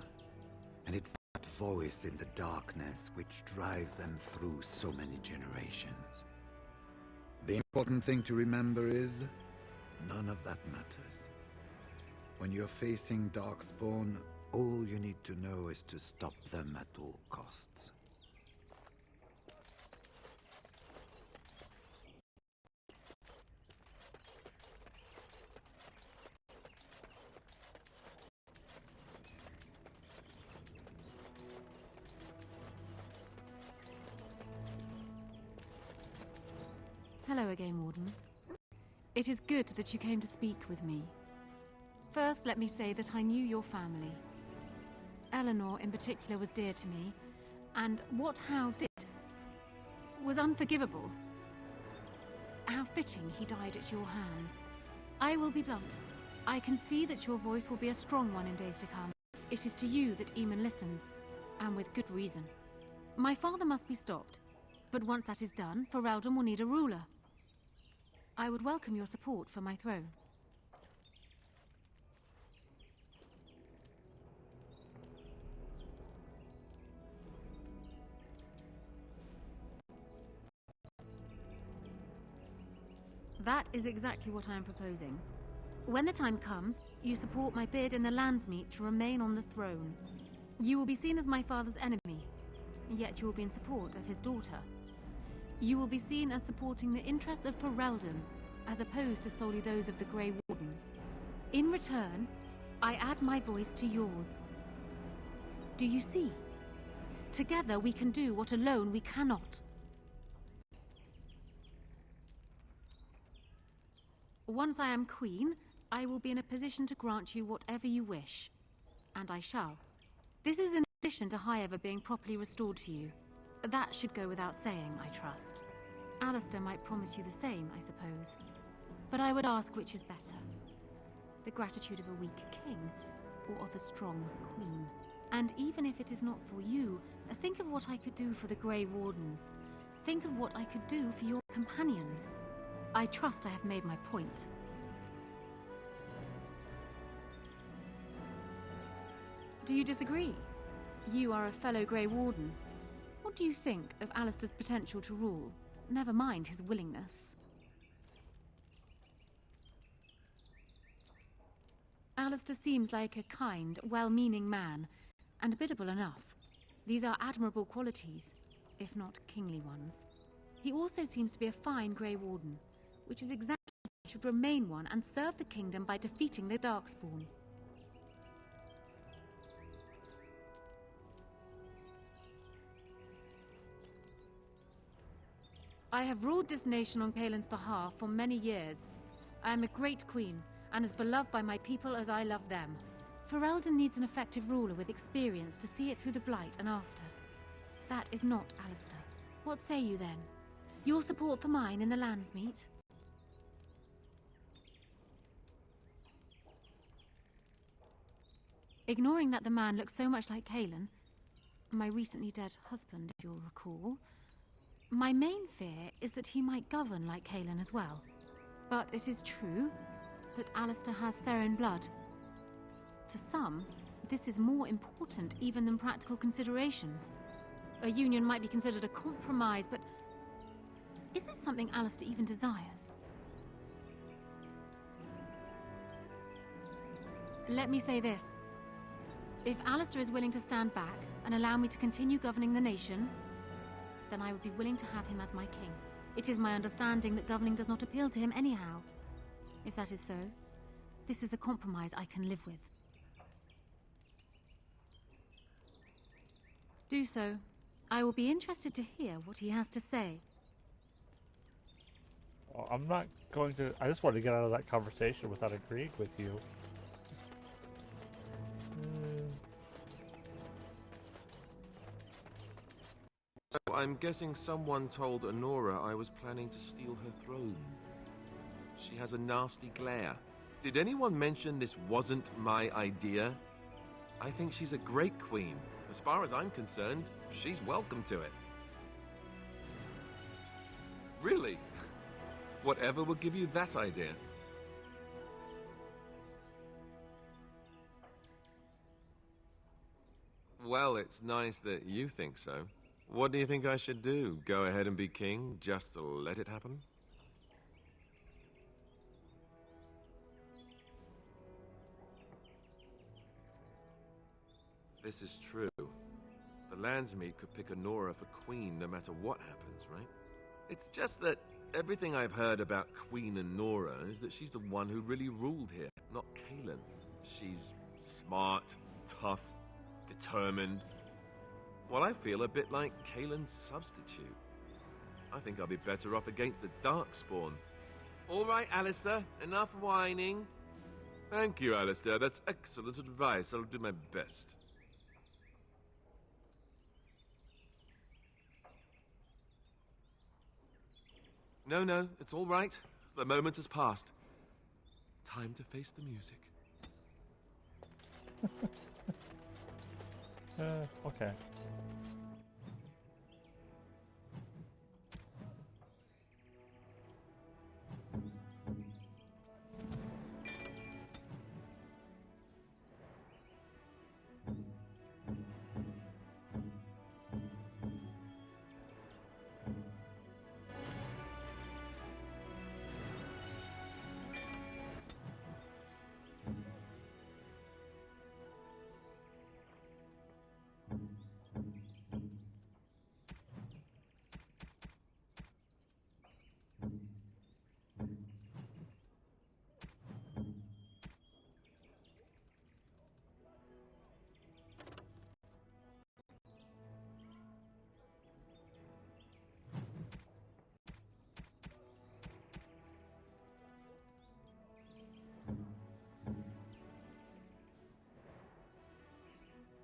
Speaker 3: and it's that voice in the darkness which drives them through so many generations. The important thing to remember is, none of that matters. When you're facing Darkspawn, all you need to know is to stop them at all costs.
Speaker 7: Hello again, Warden. It is good that you came to speak with me. First, let me say that I knew your family. Eleanor, in particular, was dear to me, and what Hal did was unforgivable. How fitting he died at your hands. I will be blunt. I can see that your voice will be a strong one in days to come. It is to you that Eamon listens, and with good reason. My father must be stopped, but once that is done, Ferelden will need a ruler. I would welcome your support for my throne. That is exactly what I am proposing. When the time comes, you support my bid in the Landsmeet to remain on the throne. You will be seen as my father's enemy, yet you will be in support of his daughter. You will be seen as supporting the interests of Ferelden, as opposed to solely those of the Grey Wardens. In return, I add my voice to yours. Do you see? Together we can do what alone we cannot. Once I am queen, I will be in a position to grant you whatever you wish. And I shall. This is in addition to Highever being properly restored to you. That should go without saying, I trust. Alistair might promise you the same, I suppose. But I would ask which is better, the gratitude of a weak king or of a strong queen. And even if it is not for you, think of what I could do for the Grey Wardens. Think of what I could do for your companions. I trust I have made my point. Do you disagree? You are a fellow Grey Warden. What do you think of Alistair's potential to rule? Never mind his willingness. Alistair seems like a kind, well-meaning man, and biddable enough. These are admirable qualities, if not kingly ones. He also seems to be a fine Grey Warden, which is exactly why he should remain one and serve the kingdom by defeating the Darkspawn. I have ruled this nation on Kaelin's behalf for many years. I am a great queen, and as beloved by my people as I love them. Ferelden needs an effective ruler with experience to see it through the Blight and after. That is not Alistair. What say you then? Your support for mine in the Landsmeet? Ignoring that the man looks so much like Kaelin, my recently dead husband, if you'll recall, my main fear is that he might govern like Kaelin as well. But it is true that Alistair has Theron blood. To some, this is more important even than practical considerations. A union might be considered a compromise, but is this something Alistair even desires? Let me say this. If Alistair is willing to stand back and allow me to continue governing the nation, then I would be willing to have him as my king. It is my understanding that governing does not appeal to him anyhow. If that is so, this is a compromise I can live with. Do so. I will be interested to hear what he has to say.
Speaker 1: Well, I'm not going to... I just wanted to get out of that conversation without agreeing with you.
Speaker 10: So I'm guessing someone told Honora I was planning to steal her throne. She has a nasty glare. Did anyone mention this wasn't my idea? I think she's a great queen. As far as I'm concerned, she's welcome to it. Really? Whatever will give you that idea? Well, it's nice that you think so. What do you think I should do? Go ahead and be king, just to let it happen? This is true. The Landsmeet could pick Honora for queen no matter what happens, right? It's just that everything I've heard about Queen Honora is that she's the one who really ruled here, not Kaelin. She's smart, tough, determined. Well, I feel a bit like Kaelin's substitute. I think I'll be better off against the Darkspawn. All right, Alistair, enough whining. Thank you, Alistair. That's excellent advice. I'll do my best. No, it's all right. The moment has passed. Time to face the music.
Speaker 1: Okay.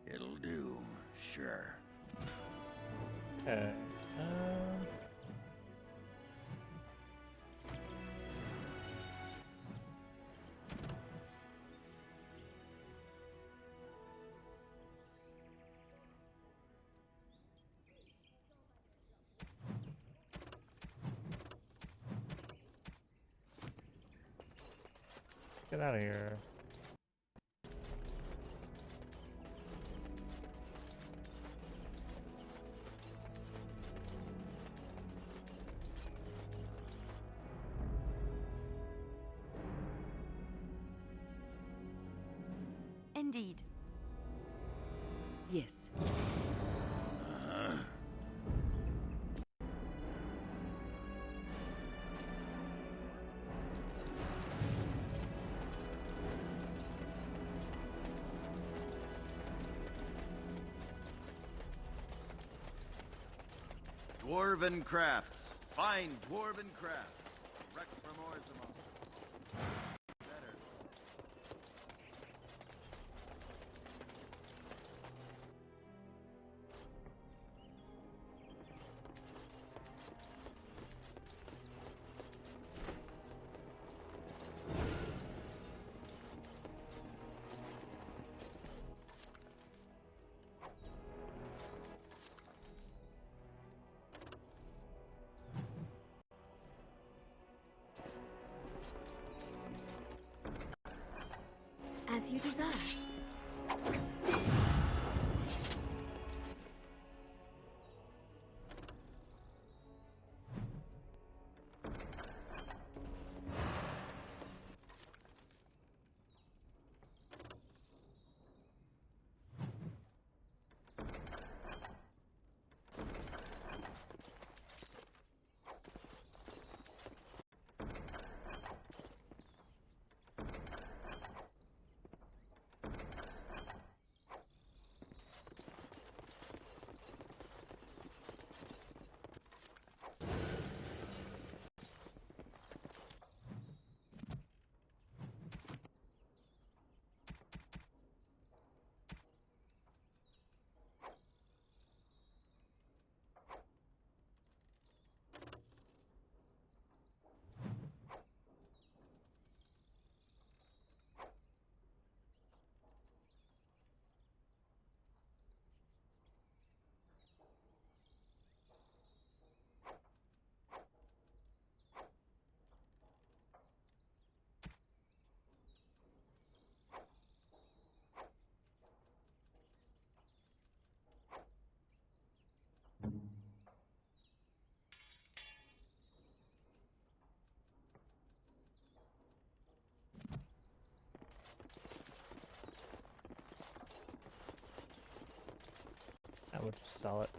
Speaker 16: It'll do, sure.
Speaker 1: Okay. get out of here.
Speaker 7: Indeed.
Speaker 19: Yes.
Speaker 16: Dwarven crafts. Fine dwarven crafts. Direct from Orzammar. Better.
Speaker 7: As you desire.
Speaker 1: I would just sell it.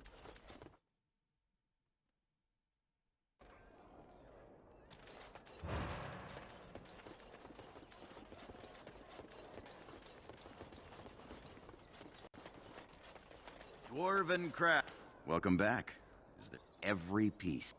Speaker 16: Dwarven craft. Welcome back. Is there every piece?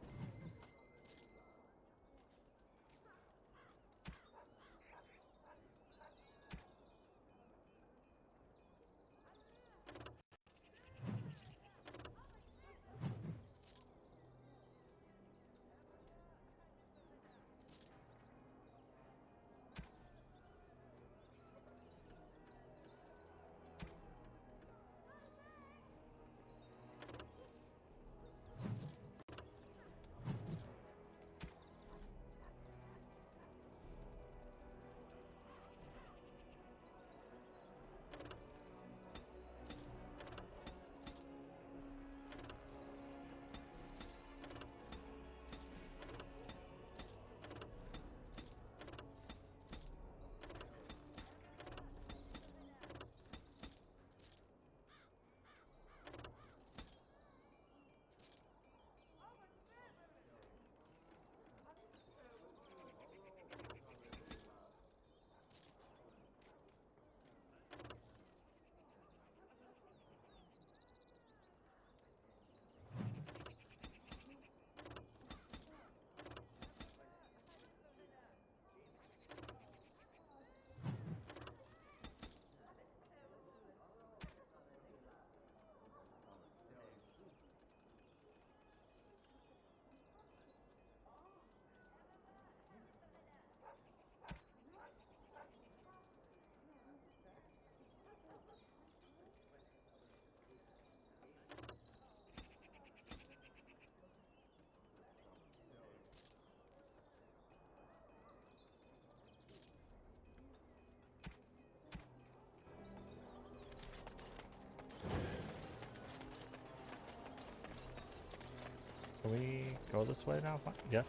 Speaker 1: Can we go this way now? Yes.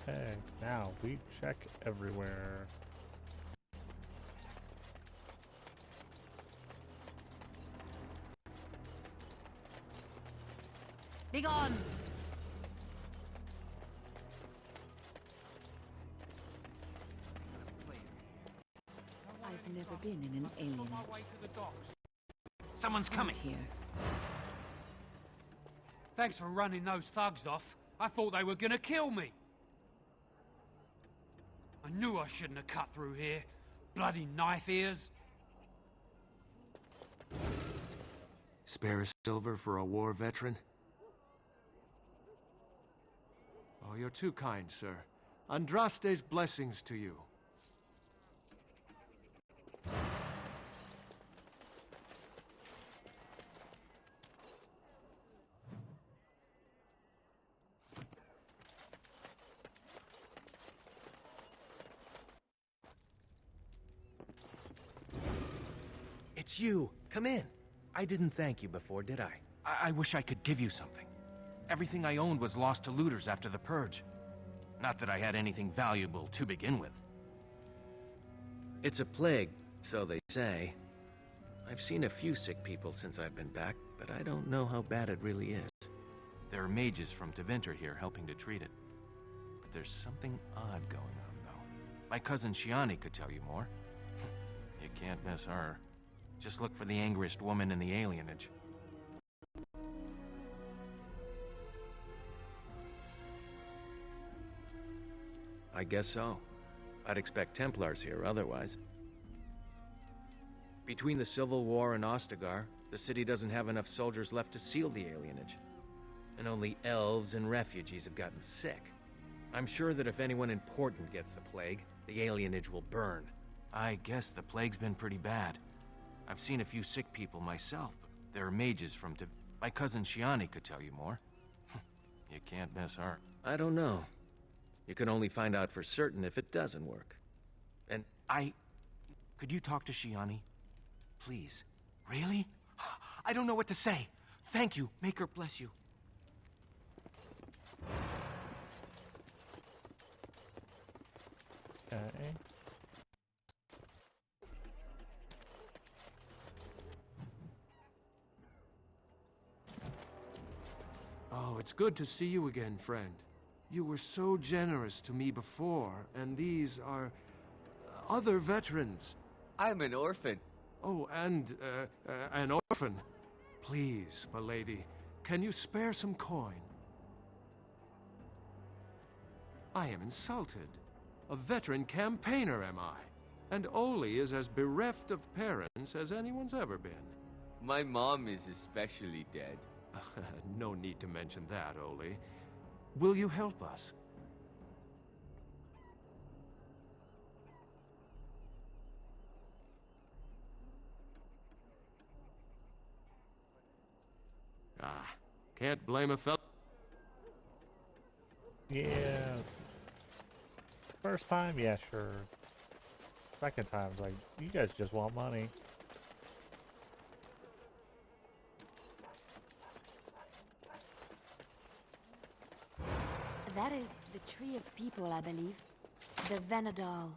Speaker 1: Okay, now we check everywhere.
Speaker 7: Be gone!
Speaker 17: I've never been in an alien.
Speaker 15: Someone's coming.
Speaker 17: Here.
Speaker 15: Thanks for running those thugs off. I thought they were gonna kill me. I knew I shouldn't have cut through here. Bloody knife ears.
Speaker 5: Spare a silver for a war veteran?
Speaker 10: Oh, you're too kind, sir. Andraste's blessings to you.
Speaker 6: It's you. Come in. I didn't thank you before, did I?
Speaker 13: I wish I could give you something. Everything I owned was lost to looters after the Purge. Not that I had anything valuable to begin with.
Speaker 6: It's a plague, so they say. I've seen a few sick people since I've been back, but I don't know how bad it really is.
Speaker 13: There are mages from Tevinter here helping to treat it. But there's something odd going on, though. My cousin Shiani could tell you more. You can't miss her. Just look for the angriest woman in the alienage.
Speaker 6: I guess so. I'd expect Templars here otherwise. Between the Civil War and Ostagar, the city doesn't have enough soldiers left to seal the alienage. And only elves and refugees have gotten sick. I'm sure that if anyone important gets the plague, the alienage will burn.
Speaker 13: I guess the plague's been pretty bad. I've seen a few sick people myself, but there are mages from my cousin Shiani could tell you more. You can't miss her.
Speaker 6: I don't know. You can only find out for certain if it doesn't work. And
Speaker 13: could you talk to Shiani? Please. Really? I don't know what to say. Thank you. Make her bless you.
Speaker 1: Okay.
Speaker 10: Oh, it's good to see you again, friend. You were so generous to me before, and these are other veterans.
Speaker 21: I'm an orphan.
Speaker 10: Oh, and an orphan. Please, my lady, can you spare some coin? I am insulted. A veteran campaigner, am I? And Oli is as bereft of parents as anyone's ever been.
Speaker 21: My mom is especially dead.
Speaker 10: No need to mention that, Oli. Will you help us? Can't blame a fellow.
Speaker 1: Yeah. First time, yeah, sure. Second time, it's like, you guys just want money.
Speaker 7: That is the Tree of People, I believe. The Venadal.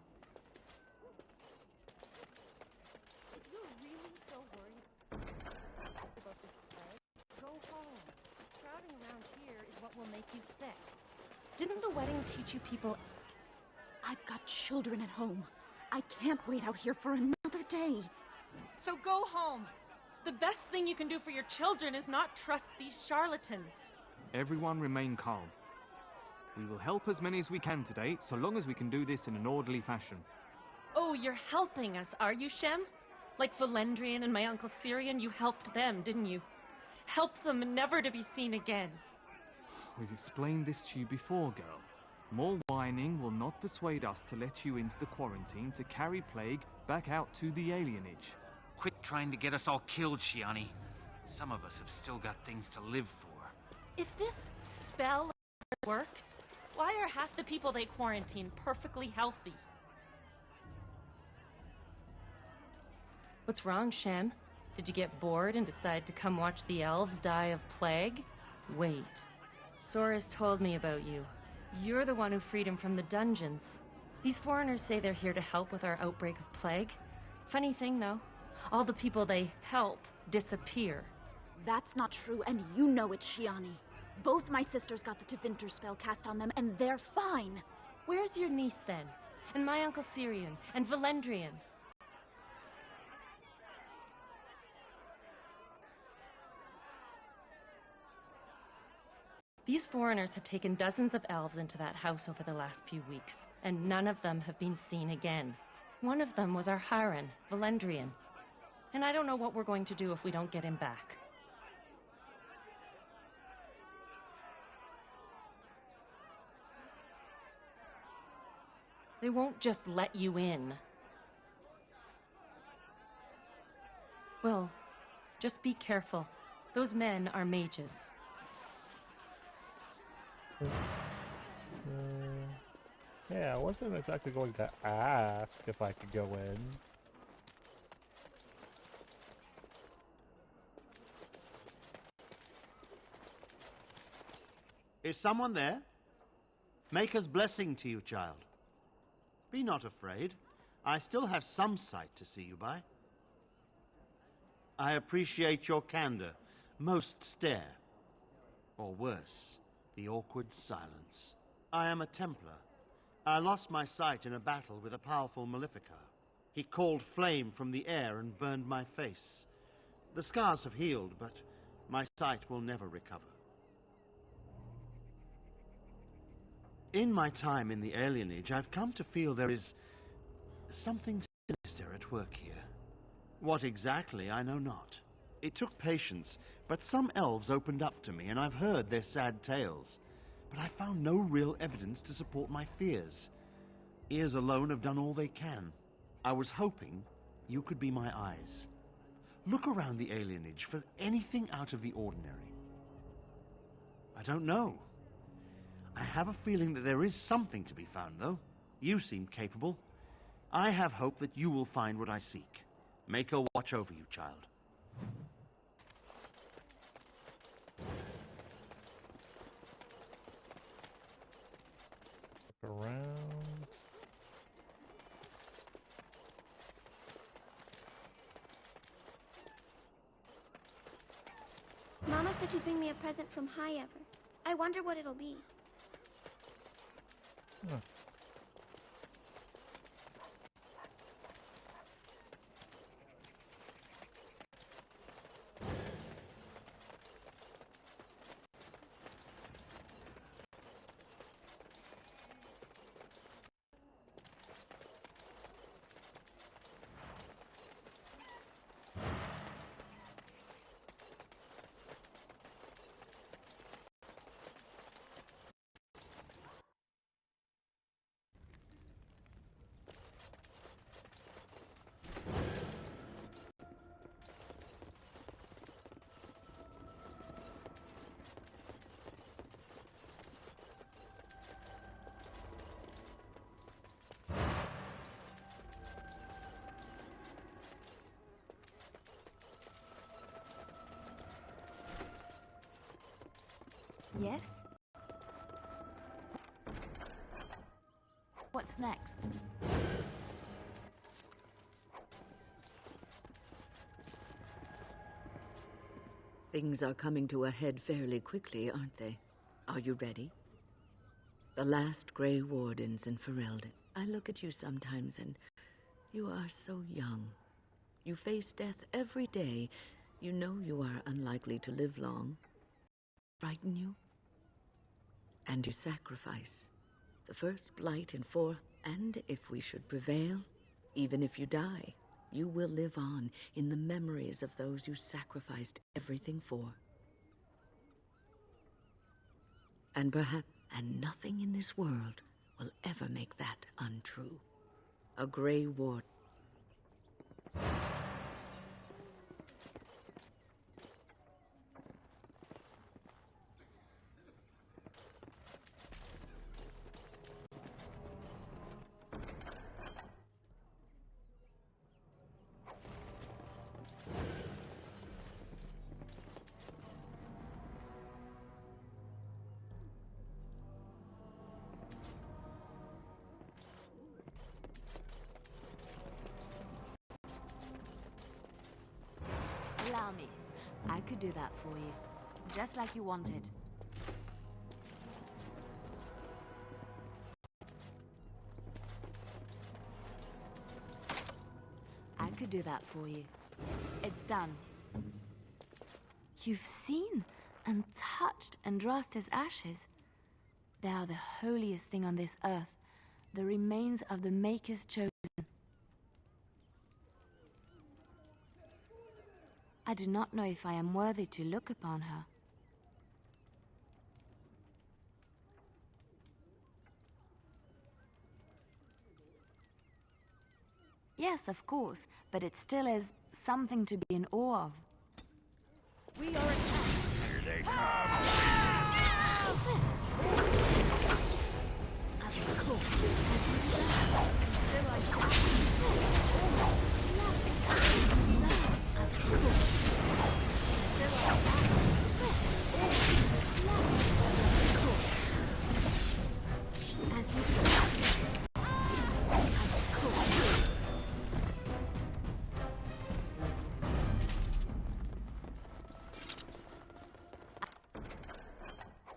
Speaker 23: You're really so worried about this plague? Go home. Crowding around here is what will make you sick.
Speaker 24: Didn't the wedding teach you people? I've got children at home. I can't wait out here for another day.
Speaker 18: So go home. The best thing you can do for your children is not trust these charlatans.
Speaker 25: Everyone remain calm. We will help as many as we can today, so long as we can do this in an orderly fashion.
Speaker 18: Oh, you're helping us, are you, Shem? Like Valendrian and my Uncle Syrian, you helped them, didn't you? Help them never to be seen again.
Speaker 25: We've explained this to you before, girl. More whining will not persuade us to let you into the quarantine to carry plague back out to the alienage.
Speaker 15: Quit trying to get us all killed, Shiani. Some of us have still got things to live for.
Speaker 23: If this spell works, why are half the people they quarantine perfectly healthy?
Speaker 2: What's wrong, Shem? Did you get bored and decide to come watch the elves die of plague? Wait. Sora's told me about you. You're the one who freed him from the dungeons. These foreigners say they're here to help with our outbreak of plague. Funny thing, though. All the people they help disappear.
Speaker 24: That's not true, and you know it, Shiani. Both my sisters got the Tevinter spell cast on them, and they're fine.
Speaker 2: Where's your niece, then? And my Uncle Syrian? And Valendrian? These foreigners have taken dozens of elves into that house over the last few weeks, and none of them have been seen again. One of them was our Hiren, Valendrian. And I don't know what we're going to do if we don't get him back. They won't just let you in. Well, just be careful. Those men are mages.
Speaker 1: Yeah, I wasn't exactly going to ask if I could go in.
Speaker 5: Is someone there? Maker's blessing to you, child. Be not afraid. I still have some sight to see you by. I appreciate your candor. Most stare. Or worse, the awkward silence. I am a Templar. I lost my sight in a battle with a powerful Maleficar. He called flame from the air and burned my face. The scars have healed, but my sight will never recover. In my time in the alienage, I've come to feel there is something sinister at work here. What exactly, I know not. It took patience, but some elves opened up to me, and I've heard their sad tales. But I found no real evidence to support my fears. Ears alone have done all they can. I was hoping you could be my eyes. Look around the alienage for anything out of the ordinary. I don't know. I have a feeling that there is something to be found, though. You seem capable. I have hope that you will find what I seek. Maker watch over you, child.
Speaker 1: Look around.
Speaker 8: Mama said you'd bring me a present from High Ever. I wonder what it'll be.
Speaker 1: Huh.
Speaker 7: Yes? What's next?
Speaker 17: Things are coming to a head fairly quickly, aren't they? Are you ready? The last Grey Wardens in Ferelden. I look at you sometimes and you are so young. You face death every day. You know you are unlikely to live long. Frighten you? And you sacrifice. The first blight in 4, and if we should prevail, even if you die, you will live on in the memories of those you sacrificed everything for. And nothing in this world will ever make that untrue. A Grey Ward.
Speaker 7: could do that for you. Just like you wanted. I could do that for you. It's done. You've seen and touched Andraste's ashes. They are the holiest thing on this earth, the remains of the Maker's chosen. I do not know if I am worthy to look upon her. Yes, of course, but it still is something to be in awe of.
Speaker 23: We are attacked.
Speaker 9: Here they come.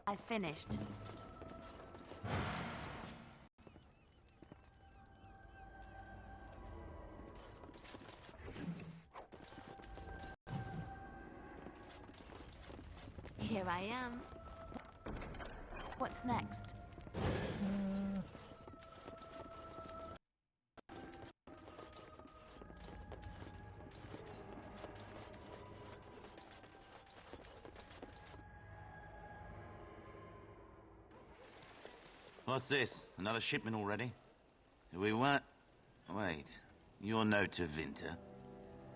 Speaker 7: I finished. Here I am. What's next?
Speaker 11: What's this? Another shipment already? We weren't... Wait. You're no Tevinter.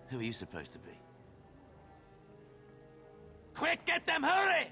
Speaker 11: Who are you supposed to be? Quick, get them, hurry!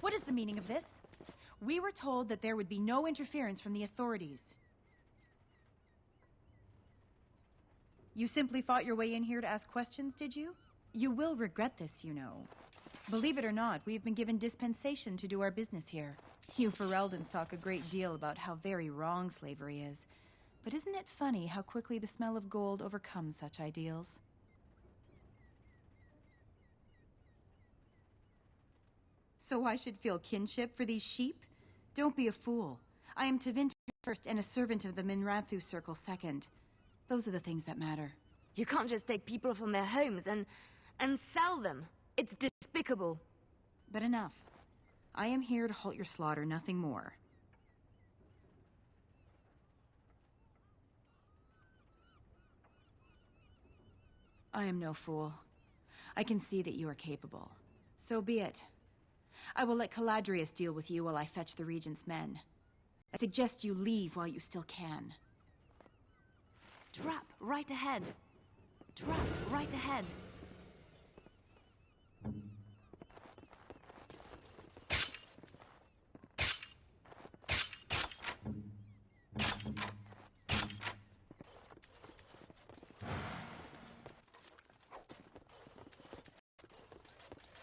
Speaker 14: What is the meaning of this? We were told that there would be no interference from the authorities. You simply fought your way in here to ask questions, did you? You will regret this, you know. Believe it or not, we have been given dispensation to do our business here. You Fereldans talk a great deal about how very wrong slavery is. But isn't it funny how quickly the smell of gold overcomes such ideals? So I should feel kinship for these sheep? Don't be a fool. I am Tevinter first and a servant of the Minrathu Circle second. Those are the things that matter.
Speaker 7: You can't just take people from their homes and sell them. It's despicable.
Speaker 14: But enough. I am here to halt your slaughter, nothing more. I am no fool. I can see that you are capable. So be it. I will let Caladrius deal with you while I fetch the Regent's men. I suggest you leave while you still can.
Speaker 7: Trap right ahead. Trap right ahead.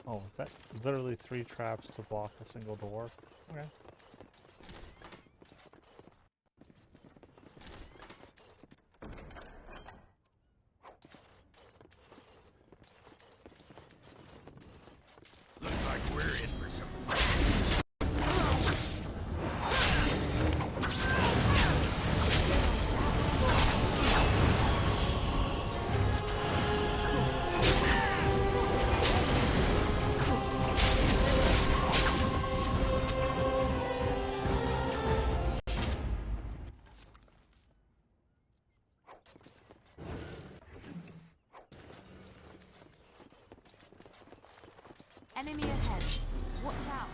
Speaker 1: Oh, is that literally 3 traps to block a single door? Okay.
Speaker 9: Looks like we're in for some...
Speaker 7: Enemy ahead. Watch out.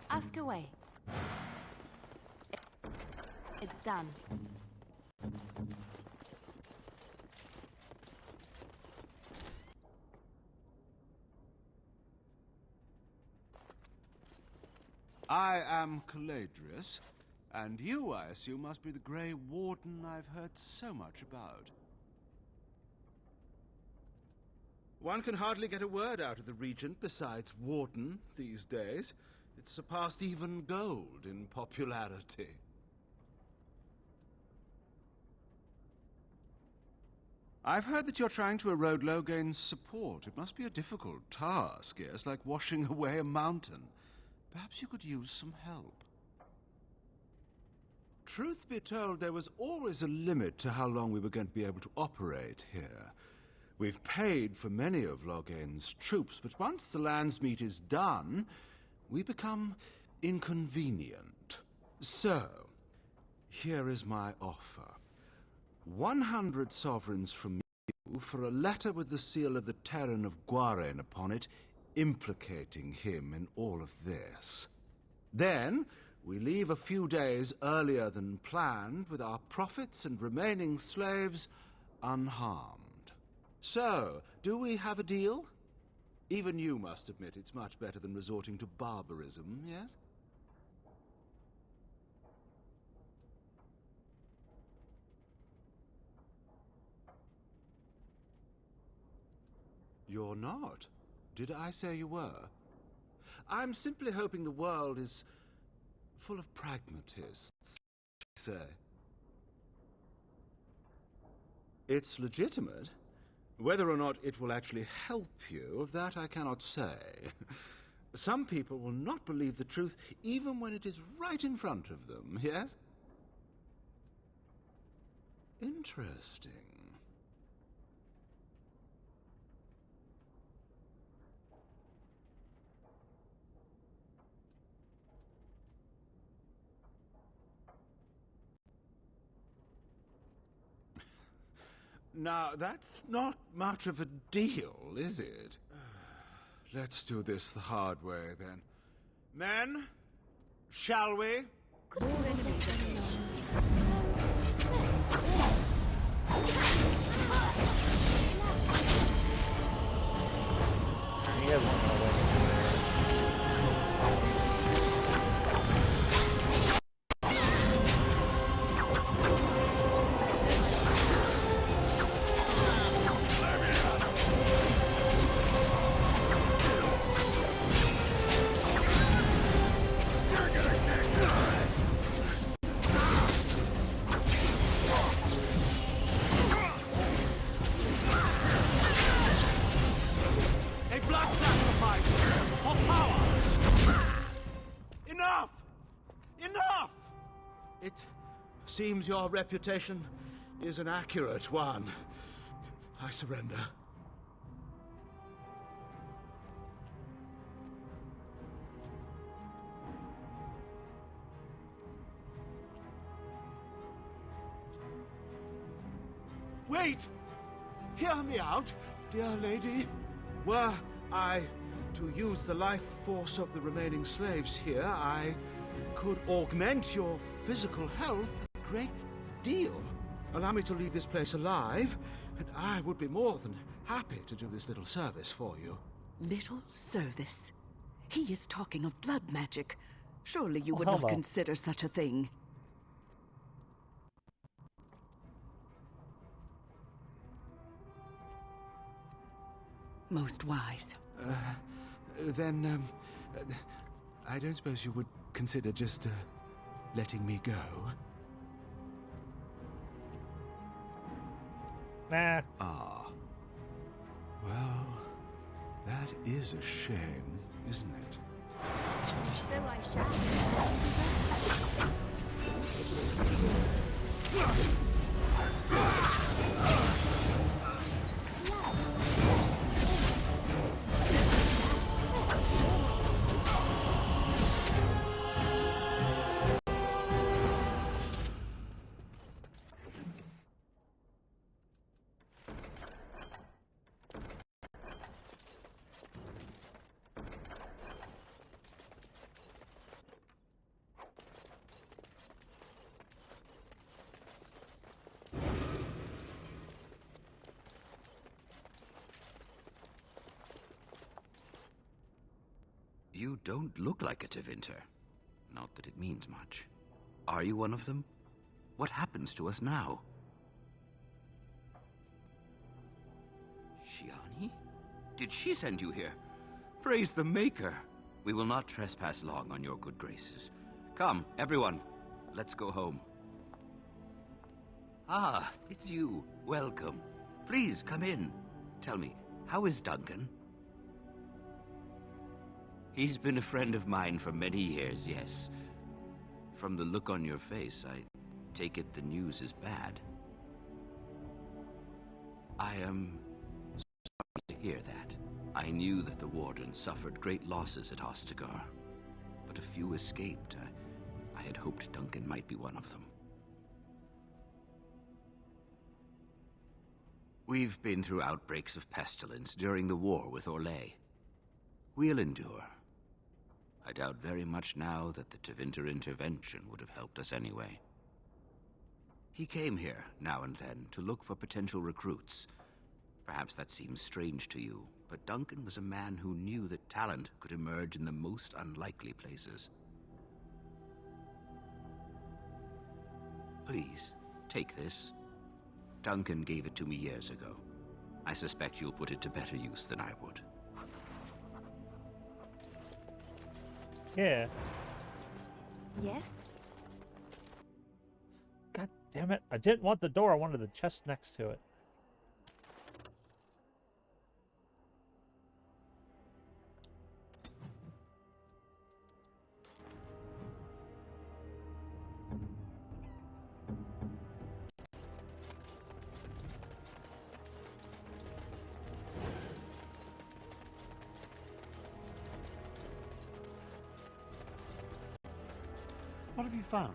Speaker 7: Ask away. It's done.
Speaker 5: I am Caladrius, and you, I assume, must be the Grey Warden I've heard so much about. One can hardly get a word out of the Regent besides Warden these days. It's surpassed even gold in popularity. I've heard that you're trying to erode Logain's support. It must be a difficult task, yes, like washing away a mountain. Perhaps you could use some help. Truth be told, there was always a limit to how long we were going to be able to operate here. We've paid for many of Logain's troops, but once the Landsmeet is done, we become inconvenient. So, here is my offer. 100 sovereigns from you for a letter with the seal of the Terran of Gwaren upon it, implicating him in all of this. Then, we leave a few days earlier than planned with our profits and remaining slaves unharmed. So, do we have a deal? Even you must admit it's much better than resorting to barbarism, yes? You're not. Did I say you were? I'm simply hoping the world is full of pragmatists, say. It's legitimate. Whether or not it will actually help you, of that I cannot say. Some people will not believe the truth even when it is right in front of them, yes? Interesting. Now, that's not much of a deal, is it? Let's do this the hard way, then. Men, shall we? Seems your reputation is an accurate one. I surrender. Wait! Hear me out, dear lady. Were I to use the life force of the remaining slaves here, I could augment your physical health a great deal. allow me to leave this place alive, and I would be more than happy to do this little service for you.
Speaker 17: Little service? He is talking of blood magic. Surely you would
Speaker 1: hold
Speaker 17: not
Speaker 1: on.
Speaker 17: consider such a thing. Most wise.
Speaker 5: Then, I don't suppose you would consider just, letting me go?
Speaker 1: Nah.
Speaker 5: Ah. Well, that is a shame, isn't it?
Speaker 8: So I shall.
Speaker 3: You don't look like a Tevinter. Not that it means much. Are you one of them? What happens to us now? Shiani? Did she send you here? Praise the Maker! We will not trespass long on your good graces. Come, everyone. Let's go home. Ah, it's you. Welcome. Please, come in. Tell me, how is Duncan? He's been a friend of mine for many years, yes. From the look on your face, I take it the news is bad. I am sorry to hear that. I knew that the Warden suffered great losses at Ostagar, but a few escaped. I had hoped Duncan might be one of them. We've been through outbreaks of pestilence during the war with Orlais. We'll endure. I doubt very much now that the Tevinter intervention would have helped us anyway. He came here, now and then, to look for potential recruits. Perhaps that seems strange to you, but Duncan was a man who knew that talent could emerge in the most unlikely places. Please, take this. Duncan gave it to me years ago. I suspect you'll put it to better use than I would.
Speaker 1: Yeah.
Speaker 8: Yes?
Speaker 1: God damn it. I didn't want the door. I wanted the chest next to it.
Speaker 5: What have you found?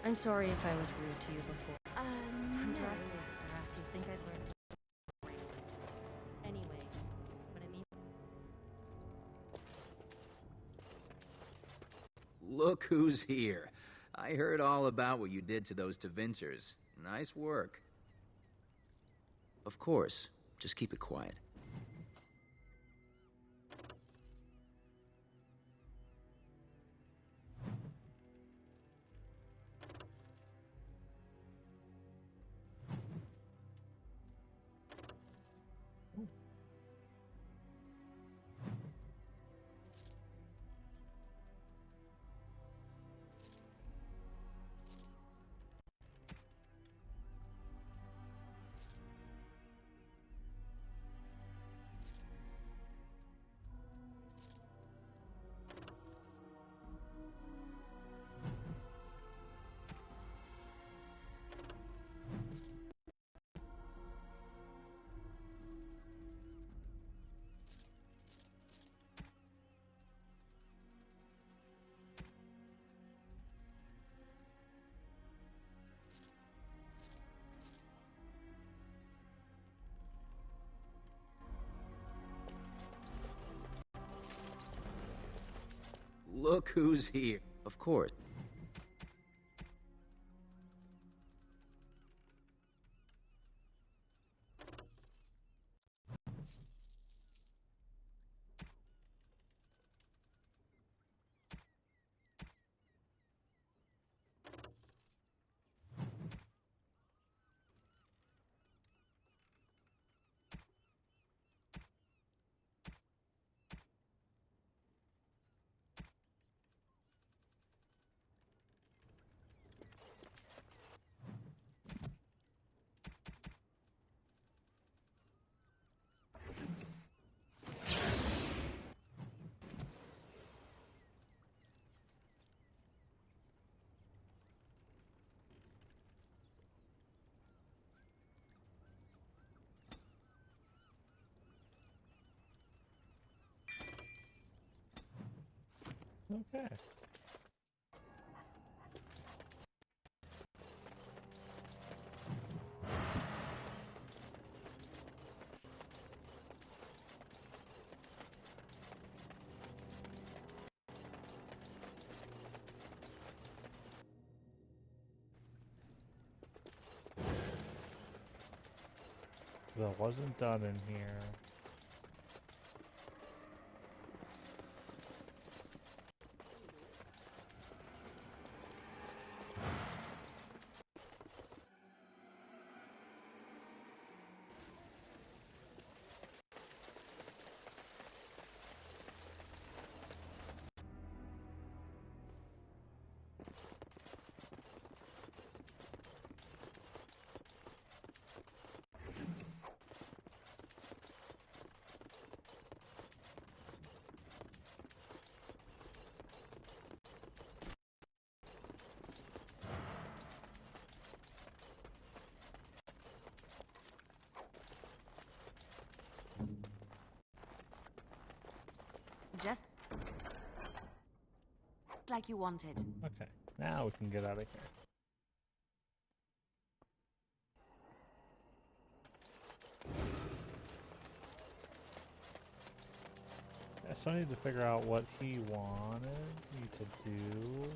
Speaker 2: I'm sorry if I was rude to you before. I'm
Speaker 8: No.
Speaker 2: dressed as grass. You think I'd learn some races. Anyway, what I mean.
Speaker 6: Look who's here. I heard all about what you did to those Tevinters. Nice work. Of course. Just keep it quiet.
Speaker 21: Look who's here.
Speaker 6: Of course.
Speaker 1: Okay. That wasn't done in here.
Speaker 7: Just like you wanted.
Speaker 1: Okay, now we can get out of here. I still need to figure out what he wanted me to do.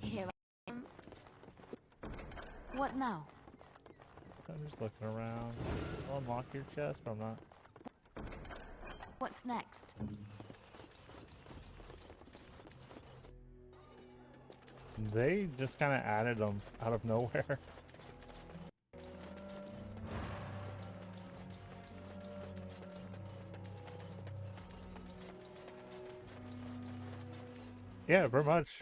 Speaker 7: Here I am. What now?
Speaker 1: I'm just looking around. I'll unlock your chest, but I'm not.
Speaker 7: What's next?
Speaker 1: They just kind of added them out of nowhere. Yeah, pretty much.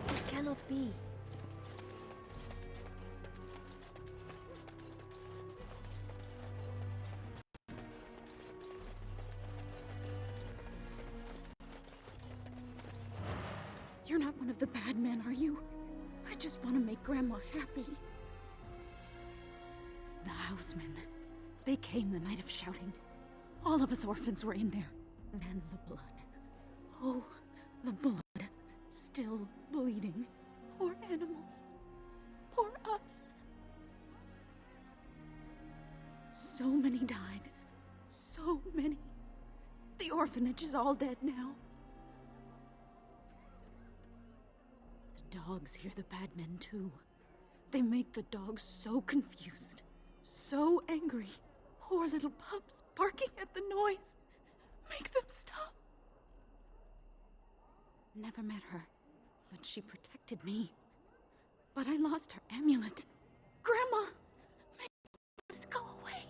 Speaker 8: It cannot be.
Speaker 24: You're not one of the bad men, are you? I just want to make Grandma happy. The housemen. They came the night of shouting. All of us orphans were in there. Then the blood. Oh, the blood. Still bleeding. Poor animals. Poor us. So many died. So many. The orphanage is all dead now. The dogs hear the bad men too. They make the dogs so confused. So angry. Poor little pups barking at the noise. Make them stop. Never met her, but she protected me. But I lost her amulet. Grandma, make this go away.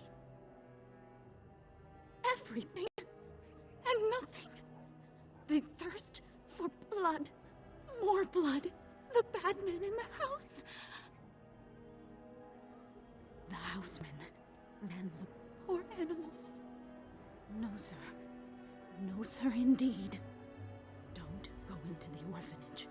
Speaker 24: Everything and nothing. They thirst for blood. More blood. The bad men in the house. The housemen. Then the poor animals. No, sir. No, sir, indeed. Don't go into the orphanage.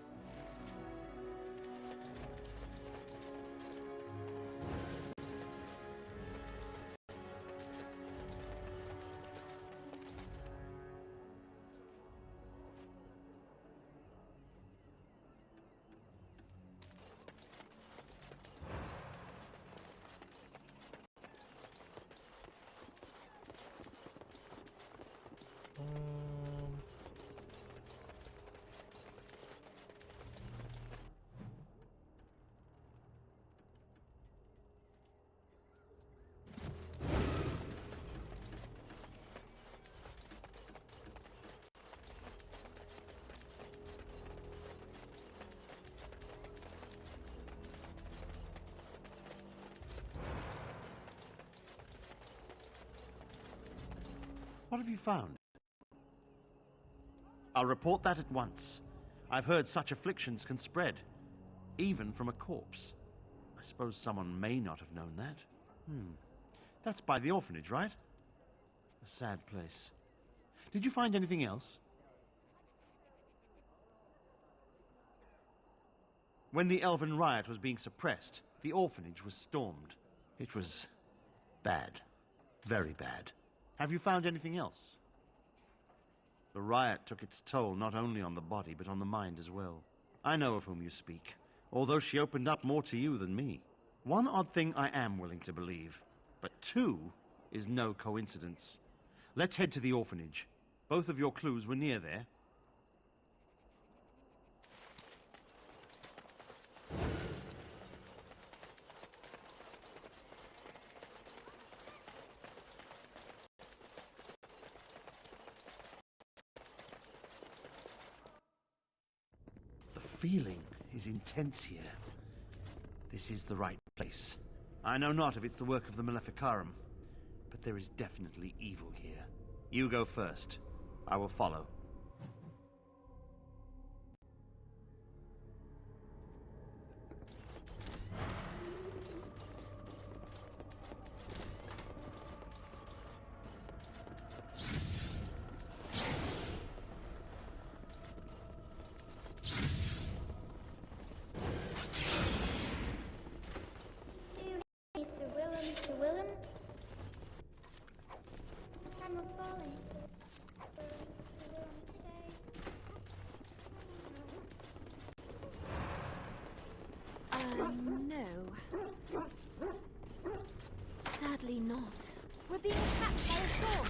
Speaker 5: What have you found? I'll report that at once. I've heard such afflictions can spread, even from a corpse. I suppose someone may not have known that. That's by the orphanage, right? A sad place. Did you find anything else? When the Elven riot was being suppressed, the orphanage was stormed. It was bad. Very bad. Have you found anything else? The riot took its toll not only on the body, but on the mind as well. I know of whom you speak, although she opened up more to you than me. One odd thing I am willing to believe, but two is no coincidence. Let's head to the orphanage. Both of your clues were near there. The feeling is intense here. This is the right place. I know not if it's the work of the Maleficarum, but there is definitely evil here. You go first. I will follow.
Speaker 8: Sir Willem? I'm a falling, Sir Willem, today.
Speaker 7: No. Sadly not. We're being attacked by a storm.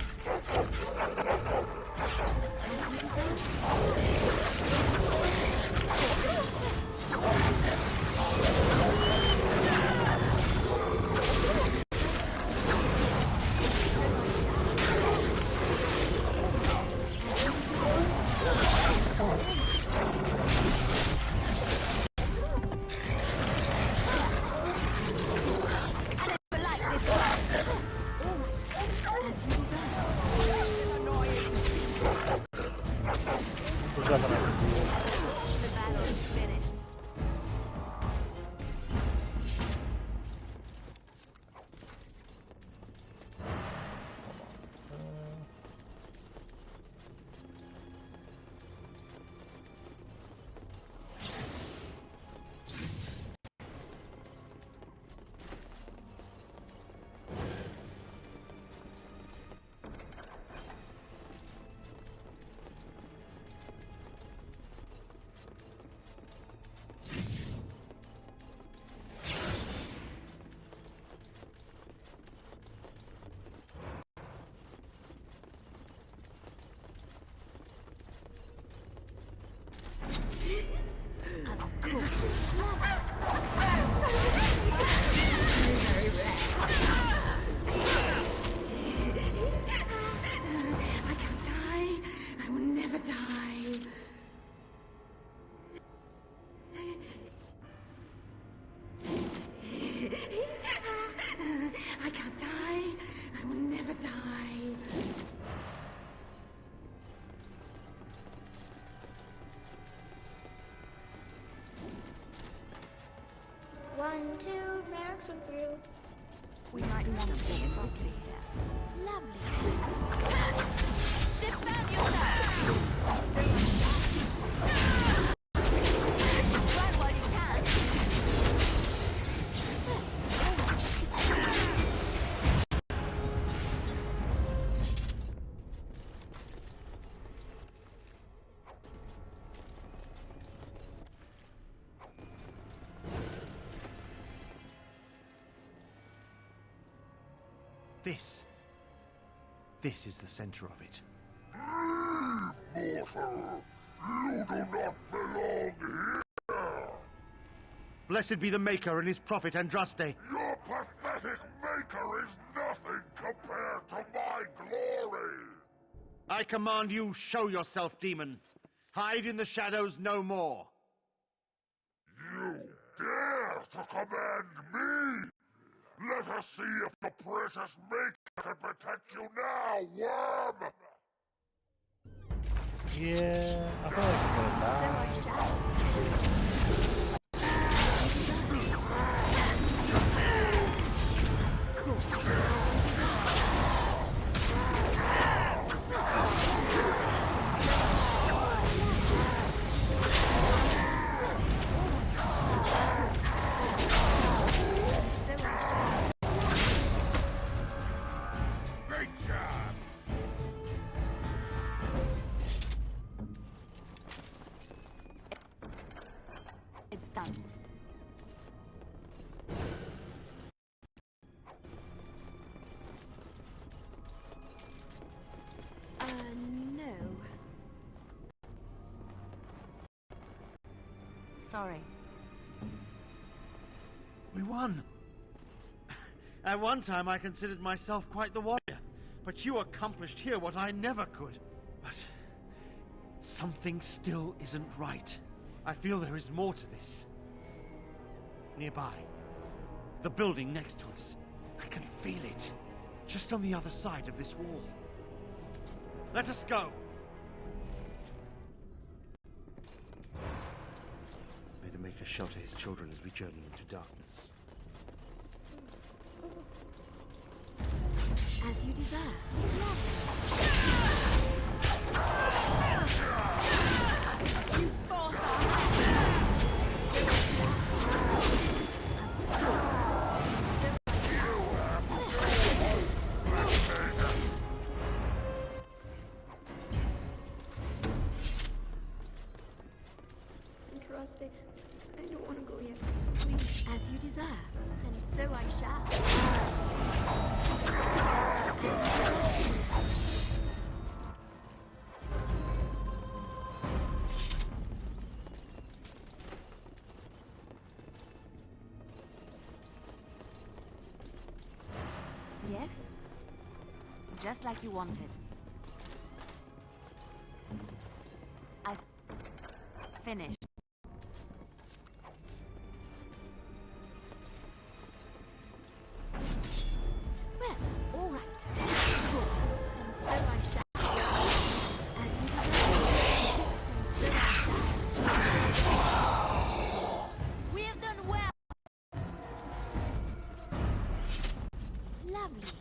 Speaker 24: I can't die. I will never die.
Speaker 8: One, two, barracks are through.
Speaker 24: We might want to be quickly here. Lovely.
Speaker 5: This is the center of it.
Speaker 9: Mortal! You do not belong here!
Speaker 5: Blessed be the Maker and his prophet Andraste.
Speaker 9: Your pathetic maker is nothing compared to my glory!
Speaker 5: I command you, show yourself, demon. Hide in the shadows no more.
Speaker 9: You dare to command me? Let us see if the precious maker can protect you now, worm!
Speaker 1: Yeah, I feel like I'm gonna die.
Speaker 9: Great job!
Speaker 7: It's done.
Speaker 8: No.
Speaker 7: Sorry.
Speaker 5: We won. At one time I considered myself quite the warrior, but you accomplished here what I never could. But something still isn't right. I feel there is more to this. Nearby, the building next to us. I can feel it, just on the other side of this wall. Let us go. May the Maker shelter his children as we journey into darkness.
Speaker 7: As you deserve.
Speaker 18: You bastard!
Speaker 8: Andraste, I don't want to go yet. Please.
Speaker 7: As you deserve.
Speaker 8: And so I shall.
Speaker 7: Yes? Just like you wanted. I've finished. Well, all right. Of course.
Speaker 8: And so I shall.
Speaker 7: As you deserve.
Speaker 8: And so I shall.
Speaker 7: We have done well.
Speaker 8: Lovely.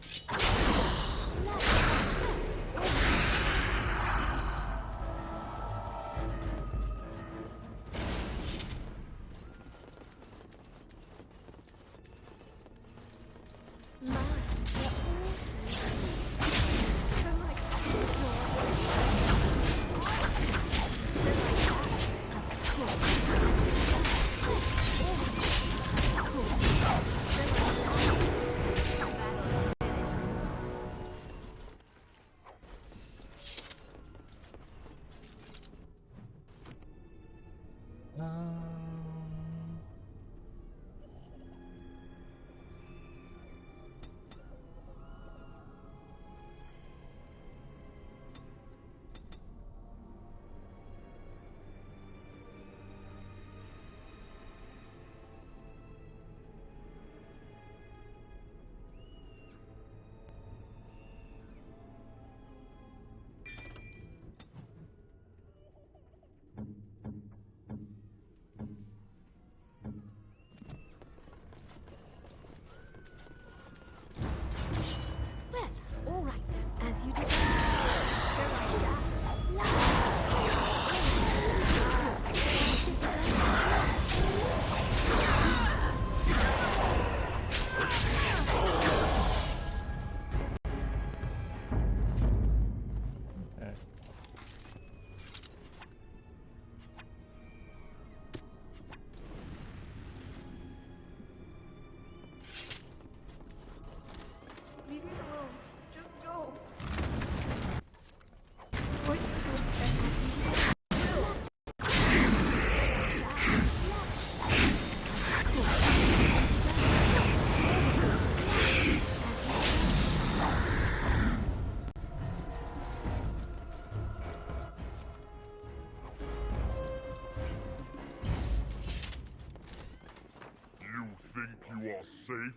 Speaker 9: safe?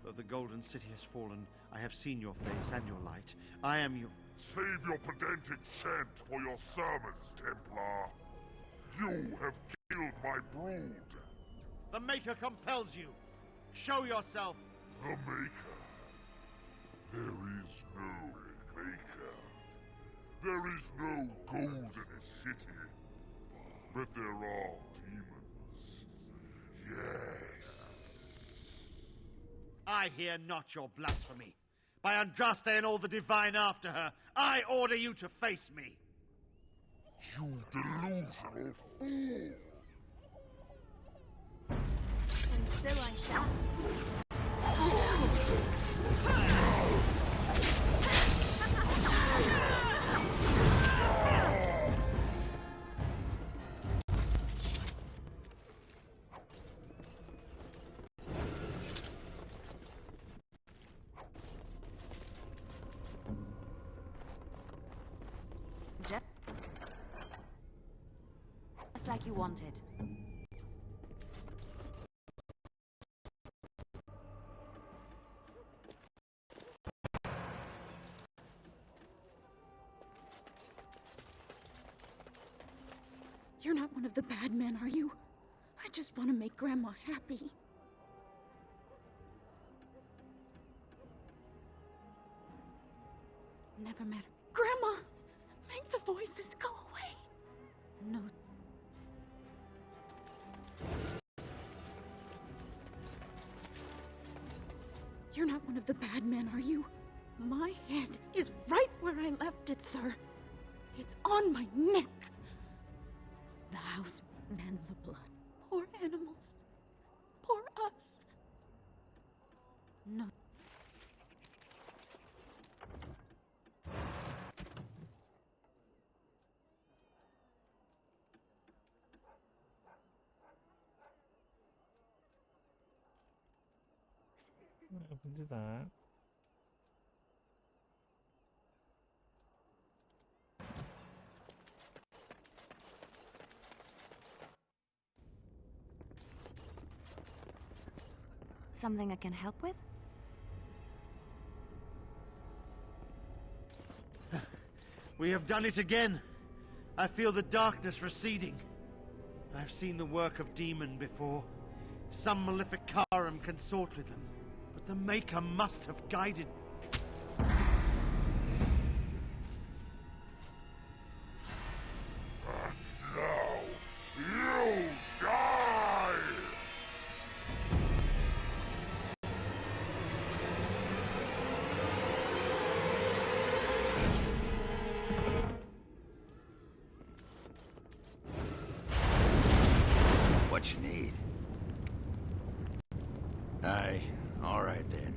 Speaker 5: Though the Golden City has fallen, I have seen your face and your light. I am your...
Speaker 9: Save your pedantic chant for your sermons, Templar. You have killed my brood.
Speaker 5: The Maker compels you. Show yourself.
Speaker 9: The Maker? There is no Maker. There is no Golden City. But there are demons. Yes.
Speaker 5: I hear not your blasphemy. By Andraste and all the divine after her, I order you to face me.
Speaker 9: You delusional fool!
Speaker 8: And so I shall.
Speaker 7: Just like you wanted.
Speaker 24: You're not one of the bad men, are you? I just want to make Grandma happy. Never met her. Grandma! Make the voices go away! No. You're not one of the bad men, are you? My head is right where I left it, sir. It's on my neck. The house and the blood. Poor animals. Poor us. No.
Speaker 1: I can do that.
Speaker 7: Something I can help with?
Speaker 5: We have done it again. I feel the darkness receding. I've seen the work of demon before. Some malefic Karam consort with them. But the Maker must have guided.
Speaker 9: Now, you die!
Speaker 3: What you need? Aye, all right then.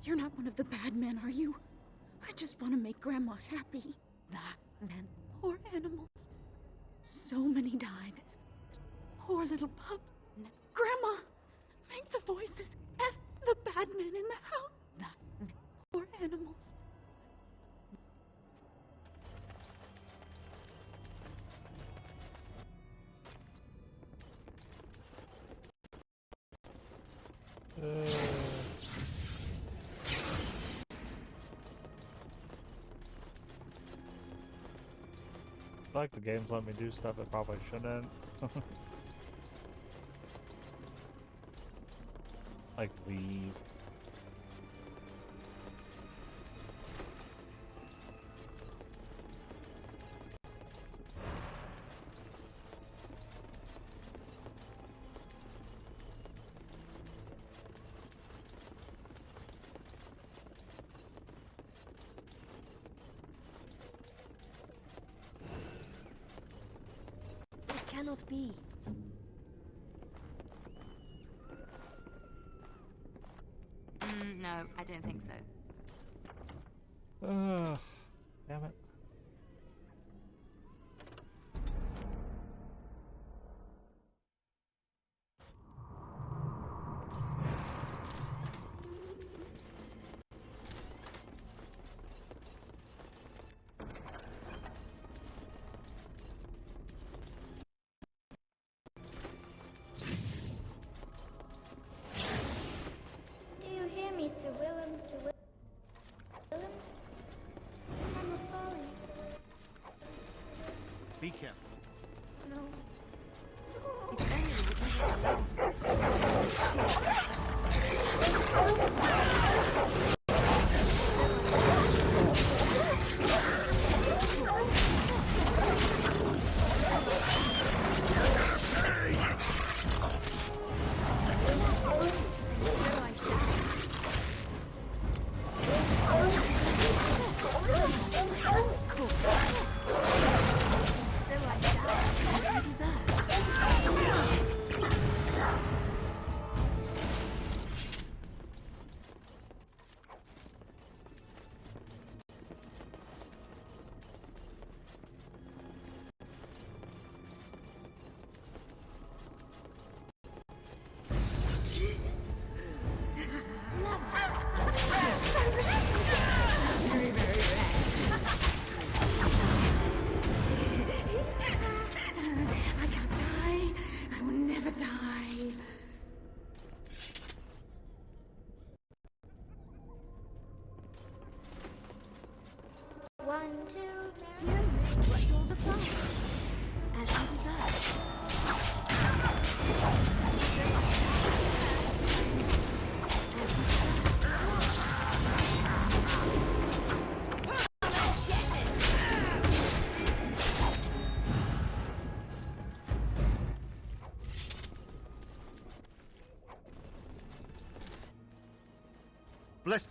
Speaker 24: You're not one of the bad men, are you? I just want to make Grandma happy. The men. Poor animals. So many died. Poor little pup. Grandma! Make the voices F the bad men in the house. The poor animals.
Speaker 1: Like the games let me do stuff it probably shouldn't. Like leave.
Speaker 8: It cannot be.
Speaker 7: No, I don't think so.
Speaker 1: Damn it.
Speaker 5: Be careful.
Speaker 8: No.
Speaker 7: If only we would leave it alone.
Speaker 8: What's all the fun? As you deserve.
Speaker 5: Bless.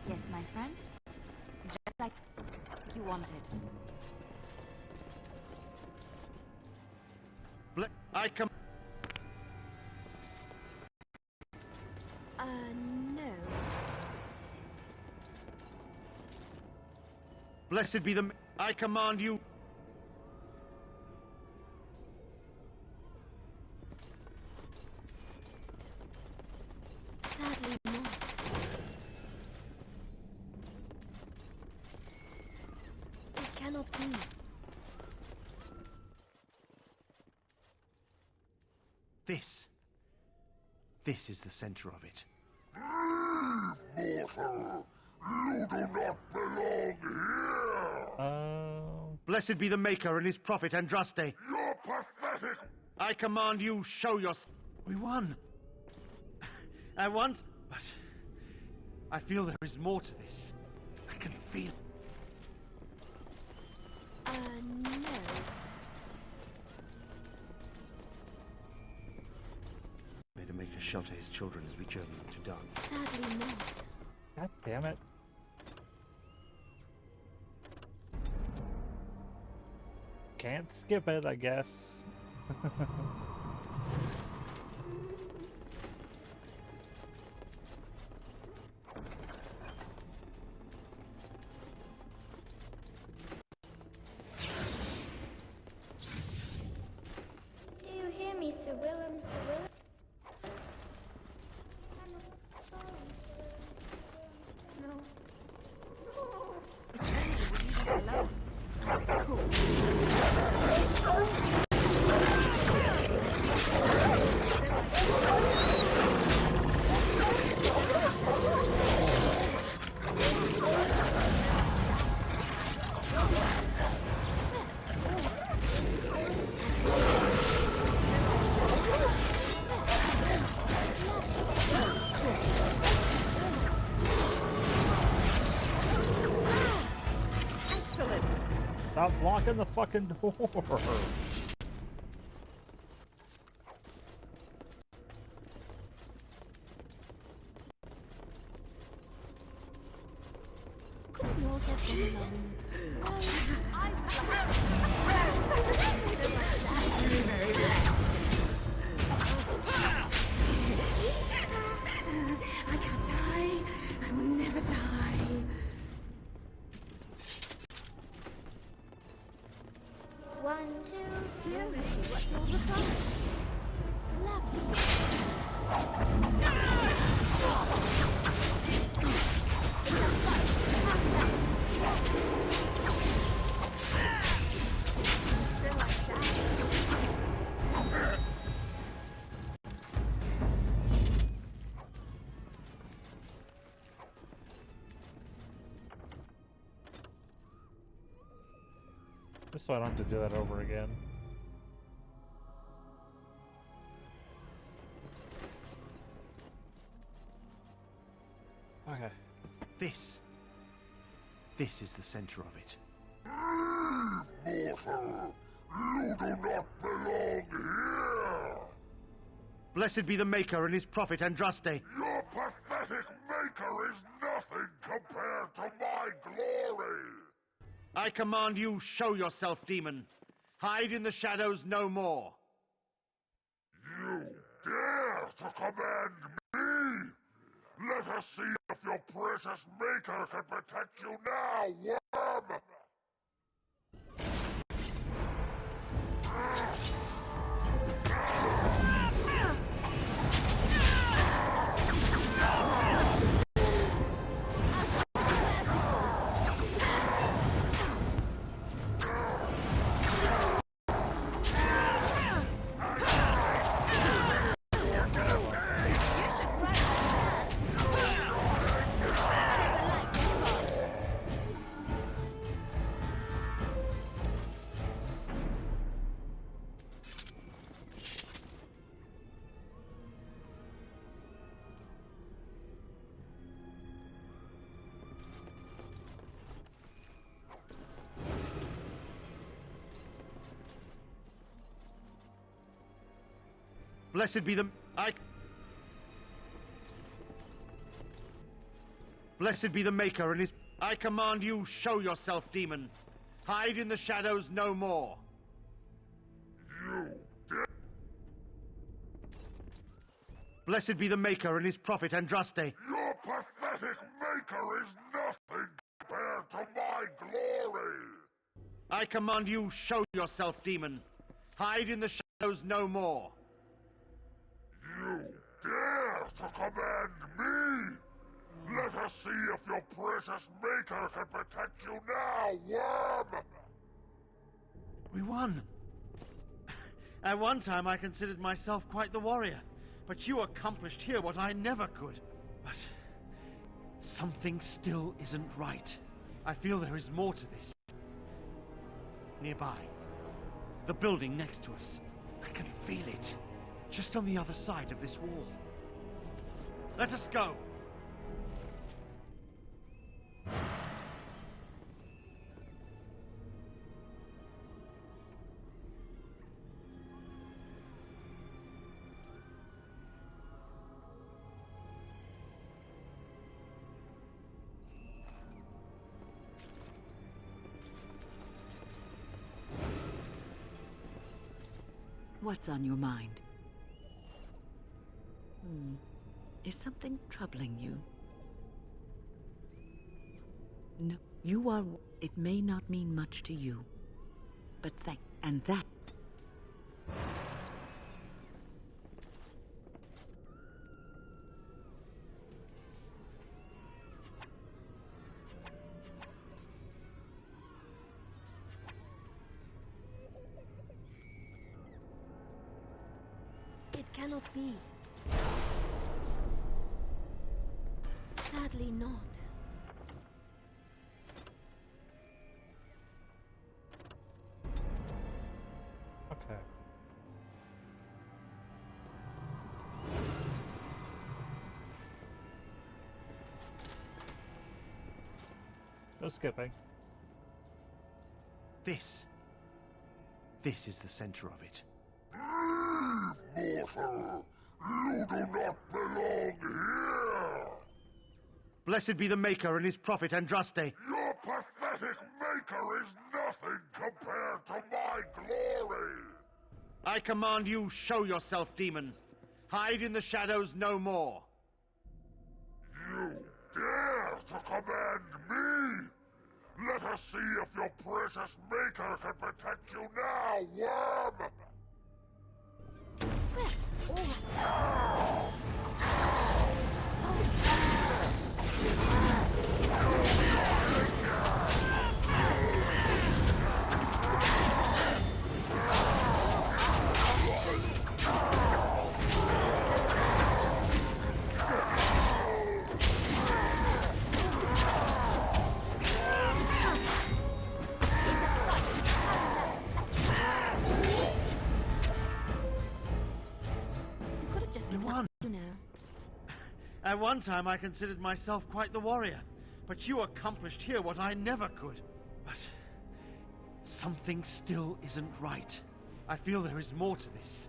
Speaker 7: Yes, my friend. Just like you wanted.
Speaker 5: I come.
Speaker 8: No.
Speaker 5: Blessed be the. I command you.
Speaker 8: Sadly not. It cannot be.
Speaker 5: This is the center of it.
Speaker 9: Mortal! You do not belong here!
Speaker 5: Blessed be the Maker and his prophet Andraste.
Speaker 9: You're pathetic!
Speaker 5: I command you, show your... We won. I won, but I feel there is more to this. I can feel...
Speaker 8: No.
Speaker 5: May the Maker shelter his children as we journey into dark.
Speaker 8: Sadly not.
Speaker 1: God damn it. Can't skip it, I guess.
Speaker 8: Do you hear me, Sir Willem, Sir Willem?
Speaker 1: Stop blocking the fucking door.
Speaker 8: Couldn't yours have been alone?
Speaker 24: I can't die. I will never die.
Speaker 8: One, two, tell me what's all the fun.
Speaker 1: Just so I don't have to do that over again.
Speaker 5: Okay. This is the center of it.
Speaker 9: Mortal! You do not belong here!
Speaker 5: Blessed be the Maker and his prophet Andraste.
Speaker 9: Your pathetic maker is nothing compared to my glory!
Speaker 5: I command you, show yourself, demon. Hide in the shadows no more.
Speaker 9: You dare to command me? Let us see if your precious maker can protect you now, worm!
Speaker 5: Blessed be the... Blessed be the Maker and his... I command you, show yourself, demon. Hide in the shadows no more.
Speaker 9: You dare...
Speaker 5: Blessed be the Maker and his prophet Andraste.
Speaker 9: Your pathetic maker is nothing compared to my glory!
Speaker 5: I command you, show yourself, demon. Hide in the shadows no more.
Speaker 9: You dare to command me? Let us see if your precious maker can protect you now, worm!
Speaker 5: We won. At one time I considered myself quite the warrior, but you accomplished here what I never could. But something still isn't right. I feel there is more to this. Nearby, the building next to us. I can feel it. Just on the other side of this wall. Let us go!
Speaker 17: What's on your mind? Is something troubling you? No, you are... It may not mean much to you, but and that...
Speaker 8: It cannot be. Sadly not.
Speaker 1: Okay. No skipping.
Speaker 5: This is the center of it.
Speaker 9: Mortal! You do not belong here!
Speaker 5: Blessed be the Maker and his prophet Andraste.
Speaker 9: Your pathetic maker is nothing compared to my glory!
Speaker 5: I command you, show yourself, demon. Hide in the shadows no more.
Speaker 9: You dare to command me? Let us see if your precious maker can protect you now, worm!
Speaker 4: You won.
Speaker 2: You know.
Speaker 4: At one time, I considered myself quite the warrior, but you accomplished here what I never could. But something still isn't right. I feel there is more to this.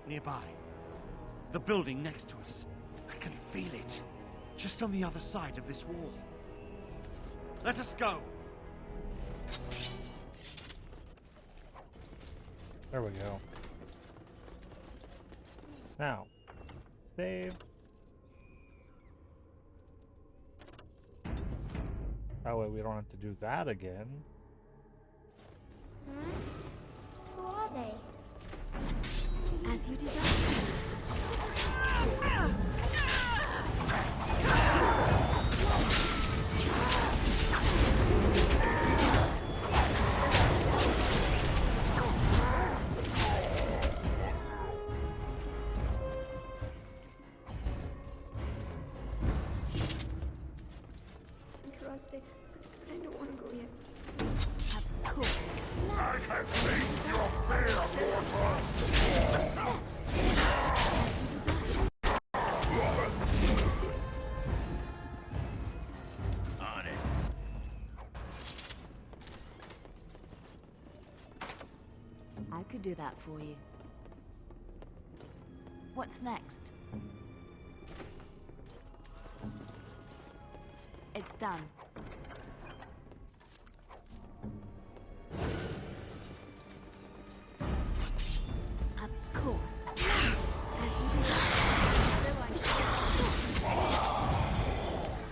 Speaker 4: Nearby, the building next to us. I can feel it, just on the other side of this wall. Let us go.
Speaker 1: There we go. Now, save. That way we don't have to do that again.
Speaker 8: Who are they?
Speaker 7: As you desire.
Speaker 8: Rusty, I don't want to go yet.
Speaker 9: I can taste your fear, mortal!
Speaker 11: On it.
Speaker 2: I could do that for you. What's next? It's done. Of course. As you desire.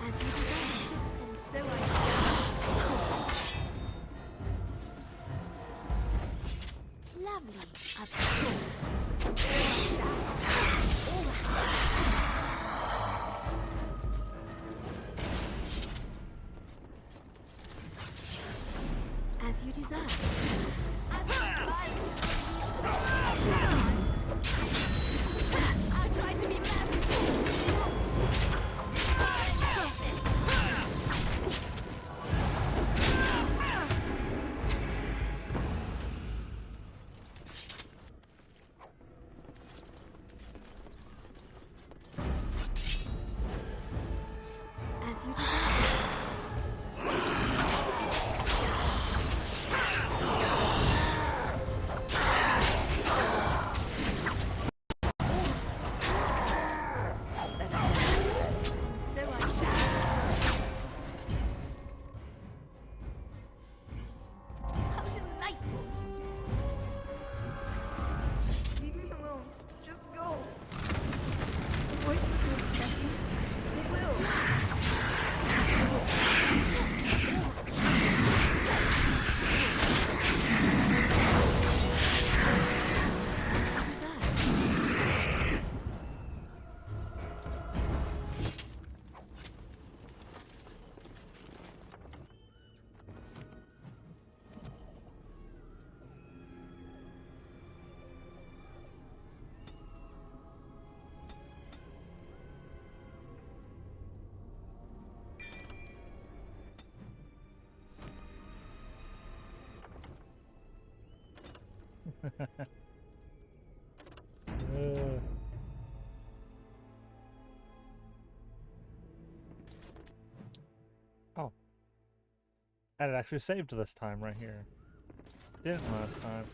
Speaker 2: As you desire. And so I Lovely. Of course. As you desire. I'll try to be As you desire.
Speaker 8: Leave me alone. Just go. The voices will protect me. They will.
Speaker 1: Oh. And it actually saved this time right here. Didn't last time.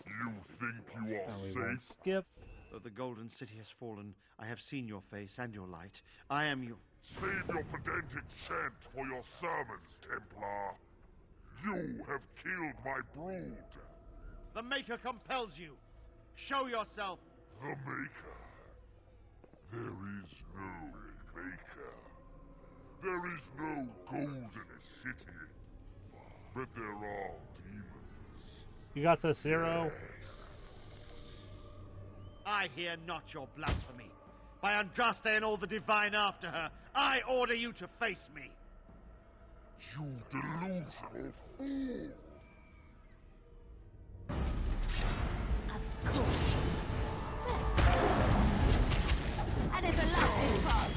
Speaker 9: You think you are
Speaker 1: Now we won't
Speaker 9: safe?
Speaker 1: skip.
Speaker 4: Though the Golden City has fallen, I have seen your face and your light. I am your...
Speaker 9: Save your pedantic chant for your sermons, Templar. You have killed my brood.
Speaker 4: The Maker compels you. Show yourself.
Speaker 9: The Maker. There is no maker. There is no golden city. But there are demons.
Speaker 1: You got the zero?
Speaker 4: I hear not your blasphemy. By Andraste and all the divine after her, I order you to face me.
Speaker 9: You delusional fool!
Speaker 24: I never liked this part.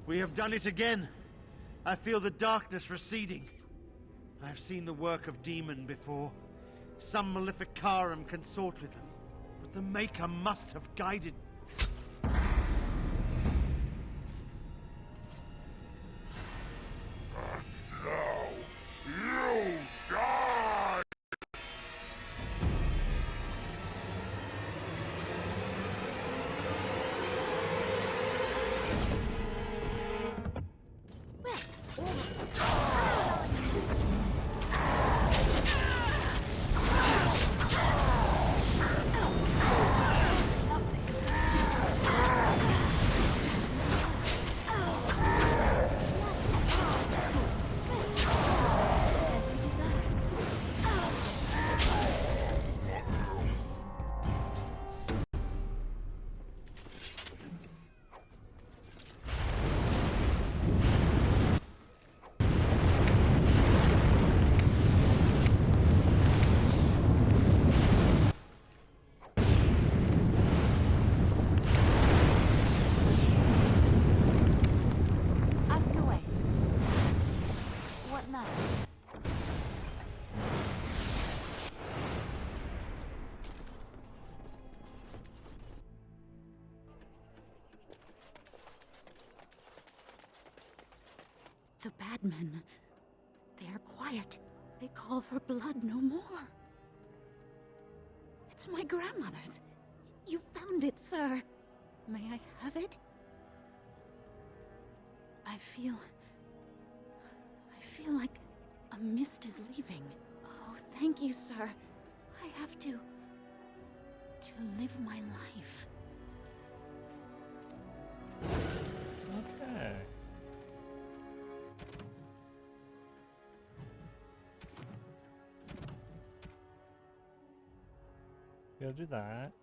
Speaker 4: We have done it again. I feel the darkness receding. I've seen the work of demon before. Some Maleficarum consort with them. But the Maker must have guided...
Speaker 9: Now, you die!
Speaker 24: The bad men, they are quiet. They call for blood no more. It's my grandmother's. You found it, sir. May I have it? I feel like a mist is leaving. Oh, thank you, sir. I have to live my life.
Speaker 1: Okay. Go do that.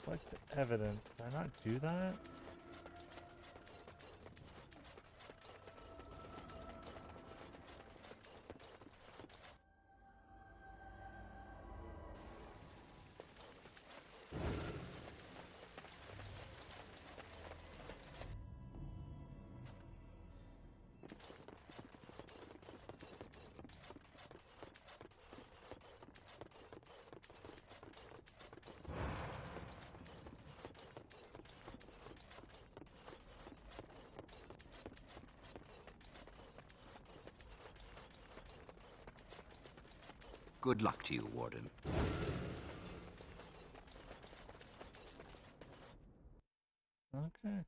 Speaker 1: Collect the evidence. Did I not do that?
Speaker 3: Good luck to you, Warden.
Speaker 1: Okay.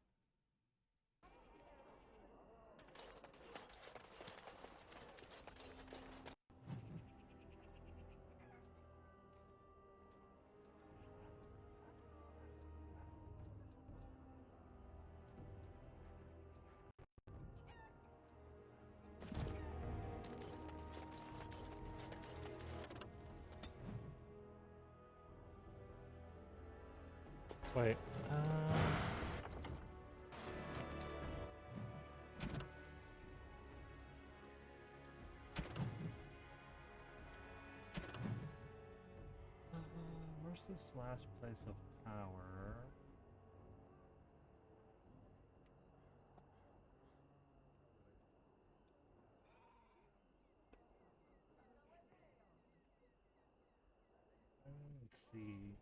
Speaker 1: Wait, where's this last place of power? see.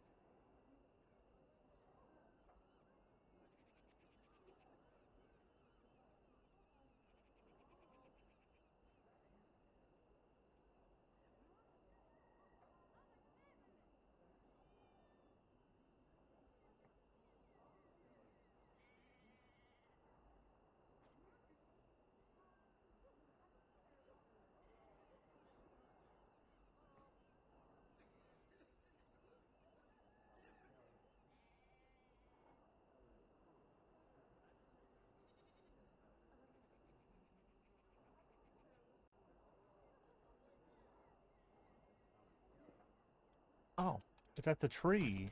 Speaker 1: Oh, it's at the tree.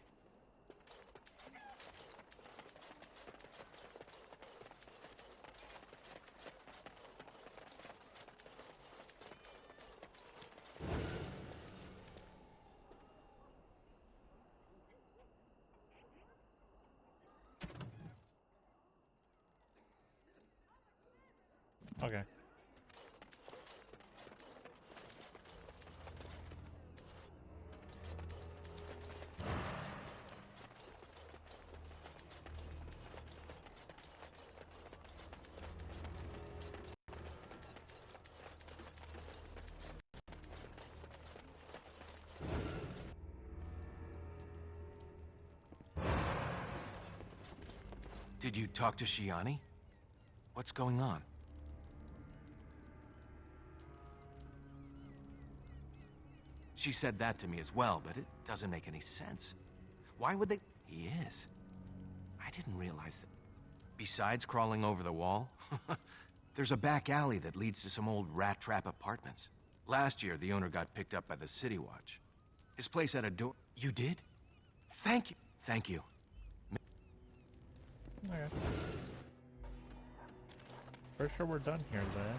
Speaker 1: Okay.
Speaker 6: Did you talk to Shiani? What's going on? She said that to me as well, but it doesn't make any sense. Why would they... He is. I didn't realize that. Besides crawling over the wall, there's a back alley that leads to some old rat trap apartments. Last year, the owner got picked up by the City Watch. His place had a door... You did? Thank you. Thank you.
Speaker 1: Okay. For sure we're done here then.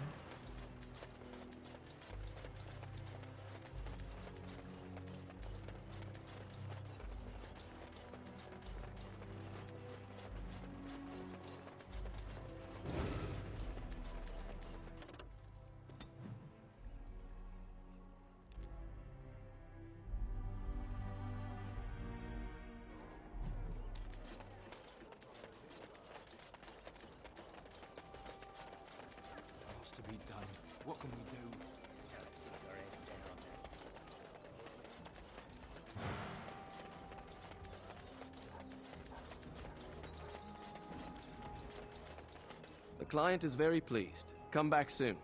Speaker 5: To be done. What can we do?
Speaker 12: The client is very pleased. Come back soon.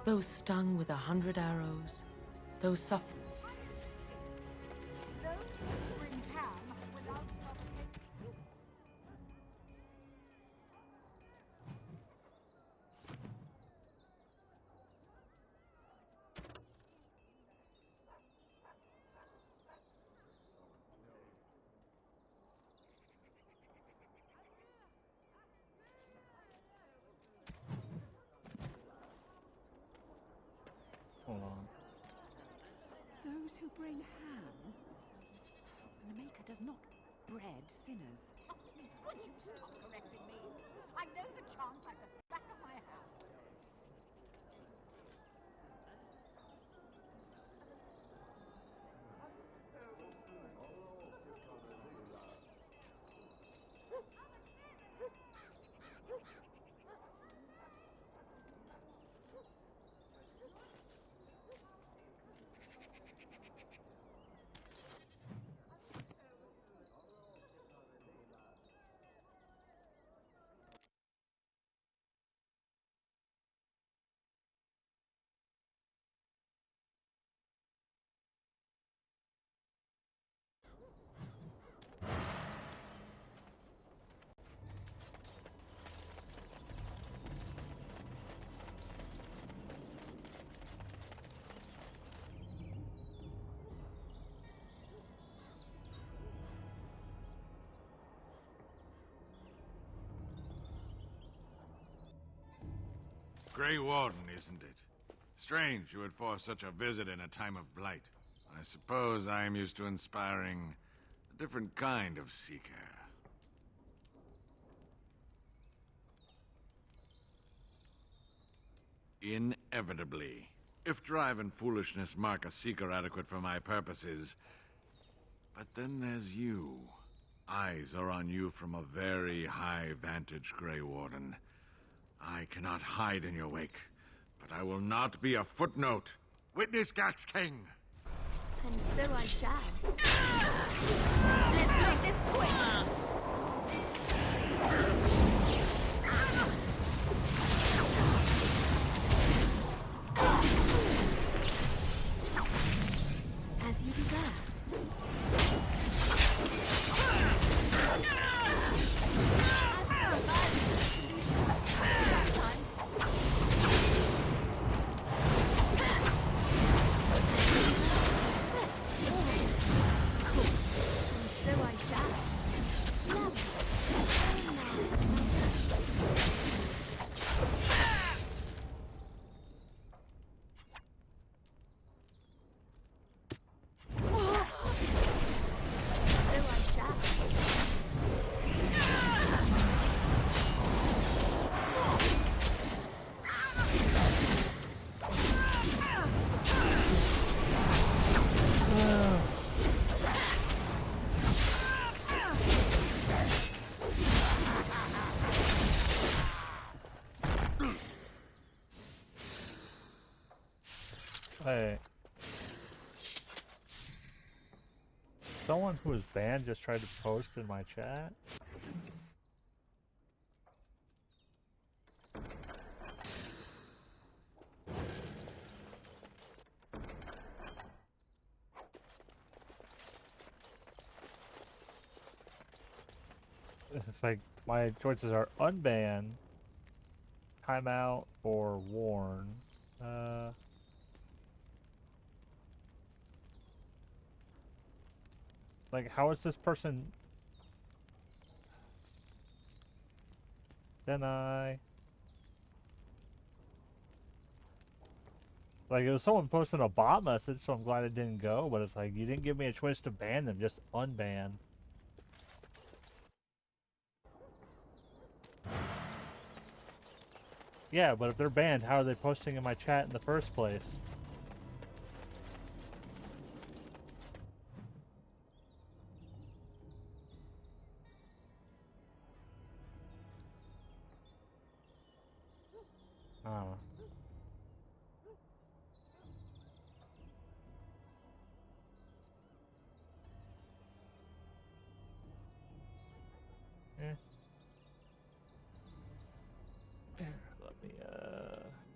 Speaker 18: Those stung with 100 arrows, those suffering.
Speaker 1: Hold on.
Speaker 24: Those who bring ham. And the Maker does not bread sinners.
Speaker 16: Would you stop correcting me? I know the chant like the back of my hand.
Speaker 19: Grey Warden, isn't it? Strange you would force such a visit in a time of blight. I suppose I am used to inspiring a different kind of seeker. Inevitably. If drive and foolishness mark a seeker adequate for my purposes. But then there's you. Eyes are on you from a very high vantage, Grey Warden. I cannot hide in your wake, but I will not be a footnote. Witness Gax King!
Speaker 23: And so I shall. Let's make this quick. As you desire.
Speaker 1: Hey. Someone who was banned just tried to post in my chat. It's like my choices are unban, timeout, or warn. Like, how is this person deny? Like, it was someone posting a bot message, so I'm glad it didn't go, but it's like, you didn't give me a choice to ban them, just unban. Yeah, but if they're banned, how are they posting in my chat in the first place? Oh. Let me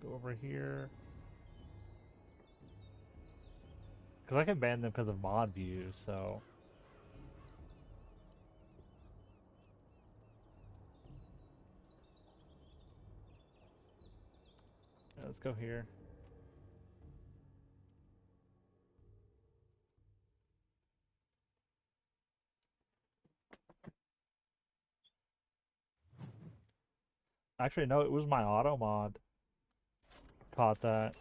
Speaker 1: go over here. Because I can ban them because of mod views, so. Yeah, let's go here. Actually, no, it was my auto mod. Caught that.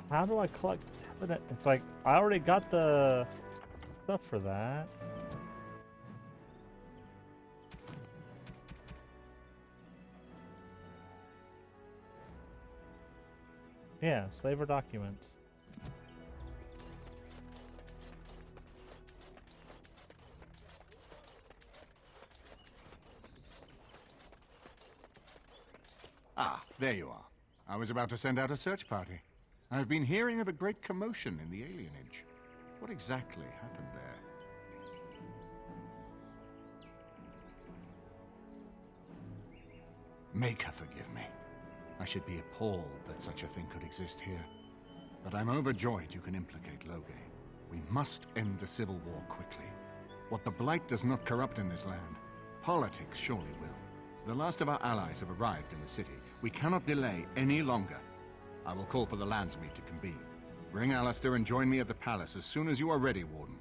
Speaker 1: How do I collect evidence? It's like, I already got the stuff for that. Yeah, slaver documents.
Speaker 10: Ah, there you are. I was about to send out a search party. I've been hearing of a great commotion in the alienage. What exactly happened there? Make her forgive me. I should be appalled that such a thing could exist here. But I'm overjoyed you can implicate Loghain. We must end the civil war quickly. What the Blight does not corrupt in this land, politics surely will. The last of our allies have arrived in the city. We cannot delay any longer. I will call for the Landsmeet to convene. Bring Alistair and join me at the palace as soon as you are ready, Warden.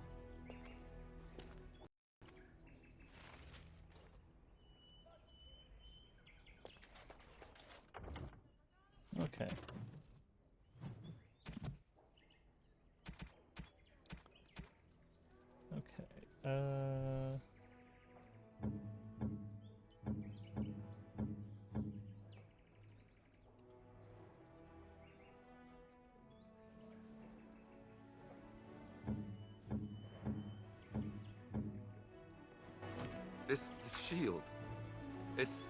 Speaker 1: Okay. Okay.
Speaker 13: This shield, it's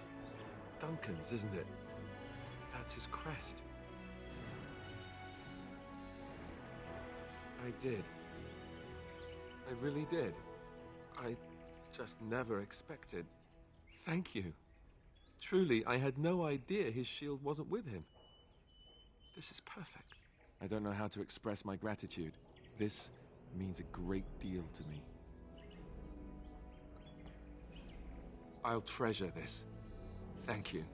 Speaker 13: Duncan's, isn't it? That's his crest. I did. I really did. I just never expected. Thank you. Truly, I had no idea his shield wasn't with him. This is perfect. I don't know how to express my gratitude. This means a great deal to me. I'll treasure this. Thank you.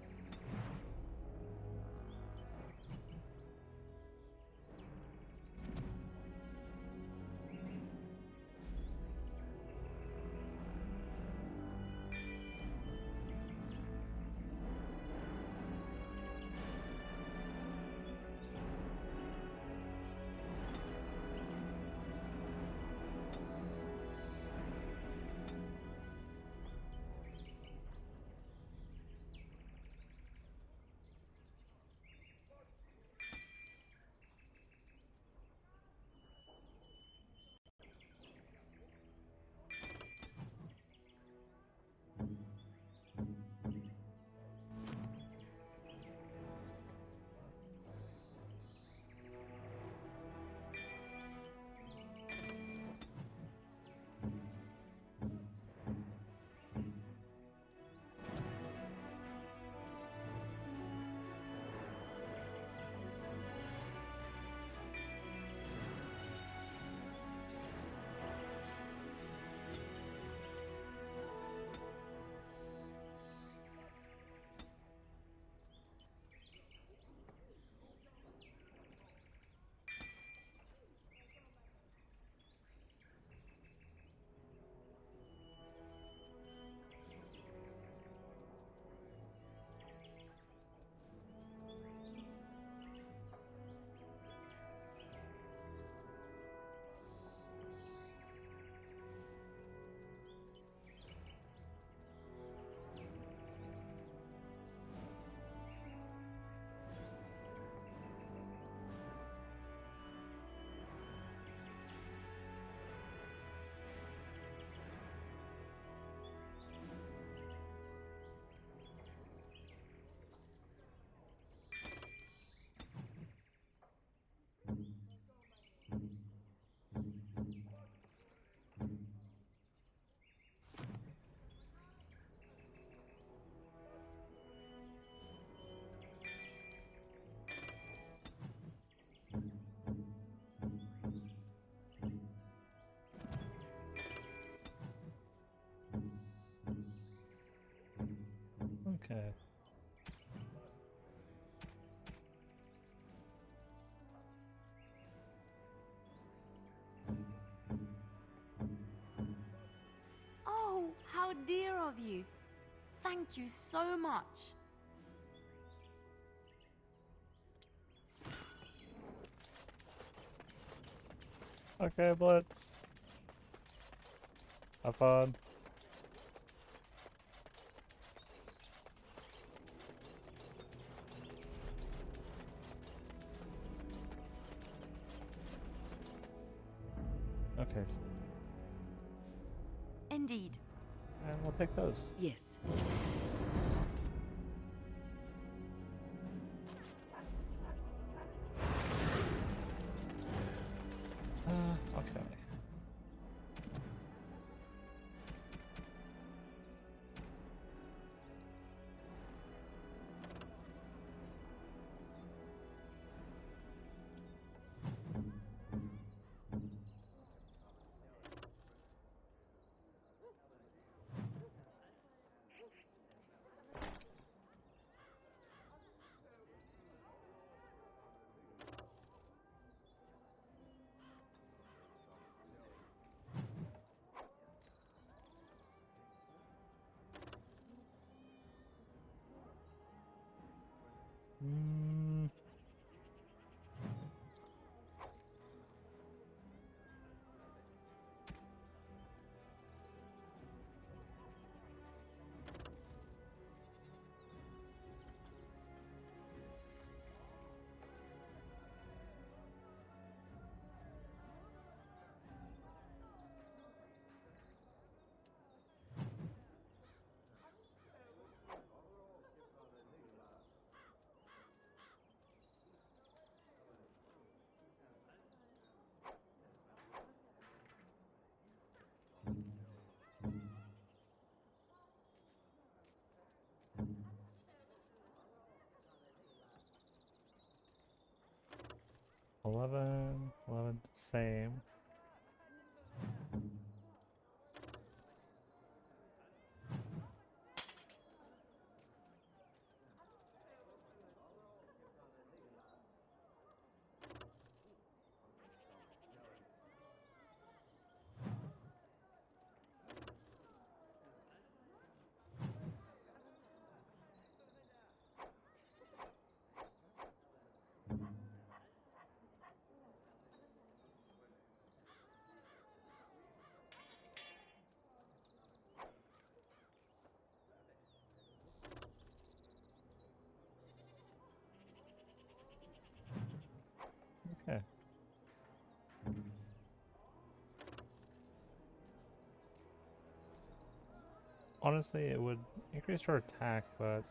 Speaker 1: Okay.
Speaker 15: Oh, how dear of you. Thank you so much.
Speaker 1: Okay, Blitz. Have fun. Okay.
Speaker 15: Indeed.
Speaker 1: And we'll take those.
Speaker 17: Yes.
Speaker 1: Okay. 11, 11, same. Okay. Honestly, it would increase our attack, but...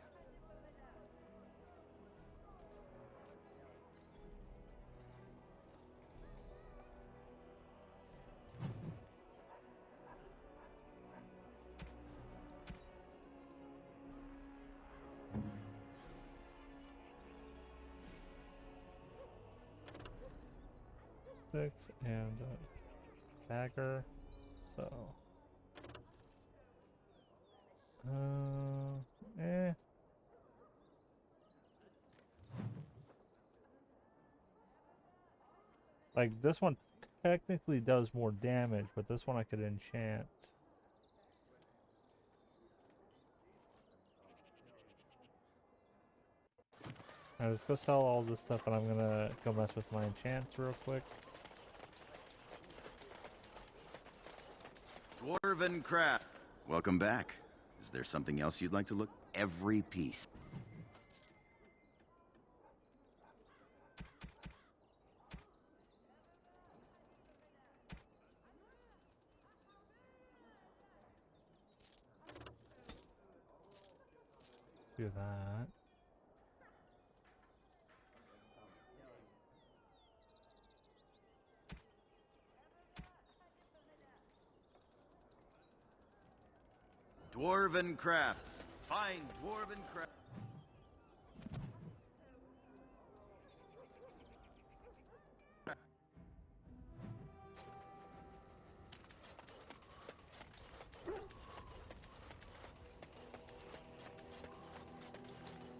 Speaker 1: Six and dagger, so... eh. Like, this one technically does more damage, but this one I could enchant. Alright, let's go sell all this stuff, and I'm gonna go mess with my enchants real quick.
Speaker 3: Dwarven Craft. Welcome back. Is there something else you'd like to look? Every piece.
Speaker 1: Do that.
Speaker 3: Dwarven Crafts. Find Dwarven Crafts.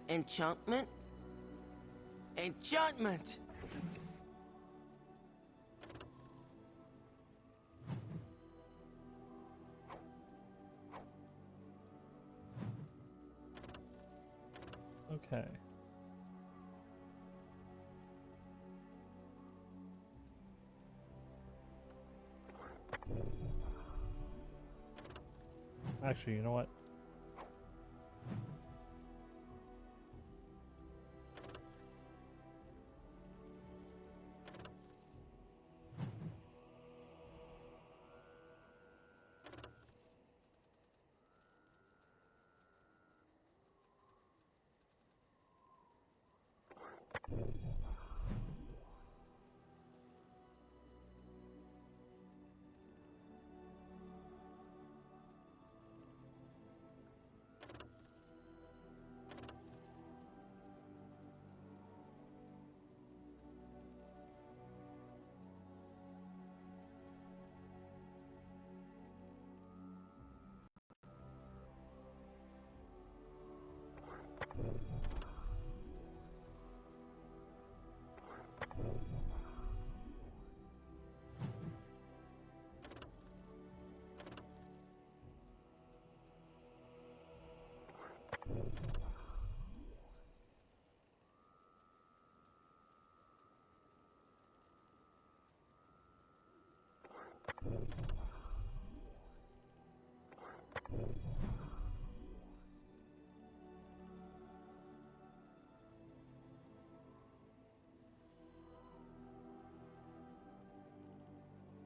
Speaker 14: Enchantment? Enchantment!
Speaker 1: Okay. Actually, you know what?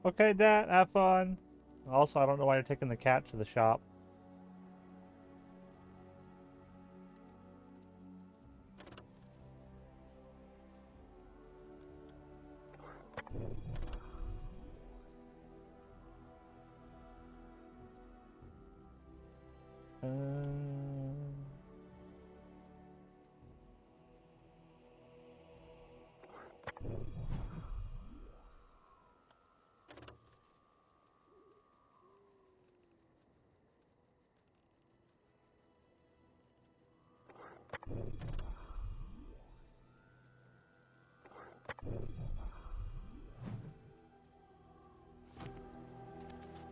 Speaker 1: Okay, Dad, have fun. Also, I don't know why you're taking the cat to the shop.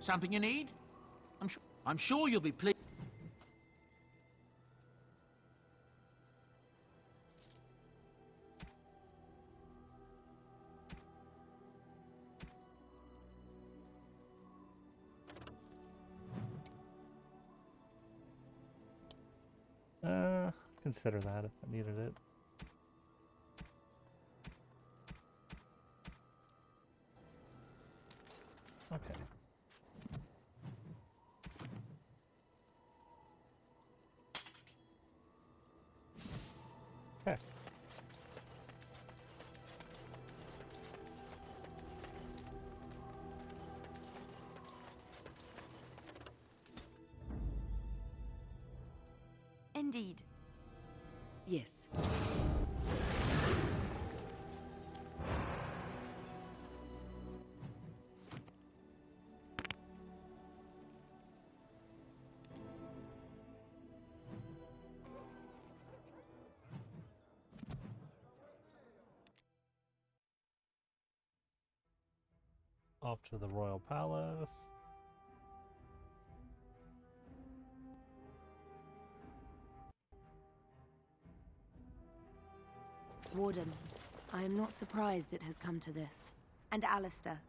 Speaker 14: Something you need? I'm sure you'll be pleased.
Speaker 1: Consider that if I needed it. Okay. Okay.
Speaker 15: Indeed.
Speaker 17: Yes.
Speaker 1: Off to the Royal Palace.
Speaker 7: Warden, I am not surprised it has come to this. And Alistair,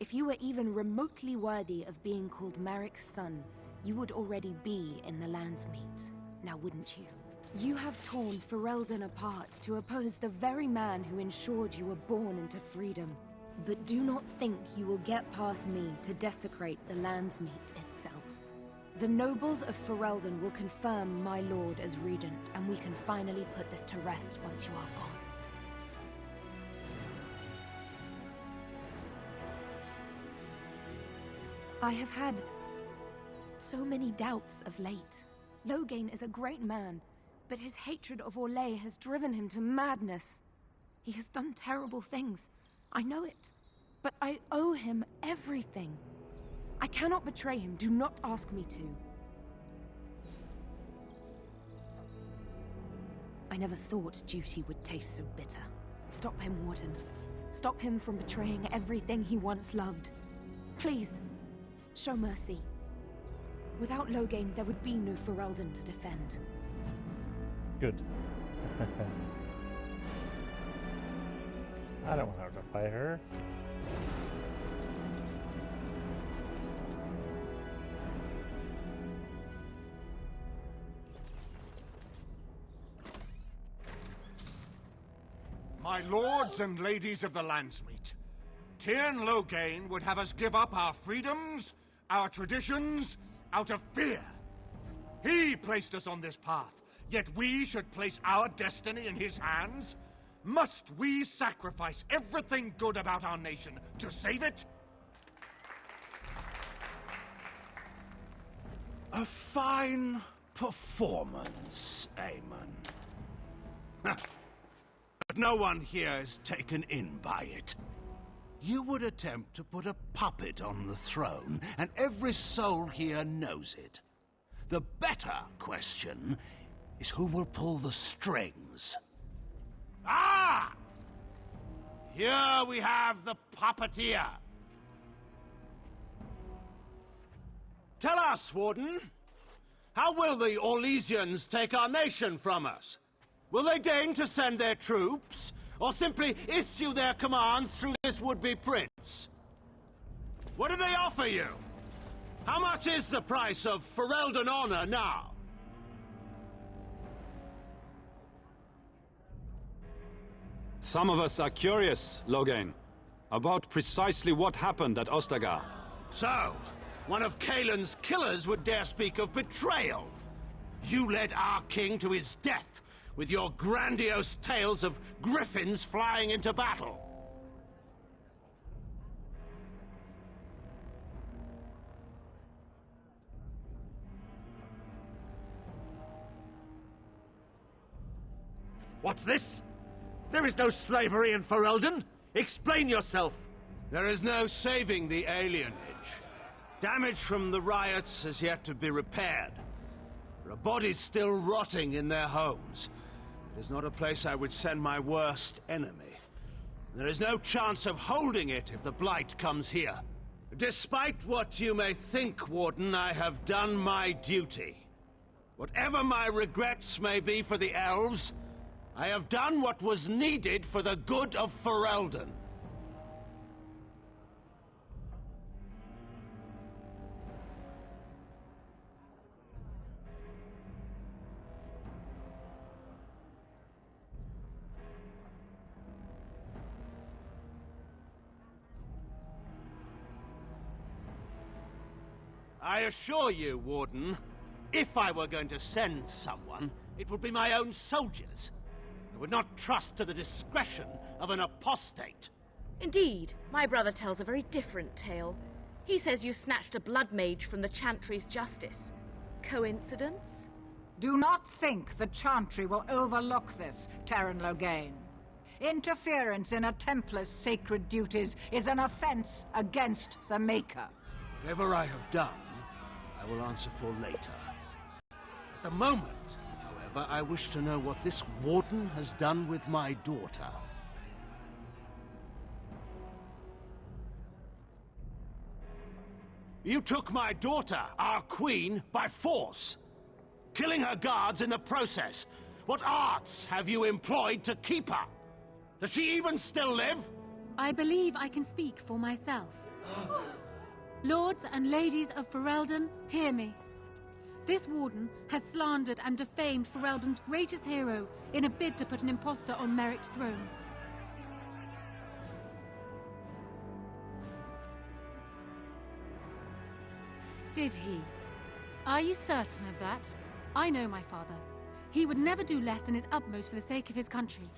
Speaker 7: if you were even remotely worthy of being called Merrick's son, you would already be in the Landsmeet, now wouldn't you? You have torn Ferelden apart to oppose the very man who ensured you were born into freedom. But do not think you will get past me to desecrate the Landsmeet itself. The nobles of Ferelden will confirm my lord as regent, and we can finally put this to rest once you are gone. I have had so many doubts of late. Loghain is a great man, but his hatred of Orlais has driven him to madness. He has done terrible things. I know it, but I owe him everything. I cannot betray him. Do not ask me to. I never thought duty would taste so bitter. Stop him, Warden. Stop him from betraying everything he once loved. Please, show mercy. Without Loghain, there would be no Ferelden to defend.
Speaker 1: Good. I don't want to have to fight her.
Speaker 5: My lords and ladies of the Landsmeet, Tyrn Loghain would have us give up our freedoms, our traditions, out of fear. He placed us on this path, yet we should place our destiny in his hands? Must we sacrifice everything good about our nation to save it? A fine performance, Aemon. But no one here is taken in by it. You would attempt to put a puppet on the throne, and every soul here knows it. The better question is who will pull the strings. Ah! Here we have the puppeteer. Tell us, Warden, how will the Orlesians take our nation from us? Will they deign to send their troops, or simply issue their commands through this would-be prince? What do they offer you? How much is the price of Ferelden honor now?
Speaker 20: Some of us are curious, Loghain, about precisely what happened at Ostagar.
Speaker 5: So, one of Cailan's killers would dare speak of betrayal. You led our king to his death with your grandiose tales of griffins flying into battle.
Speaker 4: What's this? There is no slavery in Ferelden. Explain yourself.
Speaker 5: There is no saving the alienage. Damage from the riots has yet to be repaired. There are bodies still rotting in their homes. It is not a place I would send my worst enemy. There is no chance of holding it if the Blight comes here. Despite what you may think, Warden, I have done my duty. Whatever my regrets may be for the elves, I have done what was needed for the good of Ferelden. I assure you, Warden, if I were going to send someone, it would be my own soldiers. I would not trust to the discretion of an apostate.
Speaker 2: Indeed, my brother tells a very different tale. He says you snatched a blood mage from the Chantry's justice. Coincidence?
Speaker 16: Do not think the Chantry will overlook this, Terran Loghain. Interference in a Templar's sacred duties is an offense against the Maker.
Speaker 5: Whatever I have done, I will answer for later. At the moment, however, I wish to know what this Warden has done with my daughter. You took my daughter, our queen, by force, killing her guards in the process. What arts have you employed to keep her? Does she even still live?
Speaker 7: I believe I can speak for myself. Lords and ladies of Ferelden, hear me. This Warden has slandered and defamed Ferelden's greatest hero in a bid to put an impostor on Merrick's throne. Did he? Are you certain of that? I know my father. He would never do less than his utmost for the sake of his country.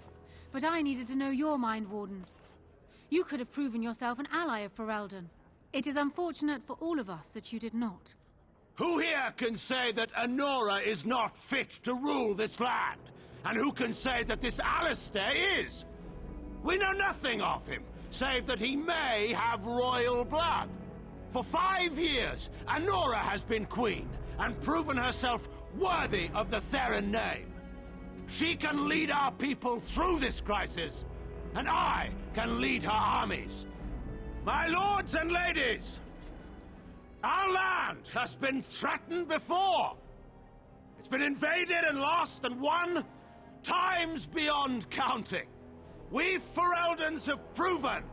Speaker 7: But I needed to know your mind, Warden. You could have proven yourself an ally of Ferelden. It is unfortunate for all of us that you did not.
Speaker 5: Who here can say that Anora is not fit to rule this land? And who can say that this Alistair is? We know nothing of him, save that he may have royal blood. For 5 years, Anora has been queen, and proven herself worthy of the Theron name. She can lead our people through this crisis, and I can lead her armies. My lords and ladies, our land has been threatened before. It's been invaded and lost and won times beyond counting. We Fereldans have proven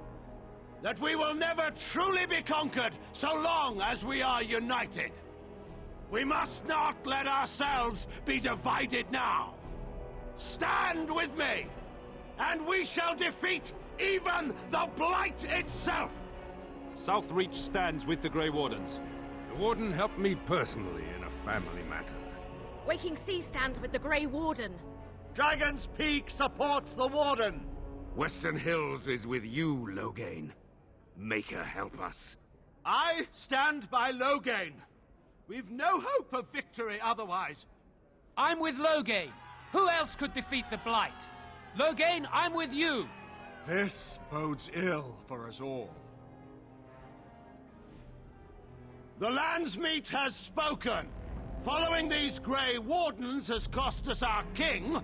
Speaker 5: that we will never truly be conquered so long as we are united. We must not let ourselves be divided now. Stand with me, and we shall defeat even the Blight itself!
Speaker 20: Southreach stands with the Grey Wardens.
Speaker 11: The Warden helped me personally in a family matter.
Speaker 2: Waking Sea stands with the Grey Warden.
Speaker 4: Dragon's Peak supports the Warden!
Speaker 11: Western Hills is with you, Loghain. Maker help us.
Speaker 5: I stand by Loghain. We've no hope of victory otherwise.
Speaker 14: I'm with Loghain. Who else could defeat the Blight? Loghain, I'm with you.
Speaker 10: This bodes ill for us all.
Speaker 5: The Landsmeet has spoken. Following these Grey Wardens has cost us our king.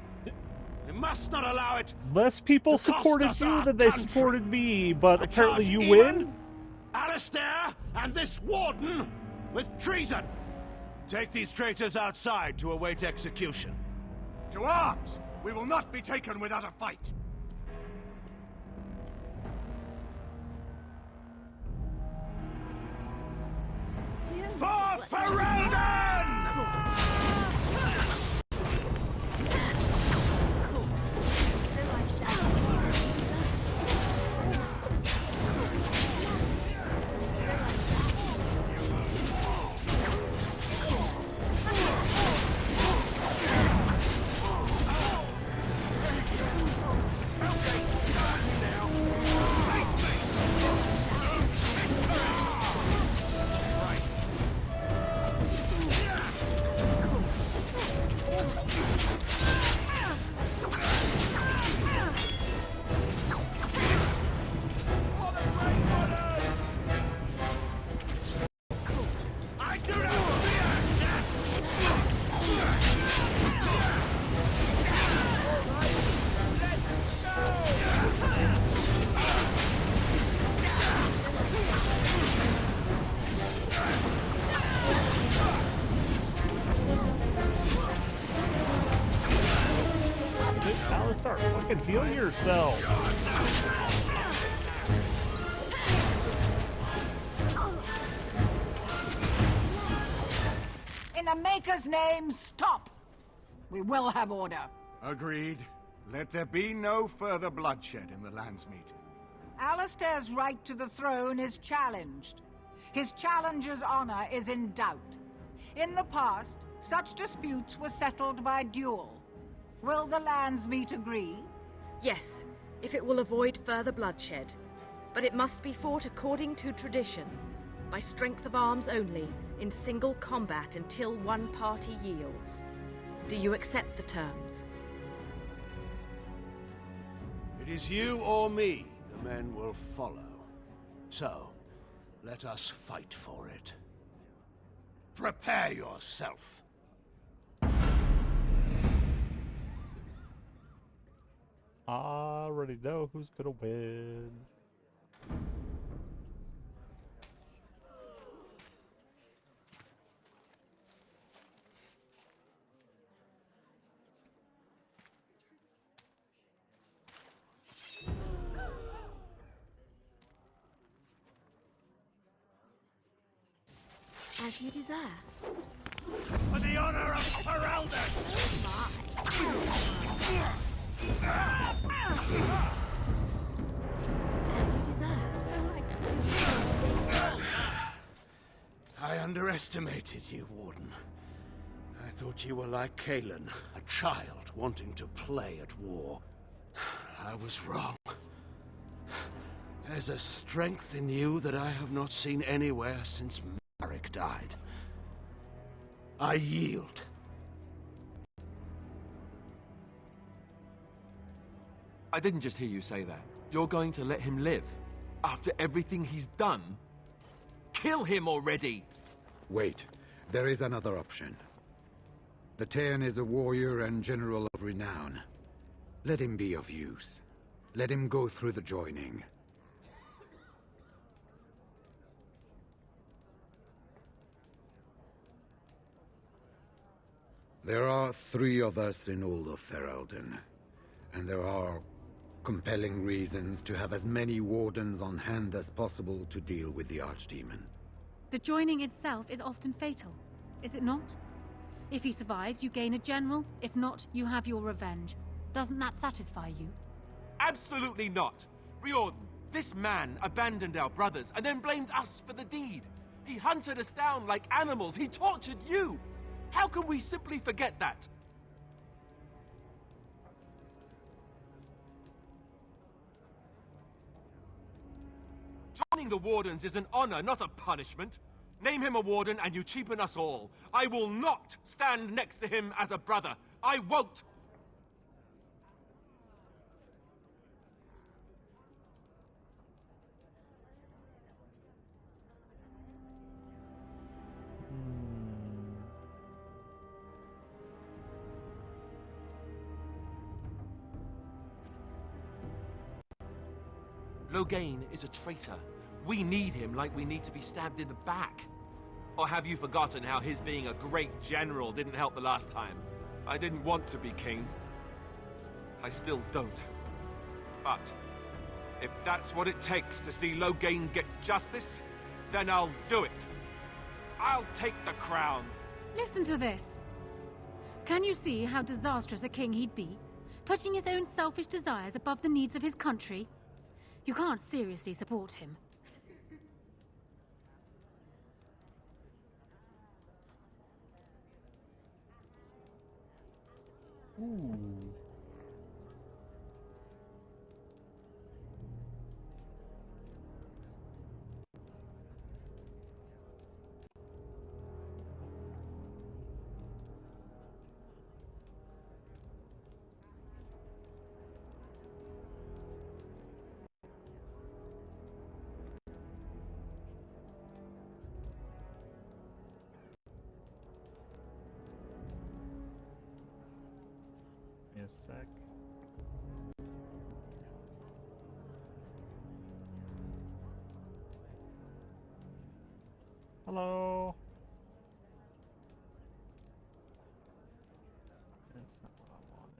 Speaker 5: We must not allow it.
Speaker 1: Less people
Speaker 5: to cost
Speaker 1: supported
Speaker 5: us
Speaker 1: you
Speaker 5: our
Speaker 1: than they
Speaker 5: country.
Speaker 1: supported me, but
Speaker 5: I
Speaker 1: apparently
Speaker 5: charge
Speaker 1: you
Speaker 5: Eamon,
Speaker 1: win?
Speaker 5: Alistair and this Warden with treason. Take these traitors outside to await execution.
Speaker 10: To arms! We will not be taken without a fight!
Speaker 5: For Ferelden!
Speaker 1: fucking heal yourself.
Speaker 16: In the Maker's name, stop! We will have order.
Speaker 10: Agreed. Let there be no further bloodshed in the Landsmeet.
Speaker 16: Alistair's right to the throne is challenged. His challenger's honor is in doubt. In the past, such disputes were settled by duel. Will the Landsmeet agree?
Speaker 2: Yes, if it will avoid further bloodshed. But it must be fought according to tradition, by strength of arms only, in single combat until one party yields. Do you accept the terms?
Speaker 5: It is you or me the men will follow. So, let us fight for it. Prepare yourself.
Speaker 1: I already know who's gonna win.
Speaker 7: As you desire.
Speaker 4: For the honor of Ferelden!
Speaker 7: As you desire.
Speaker 5: I underestimated you, Warden. I thought you were like Kalen, a child wanting to play at war. I was wrong. There's a strength in you that I have not seen anywhere since Marek died. I yield.
Speaker 13: I didn't just hear you say that. You're going to let him live? After everything he's done? Kill him already!
Speaker 8: Wait. There is another option. The Teyrn is a warrior and general of renown. Let him be of use. Let him go through the joining. There are 3 of us in all of Ferelden, and there are compelling reasons to have as many wardens on hand as possible to deal with the Archdemon.
Speaker 7: The joining itself is often fatal, is it not? If he survives, you gain a general. If not, you have your revenge. Doesn't that satisfy you?
Speaker 13: Absolutely not! Riordan, this man abandoned our brothers and then blamed us for the deed. He hunted us down like animals. He tortured you! How can we simply forget that? Joining the Wardens is an honor, not a punishment. Name him a Warden and you cheapen us all. I will not stand next to him as a brother. I won't! Loghain is a traitor. We need him like we need to be stabbed in the back. Or have you forgotten how his being a great general didn't help the last time? I didn't want to be king. I still don't. But if that's what it takes to see Loghain get justice, then I'll do it. I'll take the crown.
Speaker 7: Listen to this. Can you see how disastrous a king he'd be? Putting his own selfish desires above the needs of his country? You can't seriously support him.
Speaker 1: Ooh. Give me a sec. Hello. That's not what I wanted.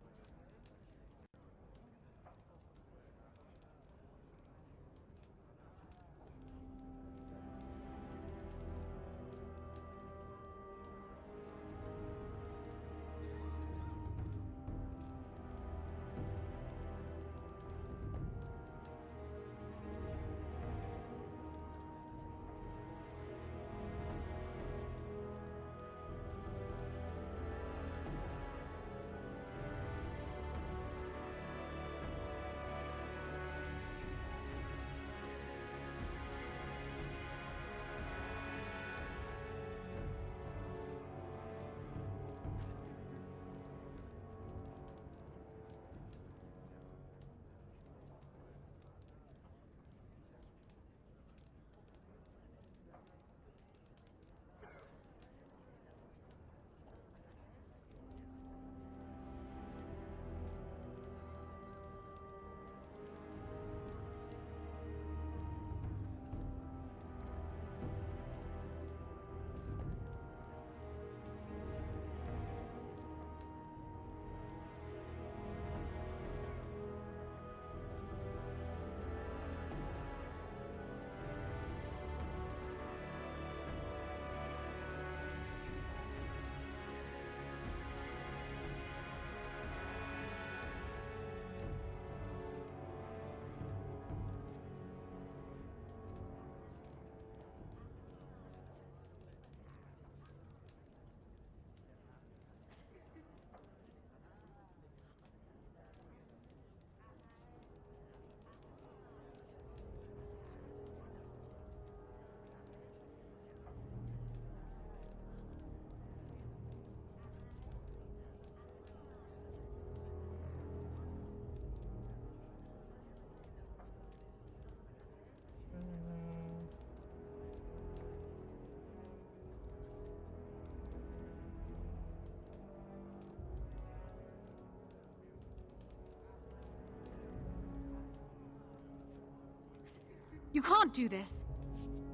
Speaker 7: You can't do this.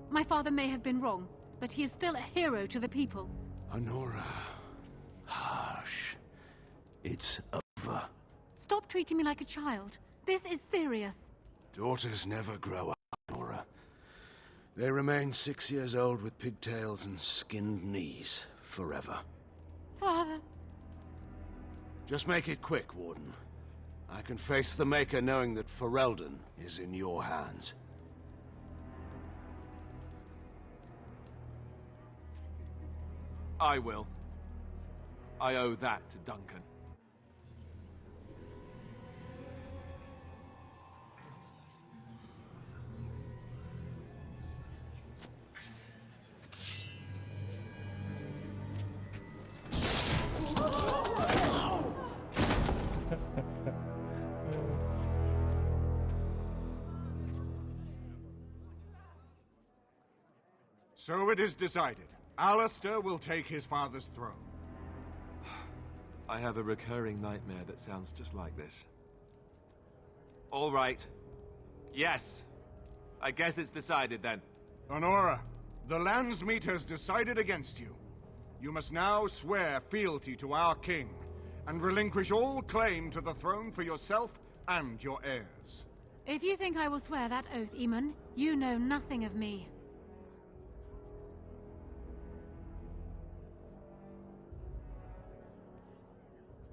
Speaker 7: My father may have been wrong, but he is still a hero to the people.
Speaker 5: Honora. Hush. It's over.
Speaker 7: Stop treating me like a child. This is serious.
Speaker 5: Daughters never grow up, Honora. They remain 6 years old with pigtails and skinned knees forever.
Speaker 7: Father.
Speaker 5: Just make it quick, Warden. I can face the Maker knowing that Ferelden is in your hands.
Speaker 13: I will. I owe that to Duncan.
Speaker 10: So it is decided. Alistair will take his father's throne.
Speaker 13: I have a recurring nightmare that sounds just like this. All right. Yes. I guess it's decided then.
Speaker 10: Honora, the Landsmeet has decided against you. You must now swear fealty to our king, and relinquish all claim to the throne for yourself and your heirs.
Speaker 7: If you think I will swear that oath, Eamon, you know nothing of me.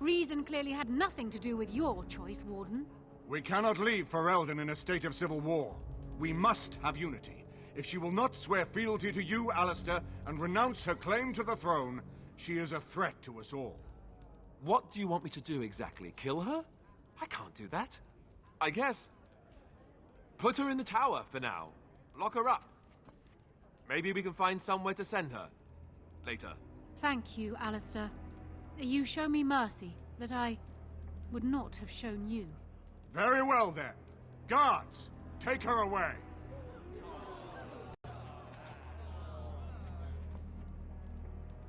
Speaker 7: Reason clearly had nothing to do with your choice, Warden.
Speaker 10: We cannot leave Ferelden in a state of civil war. We must have unity. If she will not swear fealty to you, Alistair, and renounce her claim to the throne, she is a threat to us all.
Speaker 13: What do you want me to do exactly? Kill her? I can't do that. I guess... put her in the tower for now. Lock her up. Maybe we can find somewhere to send her. Later.
Speaker 7: Thank you, Alistair. You show me mercy that I would not have shown you.
Speaker 10: Very well, then. Guards, take her away.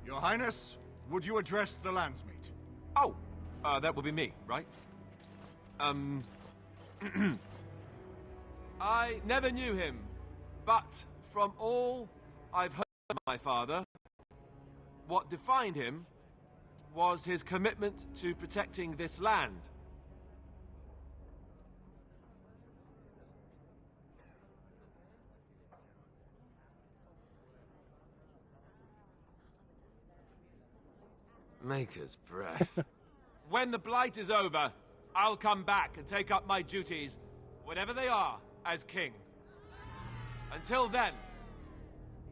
Speaker 10: Your Highness, would you address the Landsmeet?
Speaker 13: Oh, that would be me, right? I never knew him, but from all I've heard of my father, what defined him was his commitment to protecting this land. Maker's breath. When the Blight is over, I'll come back and take up my duties, whatever they are, as king. Until then,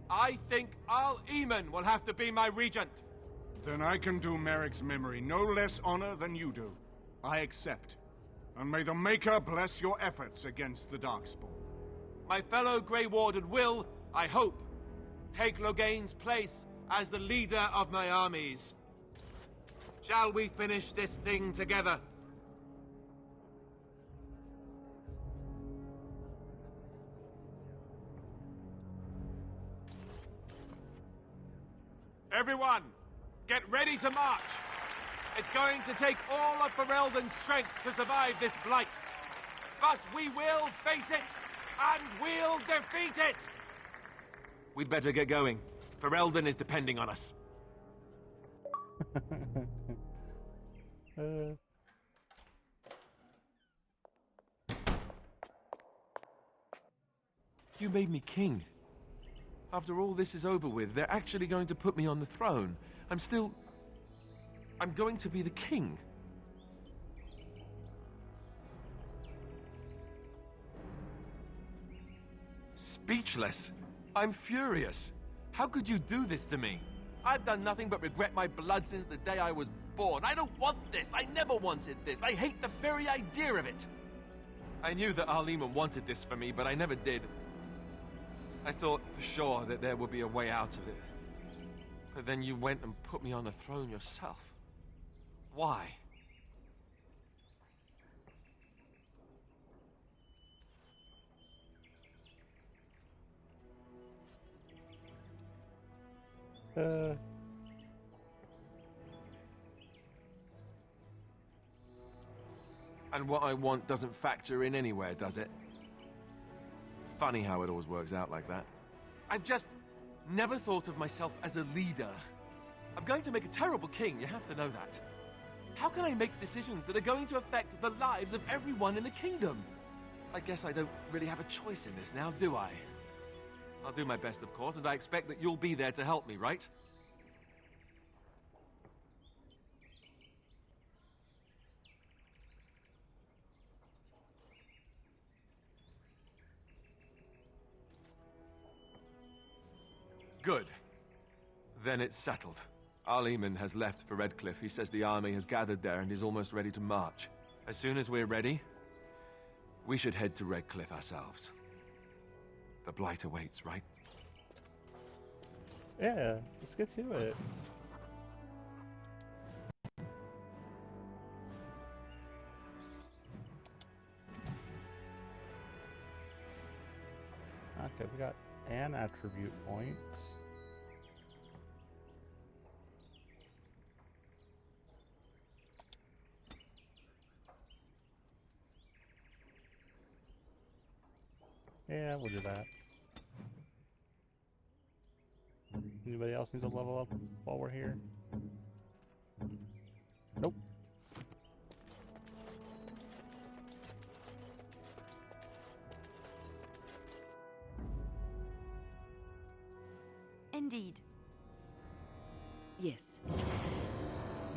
Speaker 13: I think Eamon will have to be my regent.
Speaker 10: Then I can do Merrick's memory no less honor than you do. I accept. And may the Maker bless your efforts against the Darkspawn.
Speaker 13: My fellow Grey Warden will, I hope, take Loghain's place as the leader of my armies. Shall we finish this thing together? Everyone, get ready to march! It's going to take all of Ferelden's strength to survive this blight. But we will face it, and we'll defeat it! We'd better get going. Ferelden is depending on us. You made me king. After all this is over with, they're actually going to put me on the throne. I'm going to be the king. Speechless. I'm furious. How could you do this to me? I've done nothing but regret my blood since the day I was born. I don't want this. I never wanted this. I hate the very idea of it. I knew that Eamon wanted this for me, but I never did. I thought for sure that there would be a way out of it. But then you went and put me on the throne yourself. Why? And what I want doesn't factor in anywhere, does it? funny how it always works out like that. I've just never thought of myself as a leader. I'm going to make a terrible king, you have to know that. How can I make decisions that are going to affect the lives of everyone in the kingdom? I guess I don't really have a choice in this now, do I? I'll do my best, of course, and I expect that you'll be there to help me, right? Good. Then it's settled. Arleman has left for Redcliffe. He says the army has gathered there and is almost ready to march. As soon as we're ready, we should head to Redcliffe ourselves. The Blight awaits, right?
Speaker 1: Yeah, let's get to it. Okay, we got an attribute point. Yeah, we'll do that. Anybody else need to level up while we're here? Nope.
Speaker 15: Indeed.
Speaker 17: Yes.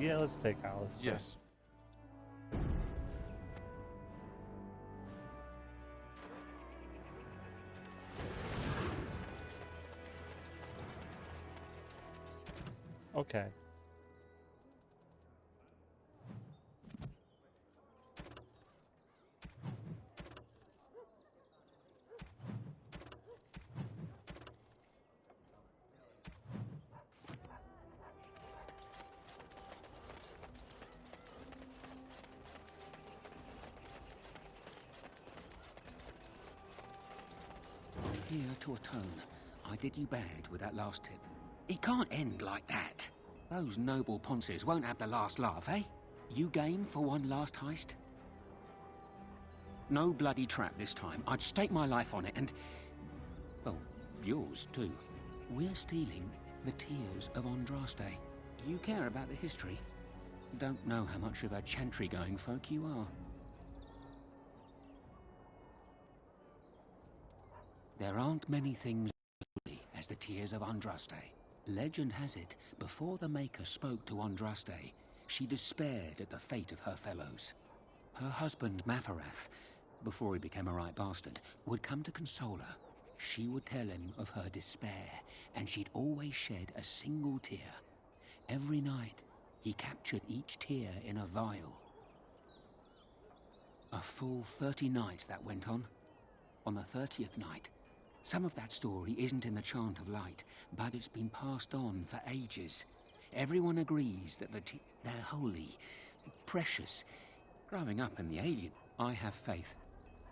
Speaker 1: Yeah, let's take Alice.
Speaker 13: Yes.
Speaker 1: Okay.
Speaker 6: Here to atone. I did you bad with that last tip. It can't end like that. Those noble ponces won't have the last laugh, eh? You game for one last heist? No bloody trap this time. I'd stake my life on it and... well, yours too. We're stealing the Tears of Andraste. You care about the history. Don't know how much of a chantry-going folk you are. There aren't many things as the Tears of Andraste. Legend has it, before the Maker spoke to Andraste, she despaired at the fate of her fellows. Her husband, Mafarath, before he became a right bastard, would come to console her. She would tell him of her despair, and she'd always shed a single tear. Every night, he captured each tear in a vial. A full 30 nights that went on. On the 30th night, some of that story isn't in the Chant of Light, but it's been passed on for ages. Everyone agrees that they're holy, precious. Growing up in the alien, I have faith.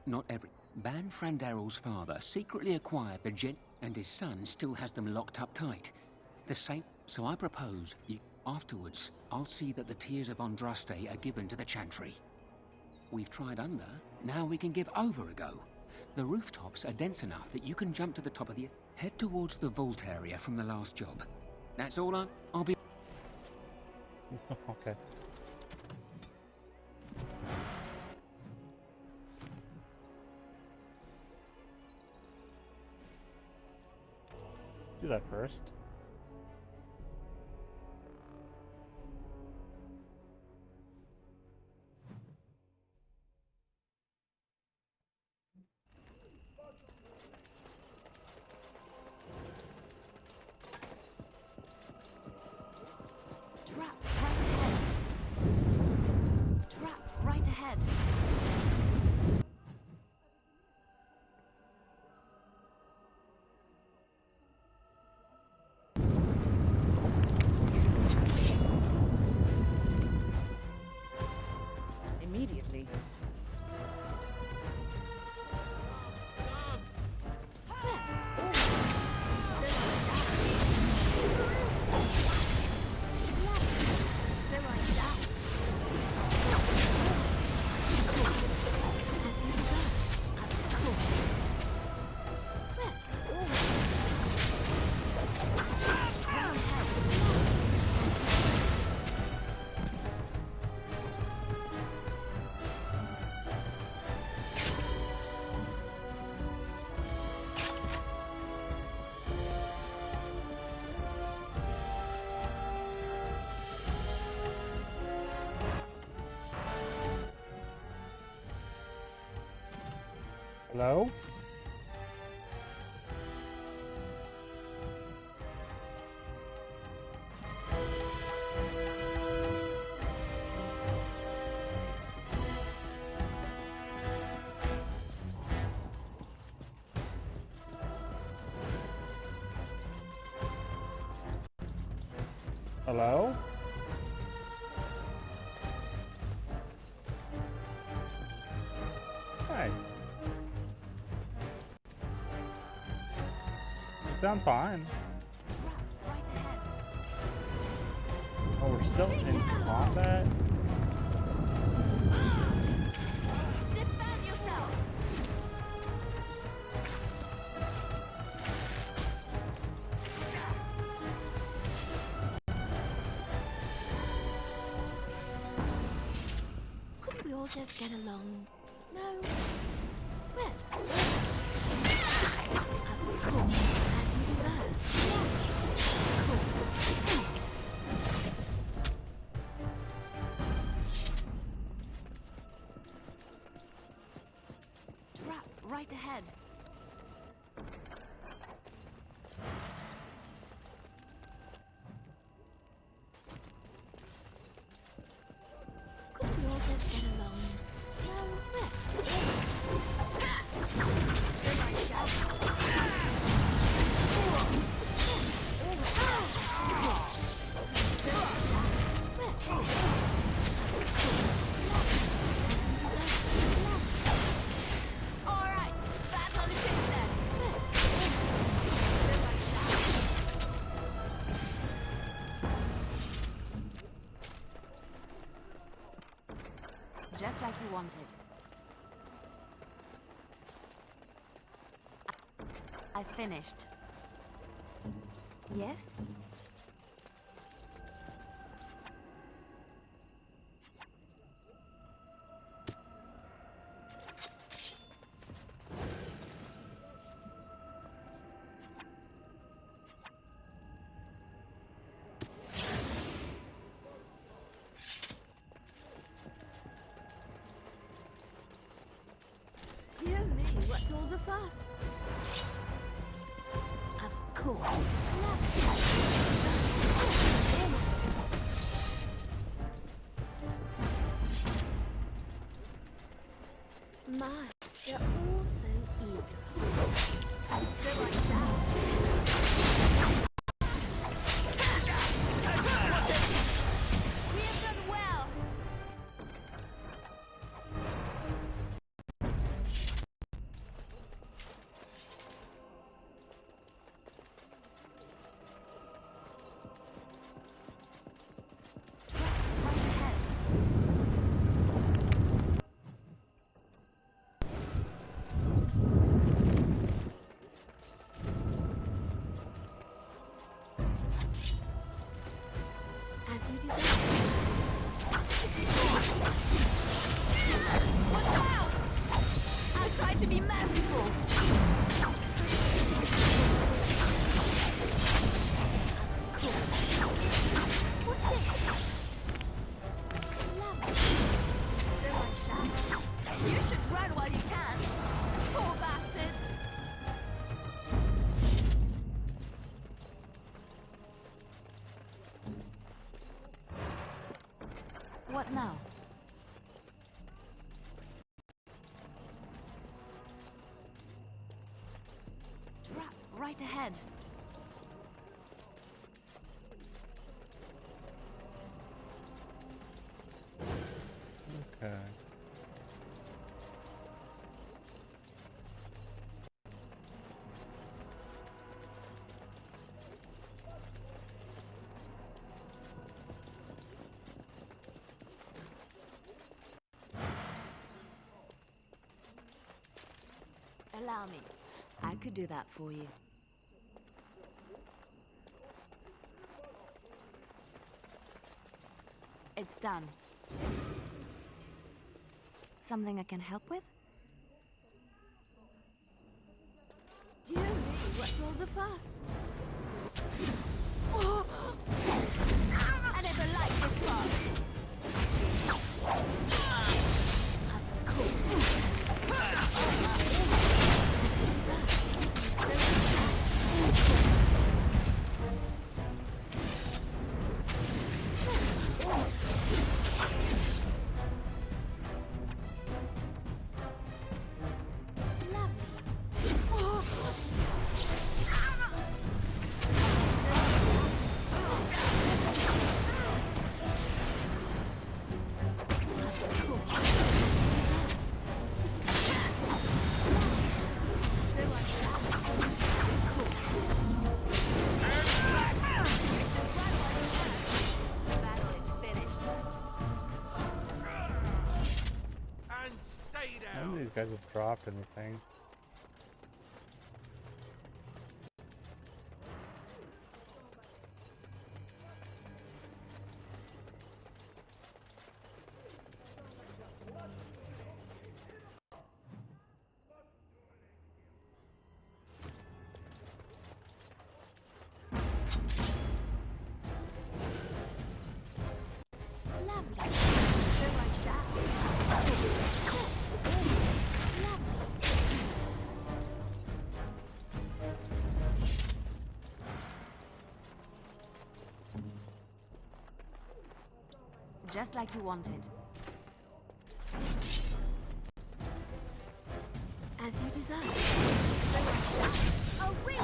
Speaker 6: Not every... Ban Frandarel's father secretly acquired the Gen... and his son still has them locked up tight. The same... So I propose, afterwards, I'll see that the Tears of Andraste are given to the Chantry. We've tried under, now we can give over a go. The rooftops are dense enough that you can jump to the top of the... Head towards the vault area from the last job. That's all I'll be...
Speaker 1: Okay. Do that first.
Speaker 15: Trap right ahead.
Speaker 1: Hello? Hello? Hey. You sound fine. Oh, we're still in combat?
Speaker 15: Defend yourself!
Speaker 7: Couldn't we all just get along? No. Well, of course, as you deserve. Of course.
Speaker 15: Trap right ahead.
Speaker 7: Couldn't we all just get along? No.
Speaker 15: Alright, back on the chase then.
Speaker 7: Just like you wanted.
Speaker 15: I finished. Yes?
Speaker 7: Dear me, what's all the fuss? Of course. My, they're all so eager. So I shall.
Speaker 15: We have done well.
Speaker 7: As you deserve.
Speaker 15: Watch out! I tried to be merciful. So I shall. You should run while you can. Poor bastard.
Speaker 7: What now?
Speaker 15: Trap right ahead.
Speaker 1: Okay.
Speaker 15: Allow me. I could do that for you. It's done. Something I can help with?
Speaker 7: Dear me, what's all the fuss?
Speaker 15: I never liked this part.
Speaker 7: Of course.
Speaker 1: these guys have dropped anything.
Speaker 7: Just like you wanted. As you desire. A ring!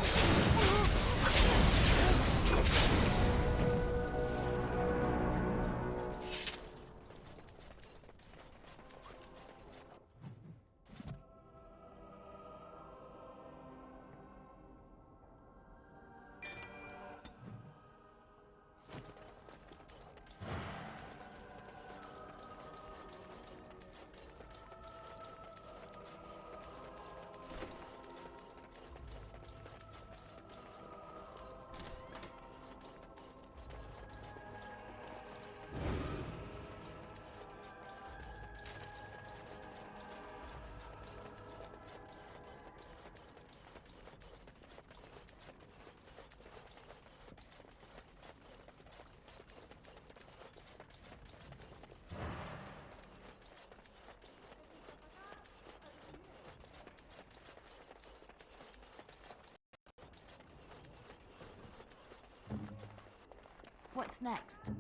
Speaker 7: What's next?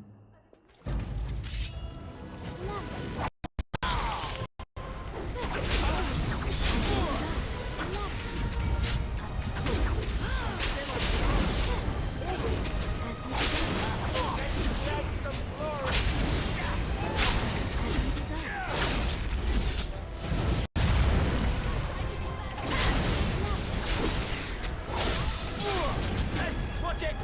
Speaker 14: Watch it!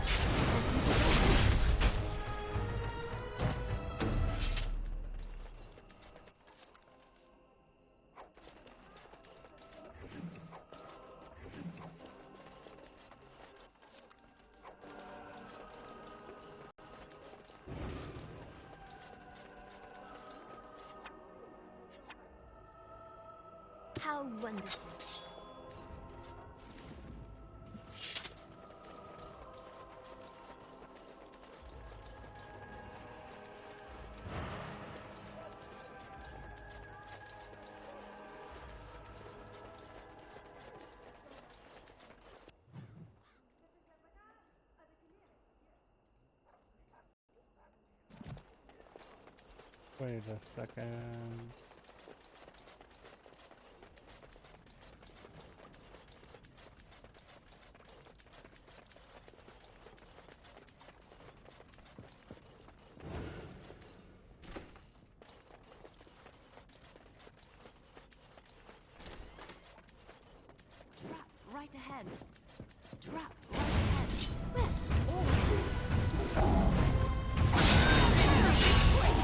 Speaker 7: How wonderful.
Speaker 1: Wait a second.
Speaker 7: Trap right ahead. Trap right ahead. Where?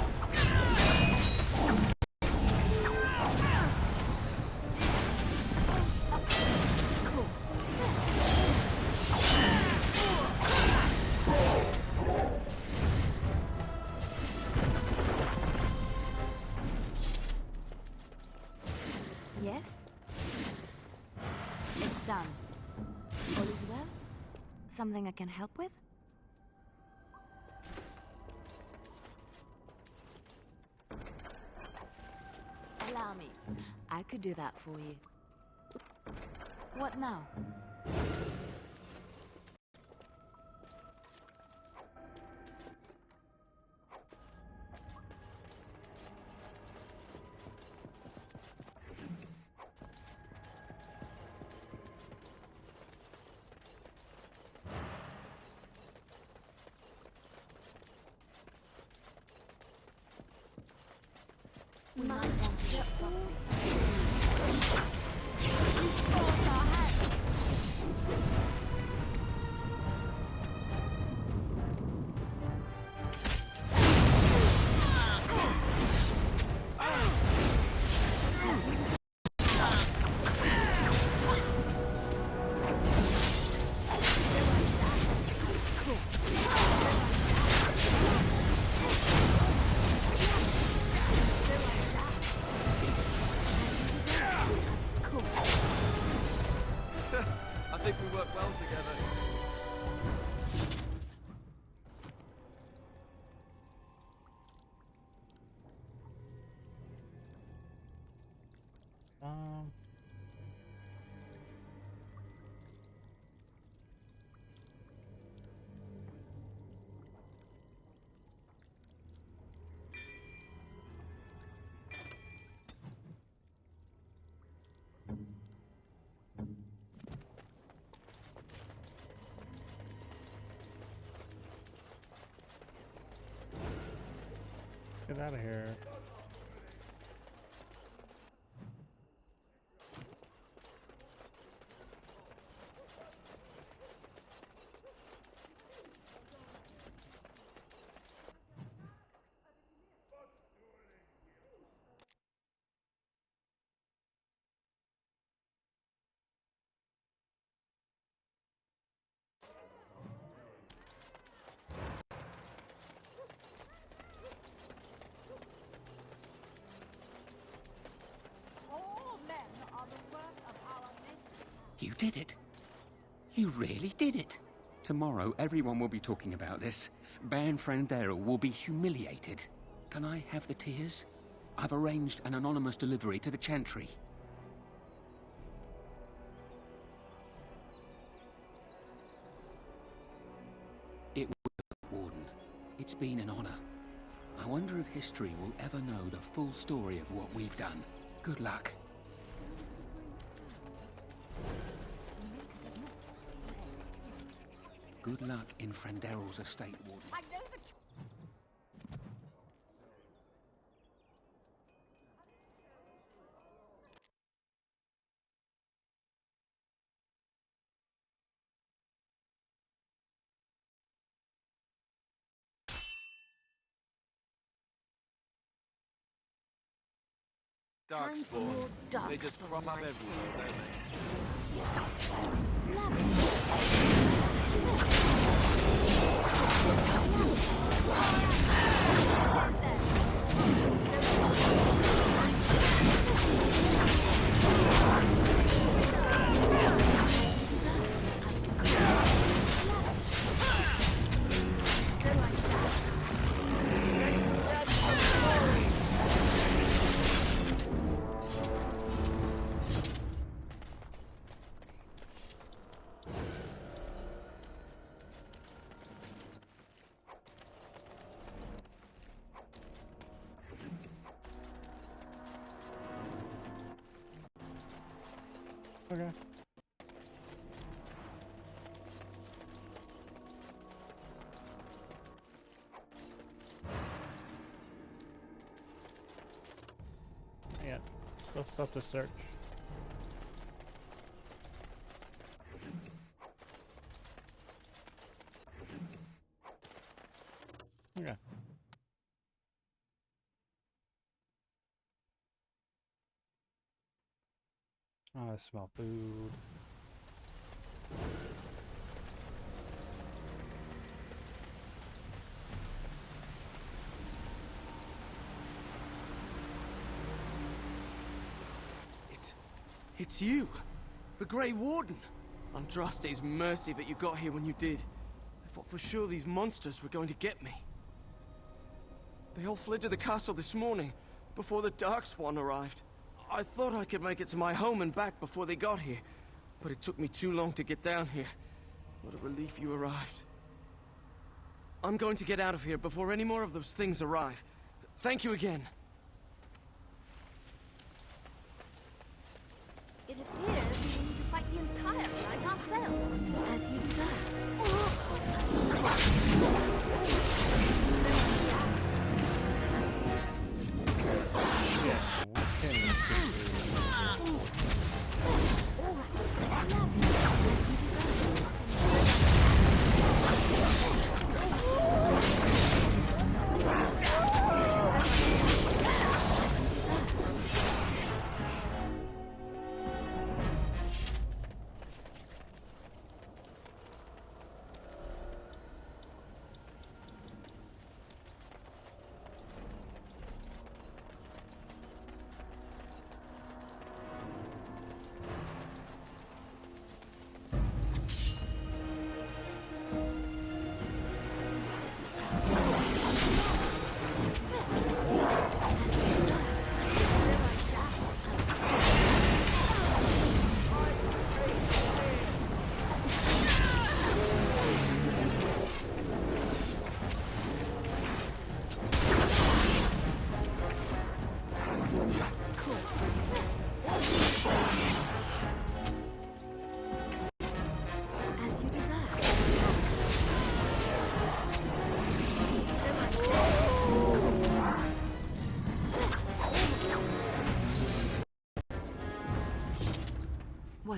Speaker 7: Yes? It's done. All is well? Something I can help with? Allow me. I could do that for you. What now? We might want to get
Speaker 1: Get out of here.
Speaker 16: All men are the work of our nation.
Speaker 6: You did it. You really did it. Tomorrow, everyone will be talking about this. Baron Frandero will be humiliated. Can I have the tears? I've arranged an anonymous delivery to the Chantry. It will, Warden. It's been an honor. I wonder if history will ever know the full story of what we've done. Good luck. Good luck in Frandero's estate, Warden.
Speaker 16: I know the
Speaker 13: Darkspawn. They just crop up everywhere,
Speaker 1: Okay. Yeah, still stuff to search. Okay. Oh, I smell food.
Speaker 9: It's you! The Grey Warden! Andraste's mercy that you got here when you did. I thought for sure these monsters were going to get me. They all fled to the castle this morning, before the Darkspawn arrived. I thought I could make it to my home and back before they got here, but it took me too long to get down here. What a relief you arrived. I'm going to get out of here before any more of those things arrive. Thank you again.
Speaker 12: It appears we need to fight the entire fight ourselves, as you deserve.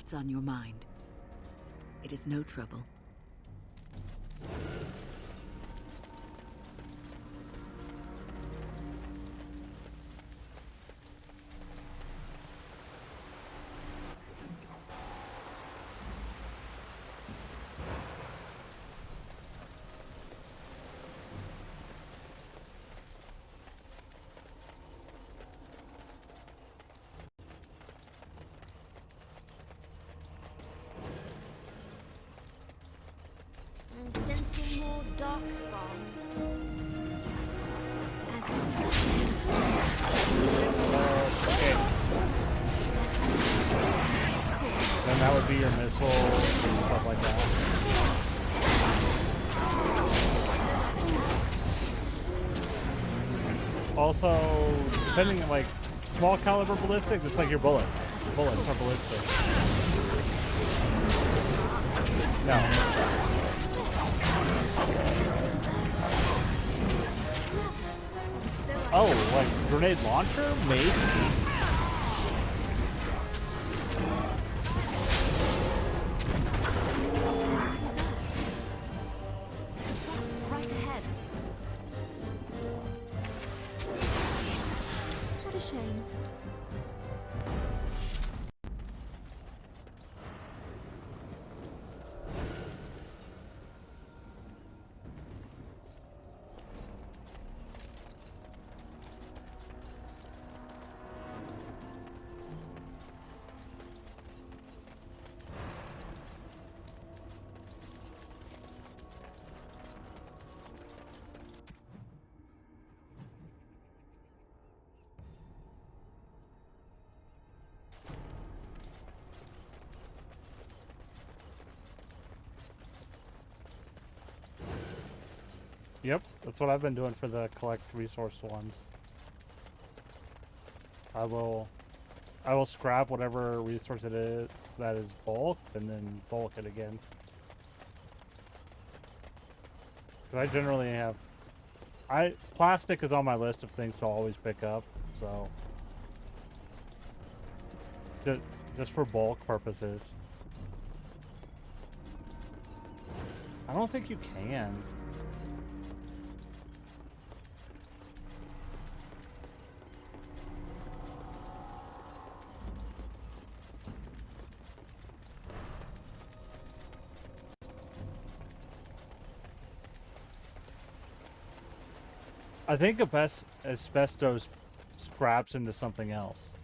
Speaker 17: What's on your mind? It is no trouble.
Speaker 12: I'm sensing more darkspawn. As you
Speaker 1: Okay. Then that would be your missiles and stuff like that. Also, depending on like small caliber ballistics, it's like your bullets. Bullets are ballistic. No. Oh, like grenade launcher? Maybe.
Speaker 12: right ahead. What a shame.
Speaker 1: Yep, that's what I've been doing for the collect resource ones. I will scrap whatever resource it is that is bulk, and then bulk it again. 'Cause I generally have, plastic is on my list of things to always pick up, so just for bulk purposes. I don't think you can. I think asbestos scraps into something else.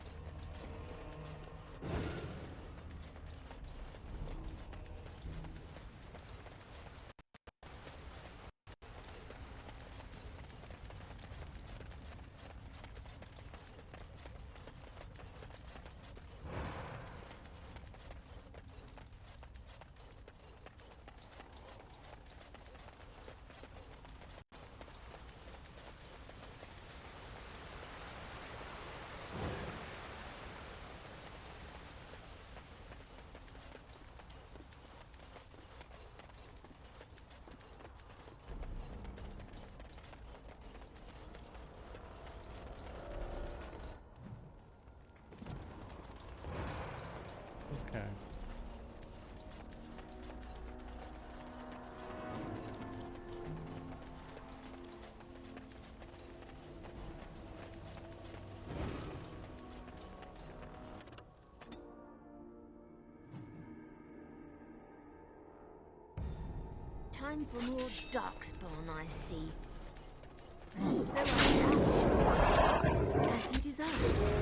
Speaker 1: Okay.
Speaker 12: Time for more darkspawn, I see. And so I shall. As you desire.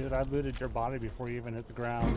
Speaker 1: dude. I looted your body before you even hit the ground.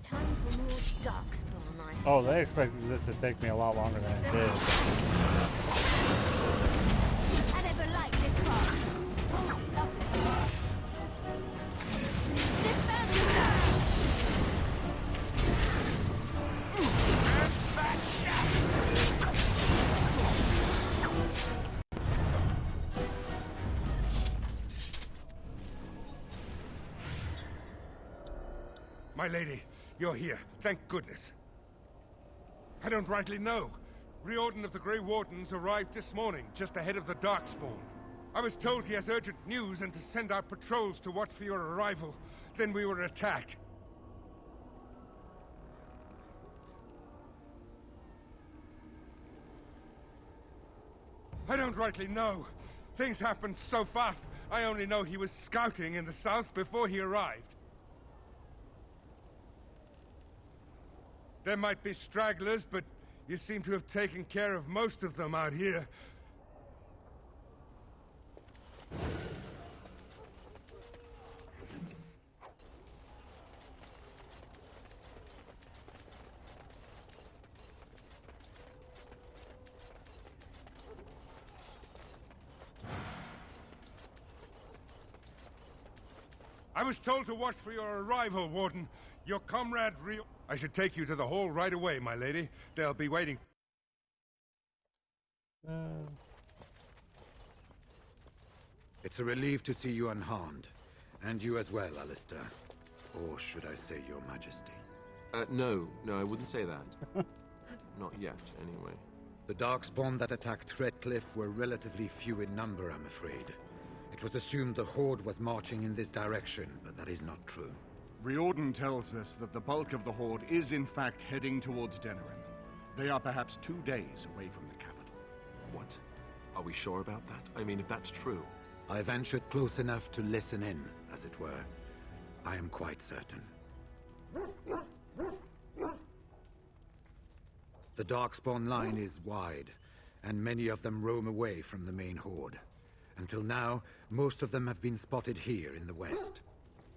Speaker 15: Time for more darkspawn, I
Speaker 1: Oh, they expected this to take me a lot longer than it did.
Speaker 15: I never liked this part. Oh, lovely. Defend yourself!
Speaker 5: My lady, you're here. Thank goodness. I don't rightly know. Riordan of the Grey Wardens arrived this morning, just ahead of the Darkspawn. I was told he has urgent news and to send out patrols to watch for your arrival. Then we were attacked. I don't rightly know. Things happened so fast, I only know he was scouting in the south before he arrived. There might be stragglers, but you seem to have taken care of most of them out here. I was told to watch for your arrival, Warden. Your comrade I should take you to the hall right away, my lady. They'll be waiting.
Speaker 8: It's a relief to see you unharmed. And you as well, Alistair. Or should I say your majesty?
Speaker 13: No, I wouldn't say that. Not yet, anyway.
Speaker 8: The Darkspawn that attacked Threadcliff were relatively few in number, I'm afraid. It was assumed the Horde was marching in this direction, but that is not true.
Speaker 10: Riordan tells us that the bulk of the Horde is in fact heading towards Denerim. They are perhaps 2 days away from the capital.
Speaker 13: What? Are we sure about that? I mean, if that's true...
Speaker 8: I ventured close enough to listen in, as it were. I am quite certain. The Darkspawn line is wide, and many of them roam away from the main Horde. Until now, most of them have been spotted here in the west.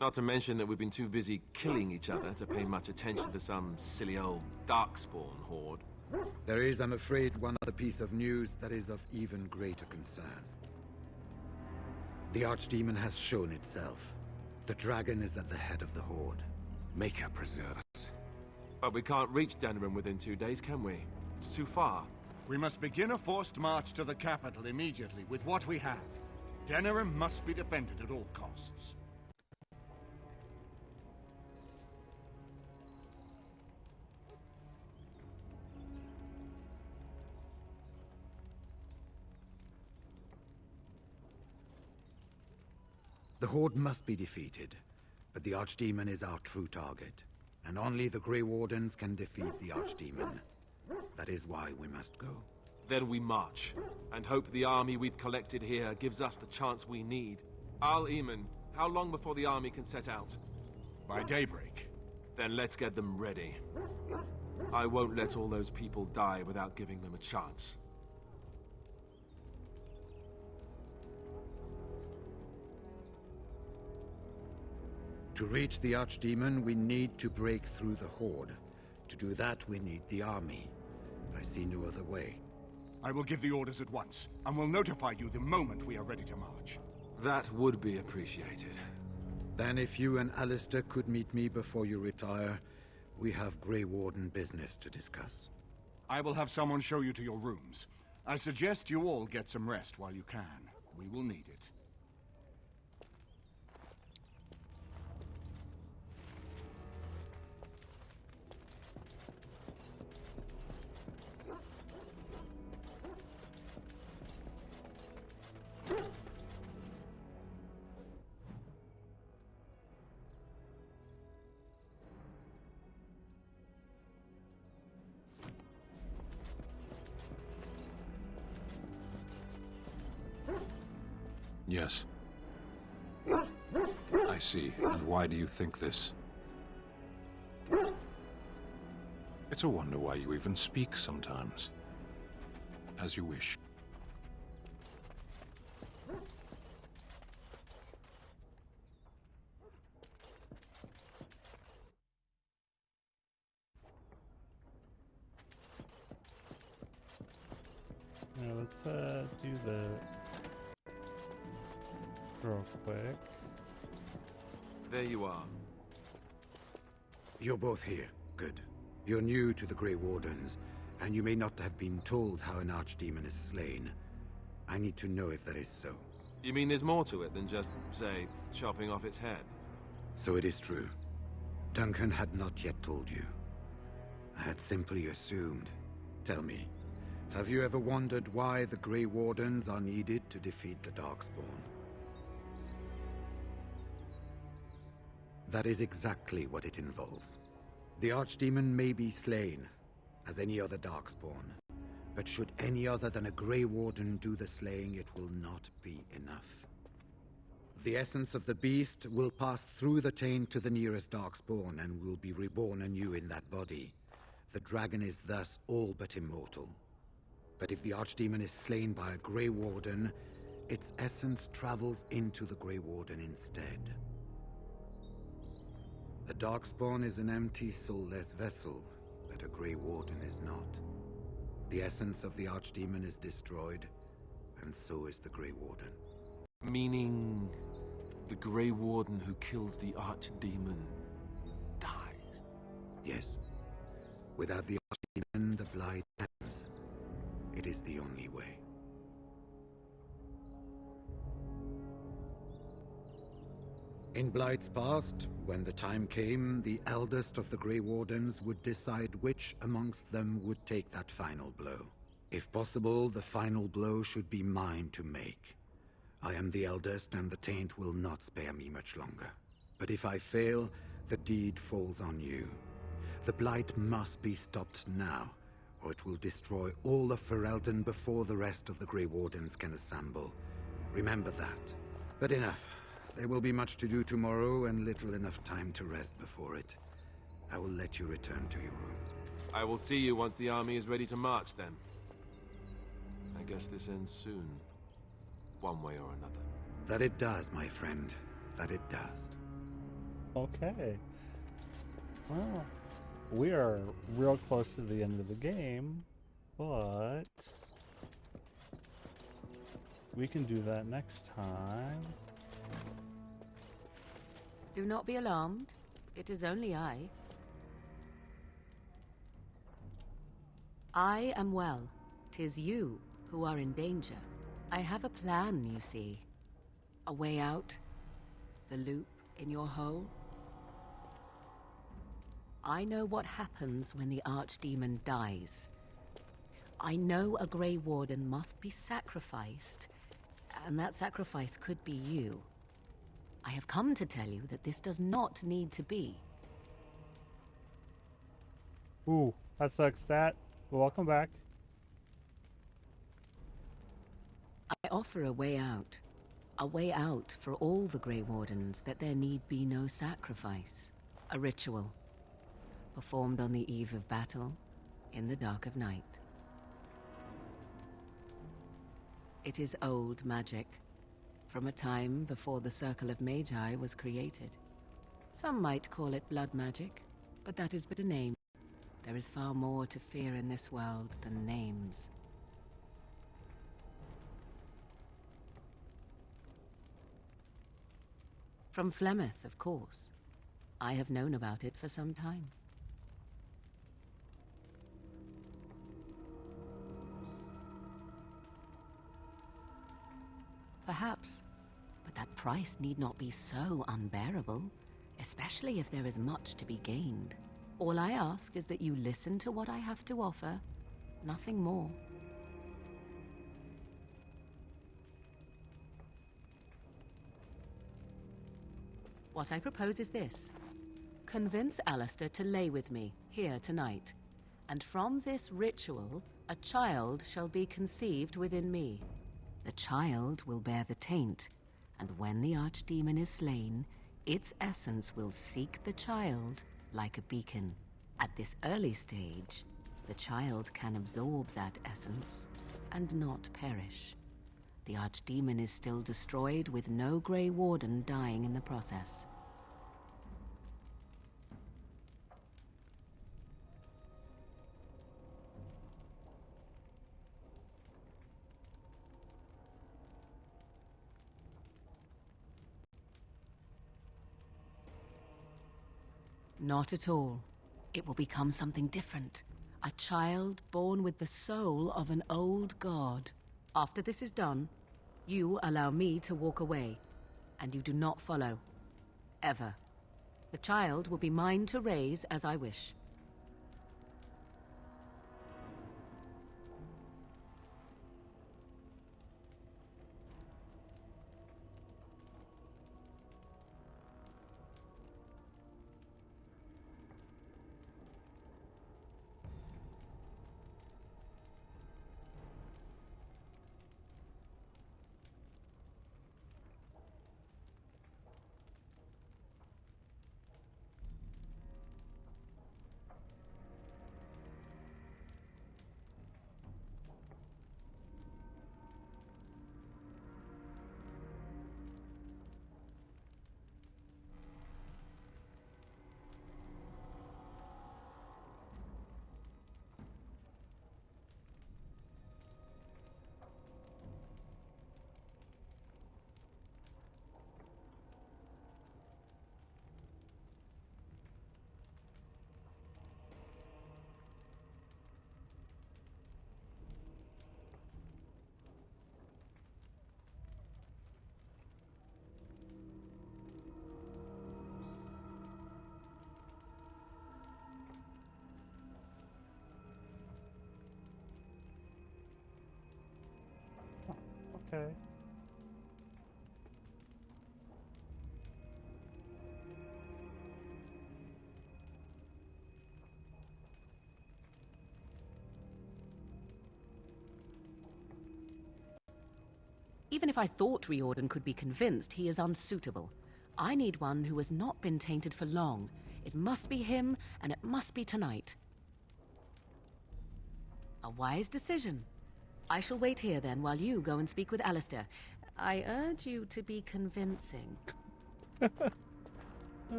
Speaker 13: Not to mention that we've been too busy killing each other to pay much attention to some silly old Darkspawn horde.
Speaker 8: There is, I'm afraid, one other piece of news that is of even greater concern. The Archdemon has shown itself. The dragon is at the head of the Horde.
Speaker 13: Maker preserve us. But we can't reach Denerim within 2 days, can we? It's too far.
Speaker 10: We must begin a forced march to the capital immediately with what we have. Denerim must be defended at all costs.
Speaker 8: The Horde must be defeated, but the Archdemon is our true target, and only the Grey Wardens can defeat the Archdemon. That is why we must go.
Speaker 13: Then we march, and hope the army we've collected here gives us the chance we need. Al-Eamon, how long before the army can set out?
Speaker 10: By daybreak.
Speaker 13: Then let's get them ready. I won't let all those people die without giving them a chance.
Speaker 8: To reach the Archdemon, we need to break through the Horde. To do that, we need the army. I see no other way.
Speaker 10: I will give the orders at once, and will notify you the moment we are ready to march.
Speaker 13: That would be appreciated.
Speaker 8: Then if you and Alistair could meet me before you retire, We have Grey Warden business to discuss.
Speaker 10: I will have someone show you to your rooms. I suggest you all get some rest while you can. We will need it.
Speaker 18: Yes. I see. And why do you think this? It's a wonder why you even speak sometimes. As you wish.
Speaker 1: Now let's do the real quick.
Speaker 13: There you are.
Speaker 8: You're both here. Good. You're new to the Grey Wardens, and you may not have been told how an archdemon is slain. I need to know if that is so.
Speaker 13: You mean there's more to it than just, say, chopping off its head?
Speaker 8: So it is true. Duncan had not yet told you. I had simply assumed. Tell me, have you ever wondered why the Grey Wardens are needed to defeat the Darkspawn? That is exactly what it involves. The Archdemon may be slain, as any other Darkspawn, but should any other than a Grey Warden do the slaying, it will not be enough. The essence of the beast will pass through the taint to the nearest Darkspawn and will be reborn anew in that body. The dragon is thus all but immortal. But if the Archdemon is slain by a Grey Warden, its essence travels into the Grey Warden instead. A Darkspawn is an empty, soulless vessel, but a Grey Warden is not. The essence of the Archdemon is destroyed, and so is the Grey Warden.
Speaker 13: Meaning the Grey Warden who kills the Archdemon dies?
Speaker 8: Yes. Without the Archdemon, the Blight ends. It is the only way. In Blight's past, when the time came, the eldest of the Grey Wardens would decide which amongst them would take that final blow. If possible, the final blow should be mine to make. I am the eldest, and the taint will not spare me much longer. But if I fail, the deed falls on you. The Blight must be stopped now, or it will destroy all of Ferelden before the rest of the Grey Wardens can assemble. Remember that. But enough. There will be much to do tomorrow, and little enough time to rest before it. I will let you return to your rooms.
Speaker 13: I will see you once the army is ready to march, then. I guess this ends soon. One way or another.
Speaker 8: That it does, my friend. That it does.
Speaker 1: Okay. Well, we are real close to the end of the game, but we can do that next time.
Speaker 7: Do not be alarmed. It is only I. I am well. 'Tis you who are in danger. I have a plan, you see. A way out. The loop in your hole. I know what happens when the Archdemon dies. I know a Grey Warden must be sacrificed, and that sacrifice could be you. I have come to tell you that this does not need to be.
Speaker 1: Ooh, that sucks, Stat. Welcome back.
Speaker 7: I offer a way out. A way out for all the Grey Wardens, that there need be no sacrifice. A ritual. Performed on the eve of battle, in the dark of night. It is old magic, from a time before the Circle of Magi was created. Some might call it blood magic, but that is but a name. There is far more to fear in this world than names. From Flemeth, of course. I have known about it for some time.
Speaker 19: perhaps. But that price need not be so unbearable, especially if there is much to be gained. All I ask is that you listen to what I have to offer, nothing more. What I propose is this. Convince Alistair to lay with me, here tonight. And from this ritual, a child shall be conceived within me. The child will bear the taint, and when the archdemon is slain, its essence will seek the child like a beacon. At this early stage, the child can absorb that essence and not perish. The archdemon is still destroyed with no Grey Warden dying in the process. Not at all. It will become something different. A child born with the soul of an old god. After this is done, you allow me to walk away, and you do not follow. Ever. The child will be mine to raise as I wish.
Speaker 1: Okay.
Speaker 19: Even if I thought Riordan could be convinced, he is unsuitable. I need one who has not been tainted for long. It must be him, and it must be tonight. A wise decision. I shall wait here then, while you go and speak with Alistair. I urge you to be convincing.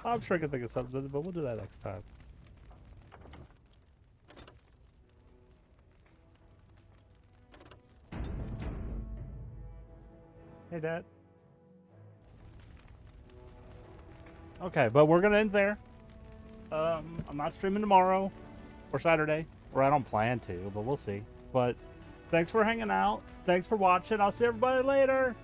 Speaker 1: I'm sure I can think of something, but we'll do that next time. Hey, Dad. Okay, but we're gonna end there. I'm not streaming tomorrow or Saturday, or I don't plan to, but we'll see. But thanks for hanging out. Thanks for watching. I'll see everybody later.